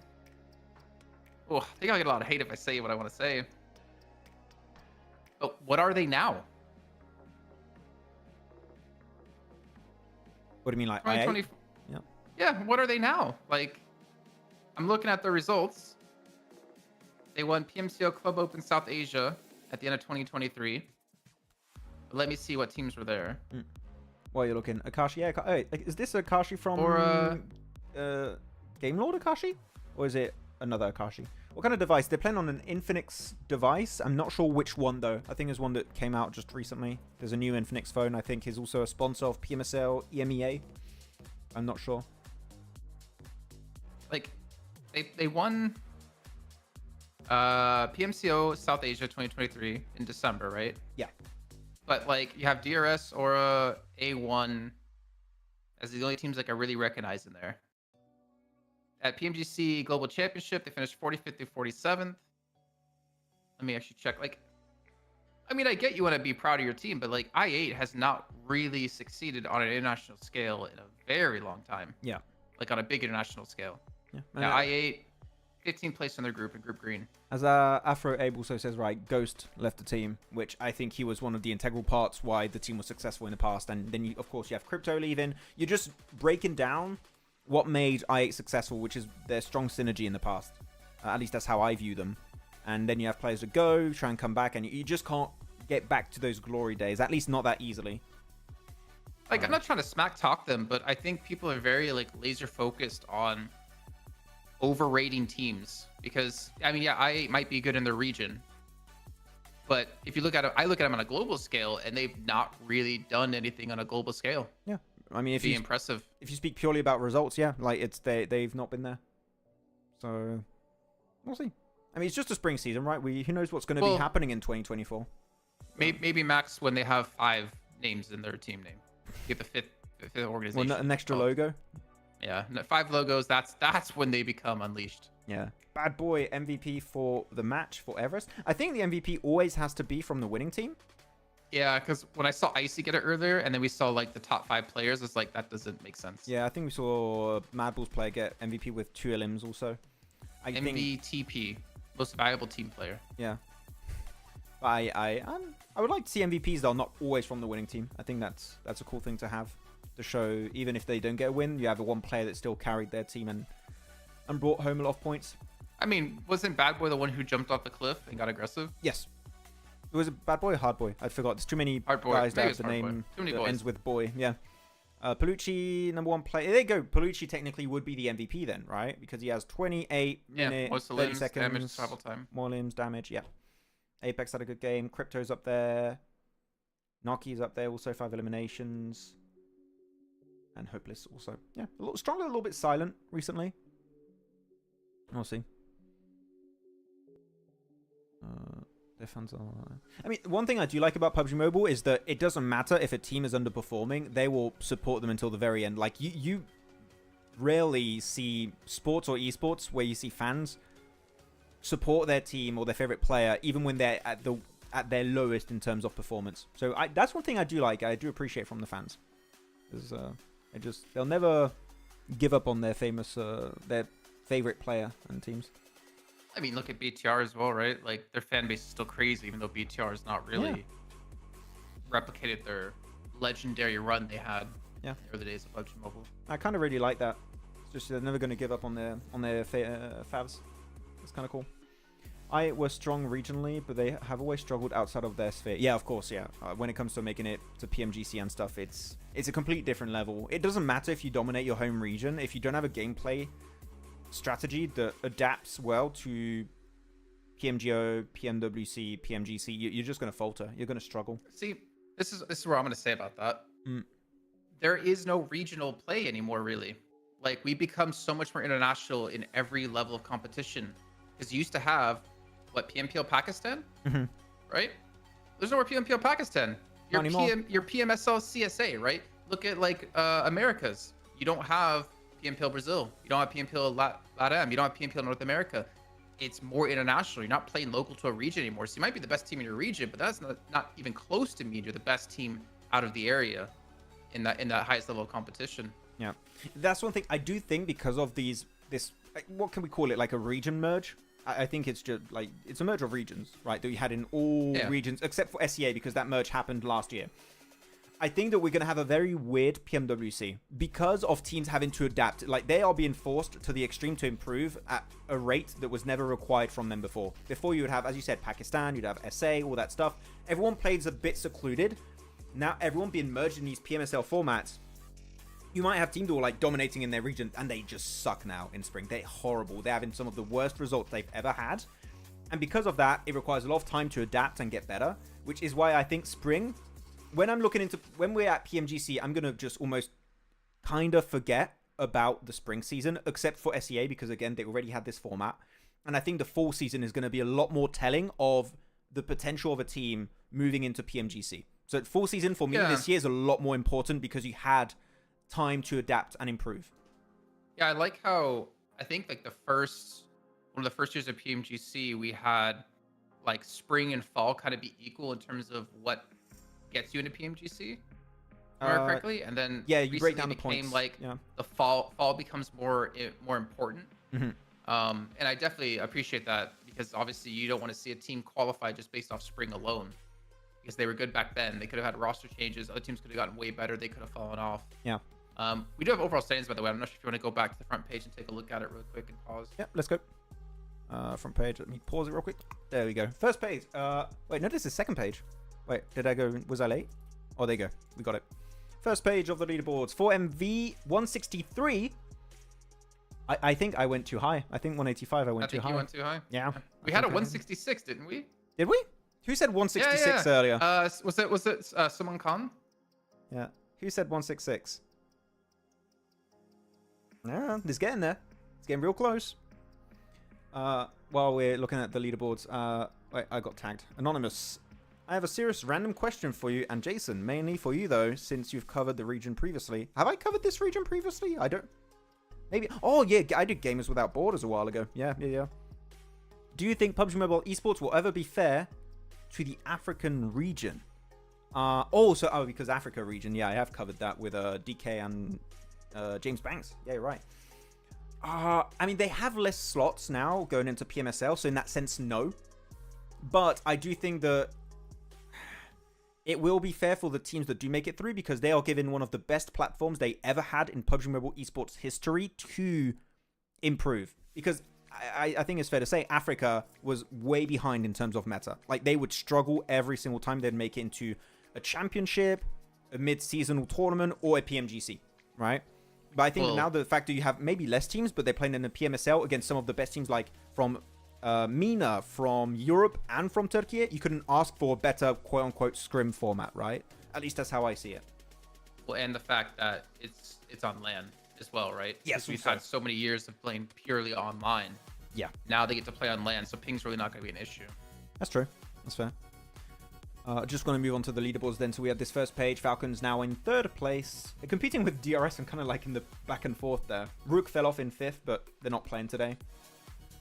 I think I'll get a lot of hate if I say what I want to say. But what are they now?
What do you mean, like
i8?
Yeah.
Yeah, what are they now? Like, I'm looking at the results. They won PMSL Club Open South Asia at the end of 2023. But let me see what teams were there.
While you're looking, Akashi, yeah. Is this Akashi from Game Lord Akashi? Or is it another Akashi? What kind of device? They're playing on an Infinix device. I'm not sure which one, though. I think there's one that came out just recently. There's a new Infinix phone, I think, is also a sponsor of PMSL EMEA. I'm not sure.
Like, they won PMCO South Asia 2023 in December, right?
Yeah.
But, like, you have DRS, HORAA, A1 as the only teams, like, I really recognize in there. At PMGC Global Championship, they finished 45th through 47th. Let me actually check. Like, I mean, I get you want to be proud of your team, but like i8 has not really succeeded on an international scale in a very long time.
Yeah.
Like on a big international scale.
Yeah.
Now, i8, 15th place in their group in Group Green.
As Afro Abe also says, right, Ghost left the team, which I think he was one of the integral parts why the team was successful in the past. And then, of course, you have Crypto leaving. You're just breaking down what made i8 successful, which is their strong synergy in the past. At least that's how I view them. And then you have players that go, try and come back, and you just can't get back to those glory days, at least not that easily.
Like, I'm not trying to smack talk them, but I think people are very, like, laser focused on overrating teams. Because, I mean, yeah, i8 might be good in their region. But if you look at it, I look at them on a global scale, and they've not really done anything on a global scale.
Yeah. I mean, if you
impressive.
If you speak purely about results, yeah, like they've not been there. So we'll see. I mean, it's just a spring season, right? Who knows what's going to be happening in 2024?
Maybe Max when they have 5 names in their team name. Get the fifth organization.
Well, an extra logo.
Yeah, 5 logos. That's when they become unleashed.
Yeah. Bad boy MVP for the match for Everest. I think the MVP always has to be from the winning team.
Yeah, because when I saw Icy get it earlier, and then we saw like the top 5 players, it's like that doesn't make sense.
Yeah, I think we saw Mad Bull's player get MVP with 2 elims also.
MVTP, most valuable team player.
Yeah. I would like to see MVPs though, not always from the winning team. I think that's a cool thing to have, to show even if they don't get a win, you have one player that still carried their team and brought home a lot of points.
I mean, wasn't Bad Boy the one who jumped off the cliff and got aggressive?
Yes. It was a Bad Boy or Hard Boy? I forgot. There's too many guys that have the name that ends with boy. Yeah. Palucci, #1 player. There you go. Palucci technically would be the MVP then, right? Because he has 28 minutes, 30 seconds.
Damage, travel time.
More limbs, damage, yeah. Apex had a good game. Crypto's up there. Naki's up there, also 5 eliminations. And Hopeless also. Yeah, a little stronger, a little bit silent recently. We'll see. Their fans are... I mean, one thing I do like about PUBG Mobile is that it doesn't matter if a team is underperforming. They will support them until the very end. Like, rarely see sports or esports where you see fans support their team or their favorite player, even when they're at their lowest in terms of performance. So that's one thing I do like. I do appreciate from the fans. They'll never give up on their favorite player and teams.
I mean, look at BTR as well, right? Like, their fan base is still crazy, even though BTR has not really replicated their legendary run they had in the early days of PUBG Mobile.
I kind of really like that. It's just they're never going to give up on their favs. It's kind of cool. I were strong regionally, but they have always struggled outside of their sphere. Yeah, of course, yeah. When it comes to making it to PMGC and stuff, it's a complete different level. It doesn't matter if you dominate your home region. If you don't have a gameplay strategy that adapts well to PMGO, PMWC, PMGC, you're just going to falter. You're going to struggle.
See, this is what I'm going to say about that. There is no regional play anymore, really. Like, we become so much more international in every level of competition. Because you used to have, what, PMPL Pakistan? Right? There's no more PMPL Pakistan. Your PMSL CSA, right? Look at, like, Americas. You don't have PMPL Brazil. You don't have PMPL LATAM. You don't have PMPL North America. It's more international. You're not playing local to a region anymore. So you might be the best team in your region, but that's not even close to mean you're the best team out of the area in that highest level of competition.
Yeah, that's one thing I do think, because of this, what can we call it, like a region merge? I think it's just like, it's a merge of regions, right, that we had in all regions except for SEA, because that merge happened last year. I think that we're going to have a very weird PMWC because of teams having to adapt. Like, they are being forced to the extreme to improve at a rate that was never required from them before. Before, you would have, as you said, Pakistan, you'd have SA, all that stuff. Everyone plays a bit secluded. Now everyone being merged in these PMSL formats. You might have teams that are like dominating in their region, and they just suck now in spring. They're horrible. They're having some of the worst results they've ever had. And because of that, it requires a lot of time to adapt and get better, which is why I think spring, when we're at PMGC, I'm going to just almost kind of forget about the spring season, except for SEA, because again, they already had this format. And I think the fall season is going to be a lot more telling of the potential of a team moving into PMGC. So fall season for me this year is a lot more important because you had time to adapt and improve.
Yeah, I like how, I think like one of the first years of PMGC, we had like spring and fall kind of be equal in terms of what gets you into PMGC, correctly, and then
you break down the points.
Like the fall becomes more important. And I definitely appreciate that, because obviously you don't want to see a team qualify just based off spring alone, because they were good back then. They could have had roster changes. Other teams could have gotten way better. They could have fallen off. Yeah. We do have overall standings, by the way. I'm not sure if you want to go back to the front page and take a look at it real quick and pause.
Yeah, let's go. Front page. Let me pause it real quick. There we go. First page. Wait, no, this is second page. Wait, was I late? Oh, there you go. We got it. First page of the leaderboards. For MV 163. I think I went too high. I think 185 I went too high.
You went too high?
Yeah.
We had a 166, didn't we?
Did we? Who said 166 earlier?
Was it Suman Khan?
Yeah. Who said 166? Yeah, it's getting there. It's getting real close. While we're looking at the leaderboards, wait, I got tagged. Anonymous. I have a serious random question for you and Jason, mainly for you though, since you've covered the region previously. Have I covered this region previously? I don't... Maybe... Oh yeah, I did Gamers Without Borders a while ago. Yeah. Do you think PUBG Mobile Esports will ever be fair to the African region? Because Africa region, yeah, I have covered that with DK and James Banks. Yeah, you're right. I mean, they have less slots now going into PMSL, so in that sense, no. But I do think that it will be fair for the teams that do make it through, because they are given one of the best platforms they ever had in PUBG Mobile Esports history to improve. Because I think it's fair to say Africa was way behind in terms of meta. Like, they would struggle every single time they'd make it into a championship, a mid-seasonal tournament, or a PMGC, right? But I think now the fact that you have maybe less teams, but they're playing in the PMSL against some of the best teams, like from MENA, from Europe, and from Turkey, you couldn't ask for a better quote-unquote scrim format, right? At least that's how I see it.
Well, and the fact that it's on LAN as well, right?
Yes,
we've had so many years of playing purely online.
Yeah.
Now they get to play on LAN, so ping's really not going to be an issue.
That's true. That's fair. Just going to move on to the leaderboards then. So we have this first page. Falcons now in 3rd place. They're competing with DRS and kind of like in the back and forth there. Rook fell off in 5th, but they're not playing today.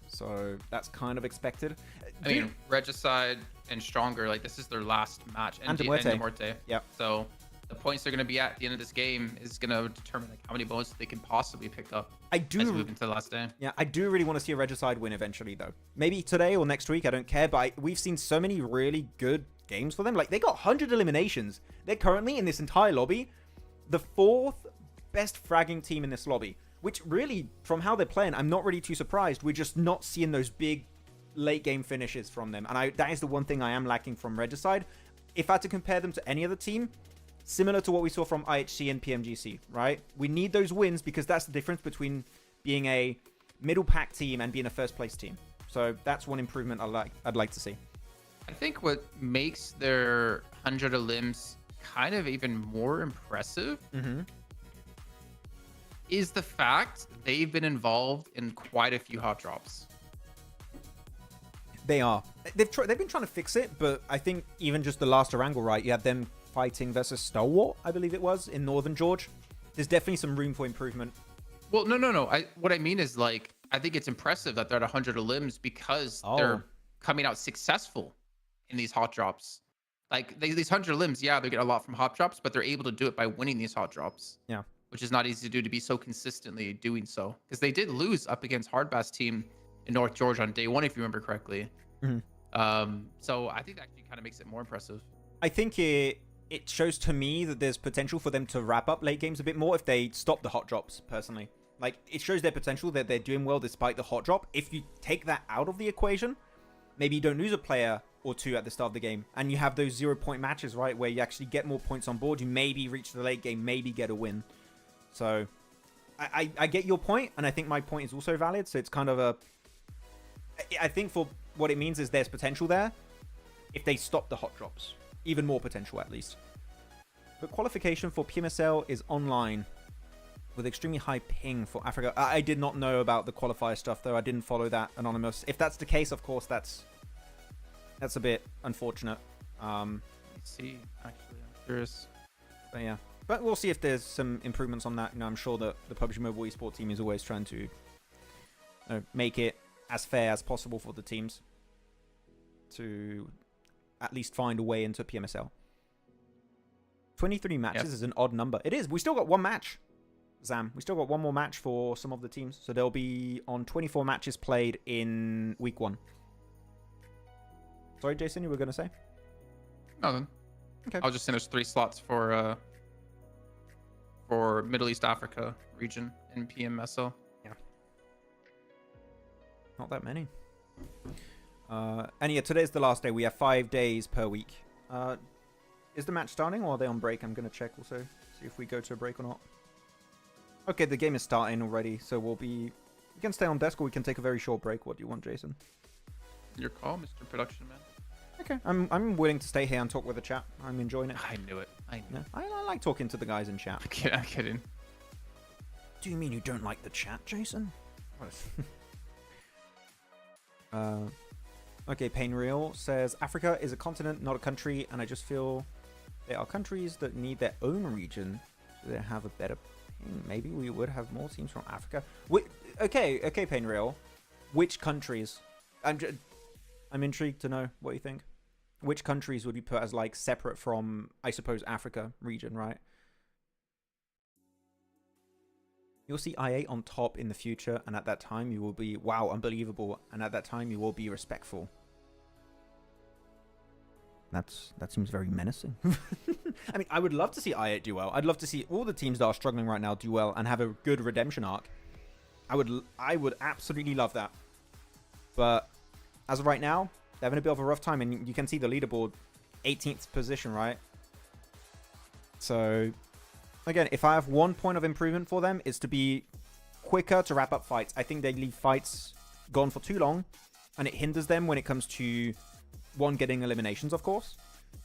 So that's kind of expected.
I mean, Regicide and Stronger, like this is their last match.
And
Muerte.
Yep.
So the points they're going to be at the end of this game is going to determine like how many bonuses they can possibly pick up.
I do
as we move into the last day.
Yeah, I do really want to see a Regicide win eventually, though. Maybe today or next week, I don't care. But we've seen so many really good games for them. Like, they got 100 eliminations. They're currently, in this entire lobby, the 4th best fragging team in this lobby. Which really, from how they're playing, I'm not really too surprised. We're just not seeing those big late game finishes from them. And that is the one thing I am lacking from Regicide. If I had to compare them to any other team, similar to what we saw from IHC and PMGC, right? We need those wins because that's the difference between being a middle pack team and being a first place team. So that's one improvement I'd like to see.
I think what makes their 100 limbs kind of even more impressive is the fact they've been involved in quite a few hot drops.
They are. They've been trying to fix it, but I think even just the last Erangel, right? You had them fighting versus Stalwart, I believe it was, in Northern George. There's definitely some room for improvement.
Well, no. What I mean is, like, I think it's impressive that they're at 100 limbs because they're coming out successful in these hot drops. Like, these 100 limbs, yeah, they get a lot from hot drops, but they're able to do it by winning these hot drops. Yeah. Which is not easy to do, to be so consistently doing so. Because they did lose up against Hardbass team in North Georgia on day 1, if you remember correctly. So I think that actually kind of makes it more impressive.
I think it shows to me that there's potential for them to wrap up late games a bit more if they stop the hot drops, personally. Like, it shows their potential that they're doing well despite the hot drop. If you take that out of the equation, maybe you don't lose a player or two at the start of the game, and you have those 0-point matches, right, where you actually get more points on board. You maybe reach the late game, maybe get a win. So I get your point, and I think my point is also valid. So it's kind of I think for what it means is there's potential there if they stop the hot drops. Even more potential, at least. But qualification for PMSL is online with extremely high ping for Africa. I did not know about the qualifier stuff, though. I didn't follow that, Anonymous. If that's the case, of course, that's a bit unfortunate.
Let's see, actually, I'm curious.
But yeah. But we'll see if there's some improvements on that. You know, I'm sure that the PUBG Mobile Esports team is always trying to make it as fair as possible for the teams to at least find a way into PMSL. 23 matches is an odd number. It is. We still got one match, Zam. We still got one more match for some of the teams. So they'll be on 24 matches played in week 1. Sorry, Jason, you were going to say?
Nothing.
Okay.
I'll just say there's 3 slots for Middle East Africa region in PMSL.
Yeah. Not that many. And yeah, today's the last day. We have 5 days per week. Is the match starting or are they on break? I'm going to check also. See if we go to a break or not. Okay, the game is starting already. So we can stay on desk or we can take a very short break. What do you want, Jason?
Your call, Mr. Production Man.
Okay, I'm willing to stay here and talk with the chat. I'm enjoying it.
I knew it. I knew it.
I like talking to the guys in chat.
I'm kidding.
Do you mean you don't like the chat, Jason? Okay, Pain Real says, Africa is a continent, not a country, and I just feel there are countries that need their own region so they have a better ping. Maybe we would have more teams from Africa. Okay, Pain Real. Which countries? I'm intrigued to know what you think. Which countries would you put as, like, separate from, I suppose, Africa region, right? You'll see IA on top in the future, and at that time you will be, wow, unbelievable, and at that time you will be respectful. That seems very menacing. I mean, I would love to see IA do well. I'd love to see all the teams that are struggling right now do well and have a good redemption arc. I would absolutely love that. But as of right now, they're having a bit of a rough time, and you can see the leaderboard, 18th position, right? So again, if I have one point of improvement for them, it's to be quicker to wrap up fights. I think they leave fights gone for too long, and it hinders them when it comes to, 1, getting eliminations, of course.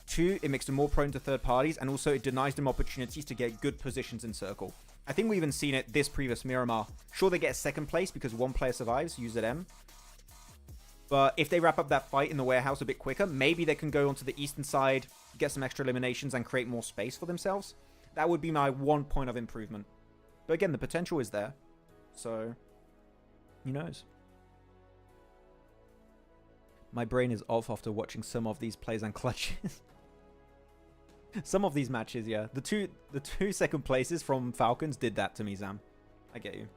2, it makes them more prone to third parties, and also it denies them opportunities to get good positions in circle. I think we've even seen it this previous Miramar. Sure, they get a 2nd place because 1 player survives, UZM. But if they wrap up that fight in the warehouse a bit quicker, maybe they can go onto the eastern side, get some extra eliminations, and create more space for themselves. That would be my one point of improvement. But again, the potential is there. So, who knows? My brain is off after watching some of these plays and clutches. Some of these matches, yeah. The two second places from Falcons did that to me, Zam. I get you.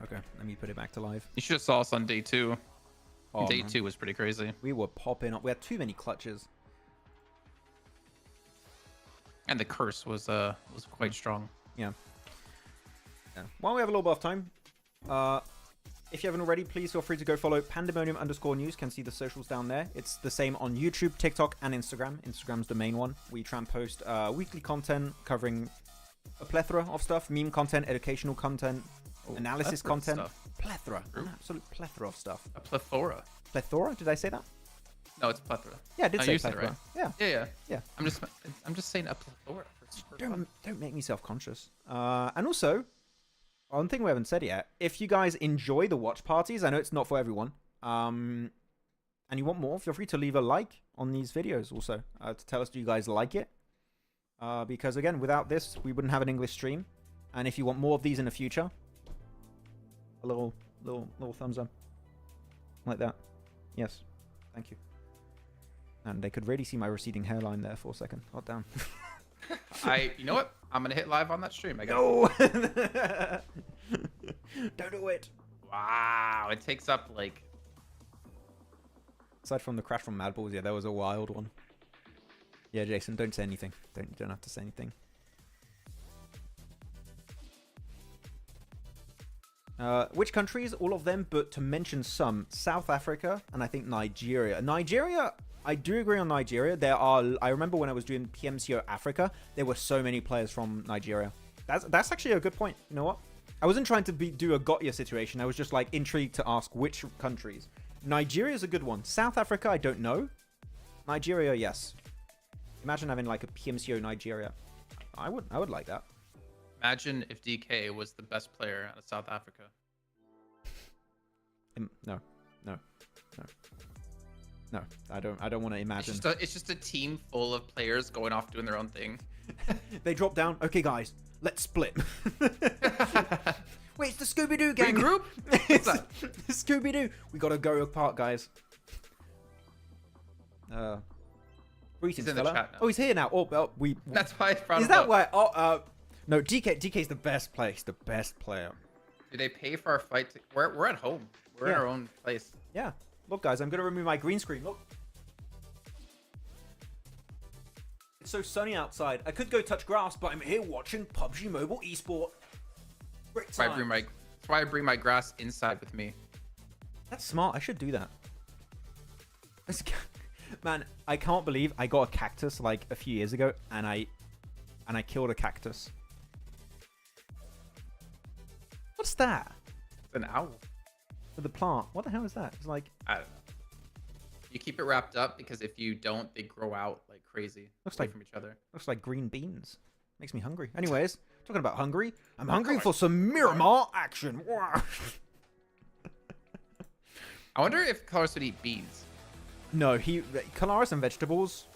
Okay, let me put it back to live.
You should have saw us on day 2.
Oh,
Day
man.
2 was pretty crazy.
We were popping up. We had too many clutches.
And the curse was quite strong.
Yeah. While we have a little bit of time, if you haven't already, please feel free to go follow Pandemonium_news. Can see the socials down there. It's the same on YouTube, TikTok, and Instagram. Instagram's the main one. We try and post weekly content covering a plethora of stuff: meme content, educational content, analysis content. Plethora, an absolute plethora of stuff.
A plethora.
Plethora? Did I say that?
No, it's plethora.
Yeah, I did
No,
say
you said it
plethora.
right.
Yeah.
Yeah. I'm just saying a plethora.
Don't make me self-conscious. And also, one thing we haven't said yet: if you guys enjoy the watch parties, I know it's not for everyone, and you want more, feel free to leave a like on these videos also to tell us do you guys like it. Because again, without this, we wouldn't have an English stream. And if you want more of these in the future, a little thumbs up, like that. Yes, thank you. And they could really see my receding hairline there for a second. Oh damn.
You know what? I'm gonna hit live on that stream. I guess.
No. Don't do it.
Wow, it takes up like.
Aside from the crash from Mad Balls, yeah, that was a wild one. Yeah, Jason, don't say anything. Don't have to say anything. Which countries? All of them, but to mention some: South Africa and I think Nigeria. Nigeria, I do agree on Nigeria. There are. I remember when I was doing PMCO Africa, there were so many players from Nigeria. That's actually a good point. You know what? I wasn't trying to do a got ya situation. I was just like intrigued to ask which countries. Nigeria is a good one. South Africa, I don't know. Nigeria, yes. Imagine having like a PMCO Nigeria. I would like that.
Imagine if DK was the best player out of South Africa.
No. I don't want to imagine.
It's just a team full of players going off doing their own thing.
They drop down. Okay, guys, let's split. Wait, it's the Scooby-Doo gang.
Regroup?
It's the Scooby-Doo. We gotta go apart, guys. Greetings,
He's in the
fella.
chat now.
Oh, he's here now. Oh, we.
That's why I brought
Is
him
that
up.
why? Oh, no. DK's the best player. He's the best player.
Do they pay for our fight? We're at home. We're in our own place.
Yeah. Look, guys, I'm gonna remove my green screen. Look. It's so sunny outside. I could go touch grass, but I'm here watching PUBG Mobile Esport. Great
That's why
time.
that's why I bring my grass inside with me.
That's smart. I should do that. Man, I can't believe I got a cactus like a few years ago, and I killed a cactus. What's that?
It's an owl.
For the plant. What the hell is that? It's like,
I don't know. You keep it wrapped up because if you don't, they grow out like crazy.
Looks
away
like-
from each other.
looks like green beans. Makes me hungry. Anyways, talking about hungry, I'm hungry for some Miramar action.
I wonder if Colors would eat beans.
No, Calaris and vegetables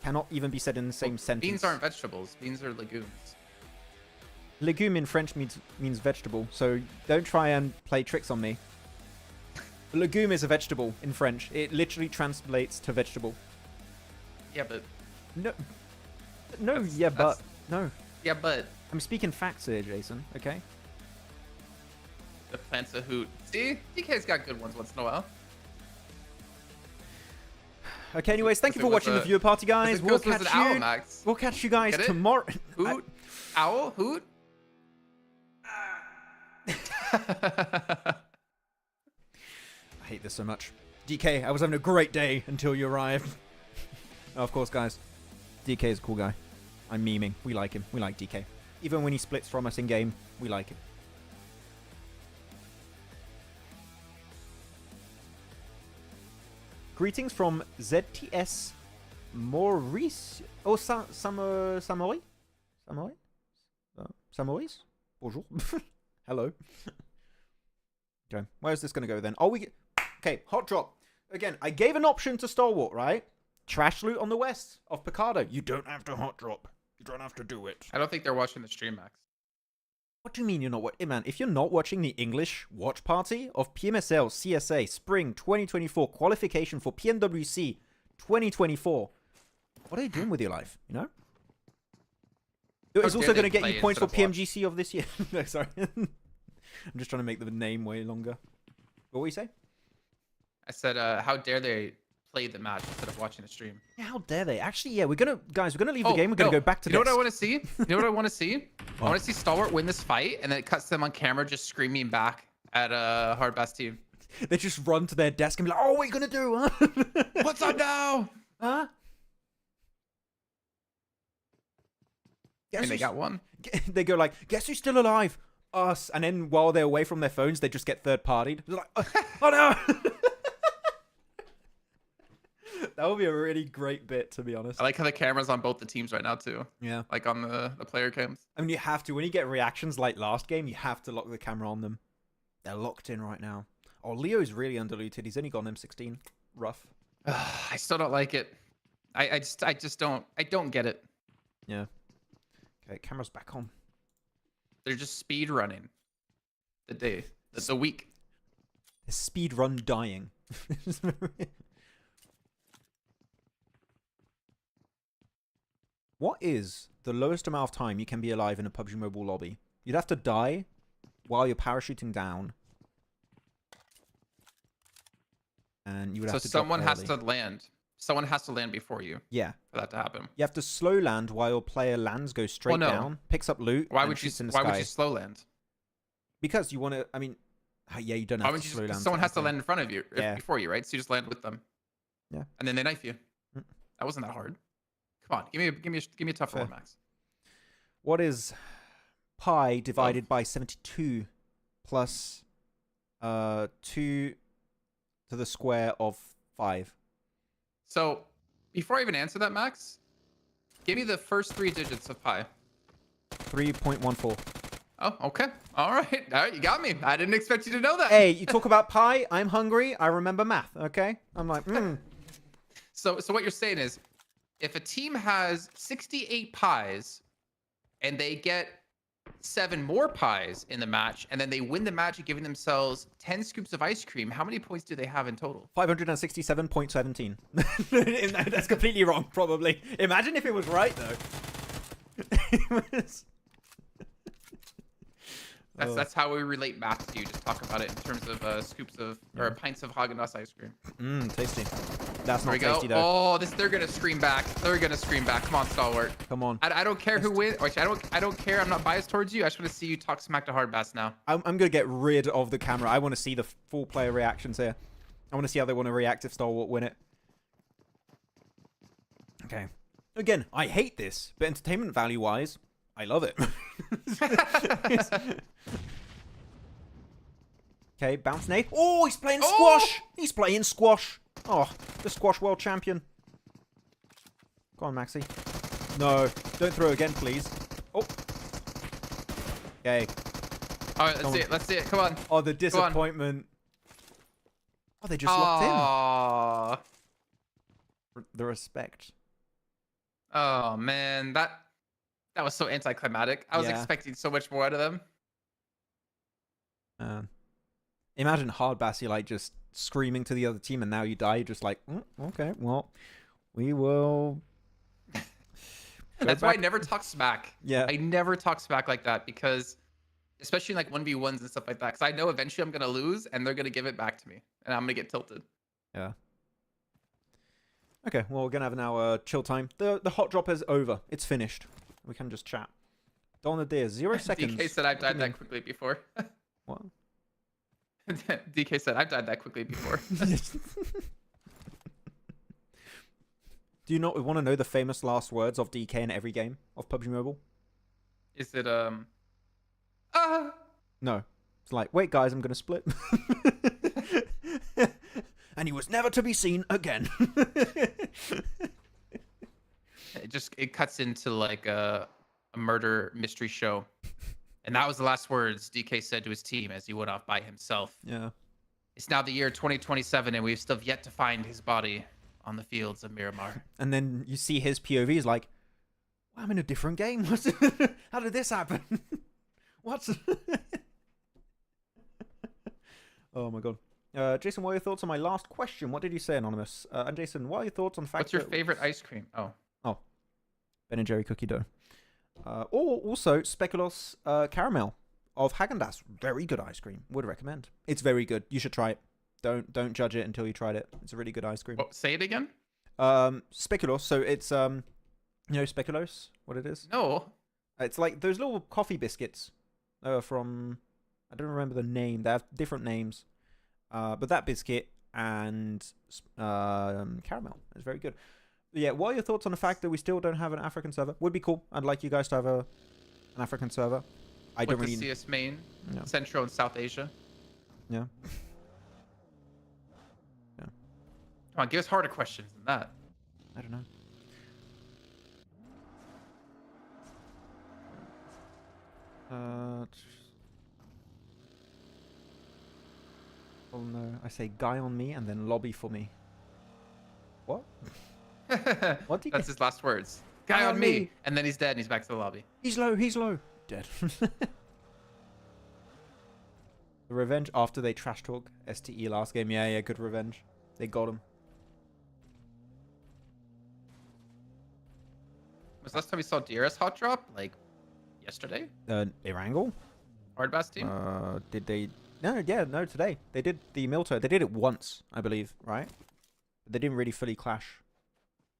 cannot even be said in the same sentence.
Beans aren't vegetables. Beans are legumes.
Legume in French means vegetable, so don't try and play tricks on me. Legume is a vegetable in French. It literally translates to vegetable.
Yeah, but
No,
That's-
no.
yeah, but
I'm speaking facts here, Jason. Okay.
the plant's a hoot. See, DK's got good ones once in a while.
Okay. Anyways, thank you for
Because
watching
it
the
was
viewer party, guys.
Because it was an owl, Max.
We'll catch you guys
Get it?
tomorrow.
Hoot, owl, hoot.
I hate this so much. DK, I was having a great day until you arrived. Oh, of course, guys. DK is a cool guy. I'm memeing. We like him. We like DK. Even when he splits from us in game, we like him. Greetings from ZTS Maurice. Oh, Samori? Samoris? Bonjour. Hello. Okay, where's this going to go then? Oh, okay, hot drop. Again, I gave an option to Stalwart, right? Trash loot on the west of Picardo. You don't have to hot drop. You don't have to do it.
I don't think they're watching the stream, Max.
What do you mean you're not watching? Man, if you're not watching the English watch party of PMSL CSA Spring 2024 qualification for PMWC 2024, what are you doing with your life, you know? It's also going to get you points for PMGC of this year. No, sorry. I'm just trying to make the name way longer. What were you say?
I said, how dare they play the match instead of watching the stream?
Yeah, how dare they? Actually, yeah, we're going to leave the game. We're going to go back to
You know
this.
what I want to see? You know what I want to see? I want to see Stalwart win this fight, and then it cuts to them on camera just screaming back at Hardbass team.
They just run to their desk and be like, oh, what are you going to do? Huh?
What's up now?
Huh?
And they got one.
They go like, guess who's still alive? Us. And then while they're away from their phones, they just get third-partied. They're like, oh no! That would be a really great bit, to be honest.
I like how the camera's on both the teams right now, too.
Yeah.
Like on the player cams.
I mean, you have to. When you get reactions like last game, you have to lock the camera on them. They're locked in right now. Oh, Leo's really underlooted. He's only got an M16. Rough.
I still don't like it. I just don't get it.
Yeah. Okay, camera's back on.
They're just speed running the week.
The speed run dying. What is the lowest amount of time you can be alive in a PUBG Mobile lobby? You'd have to die while you're parachuting down. And you would have to
someone
drop
has to land. Someone has to land before you.
Yeah.
For that to happen.
You have to slow land while your player lands, goes straight down, picks up loot.
Why
and
would you?
shoots in the
Why
sky.
would you slow land?
Because you want to. I mean, yeah, you don't
Why
have
would
to
you
slow land.
someone has to land in front of you,
Yeah.
before you, right? So you just land with them.
Yeah.
And then they knife you. That wasn't that hard. Come on, give me a tougher one, Max.
What is pi divided by 72 plus 2 to the square of 5?
So, before I even answer that, Max, give me the first 3 digits of pi.
3.14.
Oh, okay. All right. You got me. I didn't expect you to know that.
Hey, you talk about pi, I'm hungry, I remember math, okay? I'm like,
So what you're saying is, if a team has 68 pies and they get 7 more pies in the match, and then they win the match, giving themselves 10 scoops of ice cream, how many points do they have in total?
567.17. That's completely wrong, probably. Imagine if it was right, though.
That's how we relate math to you. Just talk about it in terms of scoops of or pints of Haagen-Dazs ice cream.
Tasty. That's
There
not
we go.
tasty, though.
Oh, they're gonna scream back. They're gonna scream back. Come on, Stalwart.
Come on.
I don't care who wins. Actually, I don't care. I'm not biased towards you. I just want to see you talk smack to Hardbass now.
I'm going to get rid of the camera. I want to see the full player reactions here. I want to see how they want to react if Stalwart win it. Okay. Again, I hate this, but entertainment value-wise, I love it. Okay, bounce nade. Oh, he's playing squash. He's playing squash. Oh, the squash world champion. Go on, Maxi. No, don't throw again, please. Oh. Okay.
All right, let's see it. Let's see it. Come on.
Oh, the disappointment. Oh, they just locked in. The respect.
Oh man, that was so anticlimactic. I was expecting so much more out of them.
Imagine Hardbass, like just screaming to the other team, and now you die. You're just like, okay, well, we will.
That's why I never talk smack.
Yeah,
I never talk smack like that because, especially like 1v1s and stuff like that, because I know eventually I'm gonna lose and they're gonna give it back to me, and I'm gonna get tilted.
Yeah. Okay, well, we're gonna have now chill time. The hot drop is over. It's finished. We can just chat. Donna Deer, 0 seconds.
DK said I've died that quickly before.
What?
DK said I've died that quickly before.
Do you not want to know the famous last words of DK in every game of PUBG Mobile?
Is it
No. It's like, wait guys, I'm gonna split. And he was never to be seen again.
It cuts into like a murder mystery show. And that was the last words DK said to his team as he went off by himself.
Yeah.
It's now the year 2027, and we've still yet to find his body on the fields of Miramar.
And then you see his POV is like, well, I'm in a different game. How did this happen? What? Oh my god. Jason, what are your thoughts on my last question? What did you say, Anonymous? And Jason, what are your thoughts on the fact
What's your favorite ice cream? Oh.
Ben and Jerry cookie dough. Or also Speculoos caramel of Häagen-Dazs. Very good ice cream. Would recommend. It's very good. You should try it. Don't judge it until you tried it. It's a really good ice cream.
What, say it again?
Speculoos. So it's you know Speculoos? What it is?
No.
It's like those little coffee biscuits. From I don't remember the name. They have different names. But that biscuit and caramel is very good. But yeah, what are your thoughts on the fact that we still don't have an African server? Would be cool. I'd like you guys to have an African server. I don't
With
really.
the CS main,
Yeah.
Central and South Asia.
Yeah.
Come on, give us harder questions than that.
I don't know. Oh no! I say guy on me and then lobby for me. What? What do you?
That's his last words. Guy on me. And then he's dead and he's back to the lobby.
He's low. He's low. Dead. The revenge after they trash talk STE last game. Yeah, good revenge. They got him.
Was the last time we saw DRS hot drop? Like yesterday?
Erangel?
Hardbass team?
Did they? No, yeah, no, today. They did the Milto. They did it once, I believe, right? But they didn't really fully clash.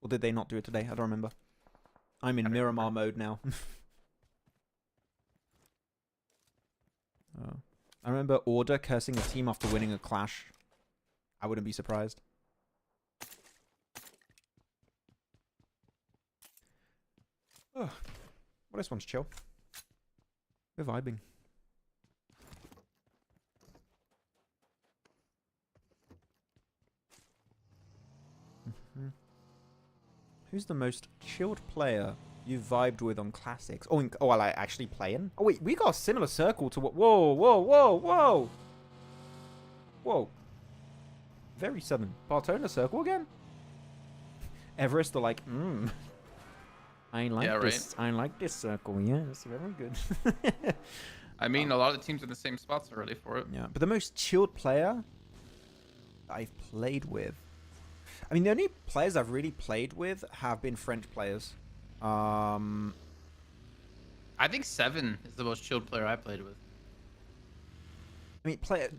Or did they not do it today? I don't remember. I'm in Miramar mode now. I remember Order cursing the team after winning a clash. I wouldn't be surprised. Oh, well, this one's chill. We're vibing. Who's the most chilled player you vibed with on classics? Oh, well, I actually playing? Oh, wait, we got a similar circle to what? Whoa, whoa, whoa, whoa. Whoa. Very sudden. Partona circle again? Everest are like, I like this. I like this circle. Yes, very good.
I mean, a lot of the teams in the same spots are ready for it.
Yeah, but the most chilled player I've played with. I mean, the only players I've really played with have been French players.
I think Seven is the most chilled player I played with.
I mean,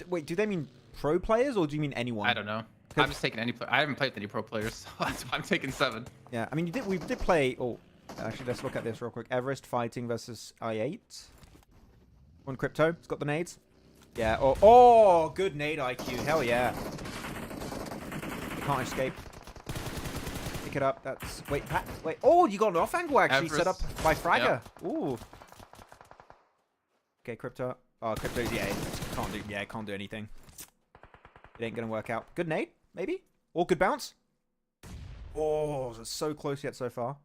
wait, do they mean pro players or do you mean anyone?
I don't know. I'm just taking any player. I haven't played with any pro players, so that's why I'm taking Seven.
Yeah, I mean, we did play. Oh, actually, let's look at this real quick. Everest fighting versus I8. One crypto. It's got the nades. Yeah. Oh, good nade IQ. Hell yeah. Can't escape. Pick it up. That's wait. Oh, you got an off angle actually
Everest.
set up by Fragger.
Yep.
Ooh. Okay, crypto. Oh, crypto. Yeah, can't do. Yeah, can't do anything. It ain't gonna work out. Good nade, maybe. Or good bounce. Oh, that's so close yet so far.
I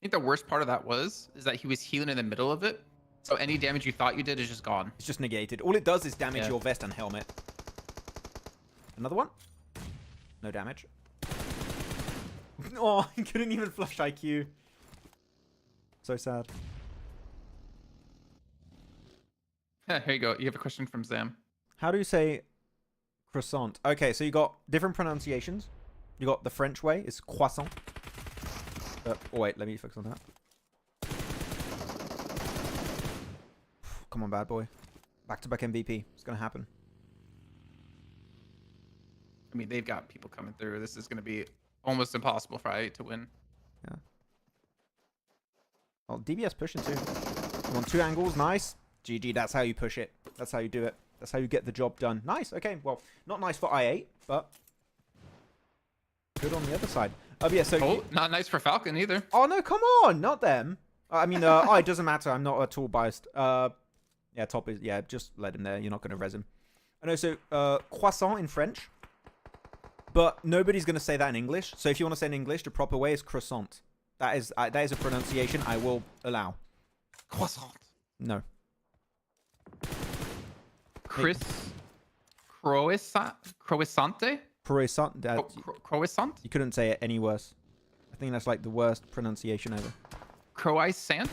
think the worst part of that is that he was healing in the middle of it. So any damage you thought you did is just gone.
It's just negated. All it does is damage
Yeah.
your vest and helmet. Another one. No damage. Oh, he couldn't even flush IQ. So sad.
Here you go. You have a question from Zam.
How do you say croissant? Okay, so you got different pronunciations. You got the French way, it's croissant. Oh, wait, let me focus on that. Come on, bad boy. Back-to-back MVP. It's going to happen.
I mean, they've got people coming through. This is going to be almost impossible for I8 to win.
Yeah. Oh, DBS pushing too. Come on, 2 angles. Nice. GG, that's how you push it. That's how you do it. That's how you get the job done. Nice. Okay, well, not nice for I8, but good on the other side. Yeah, so
Not nice for Falcon either.
Oh, no, come on. Not them. I mean, it doesn't matter. I'm not at all biased. Yeah, top is... Yeah, just let him there. You're not going to res him. I know, so croissant in French. But nobody's going to say that in English. So if you want to say in English, the proper way is croissant. That is a pronunciation I will allow.
Croissant.
No.
Croissante?
Croissant.
Croissant?
You couldn't say it any worse. I think that's like the worst pronunciation ever.
Croissant?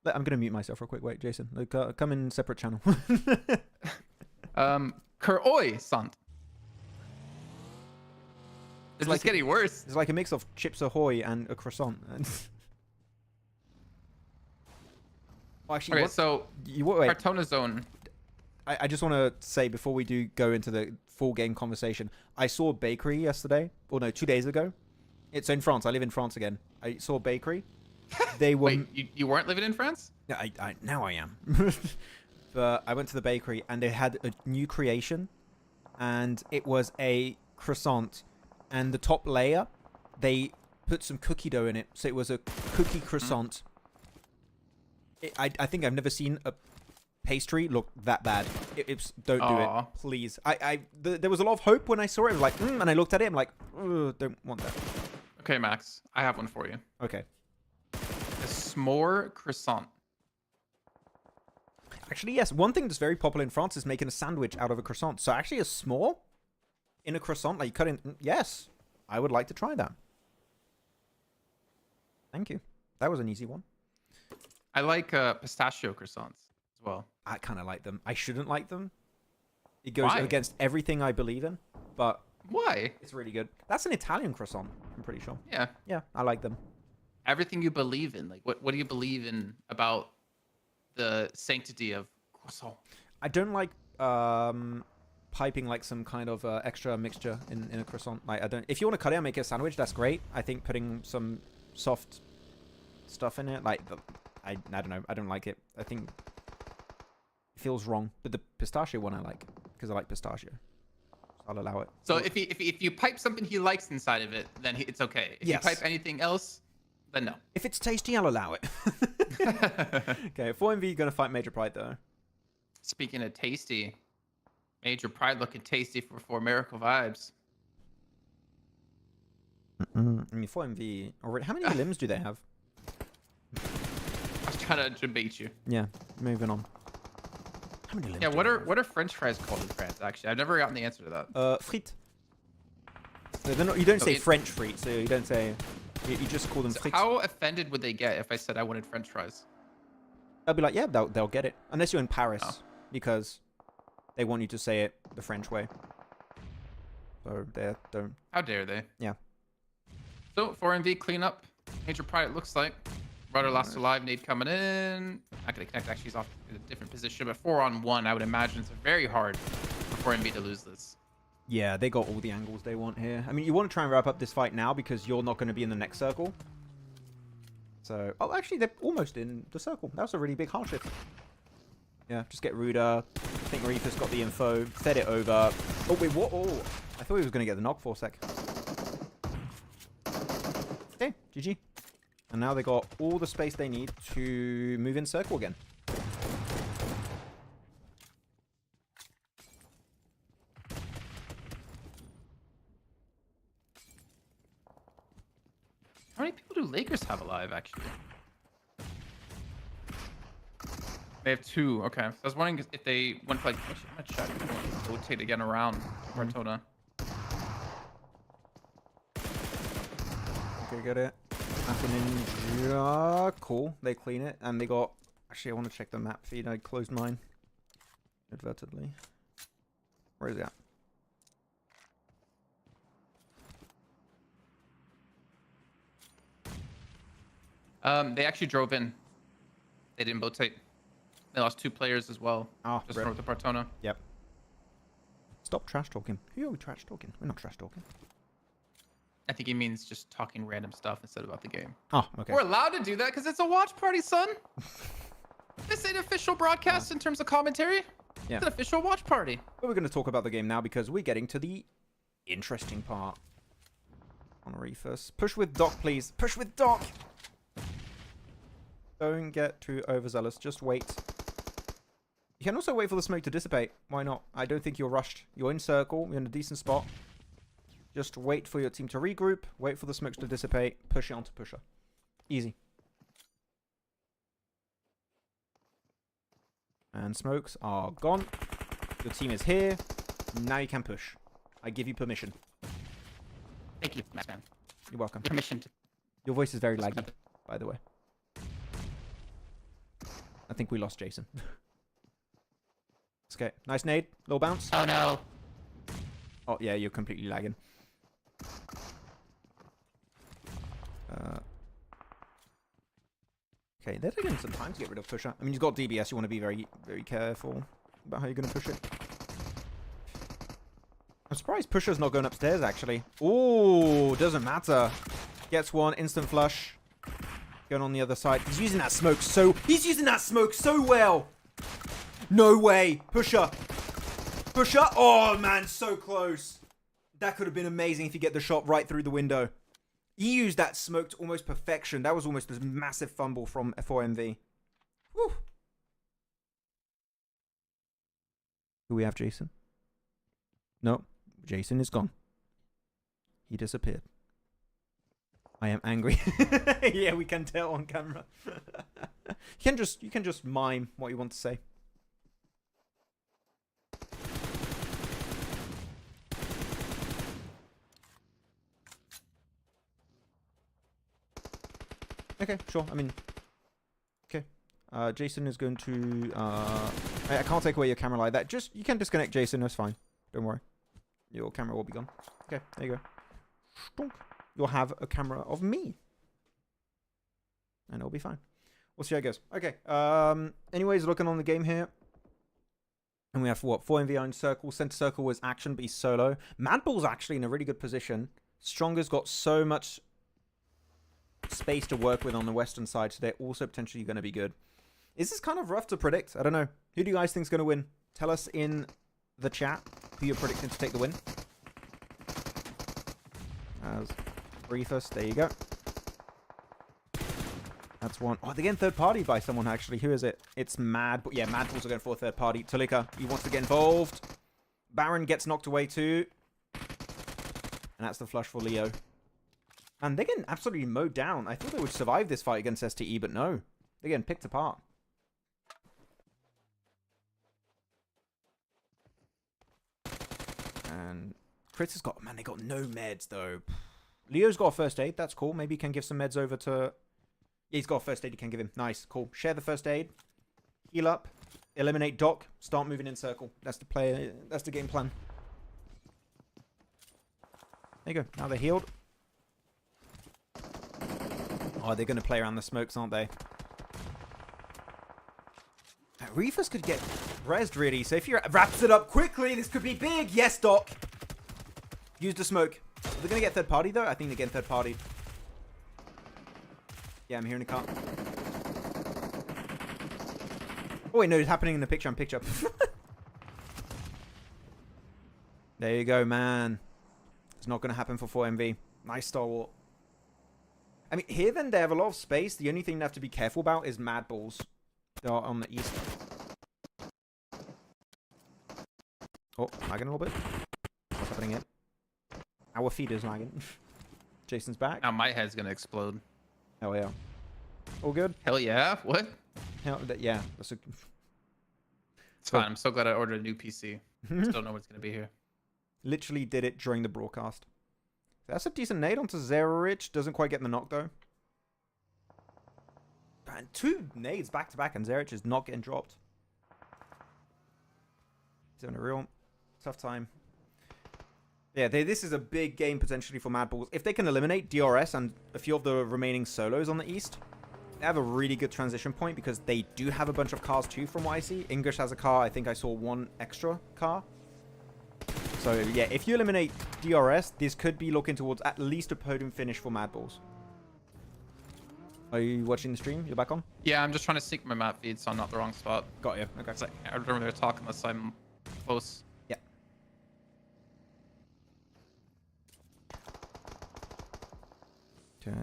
I'm gonna mute myself real quick. Wait, Jason, come in separate channel.
Croissant. It's like getting worse.
It's like a mix of Chips Ahoy and a croissant. Well, actually,
Okay, so
wait.
Cartona Zone.
I just want to say before we do go into the full game conversation, I saw a bakery yesterday, or no, 2 days ago. It's in France. I live in France again. I saw a bakery. They were.
Wait, you weren't living in France?
Yeah, now I am. But I went to the bakery and they had a new creation, and it was a croissant, and the top layer, they put some cookie dough in it, so it was a cookie croissant. I think I've never seen a pastry look that bad. Don't do it, please. There was a lot of hope when I saw it. I was like, and I looked at it. I'm like, don't want that.
Okay, Max, I have one for you.
Okay.
A s'more croissant.
Actually, yes. One thing that's very popular in France is making a sandwich out of a croissant. So actually, a s'more in a croissant, like you cut in. Yes, I would like to try that. Thank you. That was an easy one.
I like pistachio croissants as well.
I kind of like them. I shouldn't like them. It goes against everything I believe in, but
why?
It's really good. That's an Italian croissant, I'm pretty sure.
Yeah.
Yeah, I like them.
Everything you believe in. Like, what do you believe in about the sanctity of croissant?
I don't like piping like some kind of extra mixture in a croissant. Like, I don't. If you want to cut it and make it a sandwich, that's great. I think putting some soft stuff in it, like I don't know. I don't like it. I think it feels wrong. But the pistachio one I like because I like pistachio. So I'll allow it.
So if you pipe something he likes inside of it, then it's okay. If you pipe anything else, then no.
If it's tasty, I'll allow it. Okay, 4MV gonna fight Major Pride though.
Speaking of tasty, Major Pride looking tasty for Miracle vibes.
I mean, 4MV already. How many limbs do they have?
I was trying to debate you.
Yeah, moving on. How many limbs?
Yeah, what are French fries called in France? Actually, I've never gotten the answer to that.
Frites. So they're not, you don't say French frites, so you don't say. You just call them frites.
How offended would they get if I said I wanted French fries?
They'll be like, yeah, they'll get it. Unless you're in Paris, because they want you to say it the French way. So they don't.
How dare they?
Yeah.
So 4MV cleanup. Major Pride it looks like. Rudder last alive, nade coming in. Not gonna connect, actually he's off in a different position, but 4-on-1, I would imagine it's very hard for 4MV to lose this.
Yeah, they got all the angles they want here. I mean, you want to try and wrap up this fight now because you're not going to be in the next circle. So, oh, actually, they're almost in the circle. That was a really big hardship. Yeah, just get ruder. I think Reaper's got the info. Fed it over. Oh, wait, what? Oh, I thought he was going to get the knock for a sec. Okay, GG. And now they got all the space they need to move in circle again.
How many people do Lakers have alive, actually? They have 2. Okay. So I was wondering if they went for, like, I'm gonna check. Rotate again around Cartona.
Okay, got it. Ninja. Cool. They clean it. And they got... Actually, I want to check the map feed. I closed mine. Advertently. Where is it at?
They actually drove in. They didn't rotate. They lost 2 players as well.
Oh,
just north of Cartona.
Yep. Stop trash talking. Who are we trash talking? We're not trash talking.
I think he means just talking random stuff instead of about the game.
Oh, okay.
We're allowed to do that because it's a watch party, son. This ain't official broadcast in terms of commentary.
Yeah.
It's an official watch party.
But we're going to talk about the game now because we're getting to the interesting part. On Reefus. Push with Doc, please. Push with Doc! Don't get too overzealous. Just wait. You can also wait for the smoke to dissipate. Why not? I don't think you're rushed. You're in circle. You're in a decent spot. Just wait for your team to regroup. Wait for the smokes to dissipate. Push it onto pusher. Easy. And smokes are gone. Your team is here. Now you can push. I give you permission.
Thank you, Maxman.
You're welcome.
Permission.
Your voice is very laggy, by the way. I think we lost Jason. It's okay. Nice nade. Little bounce.
Oh no.
Oh, yeah, you're completely lagging. Okay, they're taking some time to get rid of pusher. I mean, you've got DBS. You want to be very, very careful about how you're going to push it. I'm surprised pusher's not going upstairs, actually. Ooh, doesn't matter. Gets one. Instant flush. Going on the other side. He's using that smoke so... He's using that smoke so well. No way. Pusher. Pusher. Oh, man, so close. That could have been amazing if you get the shot right through the window. He used that smoke to almost perfection. That was almost this massive fumble from 4MV. Whew. Do we have Jason? No. Jason is gone. He disappeared. I am angry. Yeah, we can tell on camera. You can just mime what you want to say. Okay, sure. I mean, okay. Jason is going to... I can't take away your camera like that. Just, you can disconnect Jason. That's fine. Don't worry. Your camera will be gone. Okay, there you go. Stonk. You'll have a camera of me. And it'll be fine. We'll see how it goes. Okay. Anyways, looking on the game here. And we have, what, 4MV on circle. Center circle was action, but he's solo. Madball's actually in a really good position. Stronger's got so much space to work with on the western side, so they're also potentially going to be good. Is this kind of rough to predict? I don't know. Who do you guys think is going to win? Tell us in the chat who you're predicting to take the win. As Briefus, there you go. That's one. Oh, they're getting third party by someone, actually. Who is it? It's Mad. But yeah, Madballs are going for a third party. Tulika, he wants to get involved. Baron gets knocked away too. And that's the flush for Leo. And they're getting absolutely mowed down. I thought they would survive this fight against STE, but no. They're getting picked apart. And Chris has got... Man, they got no meds, though. Leo's got a first aid. That's cool. Maybe he can give some meds over to... Yeah, he's got a first aid he can give him. Nice. Cool. Share the first aid. Heal up. Eliminate Doc. Start moving in circle. That's the play. That's the game plan. There you go. Now they're healed. Oh, they're going to play around the smokes, aren't they? Reefers could get rezzed, really. So if you wraps it up quickly, this could be big. Yes, Doc. Use the smoke. They're going to get third party, though. I think they're getting third party. Yeah, I'm hearing a car. Oh, wait, no, it's happening in the picture. I'm picture. There you go, man. It's not going to happen for 4MV. Nice stalwart. I mean, here then, they have a lot of space. The only thing they have to be careful about is Madballs. They are on the east. Oh, lagging a little bit. What's happening here? Our feed is lagging. Jason's back.
Now my head's gonna explode.
Hell yeah. All good?
Hell yeah. What?
Hell, yeah. That's a...
It's fine. I'm so glad I ordered a new PC. Just don't know what's gonna be here.
Literally did it during the broadcast. That's a decent nade onto Zerich. Doesn't quite get the knock, though. And 2 nades back-to-back, and Zerich is not getting dropped. He's having a real tough time. Yeah, this is a big game, potentially, for Madballs. If they can eliminate DRS and a few of the remaining solos on the east, they have a really good transition point, because they do have a bunch of cars, too, from what I see. English has a car. I think I saw 1 extra car. So, yeah, if you eliminate DRS, this could be looking towards at least a podium finish for Madballs. Are you watching the stream? You're back on?
Yeah, I'm just trying to sync my map feed so I'm not the wrong spot.
Got you. Okay.
It's like, I don't really talk unless I'm close.
Yeah. Okay.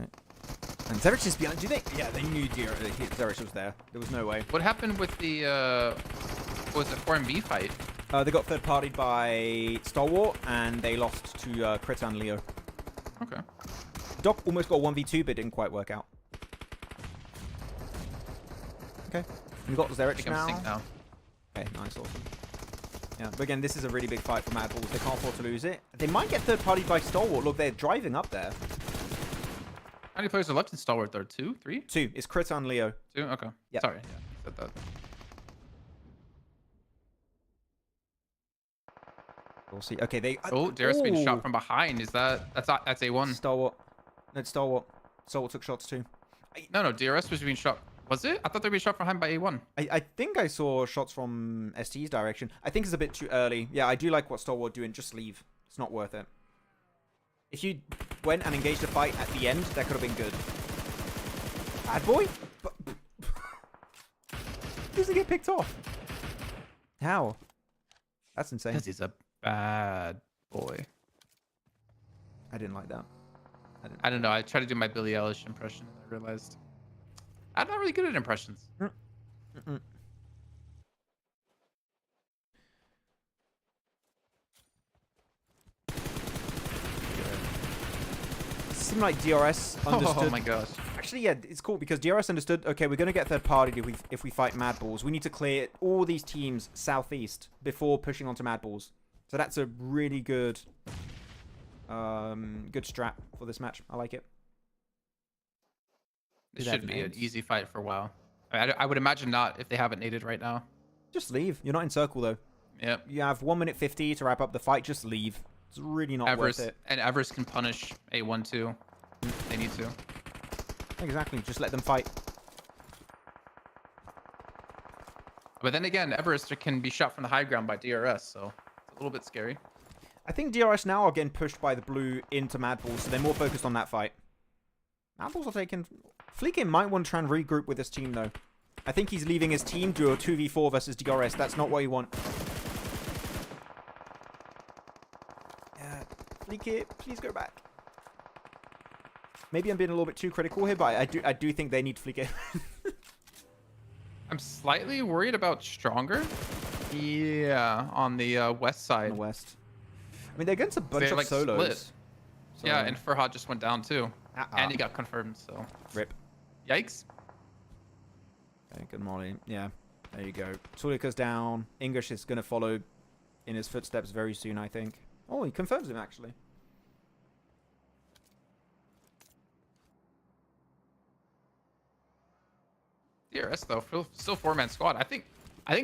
And Zerich is behind. Do you think? Yeah, they knew Zerich was there. There was no way.
What happened with the, what was it, 4MB fight?
They got third partied by Stalwart, and they lost to Crit and Leo.
Okay.
Doc almost got 1v2, but didn't quite work out. Okay. We've got Zerich now. Okay, nice, awesome. Yeah, but again, this is a really big fight for Mad Balls. They can't afford to lose it. They might get third party by Stalwart. Look, they're driving up there.
How many players are left in Stalwart there? 2, 3?
2. It's Krita and Leo.
2? Okay.
Yeah.
Sorry. Yeah, said that.
We'll see. Okay, they.
Oh, Darius being shot from behind. Is that's A1?
Stalwart. No, it's Stalwart. Stalwart took shots too.
No, DRS was being shot. Was it? I thought they were being shot from behind by A1.
I think I saw shots from ST's direction. I think it's a bit too early. Yeah, I do like what Stalwart doing. Just leave. It's not worth it. If you went and engaged the fight at the end, that could have been good. Bad boy? Does he get picked off? How? That's insane.
Because he's a bad boy.
I didn't like that.
I don't know. I tried to do my Billie Eilish impression, and I realized I'm not really good at impressions.
Seemed like DRS understood.
Oh my gosh.
Actually, yeah, it's cool because DRS understood, okay, we're going to get third party if we fight Mad Balls. We need to clear all these teams southeast before pushing onto Mad Balls. So that's a really good good strat for this match. I like it.
This should be an easy fight for a while. I would imagine not if they haven't naded right now.
Just leave. You're not in circle, though.
Yep.
You have 1 minute 50 to wrap up the fight. Just leave. It's really not worth it.
And Everest can punish A1 too. They need to.
Exactly. Just let them fight.
But then again, Everest can be shot from the high ground by DRS, so it's a little bit scary.
I think DRS now are getting pushed by the blue into Mad Balls, so they're more focused on that fight. Mad Balls are taking... Fleekin might want to try and regroup with his team, though. I think he's leaving his team to a 2v4 versus DRS. That's not what you want. Yeah, Fleekin, please go back. Maybe I'm being a little bit too critical here, but I do think they need Fleekin.
I'm slightly worried about Stronger. Yeah, on the west side.
On the west. I mean, they're against a bunch of solos.
Split. So... Yeah, and Farhad just went down too. And he got confirmed, so.
Rip.
Yikes.
Okay, good morning. Yeah, there you go. Sulika's down. English is going to follow in his footsteps very soon, I think. Oh, he confirms him, actually.
DRS, though, still 4-man squad. I think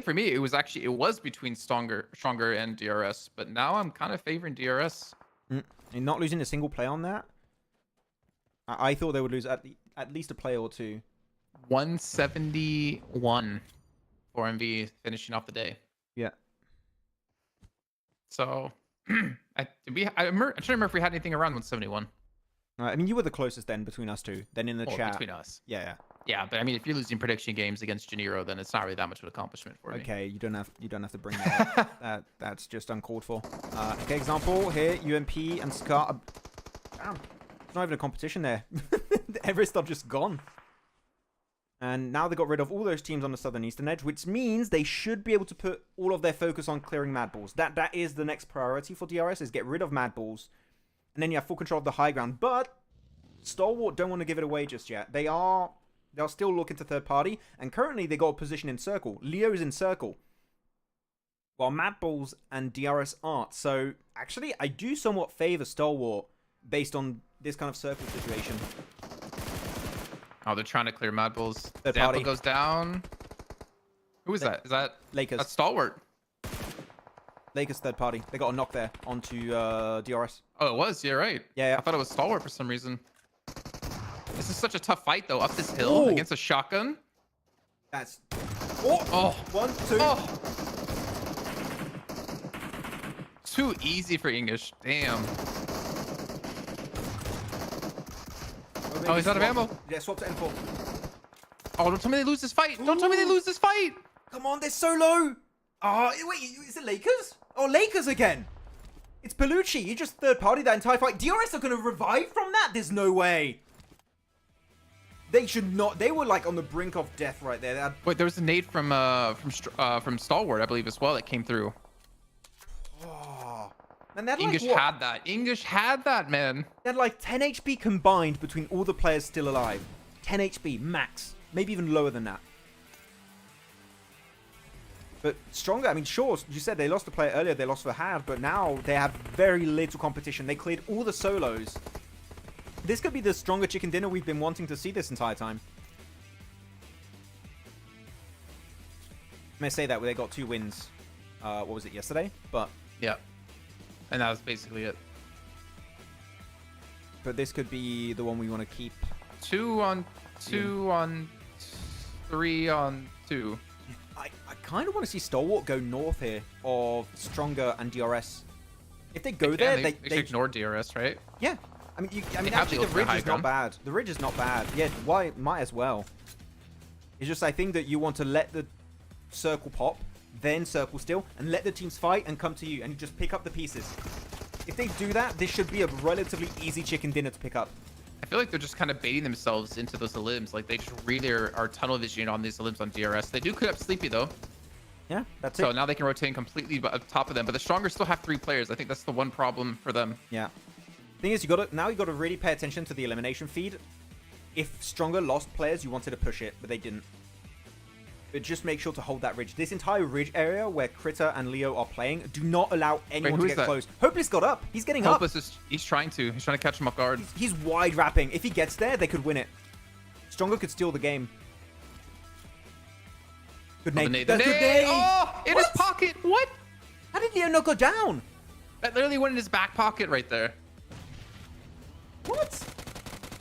for me, it was between Stronger and DRS, but now I'm kind of favoring DRS.
And not losing a single play on that. I thought they would lose at least a play or two.
171 for MV finishing off the day.
Yeah.
So, I'm trying to remember if we had anything around 171.
I mean, you were the closest then between us two. Then in the chat.
Between us.
Yeah.
Yeah, but I mean, if you're losing prediction games against Janiro, then it's not really that much of an accomplishment for me.
Okay, you don't have to bring that up. That's just uncalled for. Okay, example here, UMP and Scar. Damn, it's not even a competition there. Everest are just gone. And now they got rid of all those teams on the southern eastern edge, which means they should be able to put all of their focus on clearing Mad Balls. That is the next priority for DRS, is get rid of Mad Balls. And then you have full control of the high ground. But Stalwart don't want to give it away just yet. They'll still look into third party. And currently they got a position in circle. Leo's in circle. While Mad Balls and DRS aren't. So actually, I do somewhat favor Stalwart based on this kind of circle situation.
Oh, they're trying to clear Mad Bulls.
Third party
goes down. Who is that? Is that
Lakers?
That's Stalwart.
Lakers third party. They got a knock there onto DRS.
Oh, it was. Yeah, right.
Yeah.
I thought it was Stalwart for some reason. This is such a tough fight, though. Up this hill against a shotgun.
That's...
Oh.
1, 2.
Oh. Too easy for English. Damn. Oh, he's out of ammo.
Yeah, swap to M4.
Oh, don't tell me they lose this fight. Don't tell me they lose this fight.
Come on, they're so low. Oh, wait, is it Lakers? Oh, Lakers again. It's Bellucci. You just third party that entire fight. DRS are going to revive from that? There's no way. They should not. They were like on the brink of death right there.
Wait, there was a nade from Stalwart, I believe, as well, that came through.
Oh. And that
English
like,
had that. English had that, man.
They had like 10 HP combined between all the players still alive. 10 HP max. Maybe even lower than that. But Stronger, I mean, sure, you said they lost a player earlier, they lost for Had, but now they have very little competition. They cleared all the solos. This could be the Stronger chicken dinner we've been wanting to see this entire time. I may say that they got 2 wins. What was it, yesterday? But
Yeah. And that was basically it.
But this could be the one we want to keep.
2 on 2 on 3 on 2.
I kind of want to see Stalwart go north here of Stronger and DRS. If they go there,
they ignore DRS, right?
Yeah. I mean,
have
actually,
the
the ridge
high
is
ground.
not bad. The ridge is not bad. Yeah, why? Might as well. It's just I think that you want to let the circle pop, then circle still, and let the teams fight and come to you, and you just pick up the pieces. If they do that, this should be a relatively easy chicken dinner to pick up.
I feel like they're just kind of baiting themselves into those limbs. Like they just really are tunnel visioning on these limbs on DRS. They do clear up Sleepy though.
Yeah, that's
So
it.
now they can rotate completely up top of them. But the Stronger still have 3 players. I think that's the one problem for them.
Yeah. Thing is, you got to really pay attention to the elimination feed. If Stronger lost players, you wanted to push it, but they didn't. But just make sure to hold that ridge. This entire ridge area where Critter and Leo are playing, do not allow anyone
who
to
is
get
that?
close. Hopeless got up. He's getting up.
Hopeless he's trying to catch him off guard.
He's wide wrapping. If he gets there, they could win it. Stronger could steal the game. Good nade.
The nade. Oh, in his
What?
pocket. What?
How did Leo not go down?
That literally went in his back pocket right there.
What?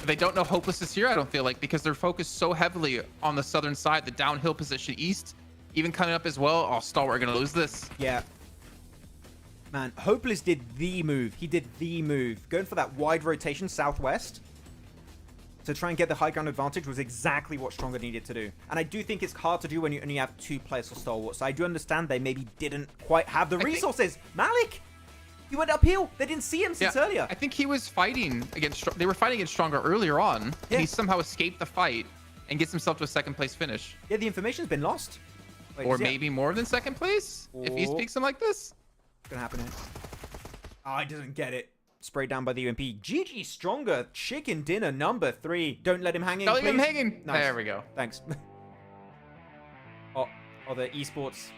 They don't know Hopeless is here, I don't feel like, because they're focused so heavily on the southern side, the downhill position east, even coming up as well. Oh, Stalwart are going to lose this.
Yeah. Man, Hopeless did the move. He did the move. Going for that wide rotation southwest to try and get the high ground advantage was exactly what Stronger needed to do. And I do think it's hard to do when you only have 2 players for Stalwart. So I do understand they maybe didn't quite have the resources. Malik! He went uphill. They didn't see him since earlier.
I think he was fighting against... They were fighting against Stronger earlier on.
Yeah.
And he somehow escaped the fight and gets himself to a 2nd place finish.
Yeah, the information's been lost. Wait,
Or
is he-
maybe more than 2nd place, if he
Oh.
speaks him like this.
What's gonna happen here? Oh, he doesn't get it. Sprayed down by the UMP. GG Stronger. Chicken dinner number 3. Don't let him hang in,
Don't leave him
please.
hanging.
Nice.
There we go.
Thanks. oh, the esports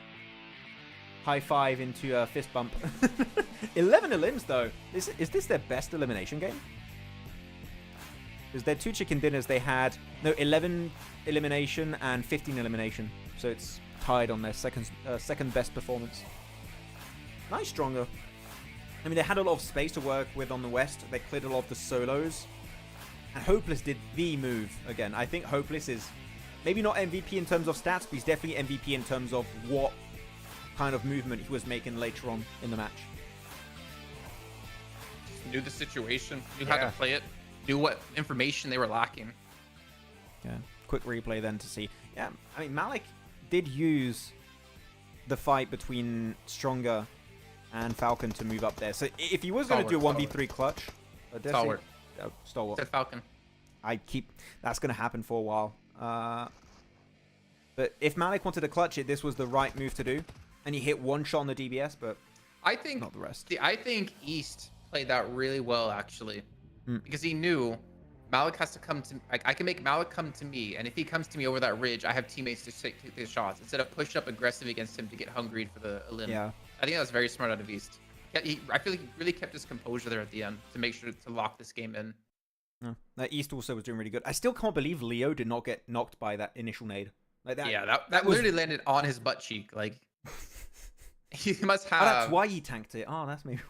high five into a fist bump. 11 elims though. Is this their best elimination game? Because their 2 chicken dinners they had 11 elimination and 15 elimination, so it's tied on their second best performance. Nice Stronger. I mean, they had a lot of space to work with on the west. They cleared a lot of the solos. And Hopeless did the move again. I think Hopeless is maybe not MVP in terms of stats, but he's definitely MVP in terms of what kind of movement he was making later on in the match.
Knew the situation, knew how to play it, knew what information they were lacking.
Yeah. Quick replay then to see. Yeah, I mean, Malik did use the fight between Stronger and Falcon to move up there. So if he was going to do a 1v3 clutch...
Stalwart.
Stalwart.
Said Falcon.
That's going to happen for a while. But if Malik wanted to clutch it, this was the right move to do. And he hit 1 shot on the DBS, but
I think
not the rest.
I think East played that really well, actually.
Hmm.
Because he knew Malik has to come to... I can make Malik come to me, and if he comes to me over that ridge, I have teammates to take the shots, instead of pushing up aggressive against him to get hungry for the elim.
Yeah.
I think that was very smart out of East. I feel like he really kept his composure there at the end to make sure to lock this game in.
No. East also was doing really good. I still can't believe Leo did not get knocked by that initial nade. Like that.
Yeah, that
was...
literally landed on his butt cheek. Like, he must
Oh, that's
have
why he tanked it. Oh, that's maybe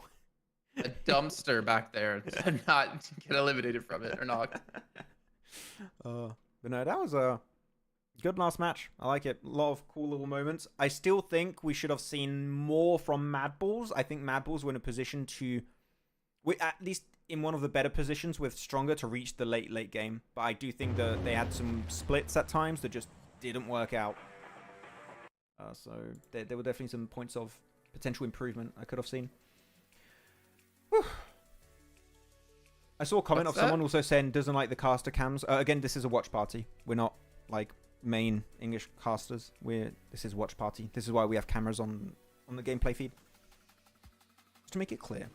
a dumpster back there to not get eliminated from it or not.
But no, that was a good last match. I like it. A lot of cool little moments. I still think we should have seen more from Mad Balls. I think Mad Balls were in a position to, at least in one of the better positions with Stronger to reach the late game. But I do think that they had some splits at times that just didn't work out. So there were definitely some points of potential improvement I could have seen. Whew. I saw a comment of someone also saying doesn't like the caster cams. Again, this is a watch party. We're not like main English casters. This is watch party. This is why we have cameras on the gameplay feed. Just to make it clear.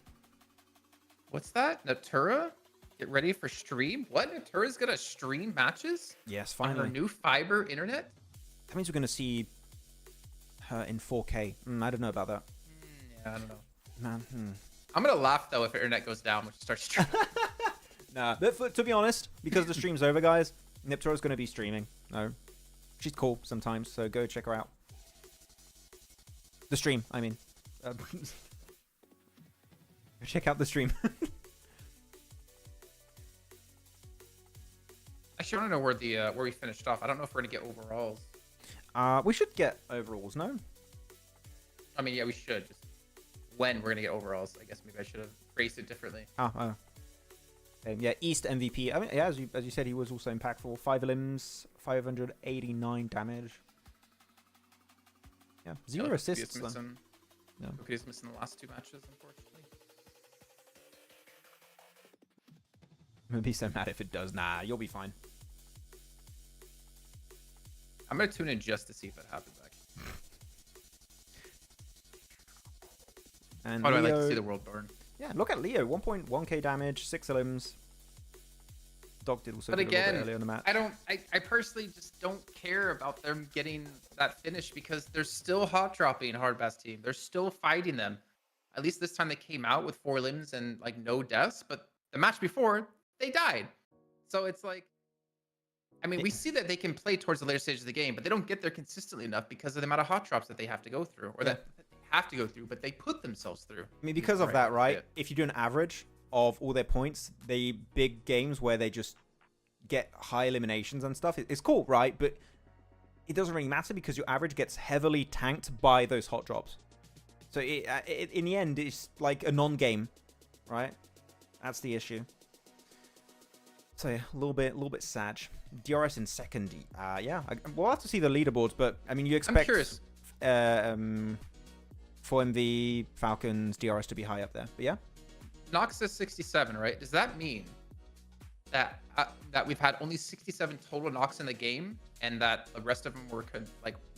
What's that? Natura? Get ready for stream? What? Natura's gonna stream matches?
Yes,
On
finally.
her new fiber internet?
That means we're going to see in 4K. I don't know about that.
Yeah, I don't know.
Man,
I'm gonna laugh though if internet goes down, which starts streaming.
Nah, but to be honest, because the stream's over, guys, Niptoro's going to be streaming. No, she's cool sometimes, so go check her out. The stream, I mean. Check out the stream.
Actually, I don't know where we finished off. I don't know if we're gonna get overalls.
We should get overalls, no?
I mean, yeah, we should. Just when we're gonna get overalls. I guess maybe I should have phrased it differently.
Oh. Yeah, East MVP. I mean, yeah, as you said, he was also impactful. 5 limbs, 589 damage. Yeah, 0 assists.
Yeah. He's missing the last 2 matches, unfortunately.
I'm gonna be so mad if it does. Nah, you'll be fine.
I'm gonna tune in just to see if it happens. Actually.
And
Why do I
Leo,
like to see the world burn?
Yeah, look at Leo. 1.1k damage, 6 limbs. Dog did also
But
get a little
again,
bit earlier in the match.
I personally just don't care about them getting that finish because they're still hot dropping Hardbass team. They're still fighting them. At least this time they came out with 4 limbs and like no deaths, but the match before they died. So it's like, I mean, we see that they can play towards the later stages of the game, but they don't get there consistently enough because of the amount of hot drops that they have to go through, or that they have to go through, but they put themselves through.
I mean, because of that, right? If you do an average of all their points, the big games where they just get high eliminations and stuff, it's cool, right? But it doesn't really matter because your average gets heavily tanked by those hot drops. So in the end, it's like a non-game, right? That's the issue. So yeah, a little bit sad. DRS in second. Yeah, we'll have to see the leaderboards, but I mean, you expect.
I'm curious.
For MV Falcons DRS to be high up there, but yeah.
Nox is 67, right? Does that mean that that we've had only 67 total Nox in the game, and that the rest of them were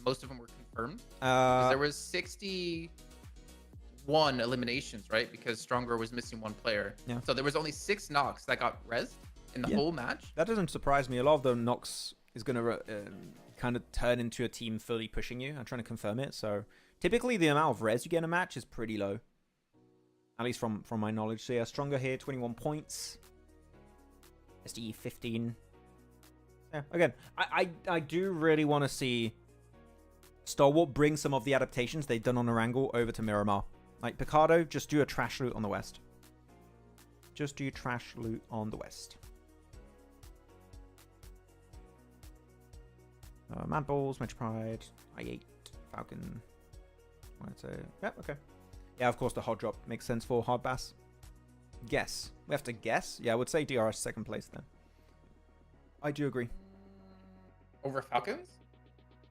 most of them were confirmed? There was 61 eliminations, right? Because Stronger was missing 1 player.
Yeah.
So there was only 6 Nox that got rezzed in the whole match.
That doesn't surprise me. A lot of the Nox is going to kind of turn into a team fully pushing you. I'm trying to confirm it. So typically the amount of res you get in a match is pretty low. At least from my knowledge. So yeah, Stronger here, 21 points. SDE 15. Yeah, again, I do really want to see Stalwart bring some of the adaptations they've done on Erangel over to Miramar. Like Picardo, just do a trash loot on the west. Just do trash loot on the west. Mad Balls, Metro Pride, I8, Falcon. Yep, okay. Yeah, of course the hot drop makes sense for Hardbass. Guess. We have to guess? Yeah, I would say DRS second place then. I do agree.
Over Falcons?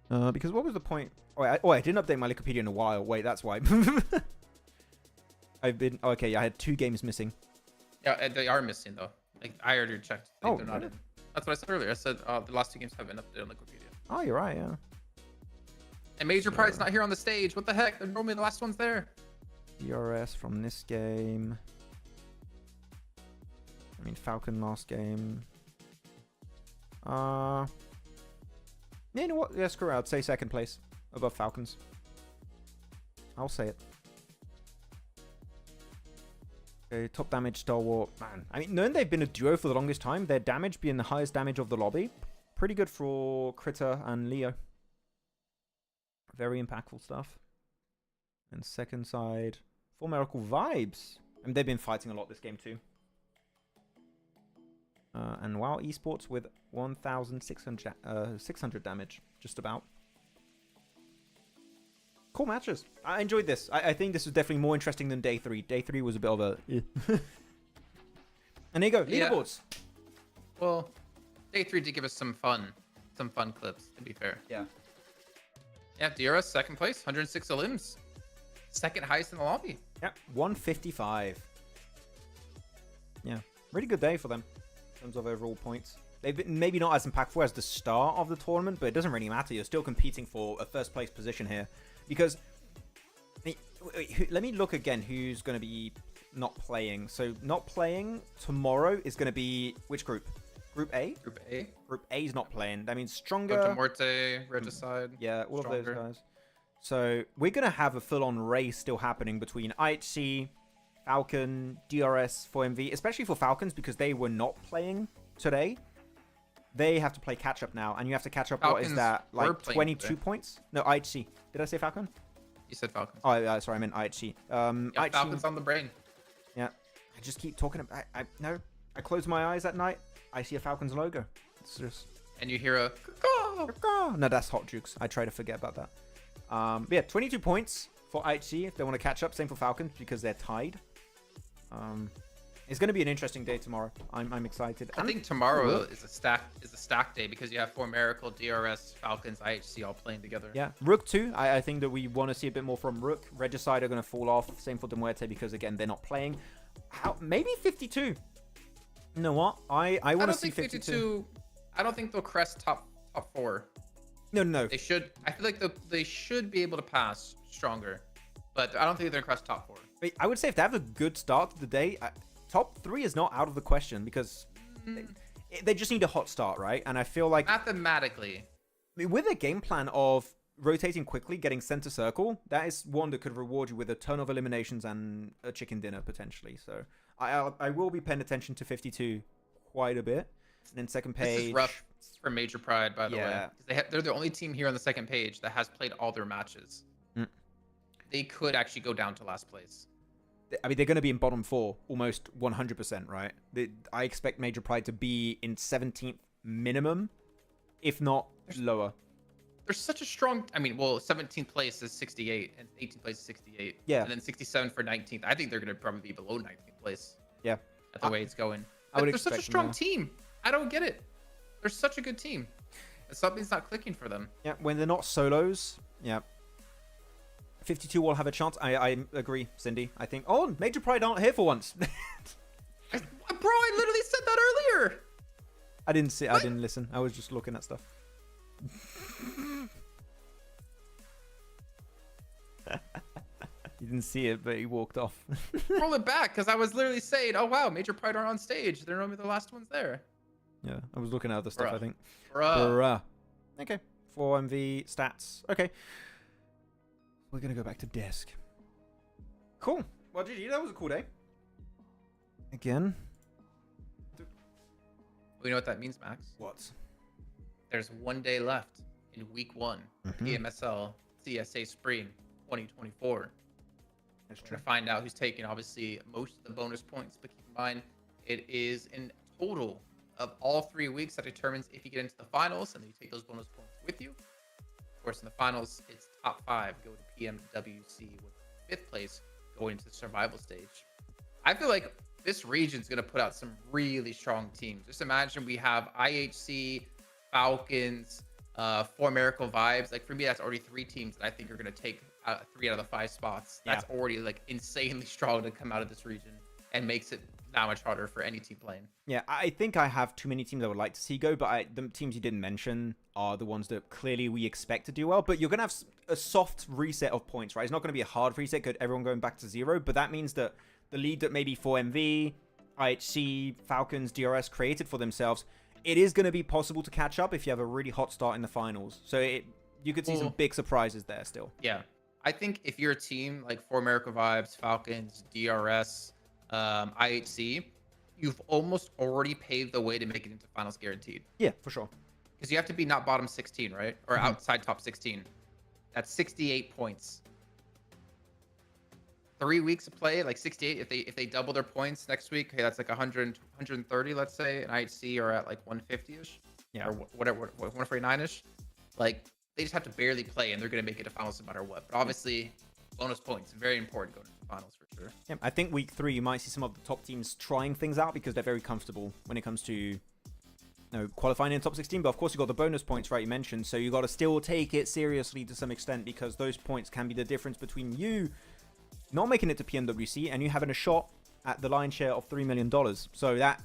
Because what was the point? I didn't update my Wikipedia in a while. Wait, that's why. Okay, yeah, I had 2 games missing.
Yeah, they are missing though. Like I already checked.
Oh,
they're not in. That's what I said earlier. I said the last 2 games have been updated on Wikipedia.
Oh, you're right, yeah.
And Major Pride's not here on the stage. What the heck? They're normally the last ones there.
DRS from this game. I mean, Falcon last game. Yeah, you know what? Yeah, screw it. I'd say second place above Falcons. I'll say it. Okay, top damage Stalwart. Man, I mean, knowing they've been a duo for the longest time, their damage being the highest damage of the lobby, pretty good for Critter and Leo. Very impactful stuff. And second side, Full Miracle Vibes. I mean, they've been fighting a lot this game too. And WoW Esports with 1,600 damage, just about. Cool matches. I enjoyed this. I think this was definitely more interesting than Day 3. Day 3 was a bit of a... And there you go, leaderboards.
Yeah. Well, Day 3 did give us some fun clips, to be fair.
Yeah.
Yeah, DRS, second place, 106 limbs. Second highest in the lobby.
Yeah, 155. Yeah, really good day for them in terms of overall points. They've been maybe not as impactful as the start of the tournament, but it doesn't really matter. You're still competing for a first place position here. Because, let me look again who's going to be not playing. So, not playing tomorrow is going to be which group? Group A?
Group A.
Group A is not playing. That means Stronger.
Muerte, Regicide.
Yeah, all
Stronger.
of those guys. So we're going to have a full-on race still happening between IHC, Falcon, DRS, 4MV, especially for Falcons because they were not playing today. They have to play catch-up now, and you have to catch up, what is that, like 22 points? No, IHC. Did I say Falcon?
You said Falcons.
Oh, sorry, I meant IHC. IHC.
Falcons on the brain.
Yeah. I just keep talking about... No, I close my eyes at night, I see a Falcons logo. It's just...
And you hear a...
No, that's Hot Jukes. I try to forget about that. But yeah, 22 points for IHC if they want to catch up. Same for Falcons because they're tied. It's going to be an interesting day tomorrow. I'm excited.
I think tomorrow is a stack day because you have For Miracle, DRS, Falcons, IHC all playing together.
Yeah, Rook too. I think that we want to see a bit more from Rook. Regicide are going to fall off. Same for Muerte because again they're not playing. Maybe 52. You know what? I want to see 52.
I don't think they'll crest top 4.
No.
They should. I feel like they should be able to pass stronger, but I don't think they're gonna crest top 4.
I would say if they have a good start to the day, top 3 is not out of the question because they just need a hot start, right? And I feel like
mathematically,
with a game plan of rotating quickly, getting center circle, that is one that could reward you with a ton of eliminations and a chicken dinner potentially. So I will be paying attention to 52 quite a bit. And then second page.
This is rough for Major Pride, by the way. They're the only team here on the second page that has played all their matches. They could actually go down to last place.
I mean, they're going to be in bottom 4 almost 100%, right? I expect Major Pride to be in 17th minimum, if not lower.
There's such a strong... I mean, well, 17th place is 68, and 18th place is 68.
Yeah.
And then 67 for 19th. I think they're going to probably be below 19th place.
Yeah.
At the way it's going.
They're
such a strong team. I don't get it. They're such a good team. Something's not clicking for them.
Yeah, when they're not solos. Yeah. 52 will have a chance. I agree, Cindy. I think... Oh, Major Pride aren't here for once.
Bro, I literally said that earlier.
I didn't see. I didn't listen. I was just looking at stuff. You didn't see it, but he walked off.
Roll it back, because I was literally saying, oh, wow, Major Pride aren't on stage. They're normally the last ones there.
Yeah, I was looking at other stuff, I think.
Bruh.
Okay. 4MV stats. Okay. We're going to go back to desk. Cool. Well, GG, that was a cool day. Again.
Well, you know what that means, Max?
What?
There's 1 day left in week 1. PMSL CSA Spring 2024. We're going to find out who's taking, obviously, most of the bonus points. But keep in mind, it is in total of all 3 weeks that determines if you get into the finals and then you take those bonus points with you. Of course, in the finals, it's top 5 go to PMWC with 5th place going into the survival stage. I feel like this region's going to put out some really strong teams. Just imagine we have IHC, Falcons, 4 Miracle Vibes. Like, for me, that's already 3 teams that I think are going to take 3 out of the 5 spots. That's already, like, insanely strong to come out of this region and makes it that much harder for any team playing.
Yeah, I think I have too many teams I would like to see go, but the teams you didn't mention are the ones that clearly we expect to do well. But you're going to have a soft reset of points, right? It's not going to be a hard reset, everyone going back to 0, but that means that the lead that maybe 4MV, IHC, Falcons, DRS created for themselves, it is going to be possible to catch up if you have a really hot start in the finals. So you could see some big surprises there still.
Yeah. I think if you're a team like 4 Miracle Vibes, Falcons, DRS, IHC, you've almost already paved the way to make it into finals guaranteed.
Yeah, for sure.
Because you have to be not bottom 16, right? Or outside top 16. That's 68 points. 3 weeks of play, like 68. If they double their points next week, okay, that's like 130, let's say. And IHC are at like 150-ish.
Yeah.
Or whatever, 149-ish. Like, they just have to barely play, and they're going to make it to finals no matter what. But obviously, bonus points, very important going to the finals for sure.
Yeah, I think week 3, you might see some of the top teams trying things out because they're very comfortable when it comes to qualifying in top 16. But of course, you got the bonus points, right? You mentioned, so you got to still take it seriously to some extent because those points can be the difference between you not making it to PMWC and you having a shot at the lion's share of $3 million. So that,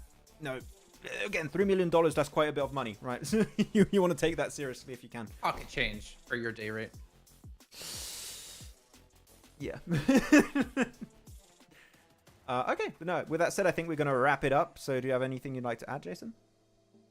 again, $3 million, that's quite a bit of money, right? So you want to take that seriously if you can.
Pocket change for your day rate.
Yeah. Okay, but no, with that said, I think we're going to wrap it up. So do you have anything you'd like to add, Jason?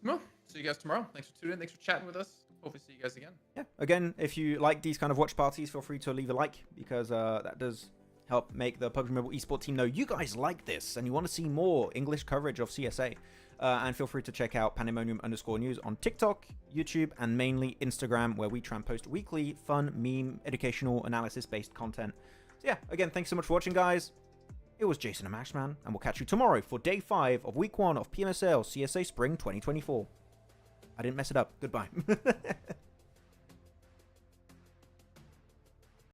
No. See you guys tomorrow. Thanks for tuning in. Thanks for chatting with us. Hopefully see you guys again.
Yeah, again, if you like these kind of watch parties, feel free to leave a like, because that does help make the PUBG Mobile eSport team know you guys like this and you want to see more English coverage of CSA. And feel free to check out pandemonium_news on TikTok, YouTube, and mainly Instagram, where we try and post weekly, fun, meme, educational, analysis-based content. So yeah, again, thanks so much for watching, guys. It was Jason and Maxman, and we'll catch you tomorrow for Day 5 of Week 1 of PMSL CSA Spring 2024. I didn't mess it up. Goodbye.